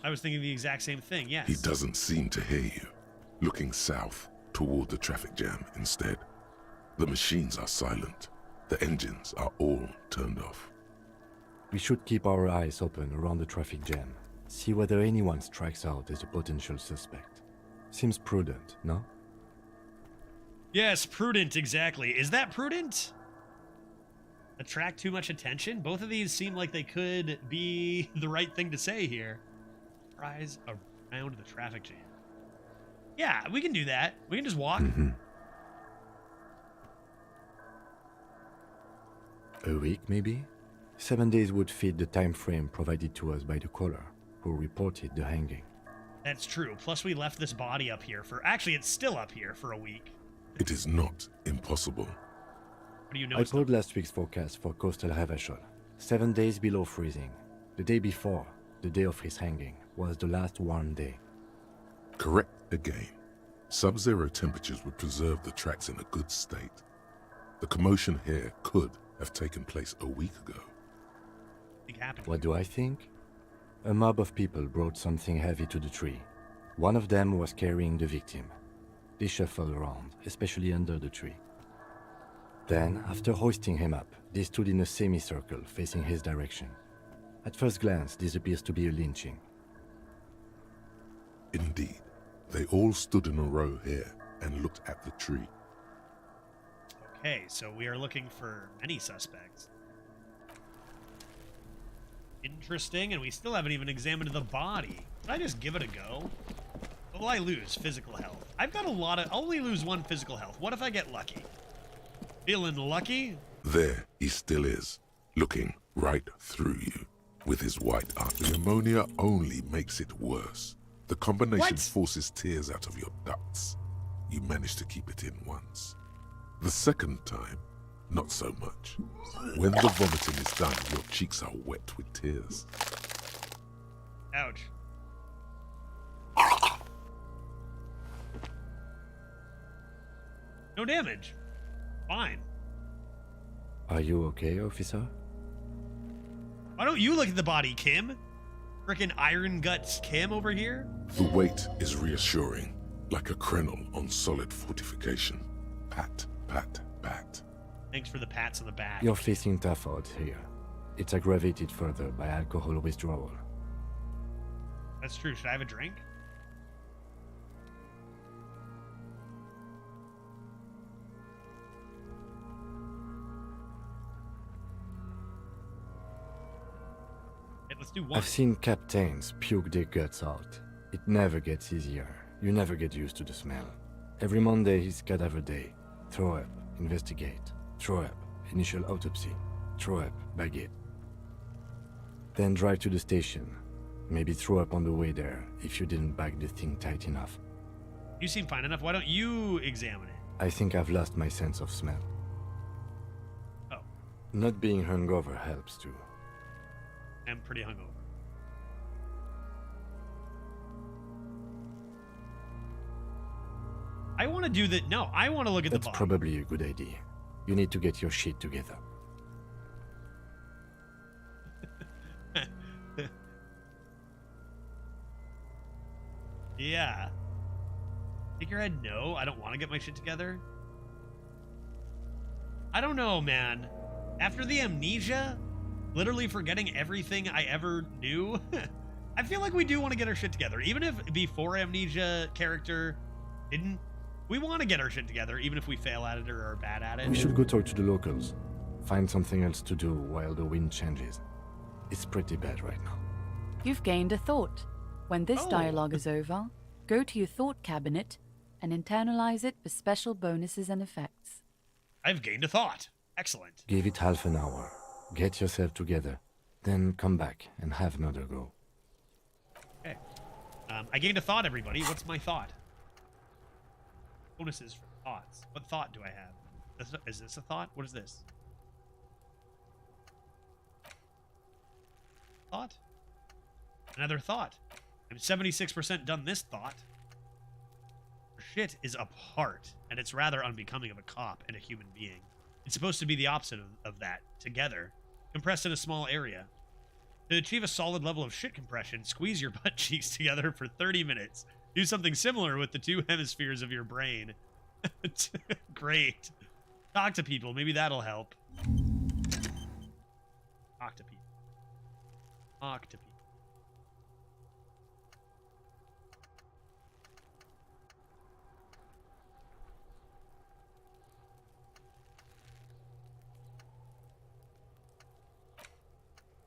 S1: I was thinking the exact same thing, yes.
S13: He doesn't seem to hear you, looking south toward the traffic jam instead. The machines are silent. The engines are all turned off.
S15: We should keep our eyes open around the traffic jam. See whether anyone strikes out as a potential suspect. Seems prudent, no?
S1: Yes, prudent, exactly. Is that prudent? Attract too much attention? Both of these seem like they could be the right thing to say here. Rise around the traffic jam. Yeah, we can do that. We can just walk.
S15: A week, maybe? 7 days would fit the time frame provided to us by the caller, who reported the hanging.
S1: That's true. Plus, we left this body up here for... Actually, it's still up here for a week.
S13: It is not impossible.
S1: What do you know?
S15: I pulled last week's forecast for coastal Havashol. 7 days below freezing. The day before, the day of his hanging, was the last warm day.
S13: Correct again. Sub-zero temperatures would preserve the tracks in a good state. The commotion here could have taken place a week ago.
S15: What do I think? A mob of people brought something heavy to the tree. One of them was carrying the victim. They shuffled around, especially under the tree. Then, after hoisting him up, they stood in a semicircle facing his direction. At first glance, this appears to be a lynching.
S13: Indeed, they all stood in a row here and looked at the tree.
S1: Okay, so we are looking for many suspects. Interesting, and we still haven't even examined the body. Can I just give it a go? What will I lose? Physical health. I've got a lot of... I'll only lose 1 physical health. What if I get lucky? Feeling lucky?
S13: There he still is, looking right through you with his white eye. The ammonia only makes it worse. The combination forces tears out of your ducts. You manage to keep it in once. The second time, not so much. When the vomiting is done, your cheeks are wet with tears.
S1: Ouch. No damage. Fine.
S15: Are you okay, officer?
S1: Why don't you look at the body, Kim? Frickin' Iron Guts Kim over here?
S13: The weight is reassuring, like a krenel on solid fortification. Pat, pat, pat.
S1: Thanks for the pats on the back.
S15: You're facing tough odds here. It's aggravated further by alcohol withdrawal.
S1: That's true. Should I have a drink? Okay, let's do one.
S15: I've seen captains puke their guts out. It never gets easier. You never get used to the smell. Every Monday is cadaver day. Throw up, investigate. Throw up, initial autopsy. Throw up, bag it. Then drive to the station. Maybe throw up on the way there if you didn't bag the thing tight enough.
S1: You seem fine enough. Why don't you examine it?
S15: I think I've lost my sense of smell.
S1: Oh.
S15: Not being hungover helps too.
S1: I'm pretty hungover. I want to do that. No, I want to look at the
S15: That's
S1: body.
S15: probably a good idea. You need to get your shit together.
S1: Yeah. Shake your head no. I don't want to get my shit together. I don't know, man. After the amnesia, literally forgetting everything I ever knew, I feel like we do want to get our shit together. Even if before amnesia character didn't, we want to get our shit together, even if we fail at it or are bad at it.
S15: We should go talk to the locals. Find something else to do while the wind changes. It's pretty bad right now.
S18: You've gained a thought. When this dialogue is over, go to your thought cabinet and internalize it for special bonuses and effects.
S1: I've gained a thought. Excellent.
S15: Give it half an hour. Get yourself together. Then come back and have another go.
S1: Okay. I gained a thought, everybody. What's my thought? Bonuses for thoughts. What thought do I have? Is this a thought? What is this? Thought? Another thought. I'm 76% done this thought. Shit is apart, and it's rather unbecoming of a cop and a human being. It's supposed to be the opposite of that, together, compressed in a small area. To achieve a solid level of shit compression, squeeze your butt cheeks together for 30 minutes. Do something similar with the 2 hemispheres of your brain. Great. Talk to people, maybe that'll help. Talk to people. Talk to people.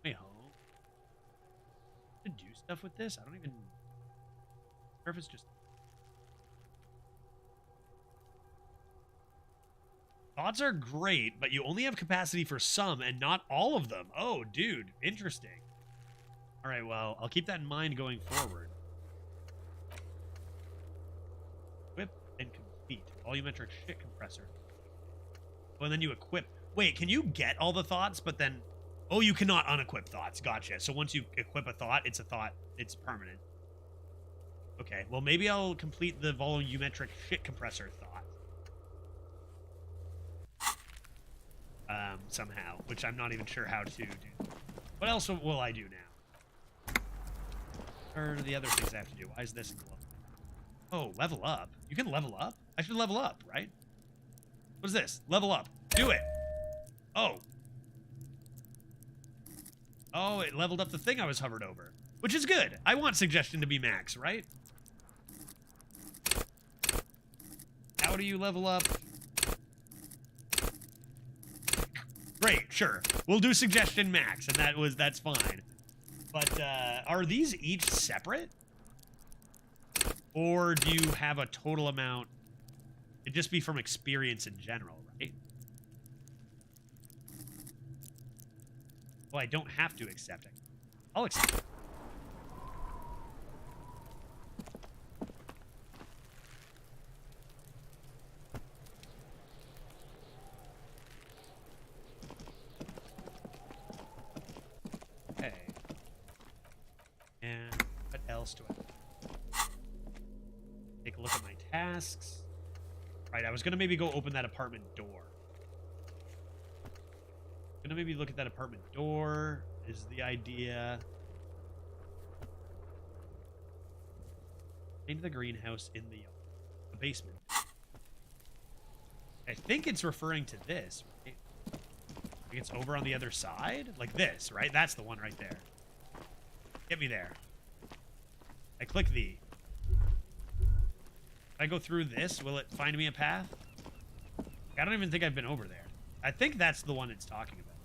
S1: Wait, hold. To do stuff with this? I don't even. Or if it's just. Thoughts are great, but you only have capacity for some and not all of them. Oh, dude, interesting. All right, well, I'll keep that in mind going forward. Equip and complete. Volumetric shit compressor. Oh, and then you equip. Wait, can you get all the thoughts, but then... Oh, you cannot unequip thoughts. Gotcha. So once you equip a thought, it's permanent. Okay, well, maybe I'll complete the volumetric shit compressor thought. Somehow, which I'm not even sure how to do. What else will I do now? Or the other things I have to do? Why is this glowing? Oh, level up. You can level up? I should level up, right? What's this? Level up. Do it. Oh. Oh, it leveled up the thing I was hovered over, which is good. I want suggestion to be max, right? How do you level up? Great, sure. We'll do suggestion max, and that's fine. But are these each separate? Or do you have a total amount? It'd just be from experience in general, right? Well, I don't have to accept it. I'll accept it. Okay. And what else do I have? Take a look at my tasks. Right, I was gonna maybe go open that apartment door. Gonna maybe look at that apartment door is the idea. Into the greenhouse in the basement. I think it's referring to this, right? I think it's over on the other side? Like this, right? That's the one right there. Get me there. I click the. If I go through this, will it find me a path? I don't even think I've been over there. I think that's the one it's talking about.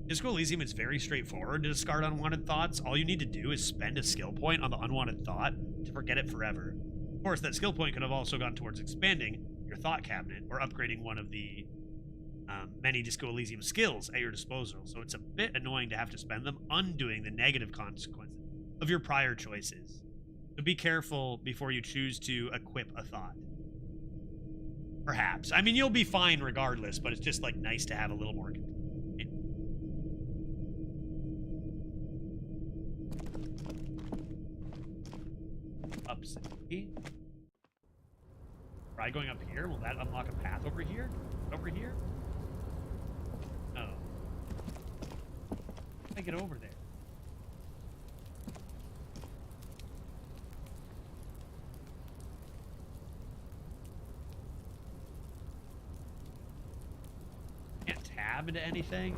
S1: Disco Elysium is very straightforward to discard unwanted thoughts. All you need to do is spend a skill point on the unwanted thought to forget it forever. Of course, that skill point could have also gone towards expanding your thought cabinet or upgrading one of the many Disco Elysium skills at your disposal, so it's a bit annoying to have to spend them undoing the negative consequences of your prior choices. So be careful before you choose to equip a thought. Perhaps. I mean, you'll be fine regardless, but it's just like nice to have a little more control. Up city. Try going up here. Will that unlock a path over here? Over here? No. How do I get over there? Can't tab into anything.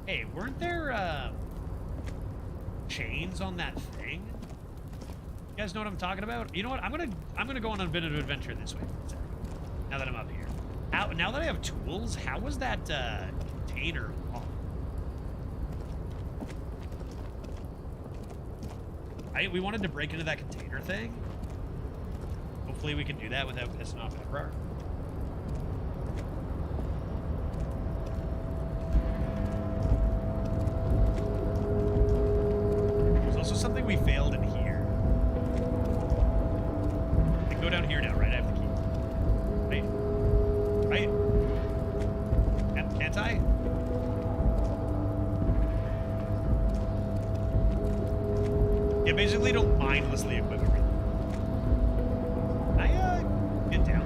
S1: Hey, weren't there chains on that thing? You guys know what I'm talking about? You know what? I'm gonna go on a bit of an adventure this way. Now that I'm up here. Now that I have tools, how was that container off? We wanted to break into that container thing. Hopefully we can do that without pissing off Ebrard. There's also something we failed in here. I can go down here now, right? I have the key. Right? Can't I? Yeah, basically don't mindlessly equip everything. Can I get down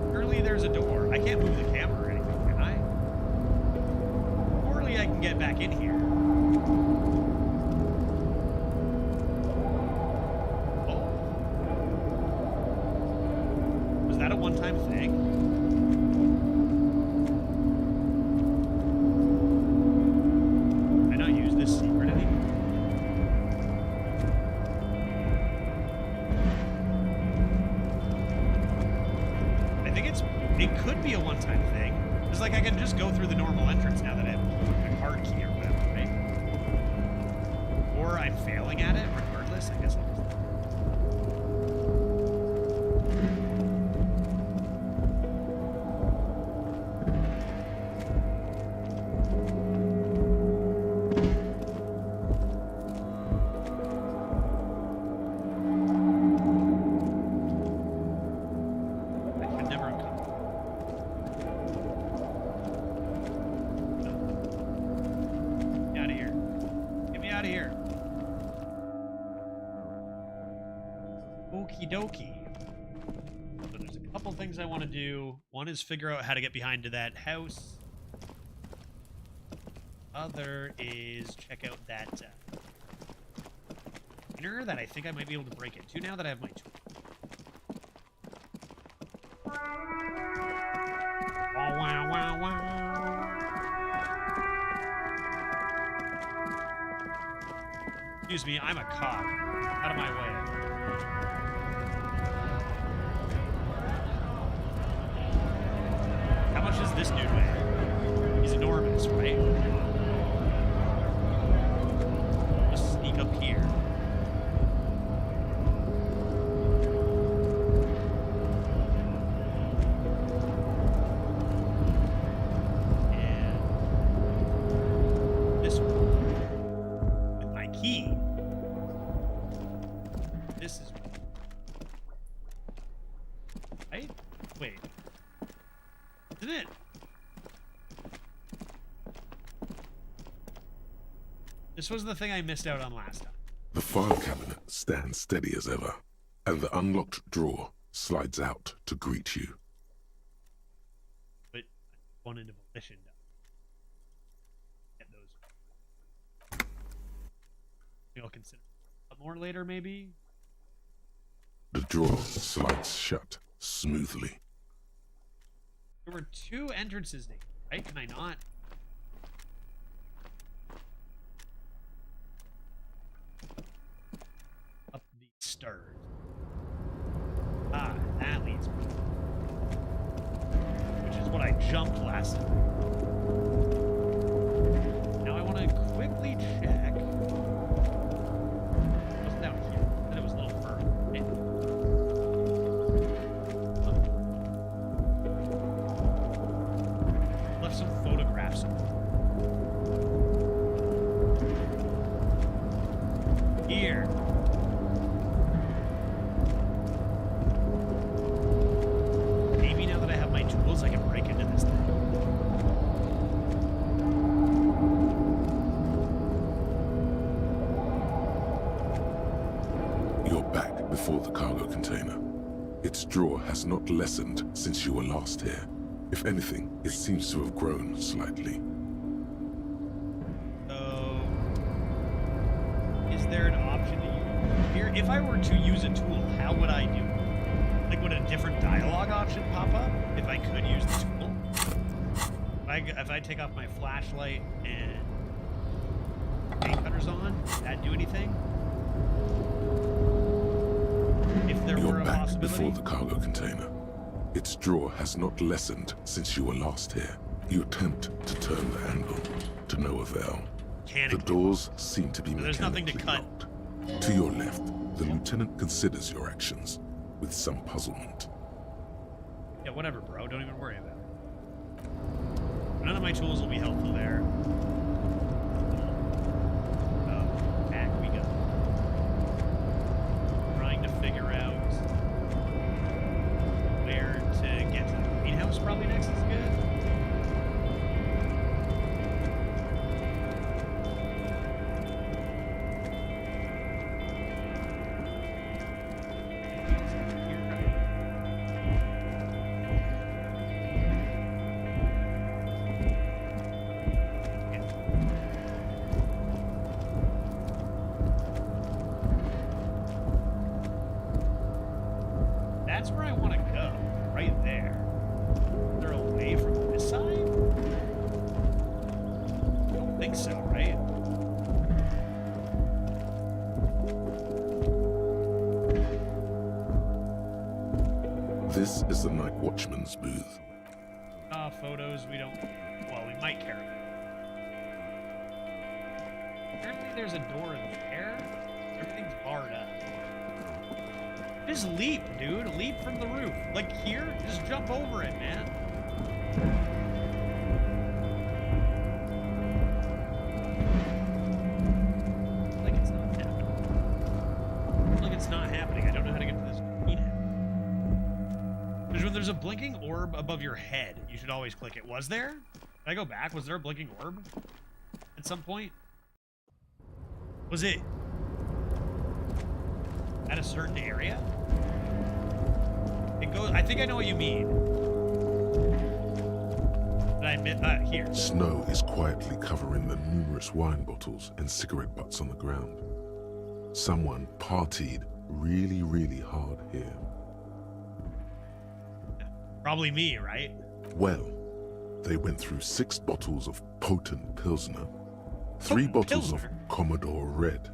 S1: there? Surely there's a door. I can't move the camera or anything, can I? Surely I can get back in here. Oh. Was that a one-time thing? It could be a one-time thing. It's like I can just go through the normal entrance now that I have a card key or whatever, right? Or I'm failing at it regardless. I guess I'll just... Dokie. So there's a couple things I want to do. One is figure out how to get behind to that house. other is check out that container that I think I might be able to break into now that I have my tool. Wow, wow, wow, wow. Excuse me, I'm a cop. Out of my way. How much does this dude weigh? He's enormous, right? Let's sneak up here. And this one. With my key. This is right? Wait. Isn't it? This was the thing I missed out on last time.
S13: The file cabinet stands steady as ever, and the unlocked drawer slides out to greet you.
S1: But one into volition. Get those. Maybe I'll consider a lot more later, maybe.
S13: The drawer slides shut smoothly.
S1: There were 2 entrances named, right? Can I not? Up these stairs. Ah, that leads me. Which is what I jumped last time. Now I want to quickly check. What's down here? I said it was a little further. Right? Left some photographs. Here. Maybe now that I have my tools, I can break into this thing.
S13: You're back before the cargo container. Its drawer has not lessened since you were last here. If anything, it seems to have grown slightly.
S1: So, is there an option to use here? If I were to use a tool, how would I do it? Like, would a different dialogue option pop up if I could use the tool? If I take off my flashlight and paint cutters on, would that do anything? If there were a
S13: back
S1: possibility?
S13: before the cargo container. Its drawer has not lessened since you were last here. You attempt to turn the handle, to no avail. The doors seem to be
S1: There's nothing to cut.
S13: locked. To your left, the lieutenant considers your actions with some puzzlement.
S1: Yeah, whatever, bro. Don't even worry about it. None of my tools will be helpful there. Back we go. Trying to figure out where to get to the greenhouse probably next is good. That's where I want to go, right there. They're away from this side? I don't think so, right?
S13: This is the night watchman's booth.
S1: Photos we don't... Well, we might care about. Apparently there's a door in there. Everything's barred up. Just leap, dude. Leap from the roof. Like here, just jump over it, man. Like it's not happening. Like it's not happening. I don't know how to get to this greenhouse. When there's a blinking orb above your head, you should always click it. Was there? Did I go back? Was there a blinking orb at some point? Was it at a certain area? It goes. I think I know what you mean. But I admit? Here.
S13: Snow is quietly covering the numerous wine bottles and cigarette butts on the ground. Someone partied really, really hard here.
S1: Probably me, right?
S13: Well, they went through 6 bottles of potent Pilsner, 3 bottles of Commodore Red,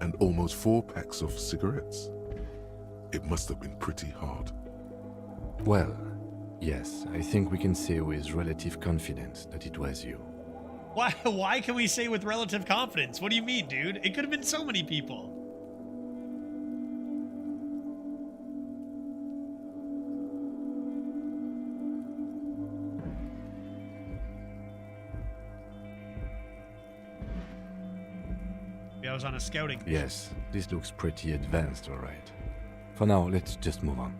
S13: and almost 4 packs of cigarettes. It must have been pretty hard.
S15: Well, yes, I think we can say with relative confidence that it was you.
S1: Why can we say with relative confidence? What do you mean, dude? It could have been so many people. I was on a scouting mission.
S15: Yes, this looks pretty advanced, all right. For now, let's just move on.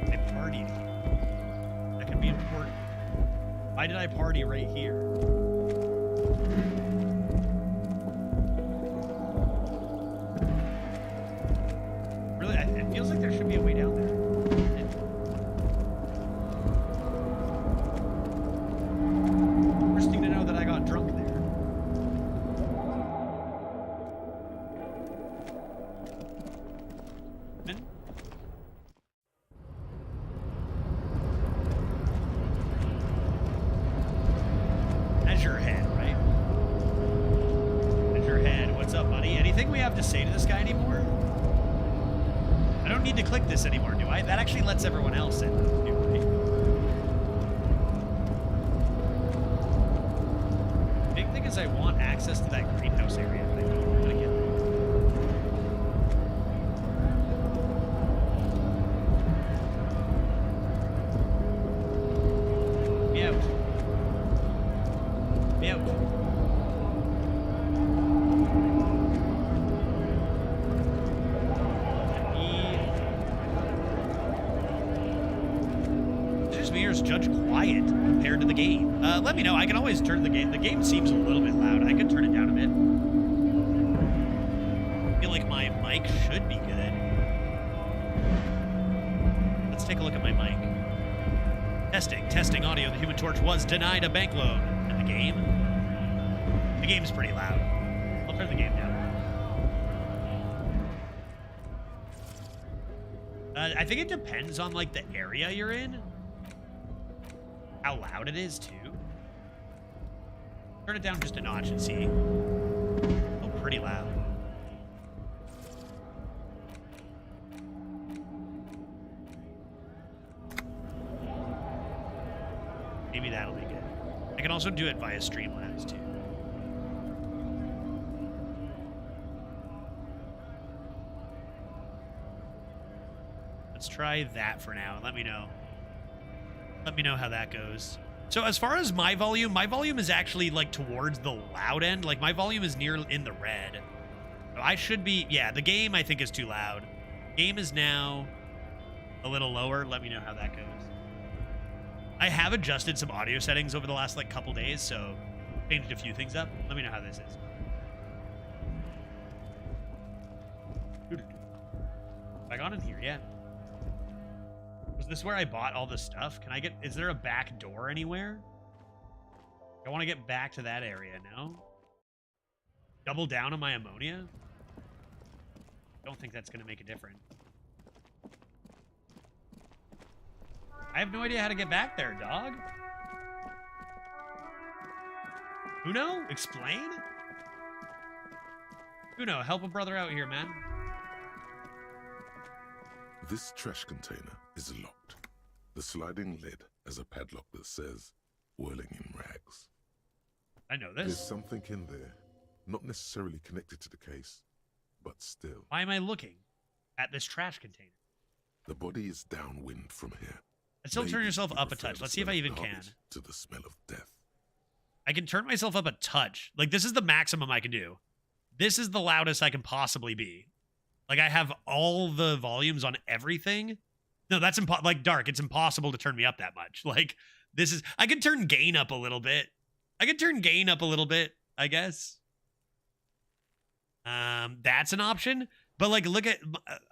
S1: I partied here. That could be important. Why did I party right here? Really, it feels like there should be a way down there. First thing to know that I got drunk there. Measurehead, right? Measurehead, what's up, buddy? Anything we have to say to this guy anymore? I don't need to click this anymore, do I? That actually lets everyone else in, do I? Big thing is I want access to that greenhouse area, but I don't know how to get there. Be out. Be out. Just me or is Judge quiet compared to the game? Let me know. I can always turn the game. The game seems a little bit loud. I could turn it down a bit. I feel like my mic should be good. Let's take a look at my mic. Testing audio. The Human Torch was denied a bank loan. And the game? The game's pretty loud. I'll turn the game down. I think it depends on like the area you're in. How loud it is too. Turn it down just a notch and see. Oh, pretty loud. Maybe that'll make it. I can also do it via Streamlabs too. Let's try that for now. Let me know. Let me know how that goes. So as far as my volume is actually like towards the loud end. Like my volume is near in the red. So I should be, yeah, the game I think is too loud. Game is now a little lower. Let me know how that goes. I have adjusted some audio settings over the last like couple days, so changed a few things up. Let me know how this is. Have I gone in here? Yeah. Was this where I bought all the stuff? Can I get, is there a back door anywhere? I want to get back to that area, no? Double down on my ammonia? Don't think that's going to make a difference. I have no idea how to get back there, dog. Uno, explain? Uno, help a brother out here, man.
S13: This trash container is locked. The sliding lid has a padlock that says, whirling in rags.
S1: I know this.
S13: There's something in there, not necessarily connected to the case, but still.
S1: Why am I looking at this trash container?
S13: The body is downwind from here.
S1: And still turn yourself up a touch. Let's see if I even can.
S13: To the smell of death.
S1: I can turn myself up a touch. Like, this is the maximum I can do. This is the loudest I can possibly be. Like, I have all the volumes on everything. No, that's like dark. It's impossible to turn me up that much. Like, this is, I can turn gain up a little bit. I guess. That's an option. But like, look at,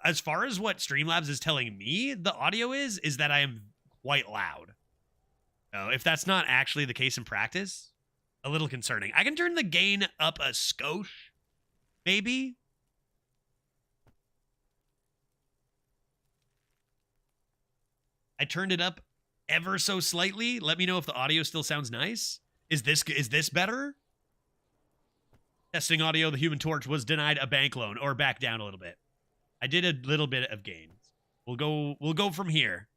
S1: as far as what Streamlabs is telling me, the audio is that I am quite loud. So if that's not actually the case in practice, a little concerning. I can turn the gain up a skosh, maybe. I turned it up ever so slightly. Let me know if the audio still sounds nice. Is this better? Testing audio, the Human Torch was denied a bank loan, or back down a little bit. I did a little bit of gains. We'll go from here.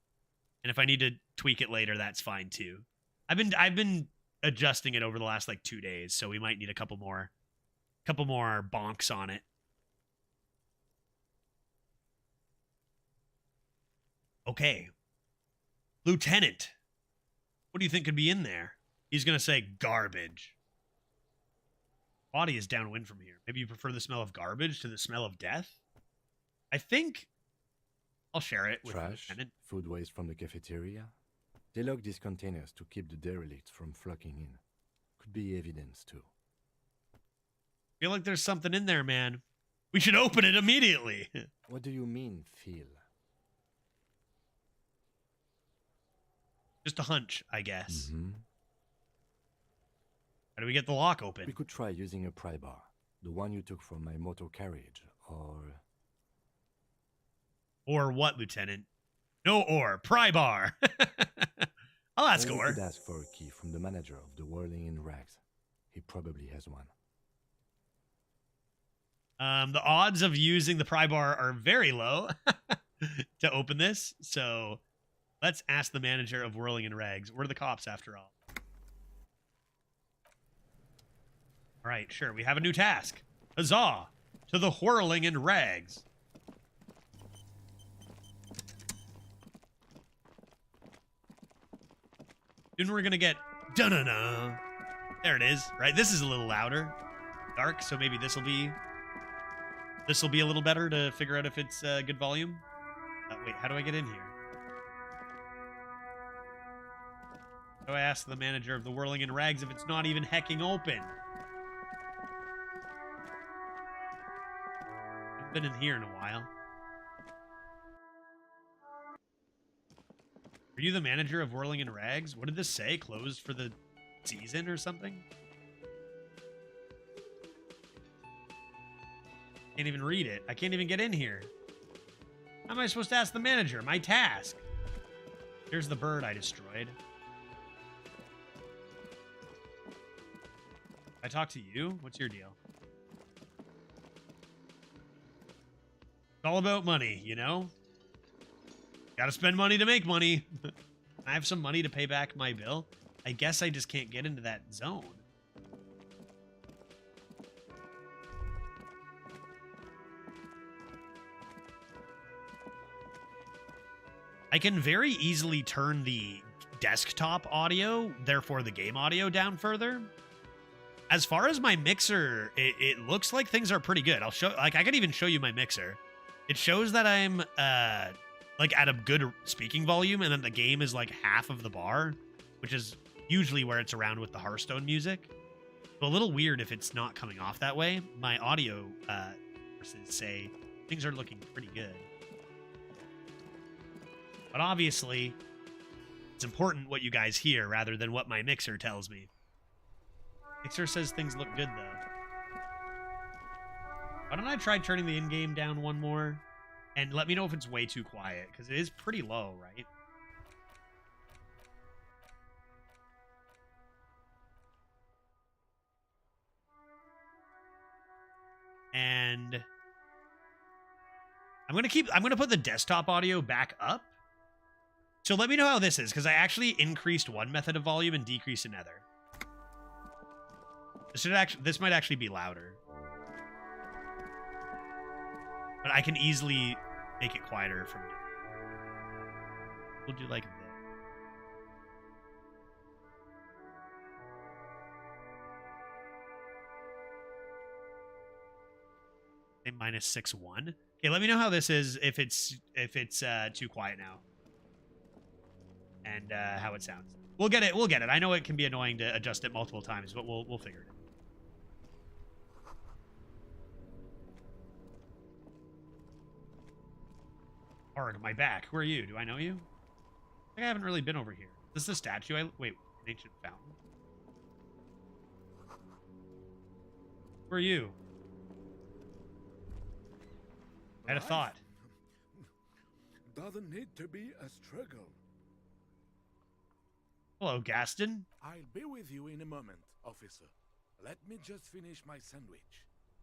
S1: And if I need to tweak it later, that's fine too. I've been adjusting it over the last like 2 days, so we might need a couple more bonks on it. Okay. Lieutenant. What do you think could be in there? He's going to say garbage. Body is downwind from here. Maybe you prefer the smell of garbage to the smell of death? I think I'll share it with
S15: Trash,
S1: Lieutenant.
S15: food waste from the cafeteria. They lock these containers to keep the derelicts from flocking in. Could be evidence too.
S1: Feel like there's something in there, man. We should open it immediately.
S15: What do you mean, feel?
S1: Just a hunch, I guess.
S15: Mm-hmm.
S1: How do we get the lock open?
S15: We could try using a pry bar, the one you took from my motor carriage, or...
S1: Or what, Lieutenant? No or. Pry bar. I'll ask
S15: or.
S1: Or.
S15: We could ask for a key from the manager of the Whirling in Rags. He probably has one.
S1: The odds of using the pry bar are very low to open this, so let's ask the manager of Whirling in Rags. We're the cops, after all. All right, sure. We have a new task. Huzzah! To the Whirling in Rags. Soon we're gonna get dun-dun-dun. There it is. Right, this is a little louder, dark. So maybe this will be a little better to figure out if it's good volume. Wait, how do I get in here? So I asked the manager of the Whirling in Rags if it's not even hecking open. I've been in here in a while. Are you the manager of Whirling in Rags? What did this say? Closed for the season or something? Can't even read it. I can't even get in here. How am I supposed to ask the manager? My task. Here's the bird I destroyed. I talk to you? What's your deal? It's all about money, you know? Gotta spend money to make money. I have some money to pay back my bill. I guess I just can't get into that zone. I can very easily turn the desktop audio, therefore the game audio, down further. As far as my mixer, it looks like things are pretty good. I'll show, like, I can even show you my mixer. It shows that I'm, like, at a good speaking volume, and then the game is, like, half of the bar, which is usually where it's around with the Hearthstone music. So a little weird if it's not coming off that way. My audio sources say things are looking pretty good. But obviously, it's important what you guys hear rather than what my mixer tells me. Mixer says things look good, though. Why don't I try turning the in-game down one more? And let me know if it's way too quiet, because it is pretty low, right? And I'm gonna put the desktop audio back up. So let me know how this is, because I actually increased one method of volume and decreased another. This might actually be louder. But I can easily make it quieter from here. We'll do like this. Say -6.1. Okay, let me know how this is if it's too quiet now. And how it sounds. We'll get it. We'll get it. I know it can be annoying to adjust it multiple times, but we'll figure it out. Arg, my back. Who are you? Do I know you? I haven't really been over here. Is this the statue wait, an ancient fountain? Who are you? I had a thought.
S2: Doesn't need to be a struggle.
S1: Hello, Gaston.
S2: I'll be with you in a moment, officer. Let me just finish my sandwich.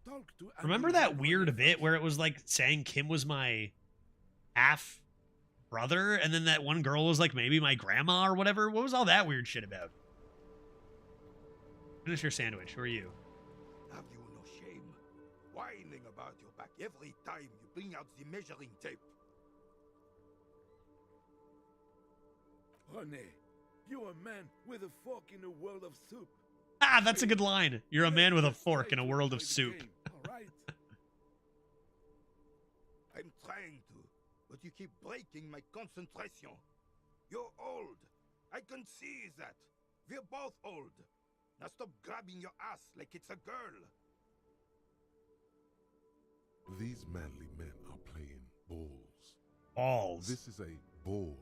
S2: Talk to
S1: Remember that weird bit where it was like saying Kim was my half brother, and then that one girl was like maybe my grandma or whatever? What was all that weird shit about? Finish your sandwich. Who are you?
S2: Have you no shame? Whining about your back every time you bring out the measuring tape. René, you're a man with a fork in a world of soup.
S1: Ah, that's a good line. You're a man with a fork in a world of soup.
S2: Alright. I'm trying to, but you keep breaking my concentration. You're old. I can see that. We're both old. Now stop grabbing your ass like it's a girl.
S13: These manly men are playing balls.
S1: Balls.
S13: This is a ball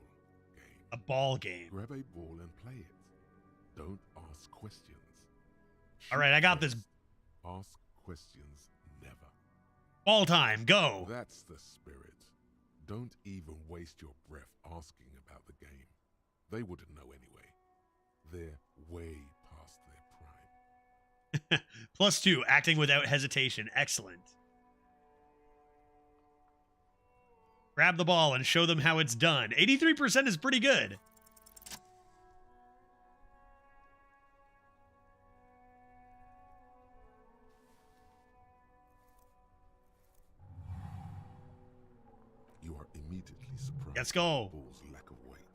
S13: game.
S1: A ball game.
S13: Grab a ball and play it. Don't ask questions.
S1: All right, I got this.
S13: Ask questions never.
S1: Ball time, go.
S13: That's the spirit. Don't even waste your breath asking about the game. They wouldn't know anyway. They're way past their prime.
S1: +2, acting without hesitation. Excellent. Grab the ball and show them how it's done. 83% is pretty good.
S13: You are immediately surprised.
S1: Let's go.
S13: At the ball's lack of weight.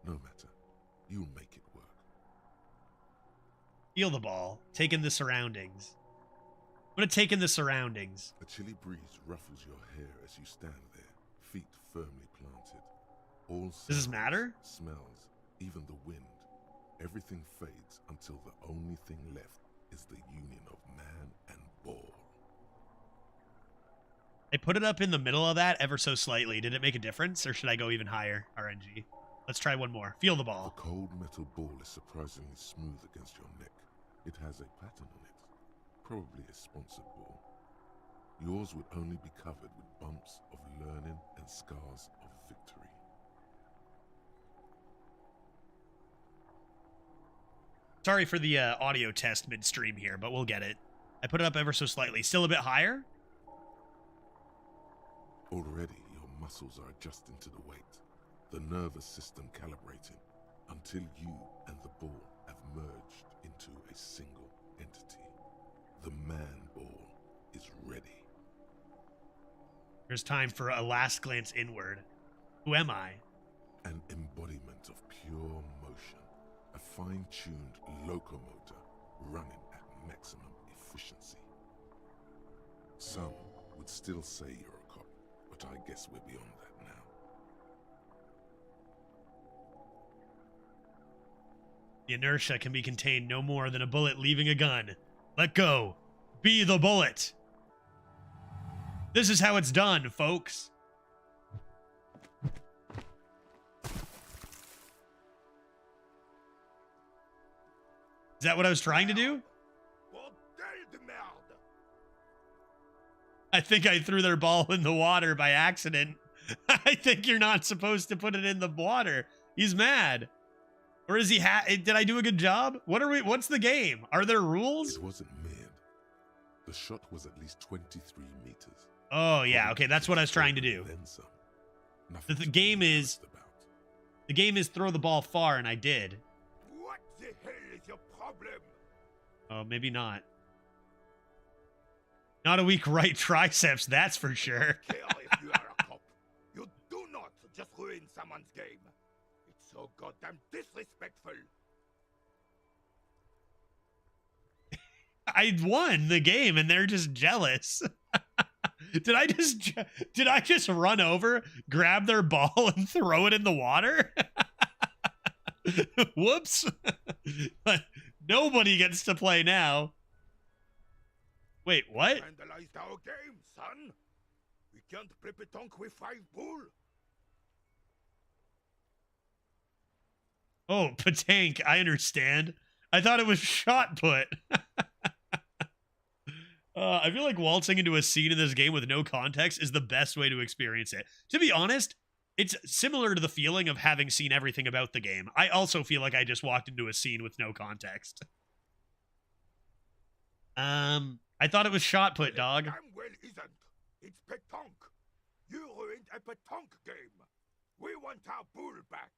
S13: No matter, you'll make it work.
S1: Feel the ball. Take in the surroundings. I'm gonna take in the surroundings.
S13: A chilly breeze ruffles your hair as you stand there, feet firmly planted. All
S1: Does this
S13: sounds,
S1: matter?
S13: Smells, even the wind. Everything fades until the only thing left is the union of man and ball.
S1: I put it up in the middle of that ever so slightly. Did it make a difference, or should I go even higher? RNG. Let's try one more. Feel the ball.
S13: The cold metal ball is surprisingly smooth against your neck. It has a pattern on it. Probably a sponsored ball. Yours would only be covered with bumps of learning and scars of victory.
S1: Sorry for the audio test midstream here, but we'll get it. I put it up ever so slightly. Still a bit higher?
S13: Already, your muscles are adjusting to the weight, the nervous system calibrating, until you and the ball have merged into a single entity. The man ball is ready.
S1: There's time for a last glance inward. Who am I?
S13: An embodiment of pure motion, a fine-tuned locomotor running at maximum efficiency. Some would still say you're a cop, but I guess we're beyond that now.
S1: The inertia can be contained no more than a bullet leaving a gun. Let go. Be the bullet. This is how it's done, folks. Is that what I was trying to do? I think I threw their ball in the water by accident. I think you're not supposed to put it in the water. He's mad. Or is he did I do a good job? What's the game? Are there rules?
S13: It wasn't mid. The shot was at least 23 meters.
S1: Oh, yeah. Okay, that's what I was trying to do.
S13: Then some.
S1: The game is throw the ball far, and I did.
S2: What the hell is your problem?
S1: Oh, maybe not. Not a weak right triceps, that's for sure.
S2: Care if you are a cop. You do not just ruin someone's game. It's so goddamn disrespectful.
S1: I won the game, and they're just jealous. Did I just run over, grab their ball, and throw it in the water? Whoops. Nobody gets to play now. Wait, what?
S2: Vandalized our game, son. We can't play pétanque with 5 bull.
S1: Oh, patank. I understand. I thought it was shot put. I feel like waltzing into a scene in this game with no context is the best way to experience it. To be honest, it's similar to the feeling of having seen everything about the game. I also feel like I just walked into a scene with no context. I thought it was shot put, dog.
S2: Damn well isn't. It's petanque. You ruined a petanque game. We want our bull back.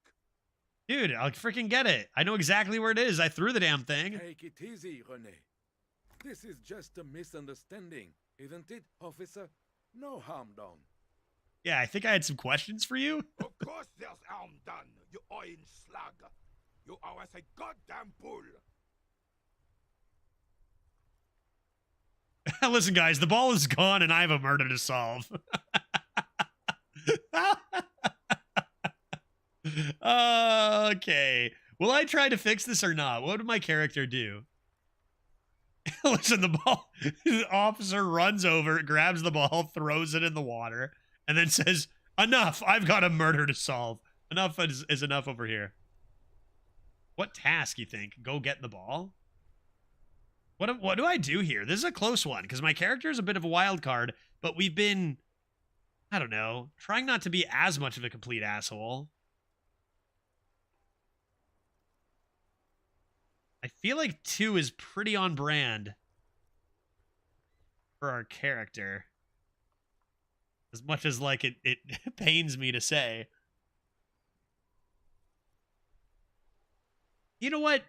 S1: Dude, I'll freaking get it. I know exactly where it is. I threw the damn thing.
S19: Take it easy, René. This is just a misunderstanding, isn't it, officer? No harm done.
S1: Yeah, I think I had some questions for you.
S2: Of course there's harm done, you orange slug. You owe us a goddamn bull.
S1: Listen, guys, the ball is gone and I have a murder to solve. Okay. Will I try to fix this or not? What would my character do? Listen, the officer runs over, grabs the ball, throws it in the water, and then says, enough, I've got a murder to solve. Enough is enough over here. What task, you think? Go get the ball? What do I do here? This is a close one, because my character is a bit of a wild card, but we've been, I don't know, trying not to be as much of a complete asshole. I feel like 2 is pretty on brand for our character. As much as, like, it pains me to say. You know what?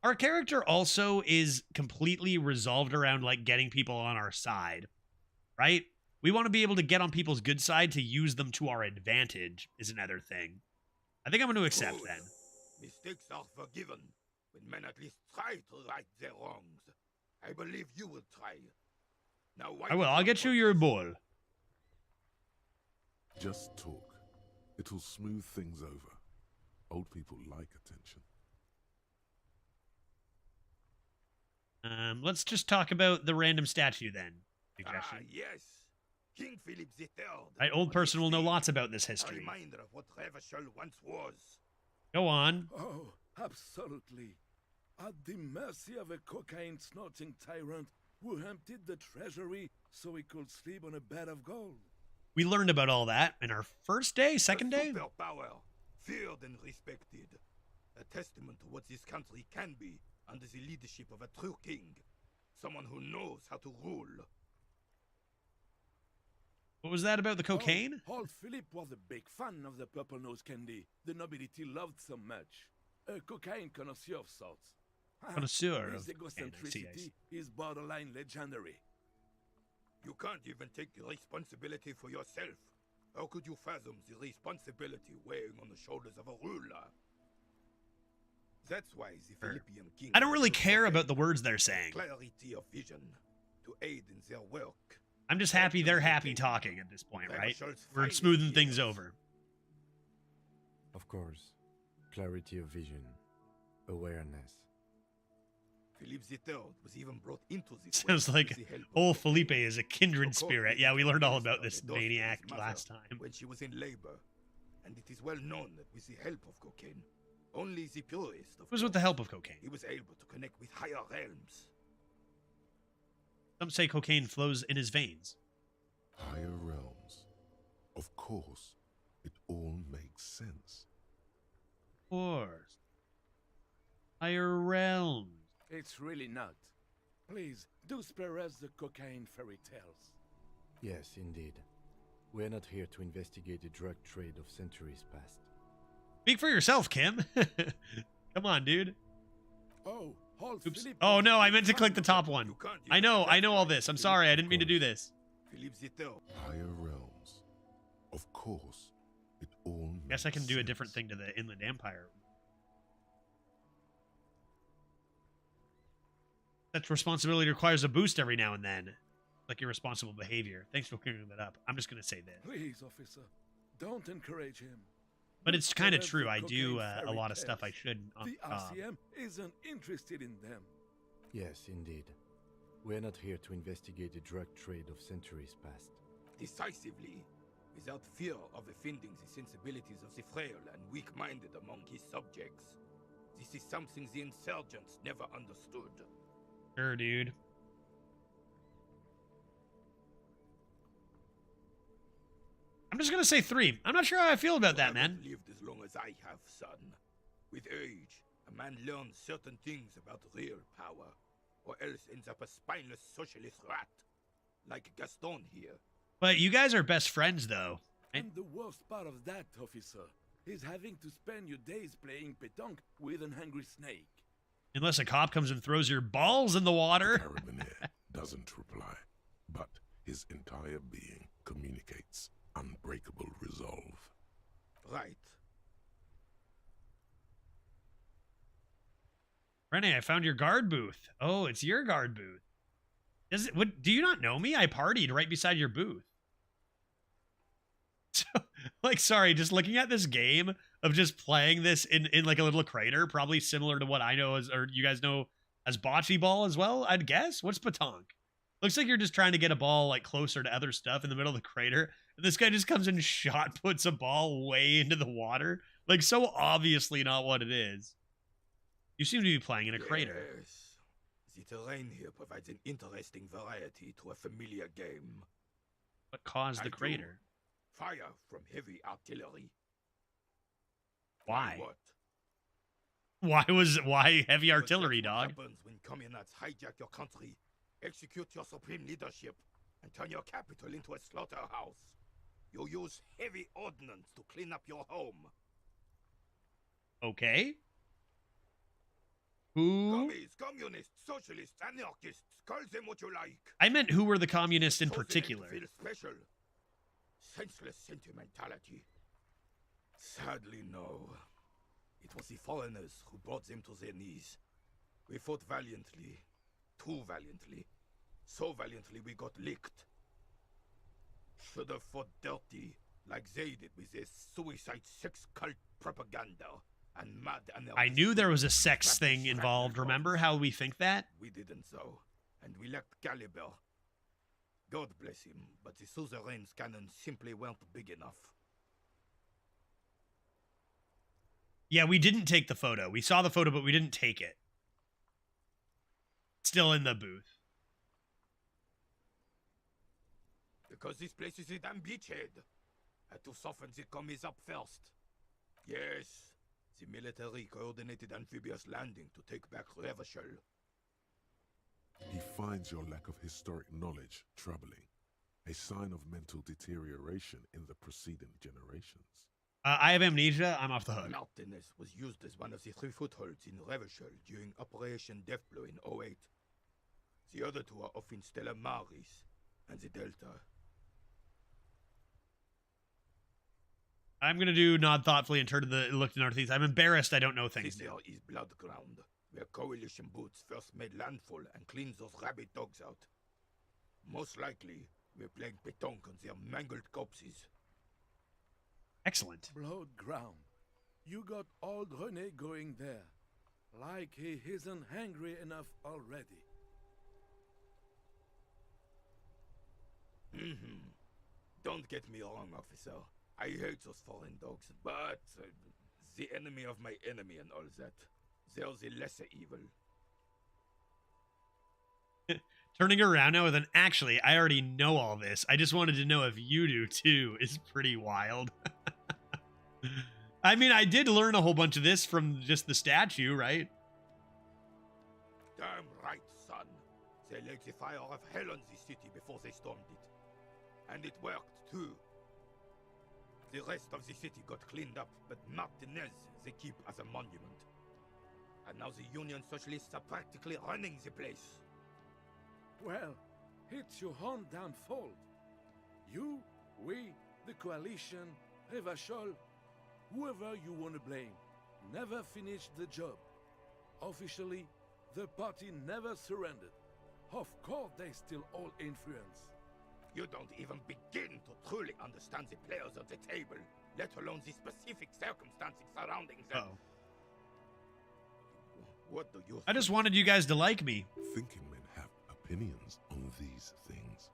S1: Our character also is completely resolved around, like, getting people on our side. Right? We want to be able to get on people's good side to use them to our advantage is another thing. I think I'm going to accept then.
S2: Mistakes are forgiven when men at least try to right their wrongs. I believe you will try. Now, why
S1: I will. I'll get you your ball.
S13: Just talk. It'll smooth things over. Old people like attention.
S1: Let's just talk about the random statue then. Suggestion.
S2: Yes. King Philip III.
S1: Right, old person will know lots about this history.
S2: A reminder of what Revachol once was.
S1: Go on.
S19: Oh, absolutely. At the mercy of a cocaine-snorting tyrant who emptied the treasury so he could sleep on a bed of gold.
S1: We learned about all that in our first day, second day?
S2: Superpower, feared and respected. A testament to what this country can be under the leadership of a true king. Someone who knows how to rule.
S1: What was that about the cocaine?
S19: Oh, old Philip was a big fan of the purple nose candy the nobility loved so much. A cocaine connoisseur of sorts.
S1: Connoisseur
S19: His
S1: of
S19: egocentricity is borderline legendary.
S2: You can't even take responsibility for yourself. How could you fathom the responsibility weighing on the shoulders of a ruler? That's why the Philippian king...
S1: I don't really care about the words they're saying.
S2: Clarity of vision to aid in their work.
S1: I'm just happy they're happy talking at this point, right? We're smoothing things over.
S15: Of course. Clarity of vision. Awareness.
S2: Philip III was even brought into this.
S1: Sounds like old Felipe is a kindred spirit. Yeah, we learned all about this maniac last time.
S2: When she was in labor. And it is well known that with the help of cocaine, only the purest of...
S1: It was with the help of cocaine.
S2: He was able to connect with higher realms.
S1: Some say cocaine flows in his veins.
S13: Higher realms. Of course, it all makes sense.
S1: Of course. Higher realms.
S19: It's really not. Please, do spare us the cocaine fairy tales.
S15: Yes, indeed. We're not here to investigate the drug trade of centuries past.
S1: Speak for yourself, Kim. Come on, dude.
S19: Oh,
S1: oops. Oh no, I meant to click the top one. I know all this. I'm sorry, I didn't mean to do this.
S13: Higher realms. Of course, it all makes
S1: Guess I can do a
S13: sense.
S1: different thing to the Inland Empire. Such responsibility requires a boost every now and then. Like irresponsible behavior. Thanks for clearing that up. I'm just going to say this.
S19: Please, officer, don't encourage him.
S1: But it's kind of true. I do a lot of stuff I shouldn't.
S19: The RCM isn't interested in them.
S15: Yes, indeed. We're not here to investigate the drug trade of centuries past.
S2: Decisively, without fear of offending the sensibilities of the frail and weak-minded among his subjects. This is something the insurgents never understood.
S1: Sure, dude. I'm just gonna say 3. I'm not sure how I feel about that, man.
S2: I've lived as long as I have, son. With age, a man learns certain things about real power, or else ends up a spineless socialist rat, like Gaston here.
S1: But you guys are best friends, though. Right?
S19: And the worst part of that, officer, is having to spend your days playing pétanque with an angry snake.
S1: Unless a cop comes and throws your balls in the water.
S13: Carabinier doesn't reply, but his entire being communicates unbreakable resolve.
S2: Right.
S1: Rene, I found your guard booth. Oh, it's your guard booth. Do you not know me? I partied right beside your booth. So, like, sorry, just looking at this game of just playing this in like a little crater, probably similar to what I know as, or you guys know as bocce ball as well, I'd guess. What's pétanque? Looks like you're just trying to get a ball like closer to other stuff in the middle of the crater. And this guy just comes and shot puts a ball way into the water. Like, so obviously not what it is. You seem to be playing in a crater.
S2: Yes. The terrain here provides an interesting variety to a familiar game.
S1: What caused the crater?
S2: Fire from heavy artillery.
S1: Why?
S2: What?
S1: Why heavy artillery, dog?
S2: What happens when communists hijack your country, execute your supreme leadership, and turn your capital into a slaughterhouse? You use heavy ordnance to clean up your home.
S1: Okay. Who?
S2: Commies, communists, socialists, anarchists, call them what you like.
S1: I meant who were the communists in
S2: So they make
S1: particular.
S2: you feel special. Senseless sentimentality. Sadly, no. It was the foreigners who brought them to their knees. We fought valiantly. Too valiantly. So valiantly we got licked. Should have fought dirty, like they did with their suicide sex cult propaganda. And mad
S1: I knew there was a sex thing involved. Remember how we think that?
S2: We didn't so, and we lacked caliber. God bless him, but the suzerain's cannons simply weren't big enough.
S1: Yeah, we didn't take the photo. We saw the photo, but we didn't take it. Still in the booth.
S2: Because this place is a damn beachhead. Had to soften the commies up first. Yes. The military coordinated amphibious landing to take back Revachol.
S13: He finds your lack of historic knowledge troubling, a sign of mental deterioration in the preceding generations.
S1: I have amnesia. I'm off the hook.
S2: Martinez was used as one of the 3 footholds in Revachol during Operation Deathblow in 08. The other 2 are off in Stella Maris and the Delta.
S1: I'm going to do nod thoughtfully and turn to the look to northeast. I'm embarrassed I don't know things.
S2: This here is Blood Ground, where coalition boots first made landfall and cleaned those rabid dogs out. Most likely, we're playing pétanque on their mangled corpses.
S1: Excellent.
S19: Blood Ground. You got old René going there. Like he isn't hungry enough already.
S2: Don't get me wrong, officer. I hate those foreign dogs, but the enemy of my enemy and all that. They're the lesser evil.
S1: Turning around now with an actually, I already know all this. I just wanted to know if you do too is pretty wild. I mean, I did learn a whole bunch of this from just the statue, right?
S2: Damn right, son. They laid the fire of hell on the city before they stormed it. And it worked, too. The rest of the city got cleaned up, but Martinez they keep as a monument. And now the Union Socialists are practically running the place.
S19: Well, it's your own damn fault. You, we, the coalition, Revachol, whoever you want to blame, never finished the job. Officially, the party never surrendered. Of course they still all influence.
S2: You don't even begin to truly understand the players at the table, let alone the specific circumstances surrounding them.
S1: Uh-oh.
S2: What do you
S1: I just wanted you guys to like me.
S13: Thinking men have opinions on these things.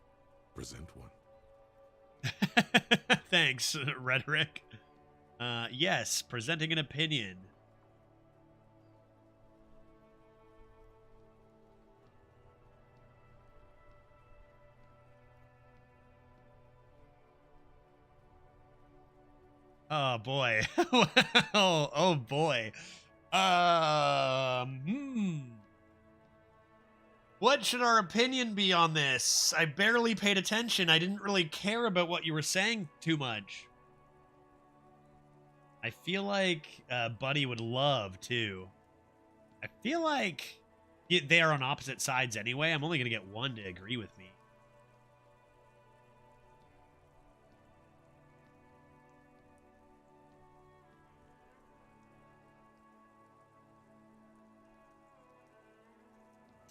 S13: Present one.
S1: Thanks, Rhetoric. Yes, presenting an opinion. Oh boy. Oh boy. What should our opinion be on this? I barely paid attention. I didn't really care about what you were saying too much. I feel like Buddy would love to. I feel like they are on opposite sides anyway. I'm only going to get one to agree with me.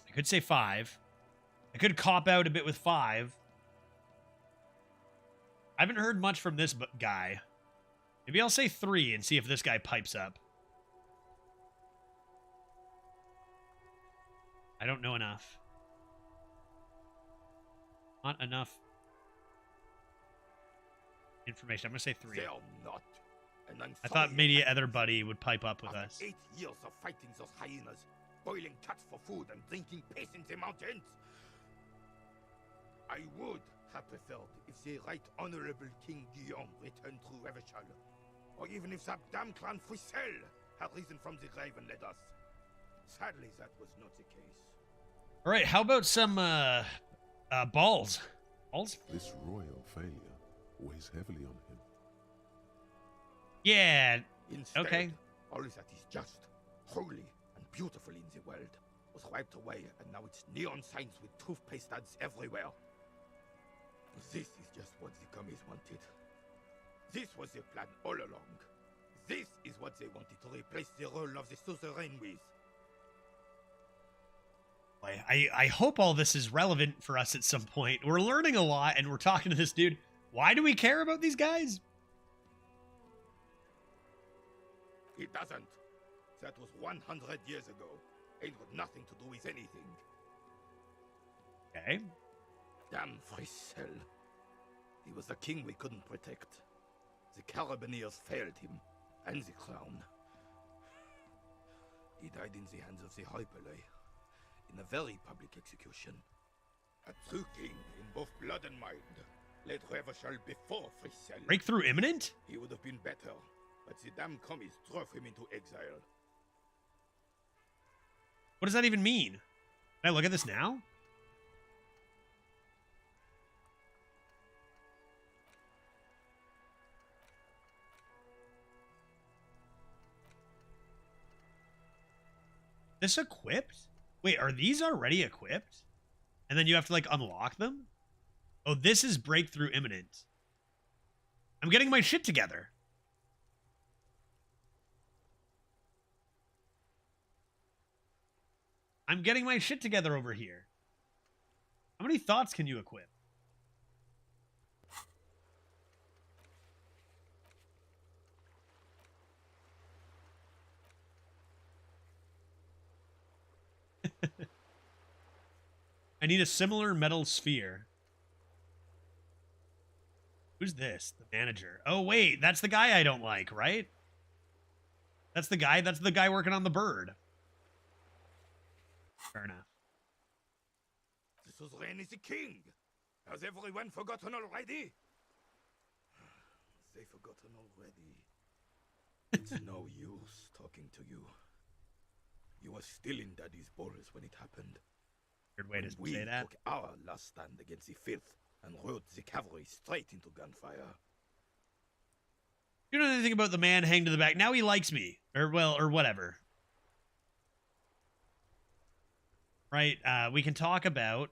S1: I could say 5. I could cop out a bit with 5. I haven't heard much from this guy. Maybe I'll say 3 and see if this guy pipes up. I don't know enough. Not enough information. I'm going to say 3.
S2: They're not.
S1: I thought maybe other buddy would pipe up with us.
S2: 8 years of fighting those hyenas, boiling cats for food and drinking piss in the mountains. I would have preferred if the Right Honorable King Guillaume returned through Revachol, or even if that damn clan Frisel had risen from the grave and led us. Sadly, that was not the case.
S1: All right, how about some balls? Balls?
S13: This royal failure weighs heavily on him.
S1: Yeah.
S2: Instead,
S1: okay.
S2: All that is just, holy, and beautiful in the world was wiped away, and now it's neon signs with toothpaste ads everywhere. This is just what the commies wanted. This was the plan all along. This is what they wanted to replace the role of the suzerain with.
S1: I hope all this is relevant for us at some point. We're learning a lot, and we're talking to this dude. Why do we care about these guys?
S2: It doesn't. That was 100 years ago. Ain't got nothing to do with anything.
S1: Okay.
S2: Damn Frisel. He was the king we couldn't protect. The Carabineers failed him, and the crown. He died in the hands of the Hyperlay, in a very public execution. A true king in both blood and mind led Revachol before Frisel.
S1: Breakthrough imminent?
S2: He would have been better, but the damn commies drove him into exile.
S1: What does that even mean? Can I look at this now? This equipped? Wait, are these already equipped? And then you have to like unlock them? Oh, this is breakthrough imminent. I'm getting my shit together. I'm getting my shit together over here. How many thoughts can you equip? I need a similar metal sphere. Who's this? The manager. Oh, wait. That's the guy I don't like, right? That's the guy working on the bird. Fair enough.
S2: The suzerain is the king. Has everyone forgotten already? They forgotten already. It's no use talking to you. You were still in Daddy's balls when it happened.
S1: Weird way to
S2: we
S1: say that.
S2: took our last stand against the filth and rode the cavalry straight into gunfire.
S1: You don't know anything about the man hanged to the back. Now he likes me. Or, well, or whatever. Right? We can talk about...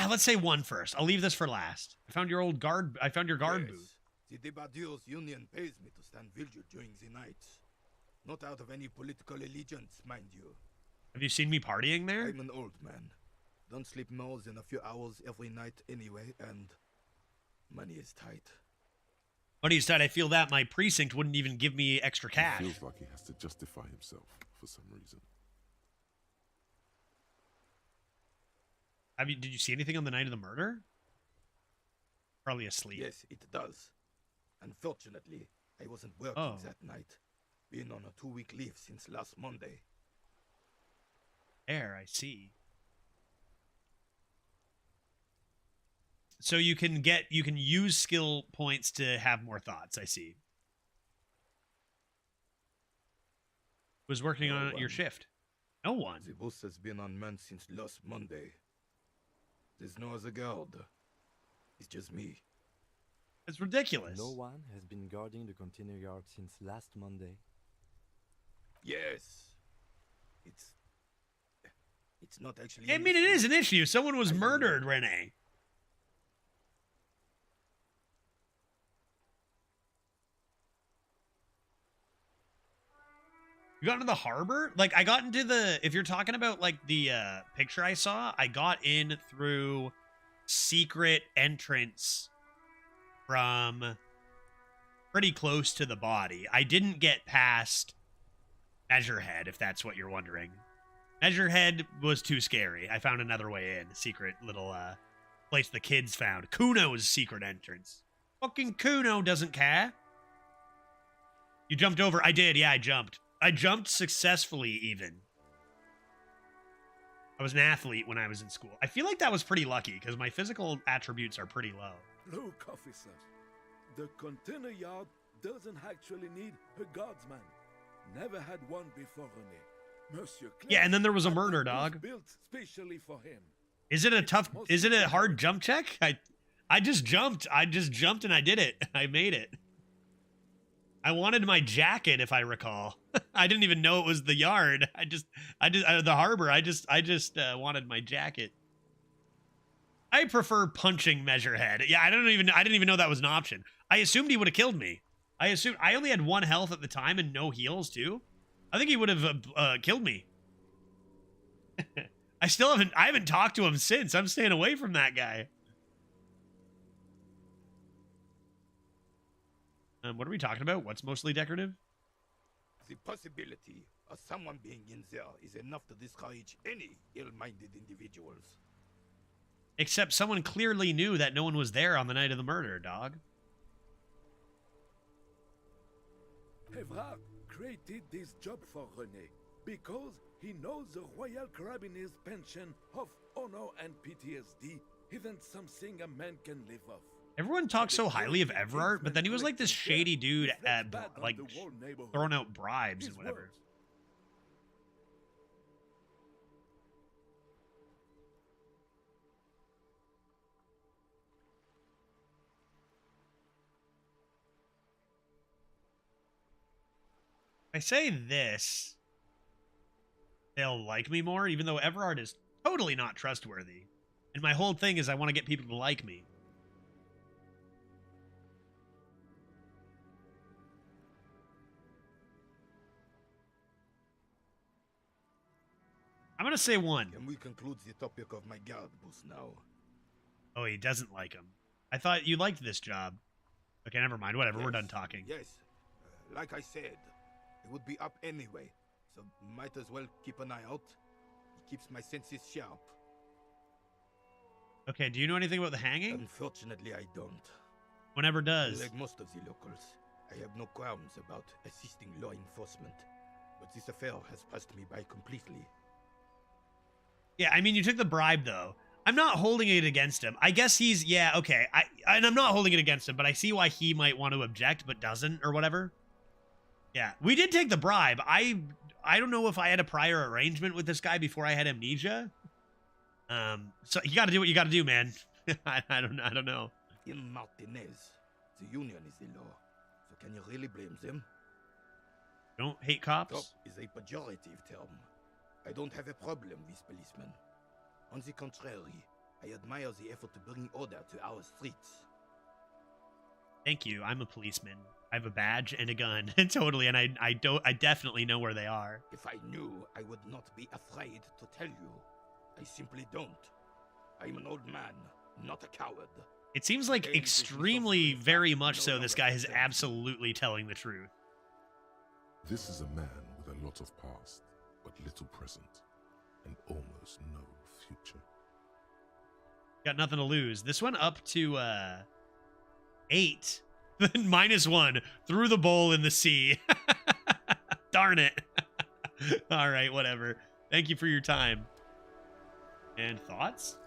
S1: let's say 1 first. I'll leave this for last. I found your old guard... I found your guard booth.
S2: The Debardeurs Union pays me to stand vigil during the night. Not out of any political allegiance, mind you.
S1: Have you seen me partying there?
S2: I'm an old man. Don't sleep more than a few hours every night anyway, and money is tight.
S1: Money is tight. I feel that my precinct wouldn't even give me extra cash.
S13: He feels like he has to justify himself for some reason.
S1: Did you see anything on the night of the murder? Probably asleep.
S2: Yes, it does. Unfortunately, I wasn't working that night. Been on a 2-week leave since last Monday.
S1: There, I see. So you can use skill points to have more thoughts, I see. Was working on your shift? No one.
S2: The boss has been unmanned since last Monday. There's no other guard. It's just me.
S1: It's ridiculous.
S15: No one has been guarding the container yard since last Monday.
S2: Yes. It's not actually.
S1: I mean, it is an issue. Someone was murdered, Renee. You got into the harbor? Like, I got into the, if you're talking about, like, the picture I saw, I got in through secret entrance from pretty close to the body. I didn't get past Measurehead, if that's what you're wondering. Measurehead was too scary. I found another way in. Secret little place the kids found. Kuno's secret entrance. Fucking Kuno doesn't care. You jumped over? I did, yeah, I jumped. I jumped successfully, even. I was an athlete when I was in school. I feel like that was pretty lucky, because my physical attributes are pretty low.
S19: Look, officer. The container yard doesn't actually need a guardsman. Never had one before, René. Monsieur Claire,
S1: yeah, and then there was a murder, dog.
S19: Built specially for him.
S1: Is it a hard jump check? I just jumped. I just jumped and I did it. I made it. I wanted my jacket, if I recall. I didn't even know it was the yard. The harbor. I just wanted my jacket. I prefer punching Measurehead. Yeah, I didn't even know that was an option. I assumed he would have killed me. I only had 1 health at the time and no heals too. I think he would have killed me. I haven't talked to him since. I'm staying away from that guy. What are we talking about? What's mostly decorative?
S2: The possibility of someone being in there is enough to discourage any ill-minded individuals.
S1: Except someone clearly knew that no one was there on the night of the murder, dog.
S19: Evrard created this job for René because he knows the Royal Carabinier's pension of honor and PTSD isn't something a man can live off.
S1: Everyone talks so highly of Everard, but then he was like this shady dude at like throwing out bribes and whatever. If I say this, they'll like me more, even though Everard is totally not trustworthy. And my whole thing is I want to get people to like me. I'm going to say 1.
S2: Can we conclude the topic of my guard boss now?
S1: Oh, he doesn't like him. I thought you liked this job. Okay, never mind. Whatever, we're done talking.
S2: Yes. Like I said, it would be up anyway, so might as well keep an eye out. It keeps my senses sharp.
S1: Okay, do you know anything about the hanging?
S2: Unfortunately, I don't.
S1: Whenever does.
S2: Like most of the locals, I have no qualms about assisting law enforcement, but this affair has passed me by completely.
S1: Yeah, I mean, you took the bribe, though. I'm not holding it against him. I guess he's, yeah, okay. And I'm not holding it against him, but I see why he might want to object, but doesn't, or whatever. Yeah, we did take the bribe. I don't know if I had a prior arrangement with this guy before I had amnesia. So you got to do what you got to do, man. I don't know.
S2: In Martinez, the union is the law. So can you really blame them?
S1: Don't hate cops?
S2: Cop is a pejorative term. I don't have a problem with policemen. On the contrary, I admire the effort to bring order to our streets.
S1: Thank you. I'm a policeman. I have a badge and a gun. Totally, and I definitely know where they are.
S2: If I knew, I would not be afraid to tell you. I simply don't. I'm an old man, not a coward.
S1: It seems like extremely, very much so, this guy is absolutely telling the truth.
S13: This is a man with a lot of past, but little present, and almost no future.
S1: Got nothing to lose. This went up to 8. Then -1. Threw the bowl in the sea. Darn it. All right, whatever. Thank you for your time. And thoughts?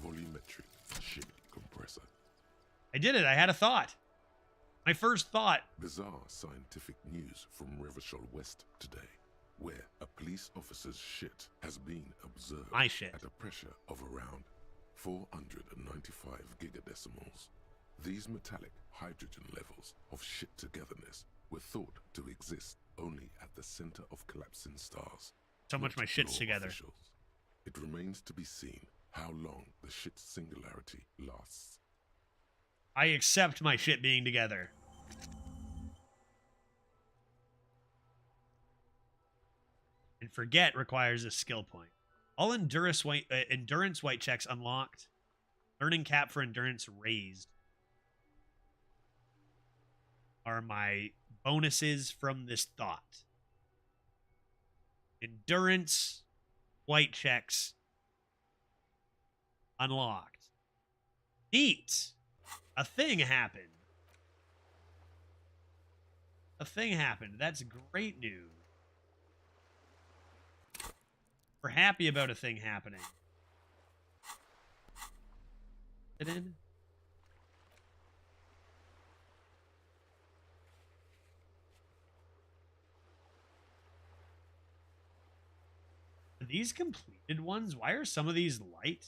S13: Volumetric ship compressor.
S1: I did it. I had a thought. My first thought.
S13: Bizarre scientific news from Revachol West today, where a police officer's shit has been observed
S1: My shit.
S13: at a pressure of around 495 gigadecimals. These metallic hydrogen levels of shit togetherness were thought to exist only at the center of collapsing stars.
S1: So much my shit's together.
S13: Officials. It remains to be seen how long the shit's singularity lasts.
S1: I accept my shit being together. And forget requires a skill point. All endurance white checks unlocked. Learning cap for endurance raised. Are my bonuses from this thought. Endurance white checks unlocked. Neat. A thing happened. A thing happened. That's great news. We're happy about a thing happening. It in? Are these completed ones? Why are some of these light?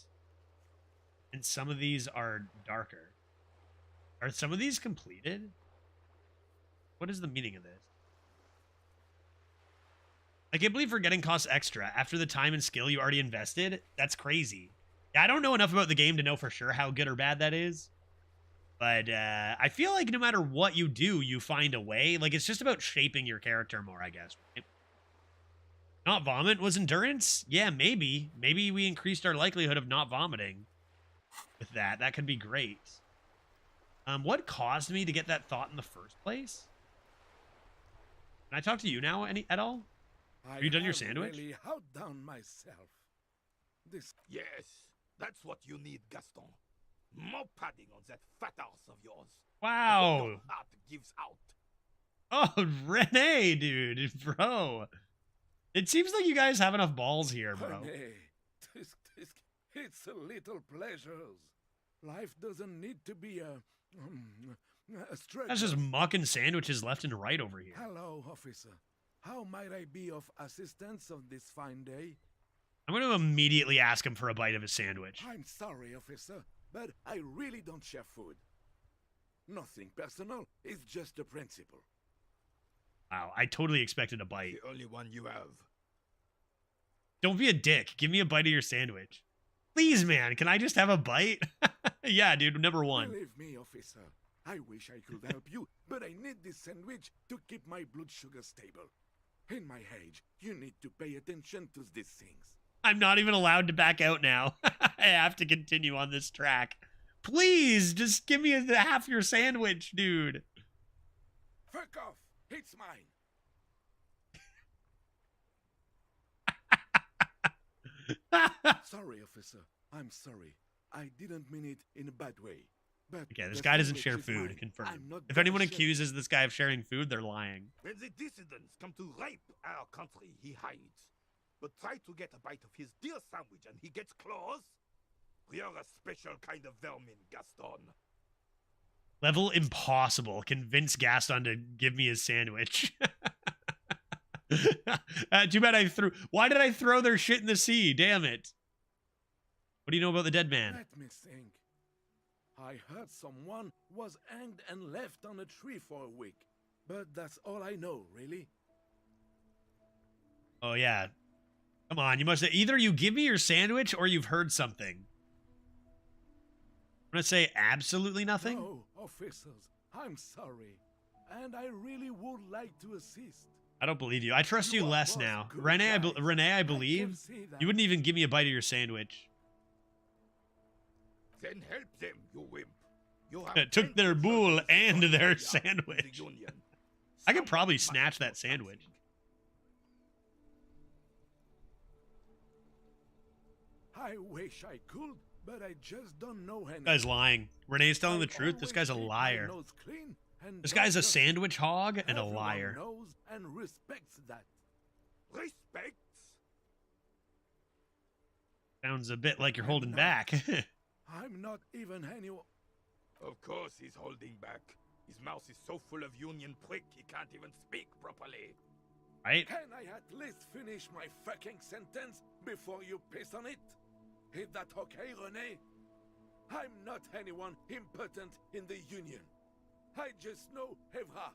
S1: And some of these are darker. Are some of these completed? What is the meaning of this? I can't believe forgetting costs extra after the time and skill you already invested. That's crazy. Yeah, I don't know enough about the game to know for sure how good or bad that is. But I feel like no matter what you do, you find a way. Like, it's just about shaping your character more, I guess. Right? Not vomit was endurance? Yeah, maybe. Maybe we increased our likelihood of not vomiting with that. That could be great. What caused me to get that thought in the first place? Can I talk to you now at all? Have you done your sandwich?
S19: Really outdone myself. This.
S2: Yes, that's what you need, Gaston. More padding on that fat ass of yours.
S1: Wow.
S2: Your heart gives out.
S1: Oh, Renee, dude, bro. It seems like you guys have enough balls here, bro.
S19: Honey, it's a little pleasures. Life doesn't need to be a struggle.
S1: That's just mucking sandwiches left and right over here.
S19: Hello, officer. How might I be of assistance on this fine day?
S1: I'm going to immediately ask him for a bite of his sandwich.
S19: I'm sorry, officer, but I really don't share food. Nothing personal, it's just a principle.
S1: Wow, I totally expected a bite.
S2: The only one you have.
S1: Don't be a dick. Give me a bite of your sandwich. Please, man, can I just have a bite? Yeah, dude, number one.
S19: Believe me, officer. I wish I could help you, but I need this sandwich to keep my blood sugar stable. In my age, you need to pay attention to these things.
S1: I'm not even allowed to back out now. I have to continue on this track. Please, just give me half your sandwich, dude.
S19: Fuck off. It's mine. Sorry, officer. I'm sorry. I didn't mean it in a bad way. But
S1: okay, this guy doesn't share food. Confirmed. If anyone accuses this guy of sharing food, they're lying.
S2: When the dissidents come to rape our country, he hides. But try to get a bite of his dear sandwich and he gets claws? You're a special kind of vermin, Gaston.
S1: Level impossible. Convince Gaston to give me his sandwich. Too bad I threw... Why did I throw their shit in the sea? Damn it. What do you know about the dead man?
S19: Let me think. I heard someone was hanged and left on a tree for a week. But that's all I know, really.
S1: Oh, yeah. Come on, you must have... Either you give me your sandwich or you've heard something. I'm going to say absolutely nothing.
S19: No, officers, I'm sorry. And I really would like to assist.
S1: I don't believe you. I trust you less now. Renee, I believe. You wouldn't even give me a bite of your sandwich.
S2: Then help them, you wimp. You
S1: took their bull and their sandwich. I could probably snatch that sandwich.
S19: I wish I could, but I just don't know anything.
S1: This guy's lying. Renee's telling the truth. This guy's a liar. This guy's a sandwich hog and a liar.
S19: Knows and respects that.
S2: Respects?
S1: Sounds a bit like you're holding back.
S19: I'm not even anyone.
S2: Of course he's holding back. His mouth is so full of union prick he can't even speak properly.
S1: Right?
S19: Can I at least finish my fucking sentence before you piss on it? Is that okay, René? I'm not anyone important in the Union. I just know Evrard.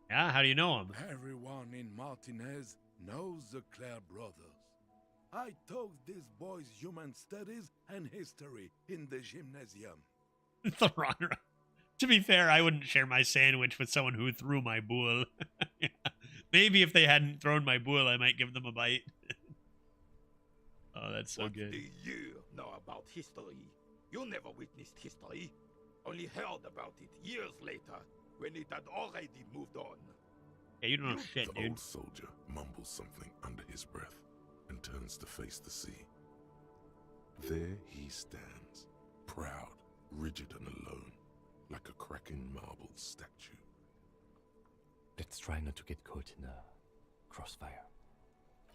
S1: Yeah, how do you know him?
S19: Everyone in Martinez knows the Clare brothers. I taught these boys human studies and history in the gymnasium.
S1: To be fair, I wouldn't share my sandwich with someone who threw my boule. Yeah. Maybe if they hadn't thrown my boule, I might give them a bite. Oh, that's so
S2: What
S1: good.
S2: do you know about history? You never witnessed history, only heard about it years later, when it had already moved on.
S1: Yeah, you don't know shit,
S13: The
S1: dude.
S13: old soldier mumbles something under his breath and turns to face the sea. There he stands, proud, rigid and alone, like a cracking marble statue.
S15: Let's try not to get caught in a crossfire.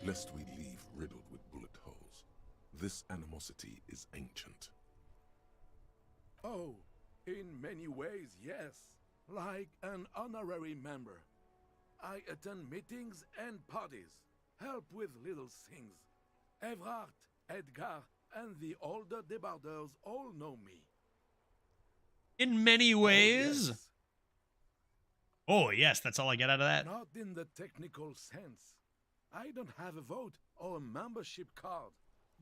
S13: Lest we leave riddled with bullet holes. This animosity is ancient.
S19: Oh, in many ways, yes. Like an honorary member. I attend meetings and parties, help with little things. Evrard, Edgar, and the older debarders all know me.
S1: In many ways. Oh, yes, that's all I get out of that.
S19: Not in the technical sense. I don't have a vote or a membership card,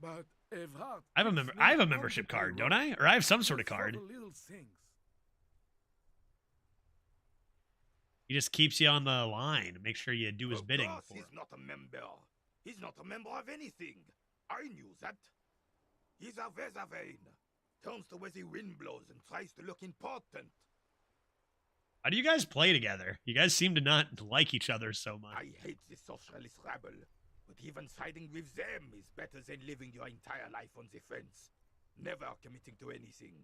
S19: but Evrard...
S1: I have a membership card, don't I? Or I have some sort of card.
S19: Little things.
S1: He just keeps you on the line. Make sure you do his bidding
S2: Of course
S1: for him.
S2: he's not a member. He's not a member of anything. I knew that. He's a Weservein. Turns the way the wind blows and tries to look important.
S1: How do you guys play together? You guys seem to not like each other so much.
S2: I hate the socialist rabble, but even siding with them is better than living your entire life on the fence. Never committing to anything.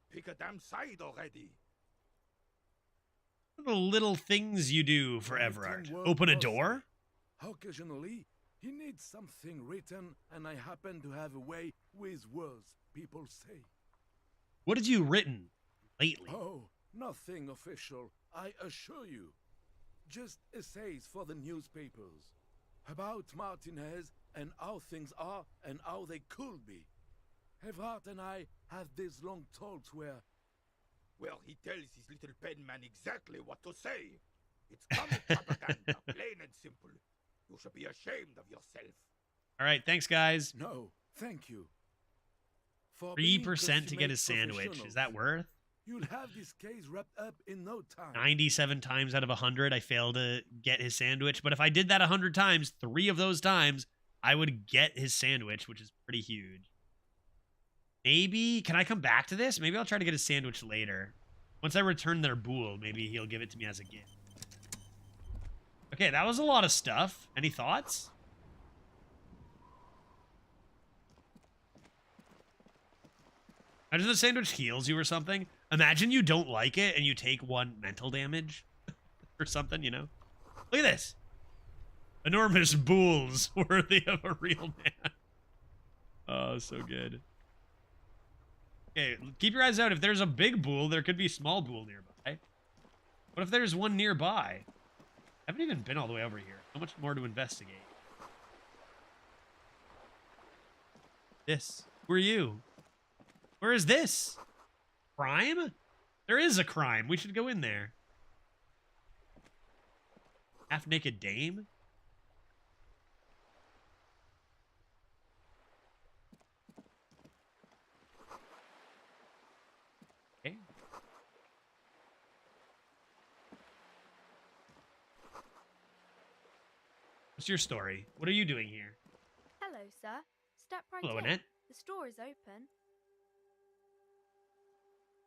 S2: Pick a damn side already.
S1: What are the little things you do for Everard? Open a door?
S19: Occasionally, he needs something written, and I happen to have a way with words, people say.
S1: What have you written lately?
S19: Oh, nothing official, I assure you. Just essays for the newspapers. About Martinez and how things are and how they could be. Evrard and I have these long talks where...
S2: Well, he tells his little pen man exactly what to say. It's comic propaganda, plain and simple. You should be ashamed of yourself.
S1: All right, thanks, guys.
S19: No, thank you.
S1: 3% to get a sandwich. Is that worth?
S19: You'll have this case wrapped up in no time.
S1: 97 times out of 100, I fail to get his sandwich. But if I did that 100 times, 3 of those times, I would get his sandwich, which is pretty huge. Maybe, can I come back to this? Maybe I'll try to get a sandwich later. Once I return their boule, maybe he'll give it to me as a gift. Okay, that was a lot of stuff. Any thoughts? Imagine the sandwich heals you or something. Imagine you don't like it and you take 1 mental damage or something, you know? Look at this. Enormous boules worthy of a real man. Oh, so good. Okay, keep your eyes out. If there's a big boule, there could be a small boule nearby. What if there's one nearby? I haven't even been all the way over here. How much more to investigate? This. Who are you? Where is this? Crime? There is a crime. We should go in there. Half-naked dame? Okay. What's your story? What are you doing here?
S20: Hello, sir. Step right
S1: Hello,
S20: in.
S1: Annette.
S20: The store is open.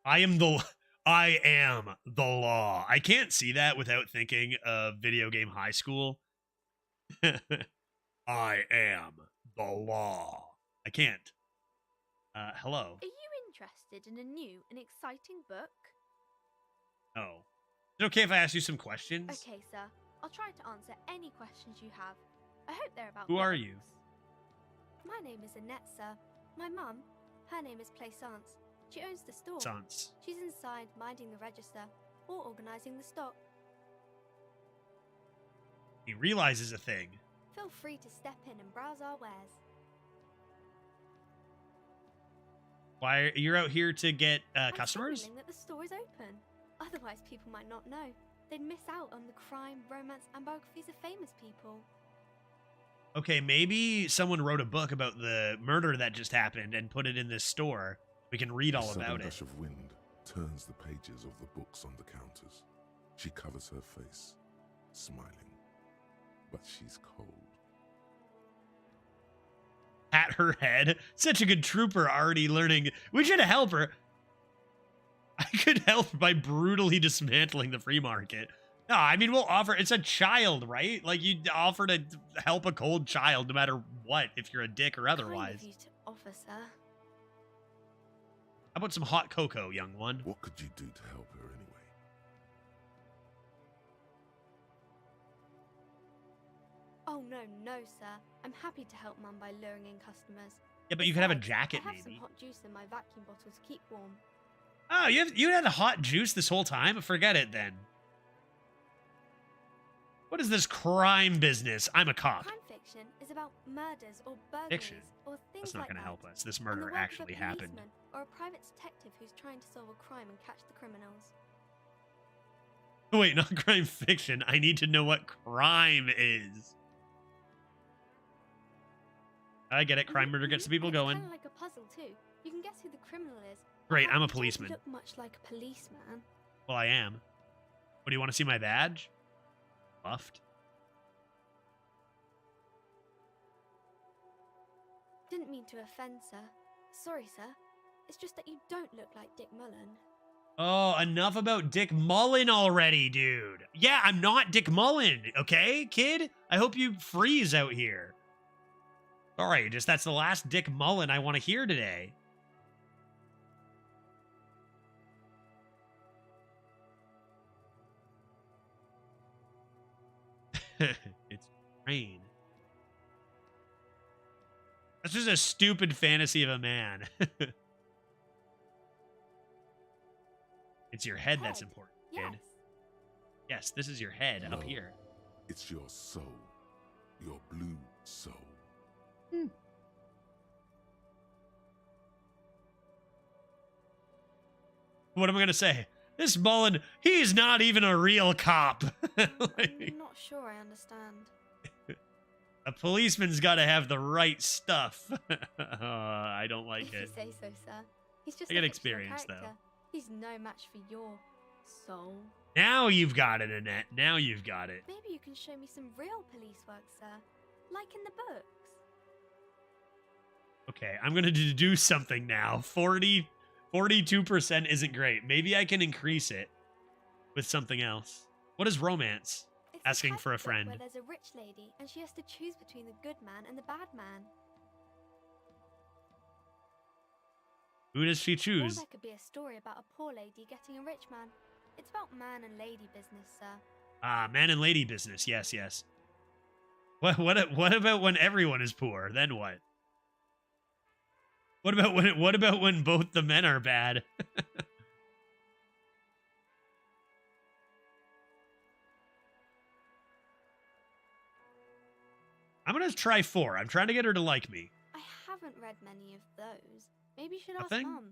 S1: I am the law. I can't see that without thinking of video game high school. I am the law. I can't. Hello.
S20: Are you interested in a new and exciting book?
S1: Oh. Is it okay if I ask you some questions?
S20: Okay, sir. I'll try to answer any questions you have. I hope they're about
S1: Who are
S20: books.
S1: you?
S20: My name is Annette, sir. My mum, her name is Plaisance. She owns the store.
S1: Sons.
S20: She's inside minding the register or organizing the stock.
S1: He realizes a thing.
S20: Feel free to step in and browse our wares.
S1: Why you're out here to get
S20: I'm
S1: customers?
S20: signaling that the store is open. Otherwise, people might not know. They'd miss out on the crime, romance, and biographies of famous people.
S1: Okay, maybe someone wrote a book about the murder that just happened and put it in this store. We can read all about
S13: A
S1: it.
S13: rush of wind turns the pages of the books on the counters. She covers her face, smiling. But she's cold.
S1: At her head. Such a good trooper already learning. We should help her. I could help by brutally dismantling the free market. No, I mean, we'll offer. It's a child, right? Like, you offer to help a cold child no matter what, if you're a dick or otherwise.
S20: Kind of you to offer, sir.
S1: How about some hot cocoa, young one?
S13: What could you do to help her anyway?
S20: Oh, no, sir. I'm happy to help Mum by luring in customers.
S1: Yeah, but you could have a
S20: Besides,
S1: jacket,
S20: I have
S1: maybe.
S20: some hot juice in my vacuum bottle to keep warm.
S1: Oh, you had hot juice this whole time? Forget it, then. What is this crime business? I'm a cop.
S20: Crime fiction is about murders or burglaries
S1: Fiction?
S20: or things
S1: That's not
S20: like
S1: going to
S20: that.
S1: help us. This
S20: and the
S1: murder
S20: work of a
S1: actually happened.
S20: policeman or a private detective who's trying to solve a crime and catch the criminals.
S1: Wait, not crime fiction. I need to know what crime is. I get it. Crime murder gets the people going.
S20: Kind of like a puzzle too. You can guess who the criminal is.
S1: Great, I'm a
S20: You don't
S1: policeman.
S20: look much like a policeman.
S1: Well, I am. What, do you want to see my badge? Buffed.
S20: Didn't mean to offend, sir. Sorry, sir. It's just that you don't look like Dick Mullen.
S1: Oh, enough about Dick Mullen already, dude. Yeah, I'm not Dick Mullen, okay, kid? I hope you freeze out here. Sorry, just that's the last Dick Mullen I want to hear today. It's rain. That's just a stupid fantasy of a man. It's your head that's important, kid. Yes, this is your head up
S13: No,
S1: here.
S13: It's your soul. Your blue soul.
S1: What am I going to say? This Mullen, he's not even a real cop.
S20: I'm not sure I understand.
S1: A policeman's got to have the right stuff. I don't like
S20: If
S1: it.
S20: you say so, sir. He's just
S1: I
S20: a
S1: get
S20: fictional
S1: experience,
S20: character.
S1: though.
S20: He's no match for your soul.
S1: Now you've got it, Annette. Now you've got it.
S20: Maybe you can show me some real police work, sir. Like in the books.
S1: Okay, I'm going to do something now. 42% isn't great. Maybe I can increase it with something else. What is romance?
S20: It's
S1: Asking
S20: the
S1: for a
S20: type of book
S1: friend.
S20: where there's a rich lady and she has to choose between the good man and the bad man.
S1: Who does she
S20: Or
S1: choose?
S20: there could be a story about a poor lady getting a rich man. It's about man and lady business, sir.
S1: Ah, man and lady business. Yes, yes. What about when everyone is poor? Then what? What about when both the men are bad? I'm gonna try 4. I'm trying to get her to like me.
S20: I haven't read many of those. Maybe you should ask
S1: Nothing?
S20: Mum.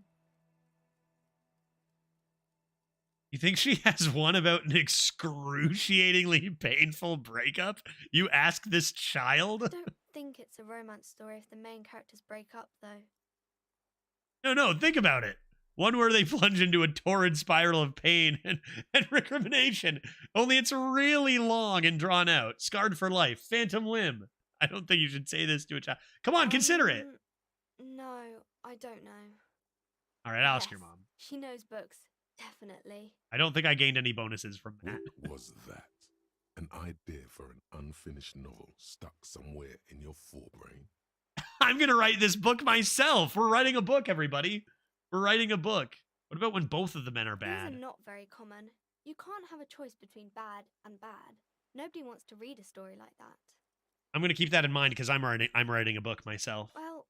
S1: You think she has one about an excruciatingly painful breakup? You ask this child?
S20: I don't think it's a romance story if the main characters break up, though.
S1: No, think about it. One where they plunge into a torrid spiral of pain and recrimination. Only it's really long and drawn out. Scarred for life. Phantom limb. I don't think you should say this to a child. Come on, consider it.
S20: No, I don't know.
S1: All right, I'll ask your mom.
S20: She knows books. Definitely.
S1: I don't think I gained any bonuses from that.
S13: What was that? An idea for an unfinished novel stuck somewhere in your forebrain?
S1: I'm going to write this book myself. We're writing a book, everybody. We're writing a book. What about when both of the men are bad?
S20: These are not very common. You can't have a choice between bad and bad. Nobody wants to read a story like that.
S1: I'm going to keep that in mind because I'm writing a book myself.
S20: Well,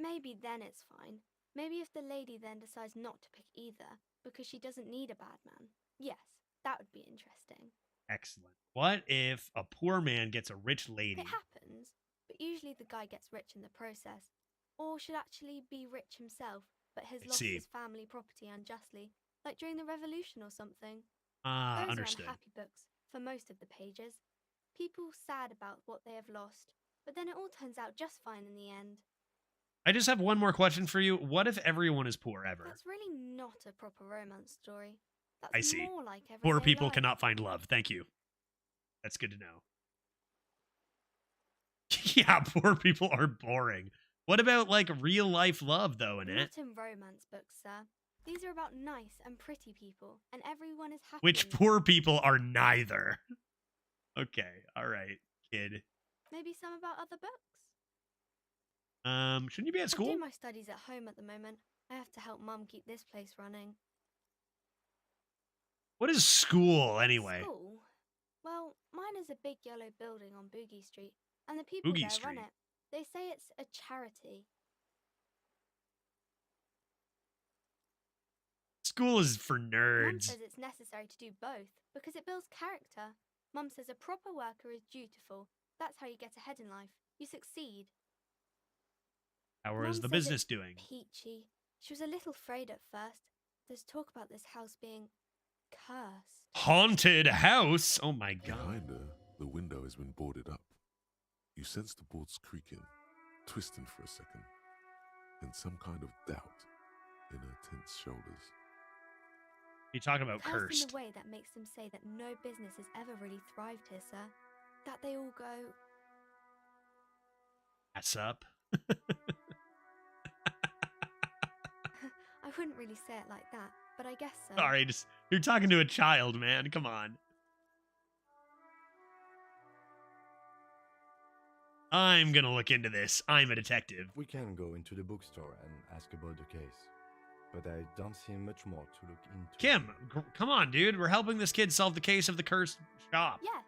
S20: maybe then it's fine. Maybe if the lady then decides not to pick either because she doesn't need a bad man. Yes, that would be interesting.
S1: Excellent. What if a poor man gets a rich lady?
S20: It happens, but usually the guy gets rich in the process. Or should actually be rich himself, but has lost his family property unjustly, like during the revolution or something. Those
S1: Understood.
S20: are unhappy books for most of the pages. People sad about what they have lost, but then it all turns out just fine in the end.
S1: I just have one more question for you. What if everyone is poor ever?
S20: That's really not a proper romance story. That's
S1: I see.
S20: more like everyday
S1: Poor people
S20: life.
S1: cannot find love. Thank you. That's good to know. Yeah, poor people are boring. What about like real life love though, Annette?
S20: Not in romance books, sir. These are about nice and pretty people, and everyone is happy.
S1: Which poor people are neither. Okay, all right, kid.
S20: Maybe some about other books.
S1: Shouldn't you be at school?
S20: I do my studies at home at the moment. I have to help Mum keep this place running.
S1: What is school anyway?
S20: School? Well, mine is a big yellow building on Boogie Street, and the people there run it. They say it's a charity.
S1: School is for
S20: Mum
S1: nerds.
S20: says it's necessary to do both because it builds character. Mum says a proper worker is dutiful. That's how you get ahead in life. You succeed.
S1: How
S20: Mum
S1: is the
S20: says
S1: business
S20: it's
S1: doing?
S20: Peachy. She was a little afraid at first. There's talk about this house being cursed.
S1: Haunted house? Oh my god.
S13: Behind her, the window has been boarded up. You sense the boards creaking, twisting for a second, and some kind of doubt in her tense shoulders.
S1: You talk about
S20: Cursed
S1: cursed.
S20: in a way that makes them say that no business has ever really thrived here, sir. That they all go...
S1: Ass up.
S20: I wouldn't really say it like that, but I guess so.
S1: Sorry, just you're talking to a child, man. Come on. I'm gonna look into this. I'm a detective.
S15: We can go into the bookstore and ask about the case, but I don't see much more to look into.
S1: Kim, come on, dude. We're helping this kid solve the case of the cursed shop.
S20: Yes.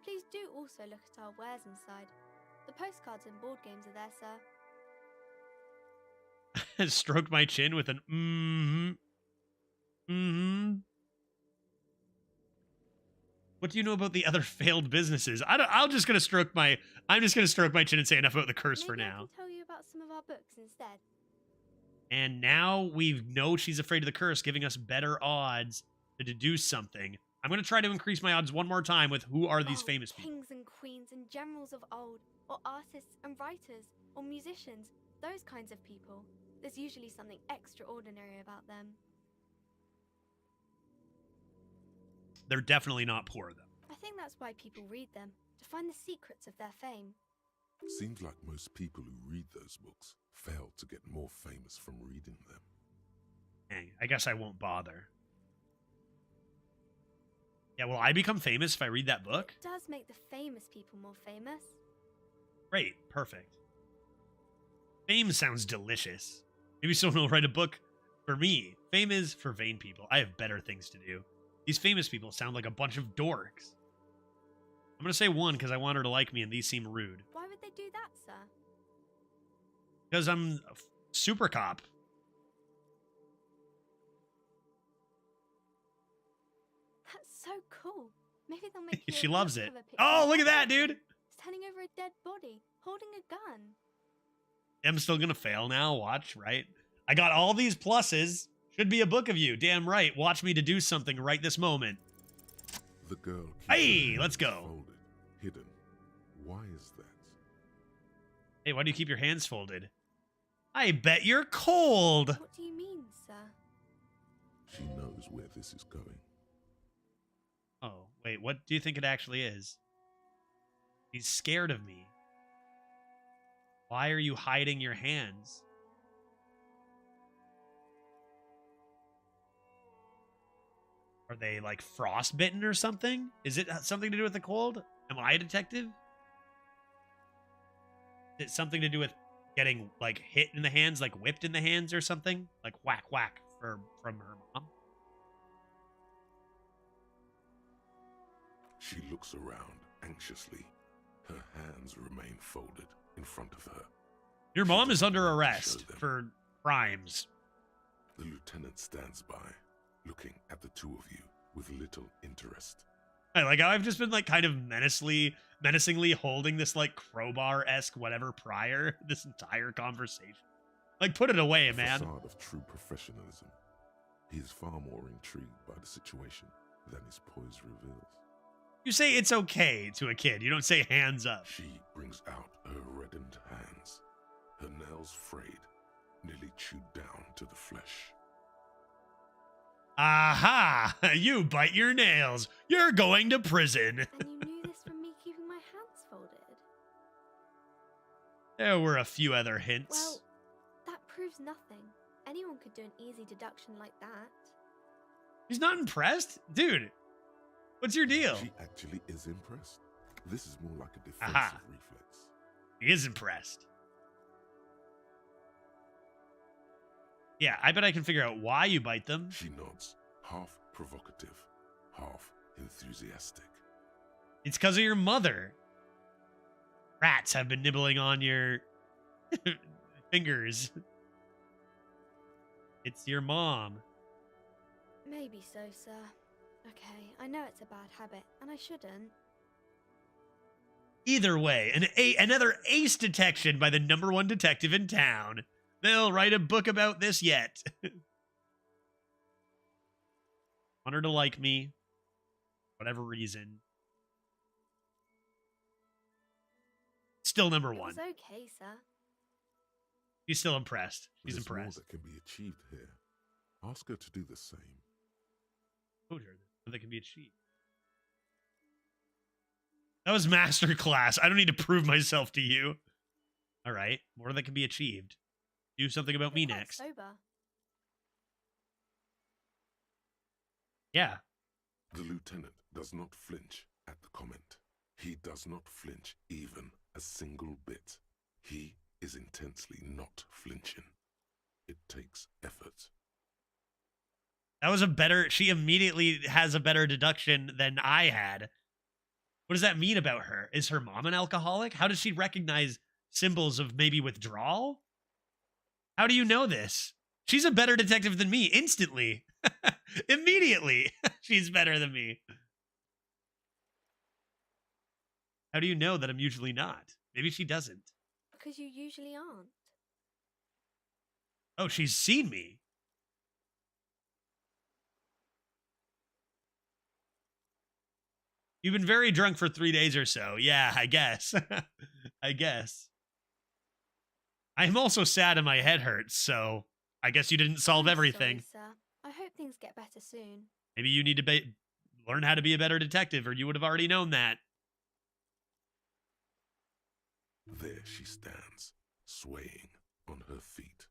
S20: Please do also look at our wares inside. The postcards and board games are there, sir.
S1: Stroke my chin with an What do you know about the other failed businesses? I'm just gonna stroke my chin and say enough about the curse for now.
S20: I can tell you about some of our books instead.
S1: And now we know she's afraid of the curse, giving us better odds to deduce something. I'm gonna try to increase my odds one more time with who are these famous people.
S20: Kings and queens and generals of old, or artists and writers, or musicians, those kinds of people. There's usually something extraordinary about them.
S1: They're definitely not poor, though.
S20: I think that's why people read them, to find the secrets of their fame.
S13: Seems like most people who read those books fail to get more famous from reading them.
S1: Dang, I guess I won't bother. Yeah, will I become famous if I read that book?
S20: It does make the famous people more famous.
S1: Great, perfect. Fame sounds delicious. Maybe someone will write a book for me. Fame is for vain people. I have better things to do. These famous people sound like a bunch of dorks. I'm going to say one because I want her to like me and these seem rude.
S20: Why would they do that, sir?
S1: Because I'm a super cop.
S20: That's so cool. Maybe they'll make you
S1: She
S20: a
S1: loves
S20: book
S1: it.
S20: cover picture
S1: Oh,
S20: of
S1: look at
S20: that
S1: that,
S20: person
S1: dude.
S20: Standing over a dead body, holding a gun.
S1: I'm still going to fail now. Watch, right? I got all these pluses. Should be a book of you. Damn right. Watch me to do something right this moment.
S13: The girl.
S1: Hey, let's go.
S13: Folded, hidden. Why is that?
S1: Hey, why do you keep your hands folded? I bet you're cold.
S20: What do you mean, sir?
S13: She knows where this is going.
S1: Oh, wait. What do you think it actually is? He's scared of me. Why are you hiding your hands? Are they like frostbitten or something? Is it something to do with the cold? Am I a detective? Is it something to do with getting like hit in the hands, like whipped in the hands or something? Like whack whack from her mom?
S13: She looks around anxiously. Her hands remain folded in front of her.
S1: Your mom is under arrest for crimes.
S13: The lieutenant stands by, looking at the two of you with little interest.
S1: I like how I've just been like kind of menacingly holding this like crowbar-esque whatever prior this entire conversation. Like, put it away, man.
S13: Facade of true professionalism. He is far more intrigued by the situation than his poise reveals.
S1: You say it's okay to a kid. You don't say hands up.
S13: She brings out her reddened hands, her nails frayed, nearly chewed down to the flesh.
S1: Aha! You bite your nails. You're going to prison.
S20: And you knew this from me keeping my hands folded?
S1: There were a few other hints.
S20: Well, that proves nothing. Anyone could do an easy deduction like that.
S1: He's not impressed? Dude, what's your deal?
S13: She actually is impressed. This is more like a defensive
S1: Aha.
S13: reflex.
S1: He is impressed. Yeah, I bet I can figure out why you bite them.
S13: She nods, half provocative, half enthusiastic.
S1: It's because of your mother. Rats have been nibbling on your fingers. It's your mom.
S20: Maybe so, sir. Okay, I know it's a bad habit, and I shouldn't.
S1: Either way, another ace detection by the #1 detective in town. They'll write a book about this yet. Want her to like me. Whatever reason. Still #1.
S20: It's okay, sir.
S1: She's still impressed. She's
S13: There's more
S1: impressed.
S13: that can be achieved here. Ask her to do the same.
S1: Told her that can be achieved. That was masterclass. I don't need to prove myself to you. All right, more that can be achieved. Do something about me
S20: Quite
S1: next.
S20: sober.
S1: Yeah.
S13: The lieutenant does not flinch at the comment. He does not flinch even a single bit. He is intensely not flinching. It takes effort.
S1: That was a better... She immediately has a better deduction than I had. What does that mean about her? Is her mom an alcoholic? How does she recognize symbols of maybe withdrawal? How do you know this? She's a better detective than me instantly. Immediately. She's better than me. How do you know that I'm usually not? Maybe she doesn't.
S20: Because you usually aren't.
S1: Oh, she's seen me. You've been very drunk for 3 days or so. Yeah, I guess. I guess. I'm also sad and my head hurts, so I guess you didn't solve
S20: I'm
S1: everything.
S20: Sorry, sir. I hope things get better soon.
S1: Maybe you need to learn how to be a better detective, or you would have already known that.
S13: There she stands, swaying on her feet,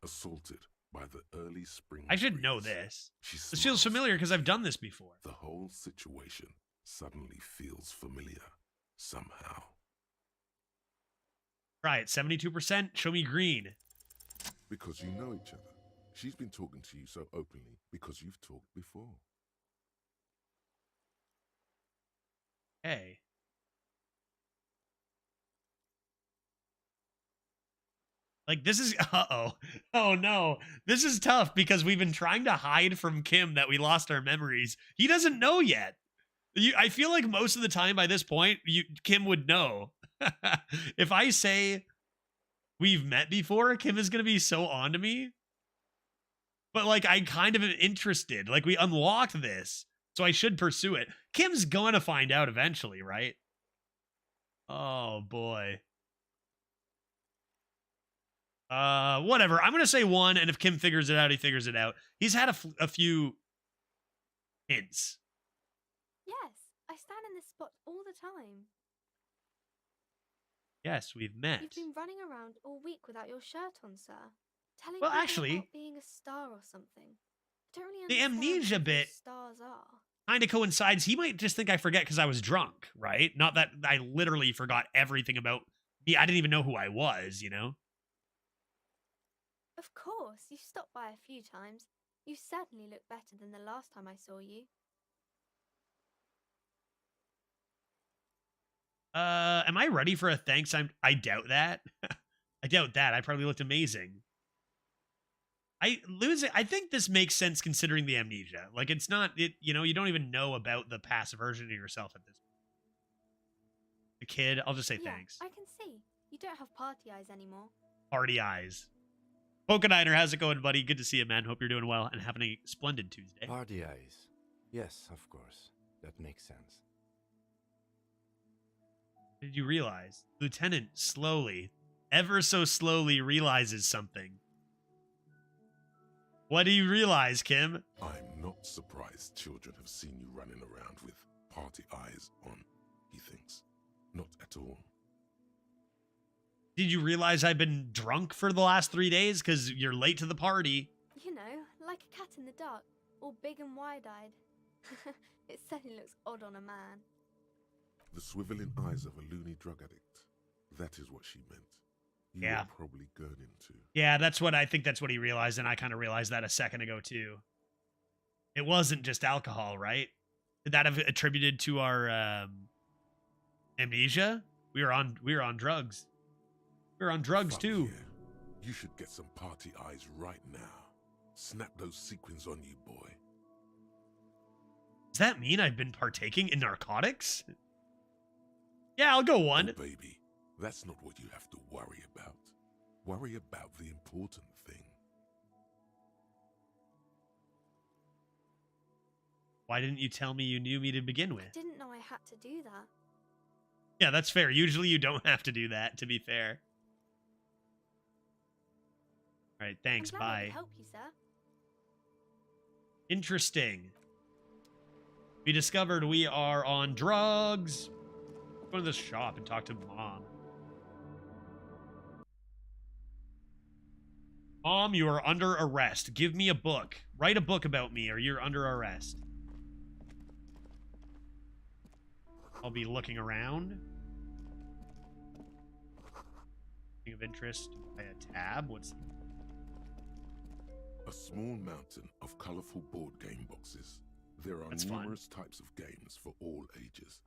S13: assaulted by the early spring
S1: I should know
S13: breeze.
S1: this.
S13: She
S1: This feels
S13: smiles.
S1: familiar because I've done this before.
S13: The whole situation suddenly feels familiar, somehow.
S1: Try it. 72%. Show me green.
S13: Because you know each other. She's been talking to you so openly because you've talked before.
S1: Hey. Like, this is... Uh-oh. Oh, no. This is tough because we've been trying to hide from Kim that we lost our memories. He doesn't know yet. I feel like most of the time by this point, Kim would know. If I say we've met before, Kim is going to be so on to me. But, like, I kind of am interested. Like, we unlocked this, so I should pursue it. Kim's going to find out eventually, right? Oh, boy. Whatever. I'm going to say 1, and if Kim figures it out, he figures it out. He's had a few hints.
S20: Yes, I stand in this spot all the time.
S1: Yes, we've met.
S20: You've been running around all week without your shirt on, sir. Telling
S1: Well,
S20: people
S1: actually,
S20: about being a star or something. I don't really
S1: the
S20: understand
S1: amnesia
S20: what
S1: bit
S20: stars are.
S1: kind of coincides. He might just think I forget because I was drunk, right? Not that I literally forgot everything about me. I didn't even know who I was, you know?
S20: Of course, you stopped by a few times. You certainly look better than the last time I saw you.
S1: Am I ready for a thanks? I doubt that. I doubt that. I probably looked amazing. I think this makes sense considering the amnesia. Like, it's not, you know, you don't even know about the past version of yourself at this point. The kid, I'll just say
S20: Yeah,
S1: thanks.
S20: I can see. You don't have party eyes anymore.
S1: Party eyes. Polka Niner, how's it going, buddy? Good to see you, man. Hope you're doing well and having a splendid Tuesday.
S15: Party eyes. Yes, of course. That makes sense.
S1: Did you realize? Lieutenant slowly, ever so slowly realizes something. What do you realize, Kim?
S13: I'm not surprised children have seen you running around with party eyes on, he thinks. Not at all.
S1: Did you realize I've been drunk for the last 3 days? Because you're late to the party.
S20: You know, like a cat in the dark, all big and wide-eyed. It certainly looks odd on a man.
S13: The swiveling eyes of a loony drug addict. That is what she meant. You
S1: Yeah.
S13: were probably gurning too.
S1: Yeah, I think that's what he realized, and I kind of realized that a second ago too. It wasn't just alcohol, right? Did that have attributed to our amnesia? We were on drugs. We were on drugs too.
S13: Yeah. You should get some party eyes right now. Snap those sequins on you, boy.
S1: Does that mean I've been partaking in narcotics? Yeah, I'll go one.
S13: Oh, baby, that's not what you have to worry about. Worry about the important thing.
S1: Why didn't you tell me you knew me to begin with?
S20: I didn't know I had to do that.
S1: Yeah, that's fair. Usually you don't have to do that, to be fair. All right, thanks,
S20: I'm glad I
S1: bye.
S20: could help you, sir.
S1: Interesting. We discovered we are on drugs. Go to the shop and talk to Mom. Mom, you are under arrest. Give me a book. Write a book about me or you're under arrest. I'll be looking around. Thing of interest by a tab. What's...
S13: A small mountain of colorful board game boxes. There are numerous types of games for all ages.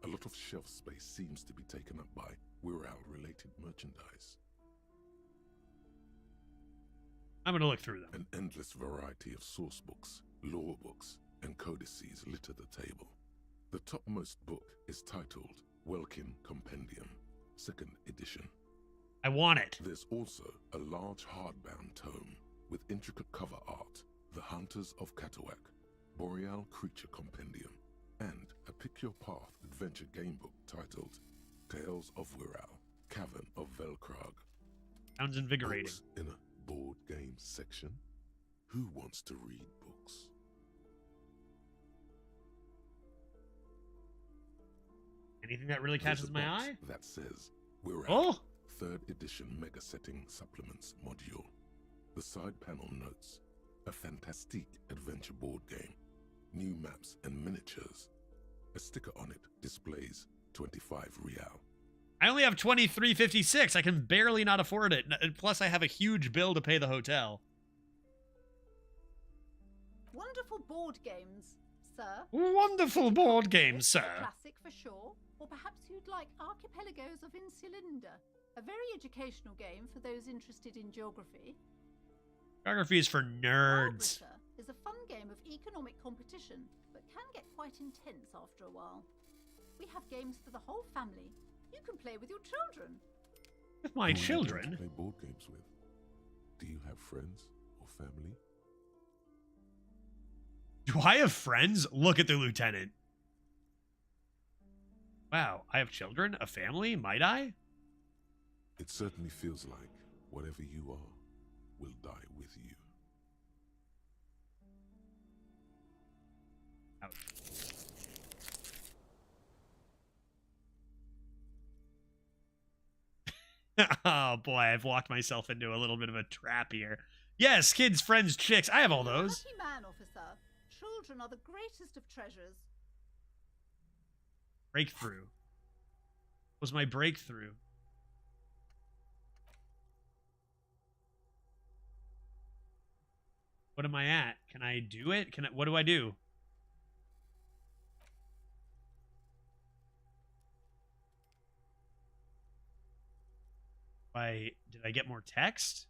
S13: A lot of shelf space seems to be taken up by Wirral-related merchandise.
S1: I'm going to look through them.
S13: An endless variety of source books, lore books, and codices litter the table. The topmost book is titled Welkin Compendium, 2nd edition.
S1: I want it.
S13: There's also a large hardbound tome with intricate cover art, The Hunters of Katawak, Boreal Creature Compendium, and a Pick Your Path adventure game book titled Tales of Wirral, Cavern of Velkrag.
S1: Sounds invigorating.
S13: Books in a board game section? Who wants to read books?
S1: Anything that really catches my eye?
S13: That says Wirral,
S1: oh!
S13: 3rd edition Mega Setting Supplements module. The side panel notes, a fantastic adventure board game, new maps and miniatures. A sticker on it displays 25 real.
S1: I only have 23.56. I can barely not afford it. Plus, I have a huge bill to pay the hotel.
S21: Wonderful board games, sir.
S1: Wonderful board games,
S21: A
S1: sir.
S21: classic for sure, or perhaps you'd like Archipelagos of Insulinda, a very educational game for those interested in geography.
S1: Geography is for nerds.
S21: Arbiter is a fun game of economic competition, but can get quite intense after a while. We have games for the whole family. You can play with your children.
S1: With my
S13: Who are you going
S1: children?
S13: to play board games with? Do you have friends or family?
S1: Do I have friends? Look at the lieutenant. Wow, I have children? A family? Might I?
S13: It certainly feels like whatever you are will die with you.
S1: Ouch. Oh boy, I've walked myself into a little bit of a trap here. Yes, kids, friends, chicks. I have all those.
S21: Lucky man, officer. Children are the greatest of treasures.
S1: Breakthrough. Was my breakthrough. What am I at? Can I do it? What do I do? Did I get more text?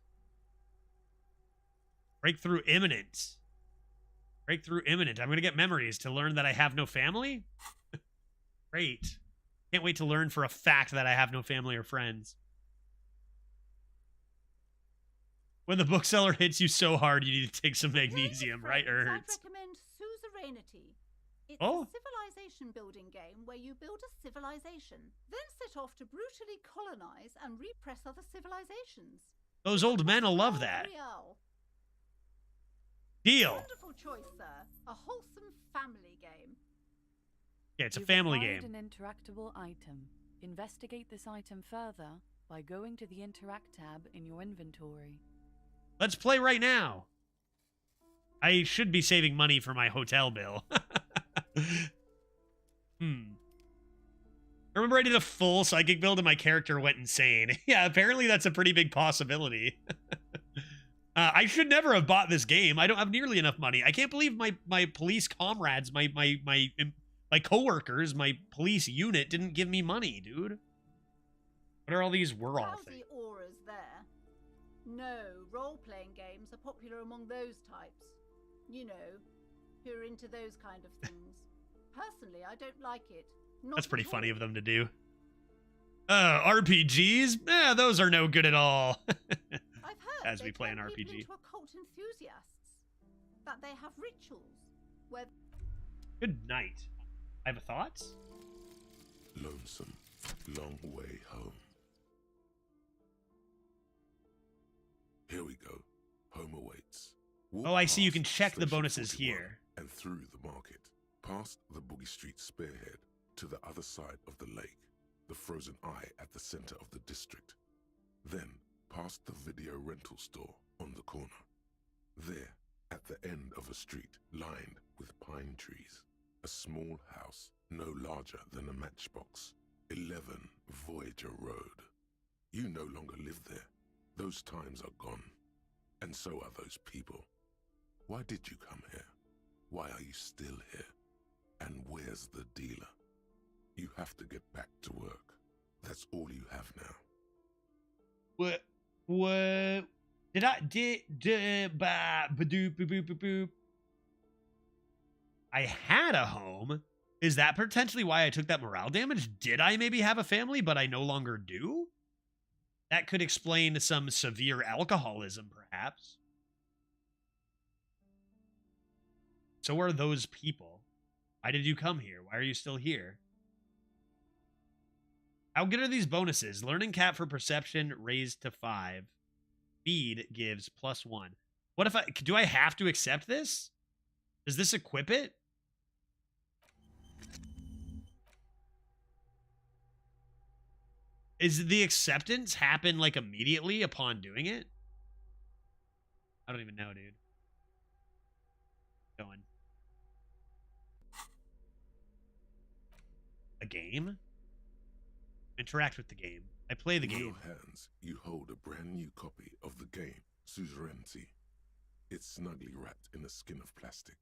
S1: Breakthrough imminent. Breakthrough imminent. I'm going to get memories to learn that I have no family? Great. Can't wait to learn for a fact that I have no family or friends. When the bookseller hits you so hard, you need to take some magnesium, right? It hurts.
S21: I'd recommend Suzerainty. It's
S1: Oh.
S21: a civilization building game where you build a civilization, then set off to brutally colonize and repress other civilizations.
S1: Those old men will love that.
S21: Real.
S1: Deal.
S21: Wonderful choice, sir. A wholesome family game.
S1: Yeah, it's a
S18: You've
S1: family
S18: acquired
S1: game.
S18: An interactable item. Investigate this item further by going to the Interact tab in your inventory.
S1: Let's play right now. I should be saving money for my hotel bill. I remember I did a full psychic build and my character went insane. Yeah, apparently that's a pretty big possibility. I should never have bought this game. I don't have nearly enough money. I can't believe my police comrades, my coworkers, my police unit didn't give me money, dude. What are all these we're all things?
S21: Lousy auras there. No, role-playing games are popular among those types. You know, who are into those kind of things. Personally, I don't like it. Not
S1: That's pretty
S21: at
S1: funny
S21: all.
S1: of them to do. RPGs? Those are no good at all.
S21: I've heard
S1: As
S21: they
S1: we play an
S21: turn people
S1: RPG.
S21: into occult enthusiasts. That they have rituals where
S1: Good night. I have a thoughts?
S13: Lonesome, long way home. Here we go. Home awaits. Walk
S1: Oh, I see. You can
S13: past
S1: check the
S13: Station
S1: bonuses
S13: 41
S1: here.
S13: And through the market, past the Boogie Street spearhead, to the other side of the lake, the frozen eye at the center of the district. Then, past the video rental store on the corner. There, at the end of a street lined with pine trees, a small house no larger than a matchbox, 11 Voyager Road. You no longer live there. Those times are gone. And so are those people. Why did you come here? Why are you still here? And where's the dealer? You have to get back to work. That's all you have now.
S1: What? I had a home. Is that potentially why I took that morale damage? Did I maybe have a family, but I no longer do? That could explain some severe alcoholism, perhaps. So are those people. Why did you come here? Why are you still here? How good are these bonuses? Learning cap for perception raised to 5. Speed gives +1. What if do I have to accept this? Does this equip it? Is the acceptance happen like immediately upon doing it? I don't even know, dude. Going. A game? Interact with the game. I play the
S13: In
S1: game.
S13: your hands, you hold a brand new copy of the game, Suzerainty. It's snugly wrapped in a skin of plastic.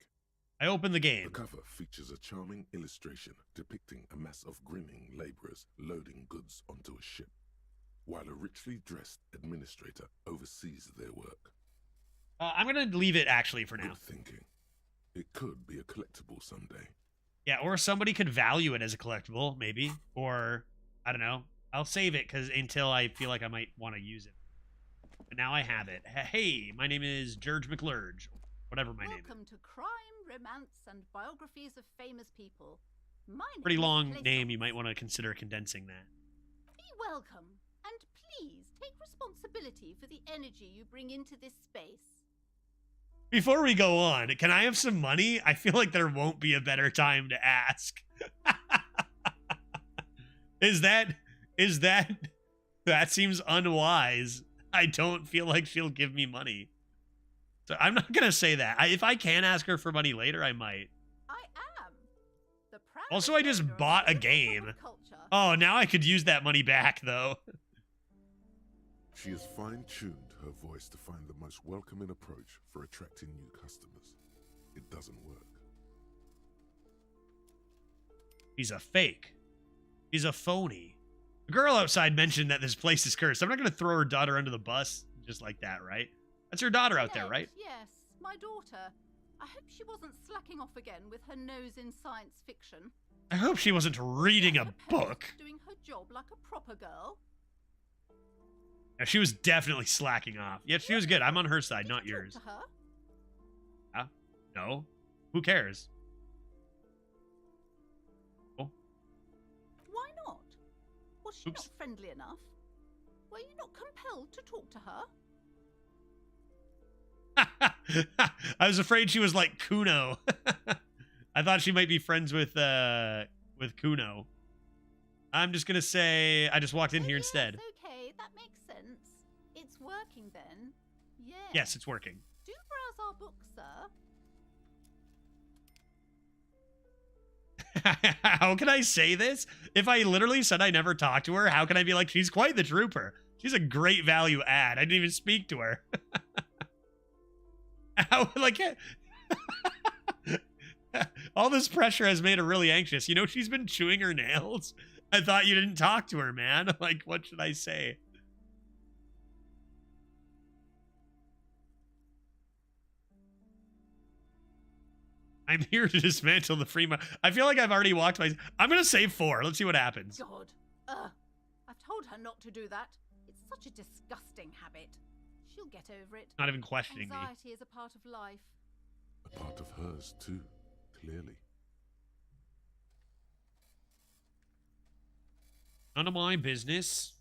S1: I open the game.
S13: The cover features a charming illustration depicting a mass of grinning laborers loading goods onto a ship, while a richly dressed administrator oversees their work.
S1: I'm going to leave it actually for now.
S13: Good thinking. It could be a collectible someday.
S1: Yeah, or somebody could value it as a collectible, maybe. Or, I don't know. I'll save it until I feel like I might want to use it. But now I have it. Hey, my name is George McLurge. Whatever my name is.
S21: Welcome to Crime, Romance, and Biographies of Famous People. My
S1: Pretty
S21: name is
S1: long
S21: Plaisance.
S1: name. You might want to consider condensing that.
S21: Be welcome, and please take responsibility for the energy you bring into this space.
S1: Before we go on, can I have some money? I feel like there won't be a better time to ask. That seems unwise. I don't feel like she'll give me money. So I'm not going to say that. If I can ask her for money later, I might.
S21: I am. The proud
S1: Also, I just
S21: owner of
S1: bought a
S21: British
S1: game.
S21: pop culture.
S1: Oh, now I could use that money back, though.
S13: She has fine-tuned her voice to find the most welcoming approach for attracting new customers. It doesn't work.
S1: He's a fake. He's a phony. The girl outside mentioned that this place is cursed. I'm not going to throw her daughter under the bus just like that, right? That's your daughter out there,
S21: Annette,
S1: right?
S21: Yes, my daughter. I hope she wasn't slacking off again with her nose in science fiction.
S1: I hope she wasn't reading a book.
S21: Doing her job like a proper girl.
S1: Yeah, she was definitely slacking off. Yeah, she was good. I'm on her side, not yours.
S21: To her?
S1: No. Who cares? Oh.
S21: Why not? Was she
S1: Oops.
S21: not friendly enough? Were you not compelled to talk to her?
S1: I was afraid she was like Kuno. I thought she might be friends with Kuno. I'm just gonna say I just walked in here instead.
S21: Okay, that makes sense. It's working then. Yeah.
S1: Yes, it's working.
S21: Do browse our books, sir.
S1: How can I say this? If I literally said I never talked to her, how can I be like, she's quite the trooper? She's a great value add. I didn't even speak to her. How, like, all this pressure has made her really anxious. You know, she's been chewing her nails. I thought you didn't talk to her, man. Like, what should I say? I'm here to dismantle the free market. I feel like I've already walked my... I'm going to say 4. Let's see what happens.
S21: God. I've told her not to do that. It's such a disgusting habit. She'll get over it.
S1: Not even questioning me.
S21: Anxiety is a part of life.
S13: A part of hers, too, clearly.
S1: None of my business.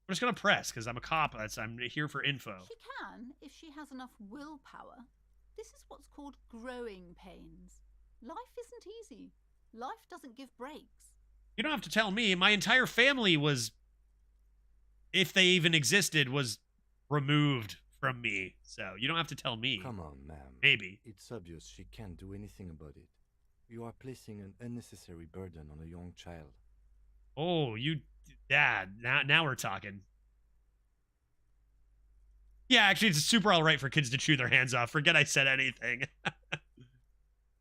S1: I'm just going to press because I'm a cop. I'm here for info.
S21: She can, if she has enough willpower. This is what's called growing pains. Life isn't easy. Life doesn't give breaks.
S1: You don't have to tell me. My entire family was, if they even existed, was removed from me. So you don't have to tell me.
S15: Come on, ma'am.
S1: Maybe.
S15: It's obvious she can't do anything about it. You are placing an unnecessary burden on a young child.
S1: Oh, Dad. Now we're talking. Yeah, actually, it's super all right for kids to chew their hands off. Forget I said anything.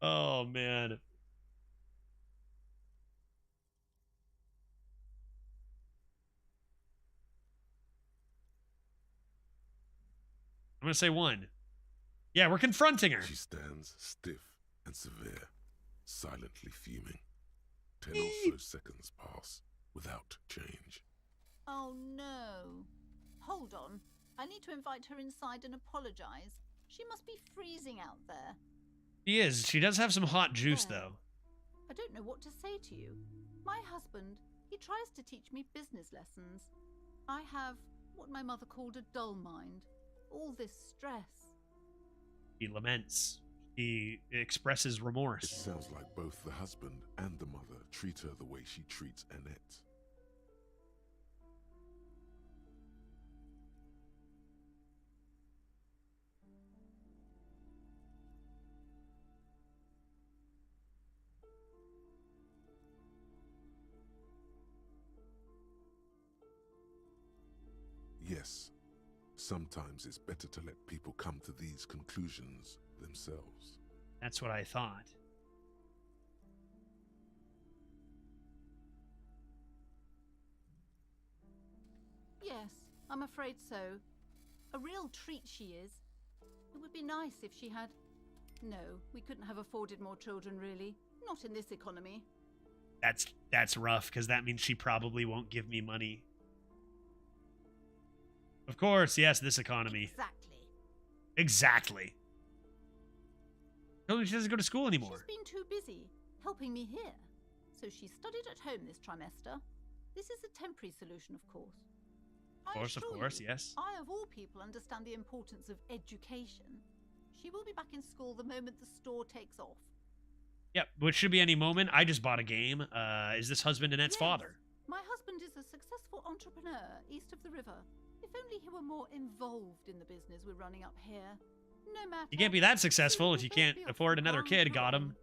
S1: Oh, man. I'm going to say 1. Yeah, we're confronting her.
S13: She stands stiff and severe, silently fuming. 10 or so seconds pass without change.
S21: Oh no. Hold on. I need to invite her inside and apologize. She must be freezing out there.
S1: She is. She does have some hot juice, though.
S21: I don't know what to say to you. My husband, he tries to teach me business lessons. I have what my mother called a dull mind. All this stress.
S1: He laments. He expresses remorse.
S13: It sounds like both the husband and the mother treat her the way she treats Annette. Yes, sometimes it's better to let people come to these conclusions themselves.
S1: That's what I thought.
S21: Yes, I'm afraid so. A real treat she is. It would be nice if she had... No, we couldn't have afforded more children, really. Not in this economy.
S1: That's rough, because that means she probably won't give me money. Of course, yes, this economy. Exactly. She doesn't go to school anymore.
S21: She's been too busy helping me here. So she studied at home this trimester. This is a temporary solution, of course.
S1: Of course, yes.
S21: I, of all people, understand the importance of education. She will be back in school the moment the store takes off.
S1: Yep, which should be any moment. I just bought a game. Is this husband Annette's father?
S21: My husband is a successful entrepreneur east of the river. If only he were more involved in the business we're running up here. No matter.
S1: You can't be that successful if you can't afford another kid. Got him.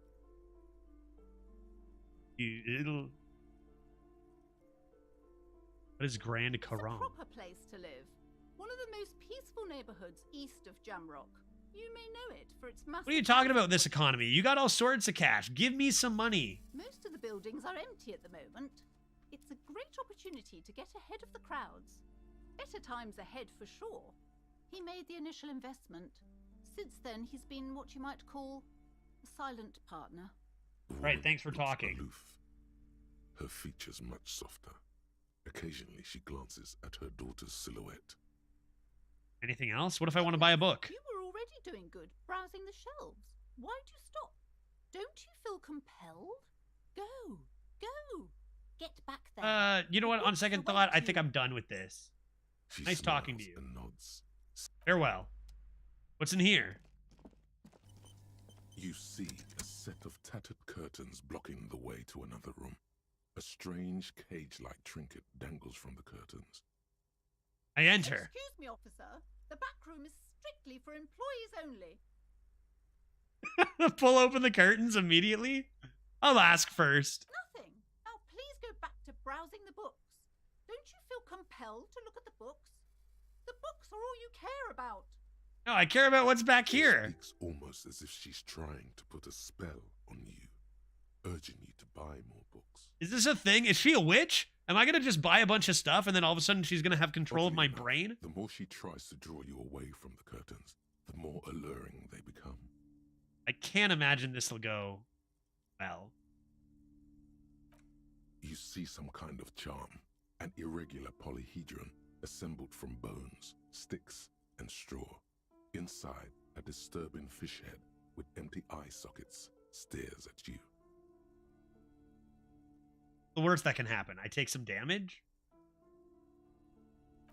S1: What is Grand Caron?
S21: It's a proper place to live. One of the most peaceful neighborhoods east of Jamrock. You may know it for its massive...
S1: What are you talking about, this economy? You got all sorts of cash. Give me some money.
S21: Most of the buildings are empty at the moment. It's a great opportunity to get ahead of the crowds. Better times ahead for sure. He made the initial investment. Since then, he's been what you might call a silent partner.
S1: Right, thanks for talking.
S13: Aloof. Her features much softer. Occasionally, she glances at her daughter's silhouette.
S1: Anything else? What if I want to buy a book?
S21: You were already doing good, browsing the shelves. Why'd you stop? Don't you feel compelled? Go, go, get back there.
S1: You know what? On second thought, I think I'm done with this. Nice talking to you.
S13: And nods.
S1: Farewell. What's in here?
S13: You see a set of tattered curtains blocking the way to another room. A strange cage-like trinket dangles from the curtains.
S1: I enter.
S21: Excuse me, officer. The back room is strictly for employees only.
S1: Pull open the curtains immediately? I'll ask first.
S21: Nothing. Now please go back to browsing the books. Don't you feel compelled to look at the books? The books are all you care about.
S1: No, I care about what's back here.
S13: She speaks almost as if she's trying to put a spell on you, urging you to buy more books.
S1: Is this a thing? Is she a witch? Am I going to just buy a bunch of stuff and then all of a sudden she's going to have control of my brain?
S13: The more she tries to draw you away from the curtains, the more alluring they become.
S1: I can't imagine this will go well.
S13: You see some kind of charm, an irregular polyhedron assembled from bones, sticks, and straw. Inside, a disturbing fish head with empty eye sockets stares at you.
S1: The worst that can happen, I take some damage?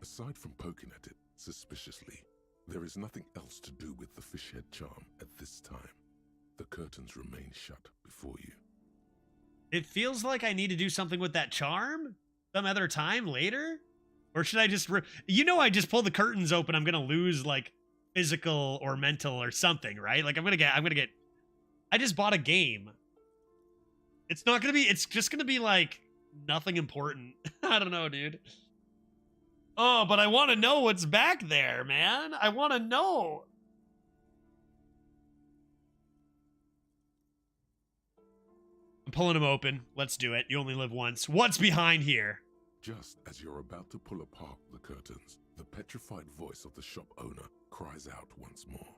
S13: Aside from poking at it suspiciously, there is nothing else to do with the fish head charm at this time. The curtains remain shut before you.
S1: It feels like I need to do something with that charm some other time later? Or should I just... I just pull the curtains open, I'm going to lose, like, physical or mental or something, right? Like, I'm going to get... I just bought a game. It's not going to be... It's just going to be, like, nothing important. I don't know, dude. Oh, but I want to know what's back there, man. I want to know. I'm pulling them open. Let's do it. You only live once. What's behind here?
S13: Just as you're about to pull apart the curtains, the petrified voice of the shop owner cries out once more.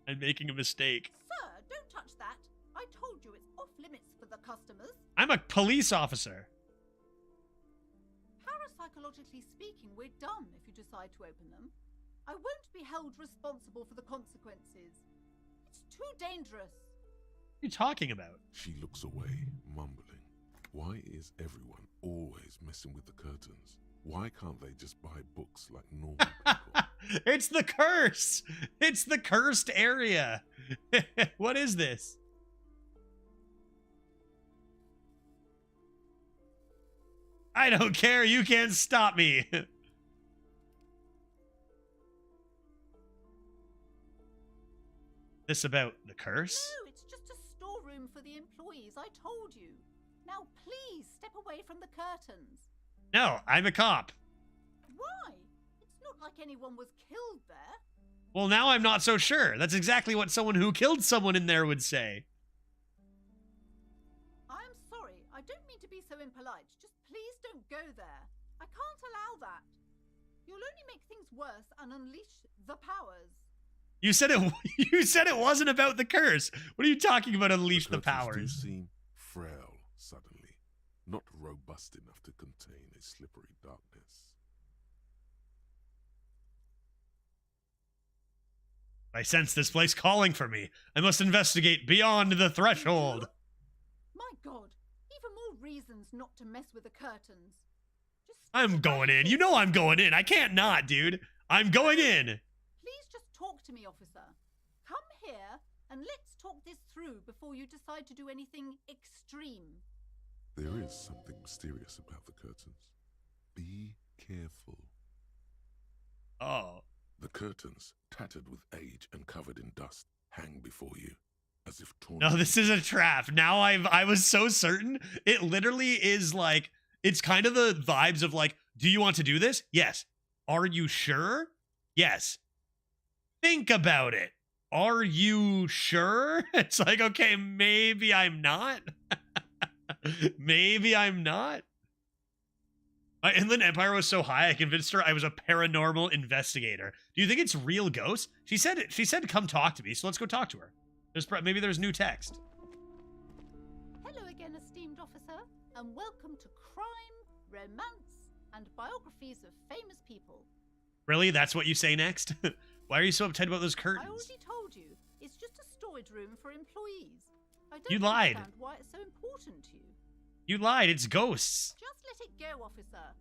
S1: I'm making a mistake.
S21: Sir, don't touch that. I told you it's off limits for the customers.
S1: I'm a police officer.
S21: Parapsychologically speaking, we're done if you decide to open them. I won't be held responsible for the consequences. It's too dangerous.
S1: What are you talking about?
S13: She looks away, mumbling. Why is everyone always messing with the curtains? Why can't they just buy books like normal people?
S1: It's the curse! It's the cursed area! What is this? I don't care, you can't stop me! This about the curse?
S21: No, it's just a storeroom for the employees, I told you. Now please step away from the curtains.
S1: No, I'm a cop.
S21: Why? It's not like anyone was killed there.
S1: Well, now I'm not so sure. That's exactly what someone who killed someone in there would say.
S21: I'm sorry, I don't mean to be so impolite. Just please don't go there. I can't allow that. You'll only make things worse and unleash the powers.
S1: You said it wasn't about the curse. What are you talking about, unleash the powers?
S13: Do seem frail suddenly, not robust enough to contain a slippery darkness.
S1: I sense this place calling for me. I must investigate beyond the threshold.
S21: My God, even more reasons not to mess with the curtains.
S1: I'm going in. You know I'm going in. I can't not, dude. I'm going in.
S21: Please just talk to me, officer. Come here and let's talk this through before you decide to do anything extreme.
S13: There is something mysterious about the curtains. Be careful.
S1: Oh.
S13: The curtains, tattered with age and covered in dust, hang before you, as if torn.
S1: No, this is a trap. Now I was so certain. It literally is like, it's kind of the vibes of like, do you want to do this? Yes. Are you sure? Yes. Think about it. Are you sure? It's like, okay, maybe I'm not. Maybe I'm not. My Inland Empire was so high, I convinced her I was a paranormal investigator. Do you think it's real ghosts? She said come talk to me, so let's go talk to her. Maybe there's new text.
S21: Hello again, esteemed officer, and welcome to Crime, Romance, and Biographies of Famous People.
S1: Really? That's what you say next? Why are you so uptight about those curtains?
S21: I already told you, it's just a storage room for employees. I don't
S1: You lied.
S21: understand why it's so important to you.
S1: You lied, it's ghosts.
S21: Just let it go, officer.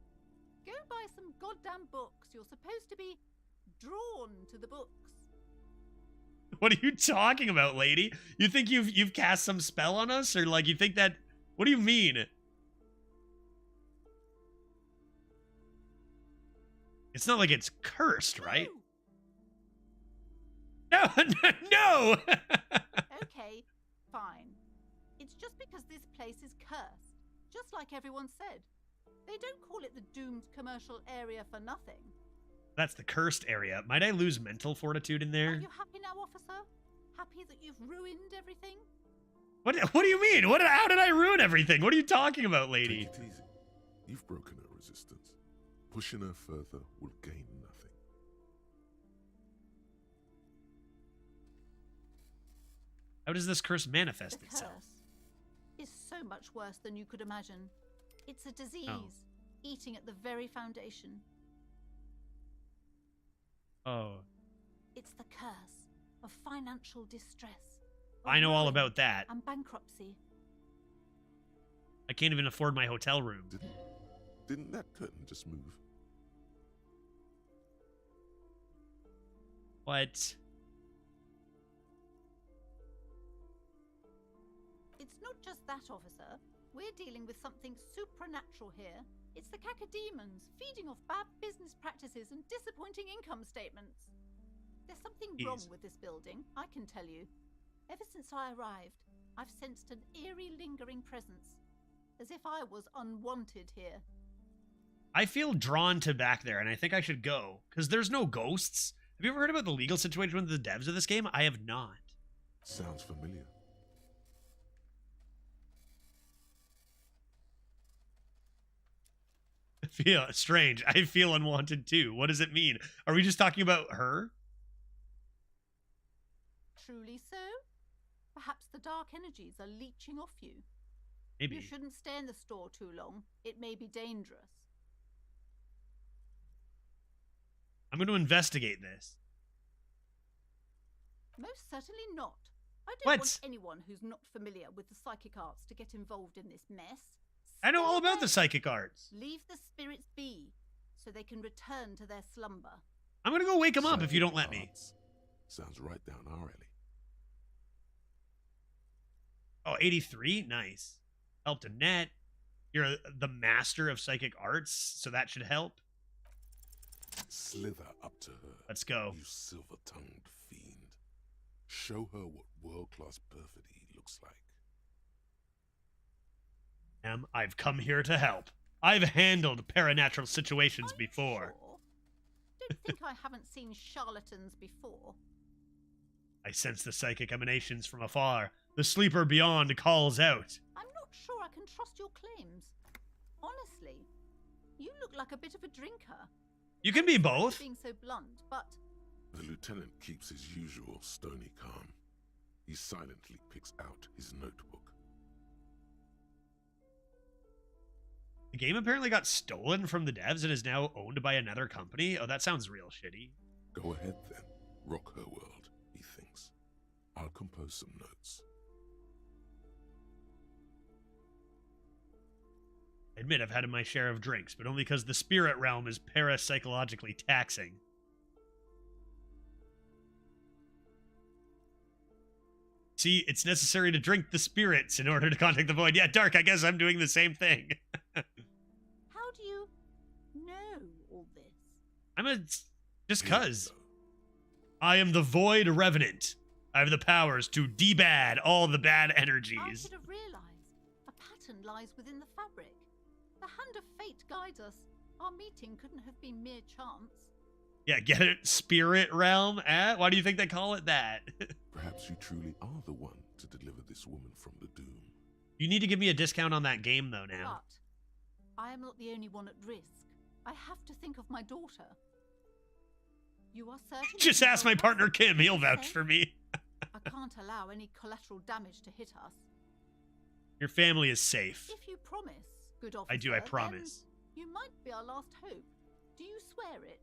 S21: Go buy some goddamn books. You're supposed to be drawn to the books.
S1: What are you talking about, lady? You think you've cast some spell on us? Or like you think that... What do you mean? It's not like it's cursed, right? No, no!
S21: Okay, fine. It's just because this place is cursed, just like everyone said. They don't call it the doomed commercial area for nothing.
S1: That's the cursed area. Might I lose mental fortitude in there?
S21: Are you happy now, officer? Happy that you've ruined everything?
S1: What do you mean? How did I ruin everything? What are you talking about, lady?
S13: Take it easy. You've broken her resistance. Pushing her further will gain nothing.
S1: How does this curse manifest itself?
S21: Curse is so much worse than you could imagine. It's a disease, eating at the very foundation.
S1: Oh.
S21: It's the curse of financial distress.
S1: I know all about that.
S21: And bankruptcy.
S1: I can't even afford my hotel room.
S13: Didn't that curtain just move?
S1: What?
S21: It's not just that, officer. We're dealing with something supernatural here. It's the cacodemons feeding off bad business practices and disappointing income statements. There's something wrong with this building, I can tell you. Ever since I arrived, I've sensed an eerie lingering presence, as if I was unwanted here.
S1: I feel drawn to back there, and I think I should go, because there's no ghosts. Have you ever heard about the legal situation with the devs of this game? I have not.
S13: Sounds familiar.
S1: I feel strange. I feel unwanted too. What does it mean? Are we just talking about her?
S21: Truly so? Perhaps the dark energies are leeching off you.
S1: Maybe.
S21: You shouldn't stay in the store too long. It may be dangerous.
S1: I'm going to investigate this.
S21: Most certainly not. I don't
S1: What?
S21: want anyone who's not familiar with the psychic arts to get involved in this mess.
S1: I know all about the psychic arts.
S21: Leave the spirits be, so they can return to their slumber.
S1: I'm going to go wake them up if you don't let me.
S13: Sounds right down our alley.
S1: Oh, 83? Nice. Helped Annette. You're the master of psychic arts, so that should help.
S13: Slither up to her.
S1: Let's go.
S13: You silver-tongued fiend. Show her what world-class perfidy looks like.
S1: I've come here to help. I've handled paranatural situations before.
S21: Sure. Don't think I haven't seen charlatans before.
S1: I sense the psychic emanations from afar. The sleeper beyond calls out.
S21: I'm not sure I can trust your claims. Honestly, you look like a bit of a drinker.
S1: You can be both.
S21: Being so blunt, but
S13: The lieutenant keeps his usual stony calm. He silently picks out his notebook.
S1: The game apparently got stolen from the devs and is now owned by another company. Oh, that sounds real shitty.
S13: Go ahead then. Rock her world, he thinks. I'll compose some notes.
S1: I admit I've had my share of drinks, but only because the spirit realm is parapsychologically taxing. See, it's necessary to drink the spirits in order to contact the void. Yeah, Dark, I guess I'm doing the same thing.
S21: how do you know all this?
S1: Just cuz. I am the Void Revenant. I have the powers to debad all the bad
S21: I
S1: energies.
S21: should have realized a pattern lies within the fabric. The hand of fate guides us. Our meeting couldn't have been mere chance.
S1: Yeah, get it? Spirit realm? Eh? Why do you think they call it that?
S13: Perhaps you truly are the one to deliver this woman from the doom.
S1: You need to give me a discount on that game, though, now.
S21: I am not the only one at risk. I have to think of my daughter. You are certain?
S1: Just ask my partner Kim. He'll vouch for me.
S21: I can't allow any collateral damage to hit us.
S1: Your family is safe.
S21: If you promise, good officer,
S1: I do, I promise.
S21: You might be our last hope. Do you swear it?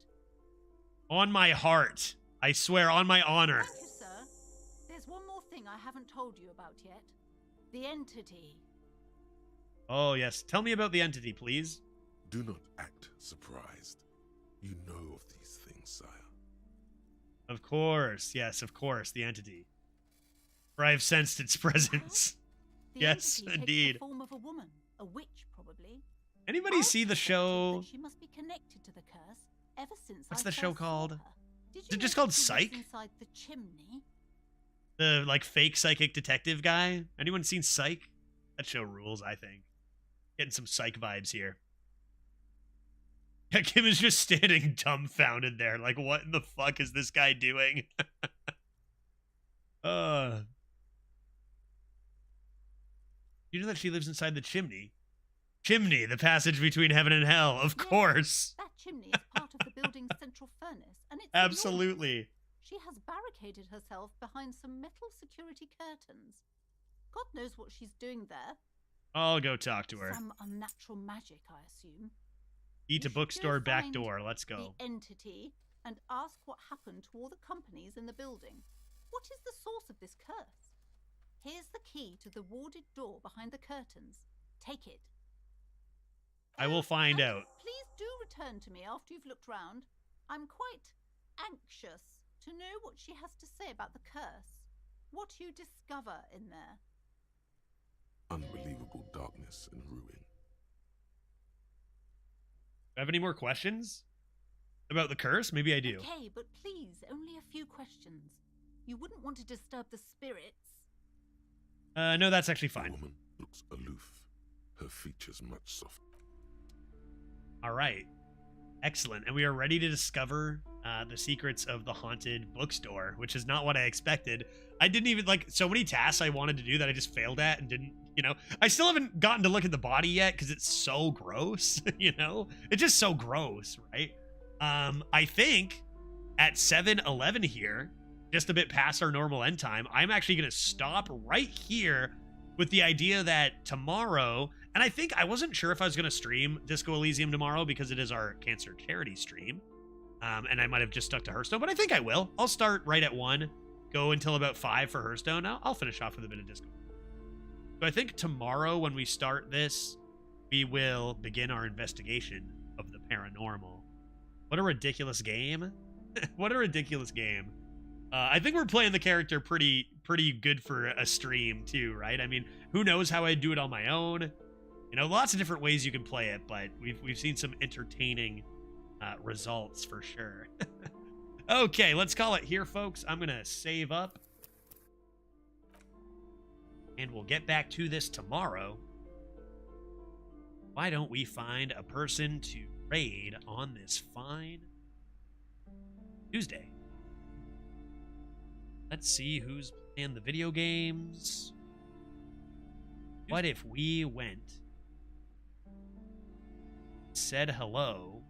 S1: On my heart. I swear, on my honor.
S21: Thank you, sir. There's one more thing I haven't told you about yet. The entity.
S1: Oh, yes. Tell me about the entity, please.
S13: Do not act surprised. You know of these things, sire.
S1: Of course. Yes, of course. The entity. For I have sensed its presence.
S21: The
S1: Yes,
S21: entity
S1: indeed.
S21: Takes the form of a woman. A witch, probably.
S1: Anybody see the show?
S21: She must be connected to the curse ever since
S1: What's
S21: I
S1: the show
S21: first saw
S1: called?
S21: her. Did
S1: Is it
S21: you
S1: just
S21: know
S1: called
S21: she lives
S1: Psych?
S21: Inside the chimney?
S1: The, like, fake psychic detective guy? Anyone seen Psych? That show rules, I think. Getting some Psych vibes here. Yeah, Kim is just standing dumbfounded there. Like, what in the fuck is this guy doing? You know that she lives inside the chimney? Chimney, the passage between heaven and hell, of course.
S21: That chimney is part of the building's central furnace, and it's
S1: Absolutely.
S21: enormous. She has barricaded herself behind some metal security curtains. God knows what she's doing there.
S1: I'll go talk to her.
S21: Some unnatural magic, I assume.
S1: Eat a bookstore back door. Let's go.
S21: The entity and ask what happened to all the companies in the building. What is the source of this curse? Here's the key to the warded door behind the curtains. Take it.
S1: I will find out.
S21: Please do return to me after you've looked round. I'm quite anxious to know what she has to say about the curse. What you discover in there.
S13: Unbelievable darkness and ruin.
S1: Do I have any more questions about the curse? Maybe I do.
S21: Okay, but please, only a few questions. You wouldn't want to disturb the spirits.
S1: No, that's actually fine.
S13: The woman looks aloof. Her features much softer.
S1: All right. Excellent. And we are ready to discover the secrets of the haunted bookstore, which is not what I expected. I didn't even, like, so many tasks I wanted to do that I just failed at and didn't, you know. I still haven't gotten to look at the body yet because it's so gross, you know. It's just so gross, right? I think at 7:11 here, just a bit past our normal end time, I'm actually going to stop right here with the idea that tomorrow, and I think I wasn't sure if I was going to stream Disco Elysium tomorrow because it is our cancer charity stream. And I might have just stuck to Hearthstone, but I think I will. I'll start right at 1, go until about 5 for Hearthstone. I'll finish off with a bit of Disco. So I think tomorrow when we start this, we will begin our investigation of the paranormal. What a ridiculous game. What a ridiculous game. I think we're playing the character pretty good for a stream too, right? I mean, who knows how I'd do it on my own? You know, lots of different ways you can play it, but we've seen some entertaining results for sure. Okay, let's call it here, folks. I'm gonna save up, and we'll get back to this tomorrow. Why don't we find a person to raid on this fine Tuesday? Let's see who's playing the video games. What if we went, said hello?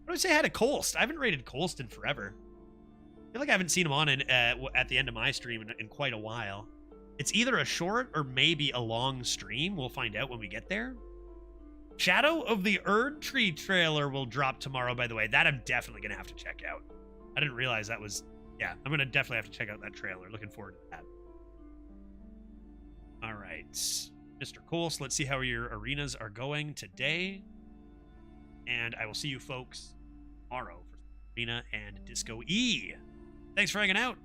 S1: What do I say hi to Colst? I haven't raided Colst in forever. I feel like I haven't seen him on at the end of my stream in quite a while. It's either a short or maybe a long stream. We'll find out when we get there. Shadow of the Erd Tree trailer will drop tomorrow, by the way. That I'm definitely going to have to check out. I didn't realize that was... Yeah, I'm going to definitely have to check out that trailer. Looking forward to that. All right. Mr. Coles, let's see how your arenas are going today. And I will see you folks tomorrow for Arena and Disco E. Thanks for hanging out.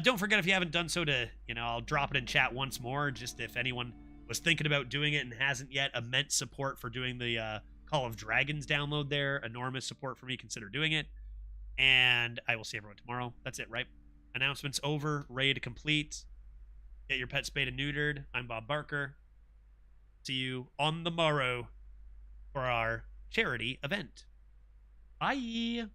S1: Don't forget, if you haven't done so, to, you know, I'll drop it in chat once more, just if anyone was thinking about doing it and hasn't yet. Immense support for doing the Call of Dragons download there. Enormous support for me. Consider doing it. And I will see everyone tomorrow. That's it, right? Announcements over. Raid complete. Get your pet spayed and neutered. I'm Bob Barker. See you on the morrow for our charity event. Bye.